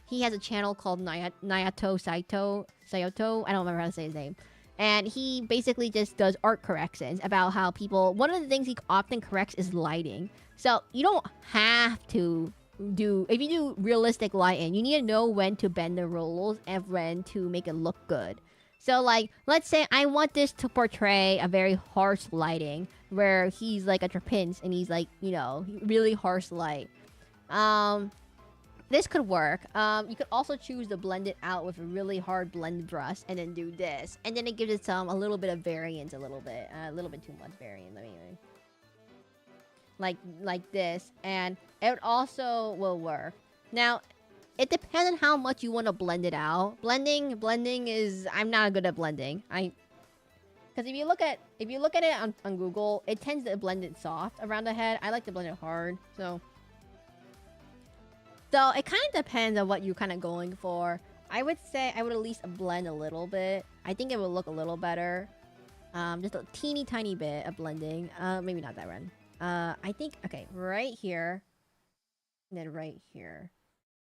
he has a channel called Naoto Saito. I don't remember how to say his name. And he basically just does art corrections about how people... One of the things he often corrects is lighting. So you don't have to do... If you do realistic lighting, you need to know when to bend the rules and when to make it look good. So like, let's say I want this to portray a very harsh lighting where he's like a trapince and he's like, you know, really harsh light. This could work. You could also choose to blend it out with a really hard blend brush and then do this. And then it gives it a little bit of variance, a little bit too much variance. I mean, like this. And it also will work. Now, it depends on how much you want to blend it out. Blending is, I'm not good at blending. Because if you look at it on Google, it tends to blend it soft around the head. I like to blend it hard. So it kind of depends on what you're kind of going for. I would say I would at least blend a little bit. I think it will look a little better. Just a teeny tiny bit of blending. Maybe not that one. I think, okay, right here. And then right here.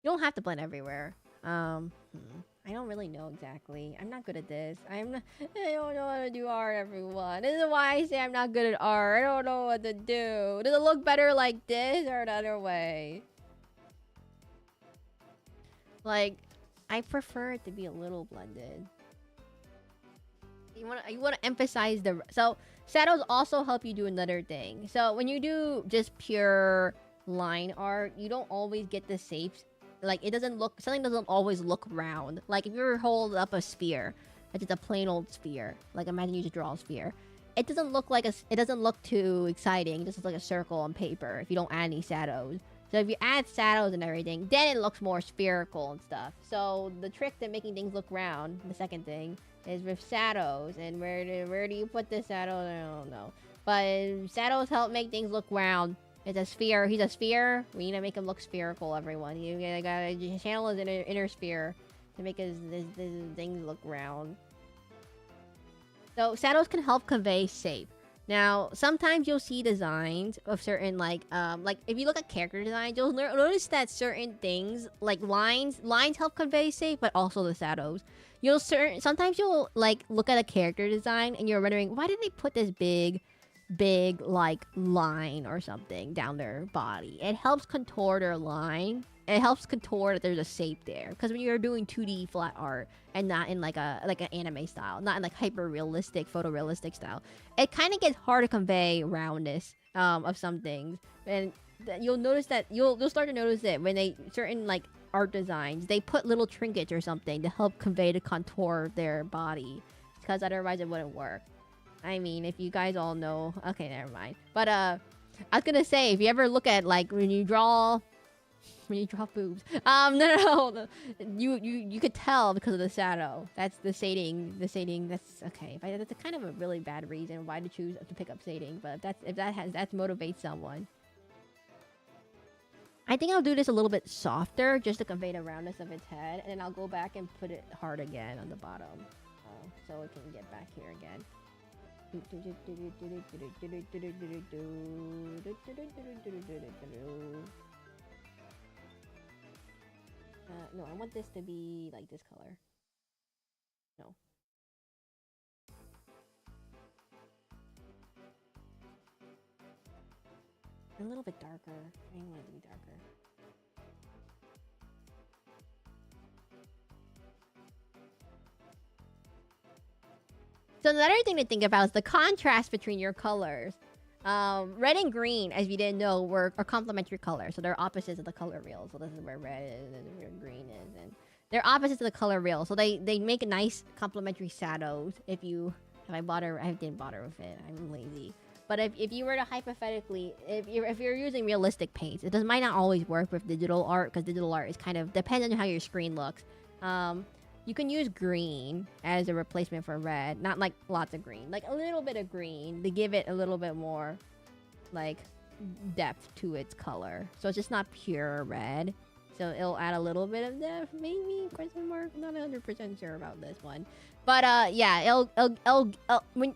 You don't have to blend everywhere. I don't really know exactly. I'm not good at this. I don't know how to do art, everyone. This is why I say I'm not good at art. I don't know what to do. Does it look better like this or another way? Like, I prefer it to be a little blended. You want to emphasize the... So, shadows also help you do another thing. So, when you do just pure line art, you don't always get the shapes. Like, it doesn't look... Something doesn't always look round. Like, if you hold up a sphere, it's just a plain old sphere. Like, imagine you just draw a sphere. It doesn't look like a... It doesn't look too exciting. It just looks like a circle on paper if you don't add any shadows. So if you add shadows and everything, then it looks more spherical and stuff. So the trick to making things look round, the second thing, is with shadows. And where do you put the shadow? I don't know. But shadows help make things look round. It's a sphere. He's a sphere. We need to make him look spherical, everyone. You gotta channel his inner sphere to make his things look round. So shadows can help convey shape. Now, sometimes you'll see designs of certain, like if you look at character designs, you'll notice that certain things, like lines help convey shape, but also the shadows. Sometimes you'll, like, look at a character design and you're wondering, why did they put this big, like, line or something down their body? It helps contour their line. It helps contour that there's a shape there. Because when you're doing 2D flat art and not in like an anime style, not in like hyper realistic, photorealistic style, it kind of gets hard to convey roundness of some things. And you'll notice that you'll start to notice it when certain like art designs, they put little trinkets or something to help convey the contour of their body, because otherwise it wouldn't work. I mean, if you guys all know, okay, never mind. But I was gonna say, if you ever look at like when you draw boobs. No. You could tell because of the shadow. That's the shading. The shading. That's okay. That's a kind of a really bad reason why to choose to pick up shading. But if that motivates someone, I think I'll do this a little bit softer just to convey the roundness of its head, and then I'll go back and put it hard again on the bottom, so it can get back here again. No, I want this to be like this color. No. A little bit darker. I want it to be darker. So another thing to think about is the contrast between your colors. Red and green, as you didn't know, are complementary colors. So they're opposites of the color wheel. So this is where red is and where green is. And they're opposites of the color wheel. So they make nice complementary shadows. I didn't bother with it. I'm lazy. But if you were to hypothetically, if you're using realistic paints, it might not always work with digital art, because digital art is kind of depends on how your screen looks. You can use green as a replacement for red. Not like lots of green. Like a little bit of green to give it a little bit more, like, depth to its color. So it's just not pure red. So it'll add a little bit of depth, maybe, question mark. Not 100% sure about this one. But, yeah,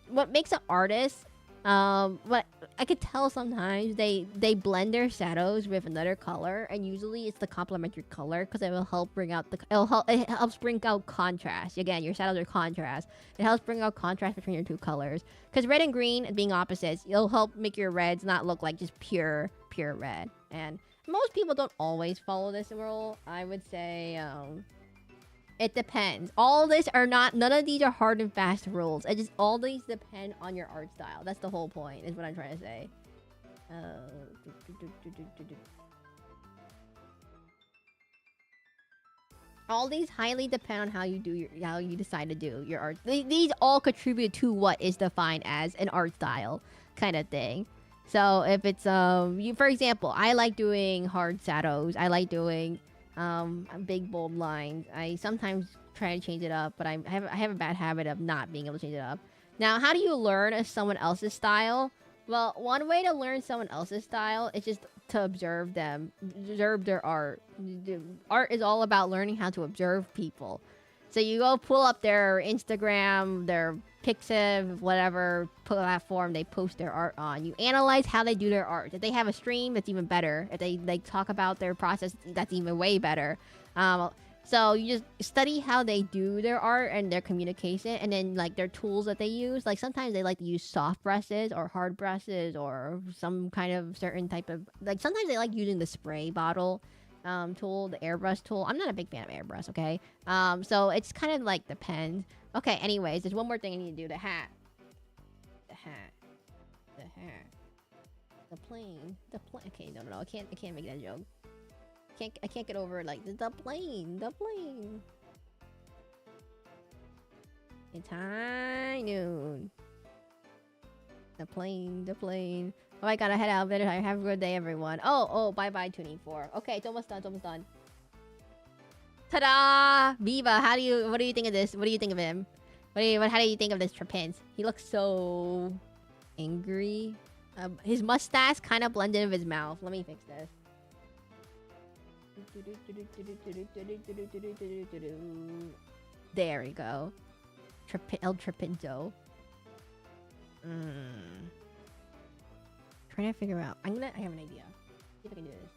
what makes an artist... what I could tell sometimes they blend their shadows with another color, and usually it's the complementary color, because it will help bring out it helps bring out contrast. Again, your shadows are contrast. It helps bring out contrast between your two colors, because red and green being opposites, it'll help make your reds not look like just pure red. And most people don't always follow this rule. I would say It depends. All this are not. None of these are hard and fast rules. It just all these depend on your art style. That's the whole point. Is what I'm trying to say. All these highly depend on how you do how you decide to do your art. These all contribute to what is defined as an art style kind of thing. So if it's you, for example, I like doing hard shadows. I like doing big bold lines. I sometimes try to change it up, but I have a bad habit of not being able to change it up. Now, how do you learn someone else's style? Well, one way to learn someone else's style is just to observe them, observe their art. Art is all about learning how to observe people. So you go pull up their Instagram, their Pixiv, whatever platform they post their art on. You analyze how they do their art. If they have a stream, that's even better. If they talk about their process, that's even way better. So you just study how they do their art and their communication, and then like their tools that they use. Like sometimes they like to use soft brushes or hard brushes or some kind of certain type of, like sometimes they like using the spray bottle tool, the airbrush tool. I'm not a big fan of airbrush, okay? So it's kind of like depends. Okay, anyways, there's one more thing I need to do. The hat. The hat. The hat. The plane. The plane. Okay, no. I can't make that joke. I can't get over like the plane. The plane. It's high noon. The plane. The plane. Oh, I gotta head out. Better have a good day, everyone. Oh, bye, Tuning 4. Okay, it's almost done. It's almost done. Ta-da! Viva, what do you think of this? What do you think of him? How do you think of this Trapince? He looks so angry. His mustache kind of blended with his mouth. Let me fix this. There we go. El Trapinzo. Trying to figure out. I have an idea. See if I can do this.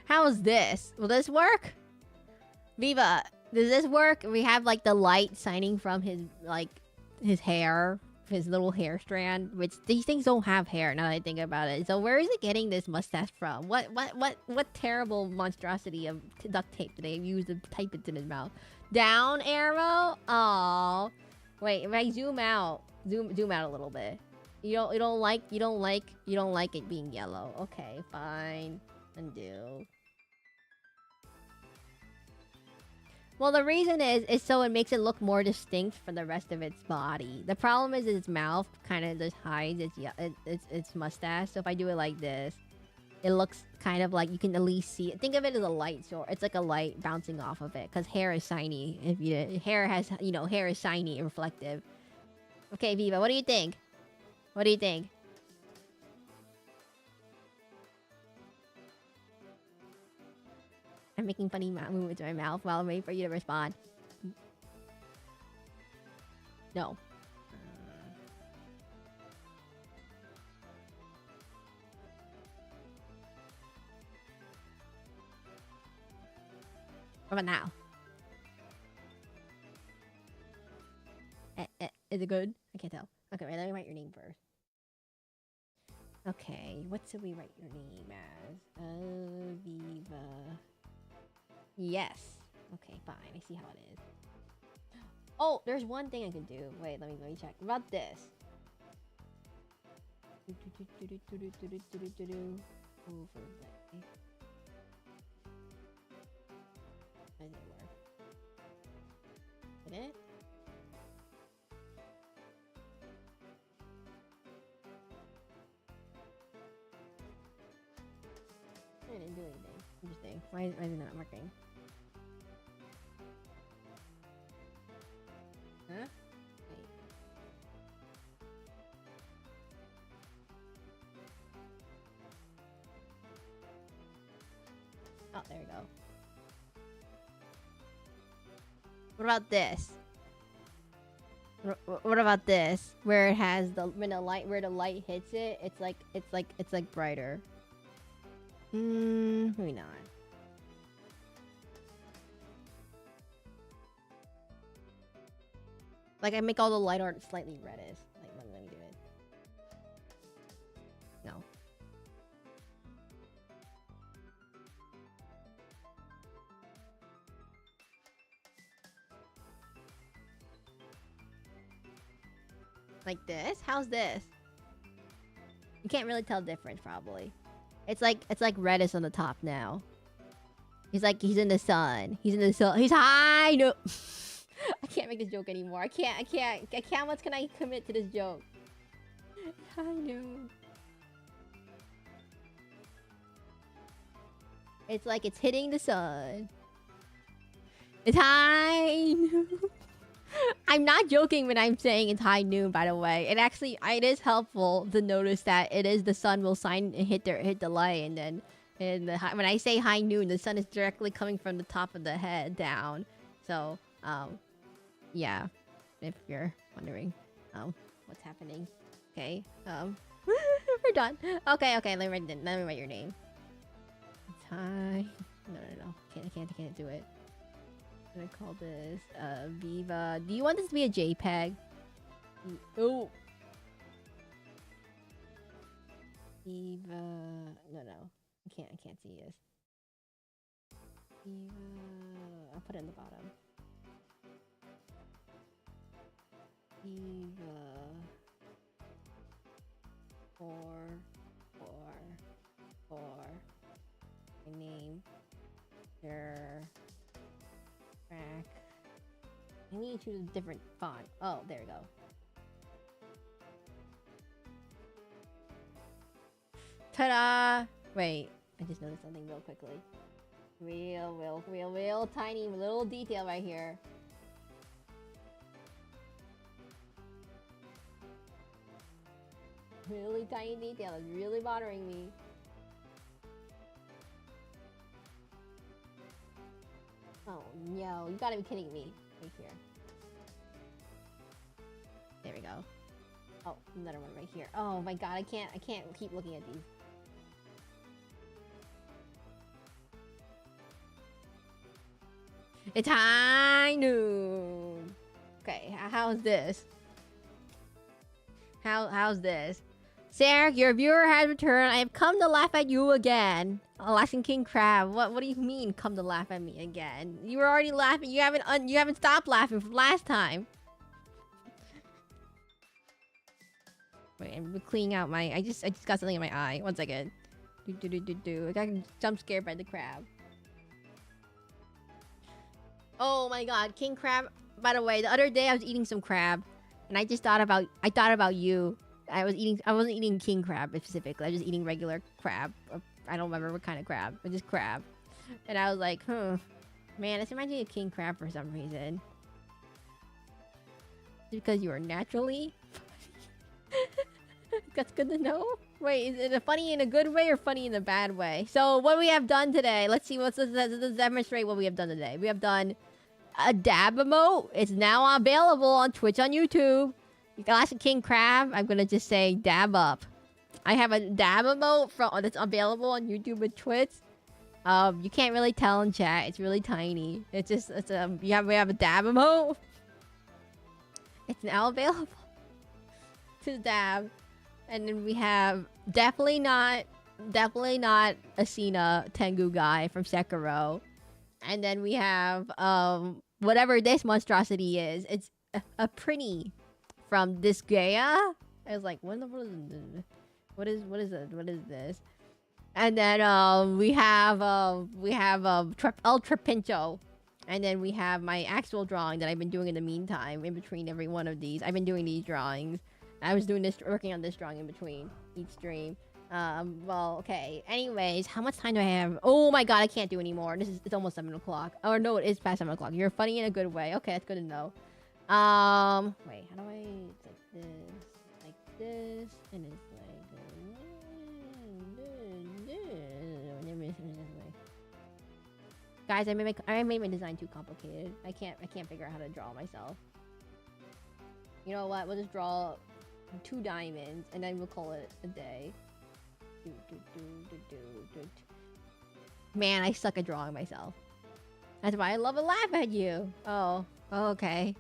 How's this? Will this work? Viva, does this work? We have like the light shining from his hair, his little hair strand, which these things don't have hair now that I think about it. So where is it getting this mustache from? What terrible monstrosity of duct tape did they use to type it in his mouth? Down arrow? Oh, wait. If I zoom out a little bit. You don't like it being yellow. Okay, fine. Undo. Well, the reason is so it makes it look more distinct from the rest of its body. The problem is its mouth kind of just hides its mustache. So if I do it like this, it looks kind of like you can at least see it. Think of it as a light short. It's like a light bouncing off of it because hair is shiny. Hair is shiny and reflective. Okay, Viva, what do you think? What do you think? I'm making funny movements with my mouth while I'm waiting for you to respond. No. What about now? Is it good? I can't tell. Okay, wait, let me write your name first. Okay, what should we write your name as? Viva. Yes. Okay, fine. I see how it is. Oh, there's one thing I can do. Wait, let me check. What about this? Overlay. How does it work? Did it? I didn't do anything. Interesting. Why is it not working? Huh? Wait. Oh, there we go. What about this? What about this? Where it has where the light hits it, it's like brighter. Maybe not. Like I make all the light art slightly reddish. Like let me do it. No. Like this? How's this? You can't really tell difference, probably. It's like reddish on the top now. He's in the sun. He's in the sun. He's high. No, I can't make this joke anymore. I can't. How much can I commit to this joke? I know. It's like it's hitting the sun. It's high noon. I'm not joking when I'm saying it's high noon, by the way. It is helpful to notice that it is the sun will shine and hit the light, and then when I say high noon, the sun is directly coming from the top of the head down. So, yeah, if you're wondering, what's happening. Okay, we're done. Okay, let me write your name. It's high. No. I can't do it. I'm gonna call this Viva. Do you want this to be a JPEG? Oh, Viva. No. I can't see this. Viva. I'll put it in the bottom. Viva. 4. My name. Seraclin. I need to choose a different font. Oh, there we go. Ta-da! Wait, I just noticed something real quickly. Real tiny little detail right here. Really tiny detail. It's really bothering me. Oh no, you gotta be kidding me. Right here. There we go. Oh, another one right here. Oh my god, I can't keep looking at these. It's high noon. Okay, how's this? How's this? Sarah, your viewer has returned. I have come to laugh at you again. Alaskan King Crab. What do you mean come to laugh at me again? You were already laughing. You haven't stopped laughing from last time. Wait, I'm cleaning out my I just got something in my eye. 1 second. I got jump scared by the crab. Oh my god, king crab. By the way, the other day I was eating some crab and I thought about you. I wasn't eating king crab specifically. I was just eating regular crab. I don't remember what kind of crab, but just crab. And I was like, man, this reminds me of king crab for some reason. Because you are naturally That's good to know. Wait, is it funny in a good way or funny in a bad way? So what we have done today, let's see, let's demonstrate what we have done today. We have done a dab emote. It's now available on Twitch, on YouTube. Classic King Crab, I'm gonna just say dab up. I have a dab emote that's available on YouTube and Twitch. You can't really tell in chat. It's really tiny. We have a dab emote. It's now available to dab. And then we have definitely not Asina Tengu guy from Sekiro. And then we have whatever this monstrosity is. It's a pretty from this Gaia. I was like, what is this? And then we have El Trapincho. And then we have my actual drawing that I've been doing in the meantime, in between every one of these. I've been doing these drawings. I was working on this drawing in between each stream. Well, okay. Anyways, how much time do I have? Oh my god, I can't do anymore. It's almost 7 o'clock. Oh no, it is past 7 o'clock. You're funny in a good way. Okay, that's good to know. Wait, how do I... It's like this, and it's like... Guys, I made my design too complicated. I can't figure out how to draw myself. You know what? We'll just draw 2 diamonds, and then we'll call it a day. Man, I suck at drawing myself. That's why I love to laugh at you. Oh, okay.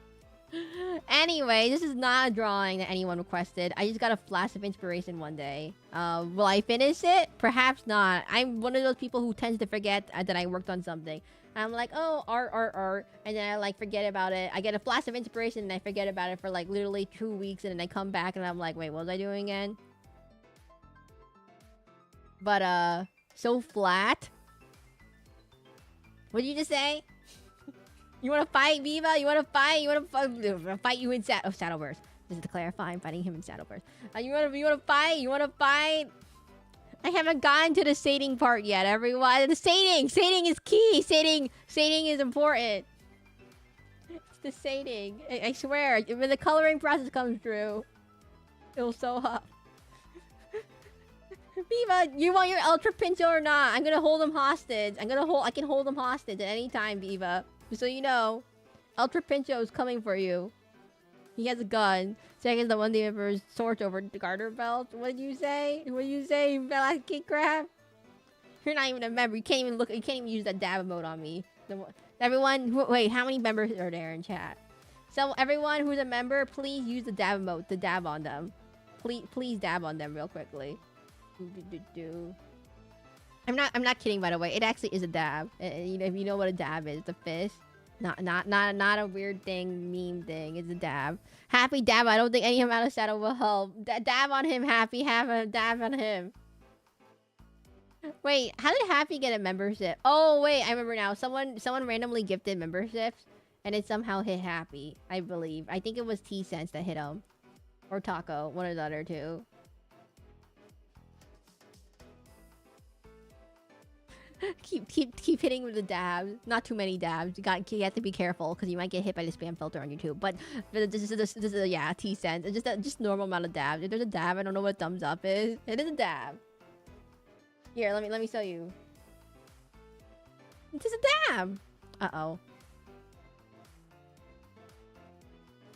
Anyway, this is not a drawing that anyone requested. I just got a flash of inspiration one day. Will I finish it? Perhaps not. I'm one of those people who tends to forget that I worked on something. I'm like, oh, art, and then I like forget about it. I get a flash of inspiration and I forget about it for like literally 2 weeks, and then I come back and I'm like, wait, what was I doing again? But so flat. What did you just say? You want to fight, Viva? You want to fight? You want to fight you in Shadowverse. Just to clarify, I'm fighting him in Shadowverse. You want to fight? You want to fight? I haven't gotten to the sating part yet, everyone. The sating is key. Sating is important. It's the sating. I swear, when the coloring process comes through, it'll show up. Viva, you want your Ultra Pincho or not? I'm gonna hold him hostage. I can hold him hostage at any time, Viva. Just so you know, Ultra Pincho is coming for you. He has a gun. Second, the one day for his torch over the garter belt. What did you say? What did you say? You fell like king crab? You're not even a member. You can't even look. You can't even use that dab emote on me. Everyone, wait. How many members are there in chat? So everyone who's a member, please use the dab emote. The dab on them. Please dab on them real quickly. I'm not kidding, by the way. It actually is a dab. You know, if you know what a dab is, it's a fish. Not a weird thing, meme thing. It's a dab. Happy dab. I don't think any amount of shadow will help. Dab on him, Happy. Have a dab on him. Wait, how did Happy get a membership? Oh wait, I remember now. Someone randomly gifted memberships, and it somehow hit Happy. I believe. I think it was T-Sense that hit him, or Taco. One or the other two. keep hitting with the dabs. Not too many dabs. You have to be careful because you might get hit by the spam filter on YouTube. But this is a yeah, T-Sense. It's just normal amount of dabs. If there's a dab, I don't know what thumbs up is. It is a dab. Here, let me show you. It's just a dab. Uh-oh.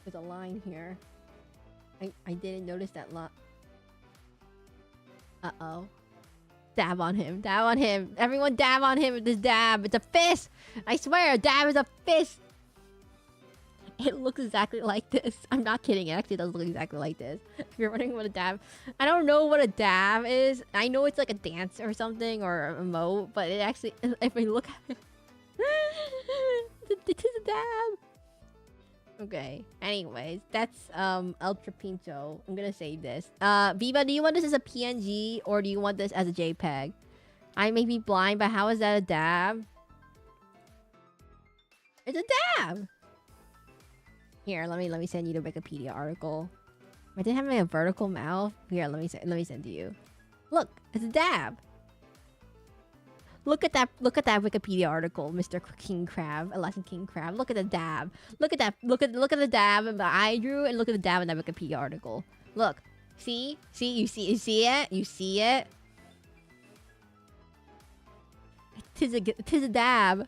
There's a line here. I didn't notice that line. Uh-oh. Dab on him. Dab on him. Everyone dab on him with this dab. It's a fist. I swear, a dab is a fist. It looks exactly like this. I'm not kidding. It actually does look exactly like this. If you're wondering what a dab... I don't know what a dab is. I know it's like a dance or something or a emote, but it actually... If we look at it... It is a dab. Okay. Anyways, that's Ultra Pincho. I'm gonna save this. Viva, do you want this as a PNG or do you want this as a JPEG? I may be blind, but how is that a dab? It's a dab. Here, let me send you the Wikipedia article. I didn't have a vertical mouth. Here, let me send to you. Look, it's a dab. Look at that Wikipedia article, Mr. King Crab, Alaska King Crab. Look at the dab. Look at that. Look at the dab that I drew, and look at the dab in that Wikipedia article. Look, see, you see it. Tis a dab.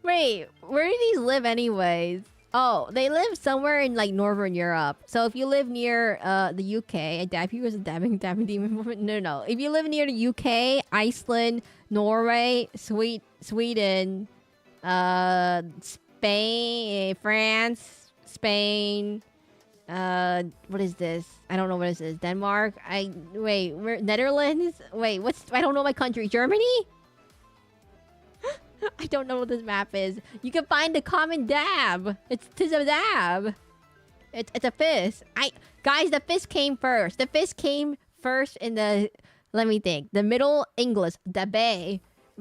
Wait, where do these live anyways? Oh, they live somewhere in like Northern Europe. So if you live near the UK, a dab you was a dabbing demon woman. No. If you live near the UK, Iceland, Norway, Sweden, Spain, France, Spain, what is this? I don't know what this is. Denmark. Netherlands. Wait, I don't know my country. Germany? I don't know what this map is. You can find the common dab. Tis a dab. It's a fish. Guys, the fish came first. The fish came first in the... Let me think. The Middle English, dabe.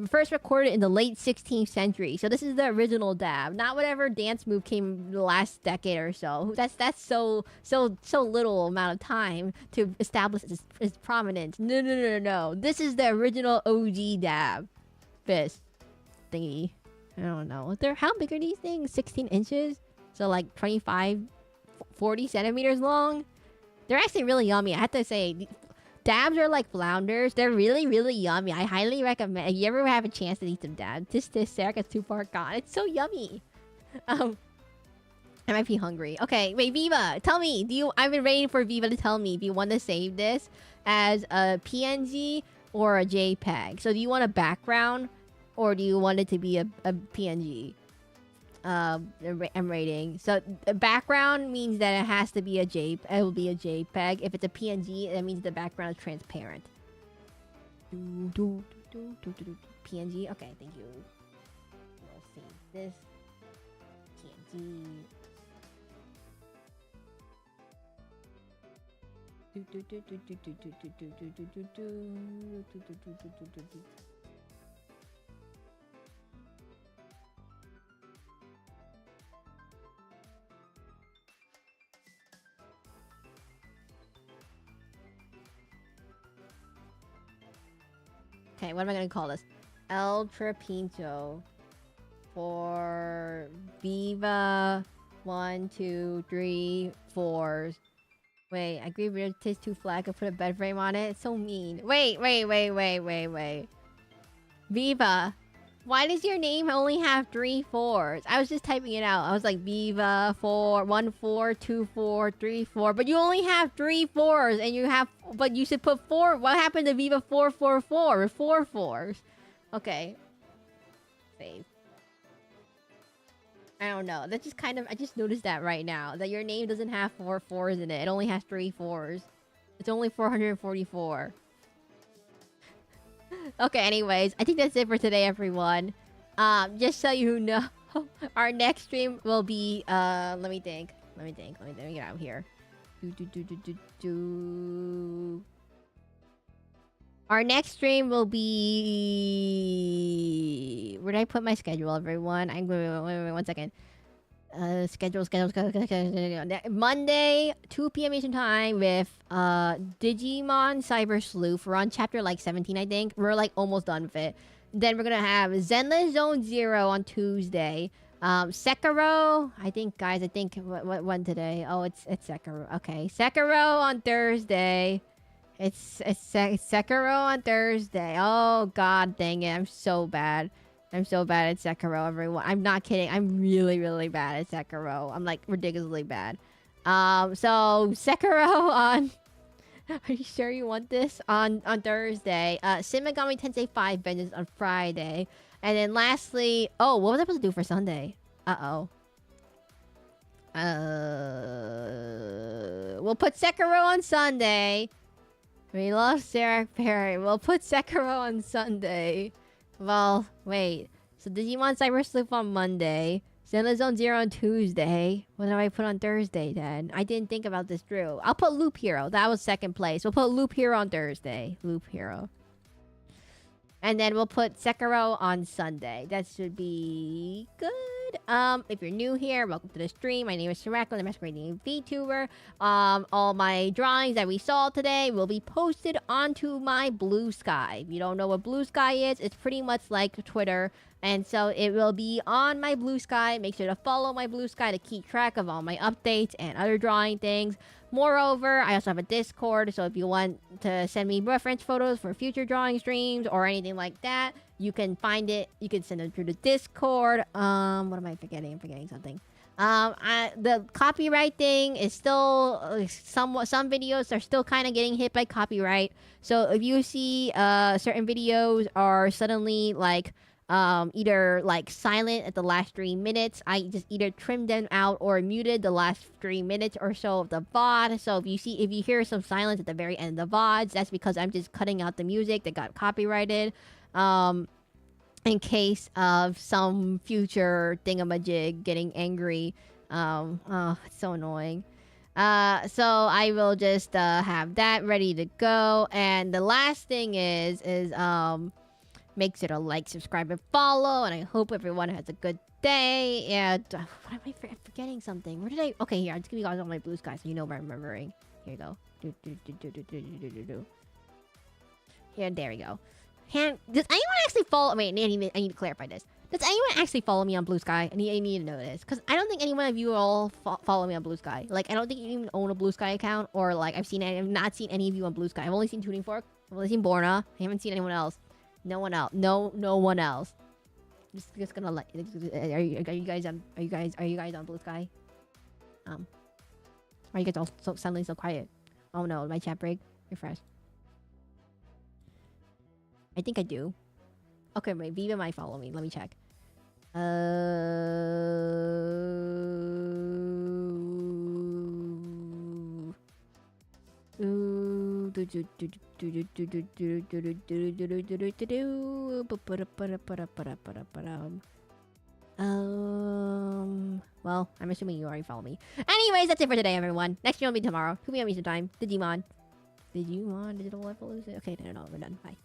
First recorded in the late 16th century. So this is the original dab. Not whatever dance move came the last decade or so. That's so little amount of time to establish its prominence. No. This is the original OG dab. Fish. Thingy. I don't know. How big are these things? 16 inches? So like 25, 40 centimeters long? They're actually really yummy. I have to say, dabs are like flounders. They're really, really yummy. I highly recommend. If you ever have a chance to eat some dabs, this Seraclin's too far gone. It's so yummy. I might be hungry. Okay, wait, Viva, tell me. I've been waiting for Viva to tell me if you want to save this as a PNG or a JPEG. So do you want a background? Or do you want it to be a PNG? I'm rating. So the background means that it has to be a J. It will be a JPEG. If it's a PNG, that means the background is transparent. PNG. Okay, thank you. We'll save this. PNG. Okay, what am I gonna call this? El Trapinto for Viva 1, 2, 3, 4. Wait, I agree with this 2 flag. I put a bed frame on it. It's so mean. Wait. Viva, why does your name only have 3 4s? I was just typing it out. I was like Viva 4, 1 4, 2 4, 3 4. But you only have 3 4s, and you have. But you should put 4. What happened to Viva 4 4 4 with 4 4s? Okay. Save. I don't know. That's just kind of. I just noticed that right now. That your name doesn't have 4 4s in it. It only has 3 4s. It's only 444. Okay, anyways. I think that's it for today, everyone. Just so you know, our next stream will be. Let me think. Let me get out of here. Our next stream will be... Where did I put my schedule, everyone? I'm going... Wait, 1 second. Schedule. Monday, 2 p.m. Asian time with Digimon Cyber Sleuth. We're on chapter like 17, I think. We're like almost done with it. Then we're gonna have Zenless Zone Zero on Tuesday. Sekiro, I think, guys. What one today? Oh, it's Sekiro. Okay, Sekiro on Thursday. It's Sekiro on Thursday. Oh god, dang it! I'm so bad. I'm so bad at Sekiro, everyone. I'm not kidding. I'm really, really bad at Sekiro. I'm like ridiculously bad. So Sekiro on. Are you sure you want this on Thursday? Shin Megami Tensei 5 Vengeance on Friday, and then lastly, oh, what was I supposed to do for Sunday? We'll put Sekiro on Sunday. We love Sarah Perry. We'll put Sekiro on Sunday. Well, wait. So Digimon Cyber Sleuth on Monday. Zenless Zone Zero on Tuesday. What do I put on Thursday then? I didn't think about this through. I'll put Loop Hero. That was second place. We'll put Loop Hero on Thursday. Loop Hero. And then we'll put Sekiro on Sunday. That should be good. If you're new here, welcome to the stream. My name is Seraclin, the masquerade VTuber. All my drawings that we saw today will be posted onto my Blue Sky. If you don't know what Blue Sky is, it's pretty much like Twitter. And so it will be on my Blue Sky. Make sure to follow my Blue Sky to keep track of all my updates and other drawing things. Moreover, I also have a Discord, so if you want to send me reference photos for future drawing streams or anything like that, you can find it. You can send them through the Discord. What am I forgetting? I'm forgetting something. The copyright thing is still some videos are still kind of getting hit by copyright. So if you see certain videos are suddenly like either like silent at the last 3 minutes, I just either trimmed them out or muted the last 3 minutes or so of the VOD. So if you hear some silence at the very end of the VODs, that's because I'm just cutting out the music that got copyrighted. In case of some future thingamajig getting angry. Oh, it's so annoying. So I will just have that ready to go. And the last thing is make sure to like, subscribe, and follow. And I hope everyone has a good day. And what am I forgetting something? Where did I? Okay, here. I'll just give you guys all my Blue Sky so you know what I'm remembering. Here you go. Here, there we go. Does anyone actually follow? Wait, I need to clarify this. Does anyone actually follow me on Blue Sky? I need to know this because I don't think any one of you all follow me on Blue Sky. Like, I don't think you even own a Blue Sky account, or like I've not seen any of you on Blue Sky. I've only seen Tuning Fork. I've only seen Borna. I haven't seen anyone else. No one else. No one else. Just gonna like. Are you guys on Blue Sky? Why are you guys all suddenly so quiet? Oh no, my chat break. Refresh. I think I do. Okay, wait. Viva might follow me. Let me check. Well, I'm assuming you already follow me. Anyways, that's it for today, everyone. Next stream will be tomorrow. 2 p.m. Eastern time. Digimon. Digital Life Elusive. Okay, no, we're done. Bye.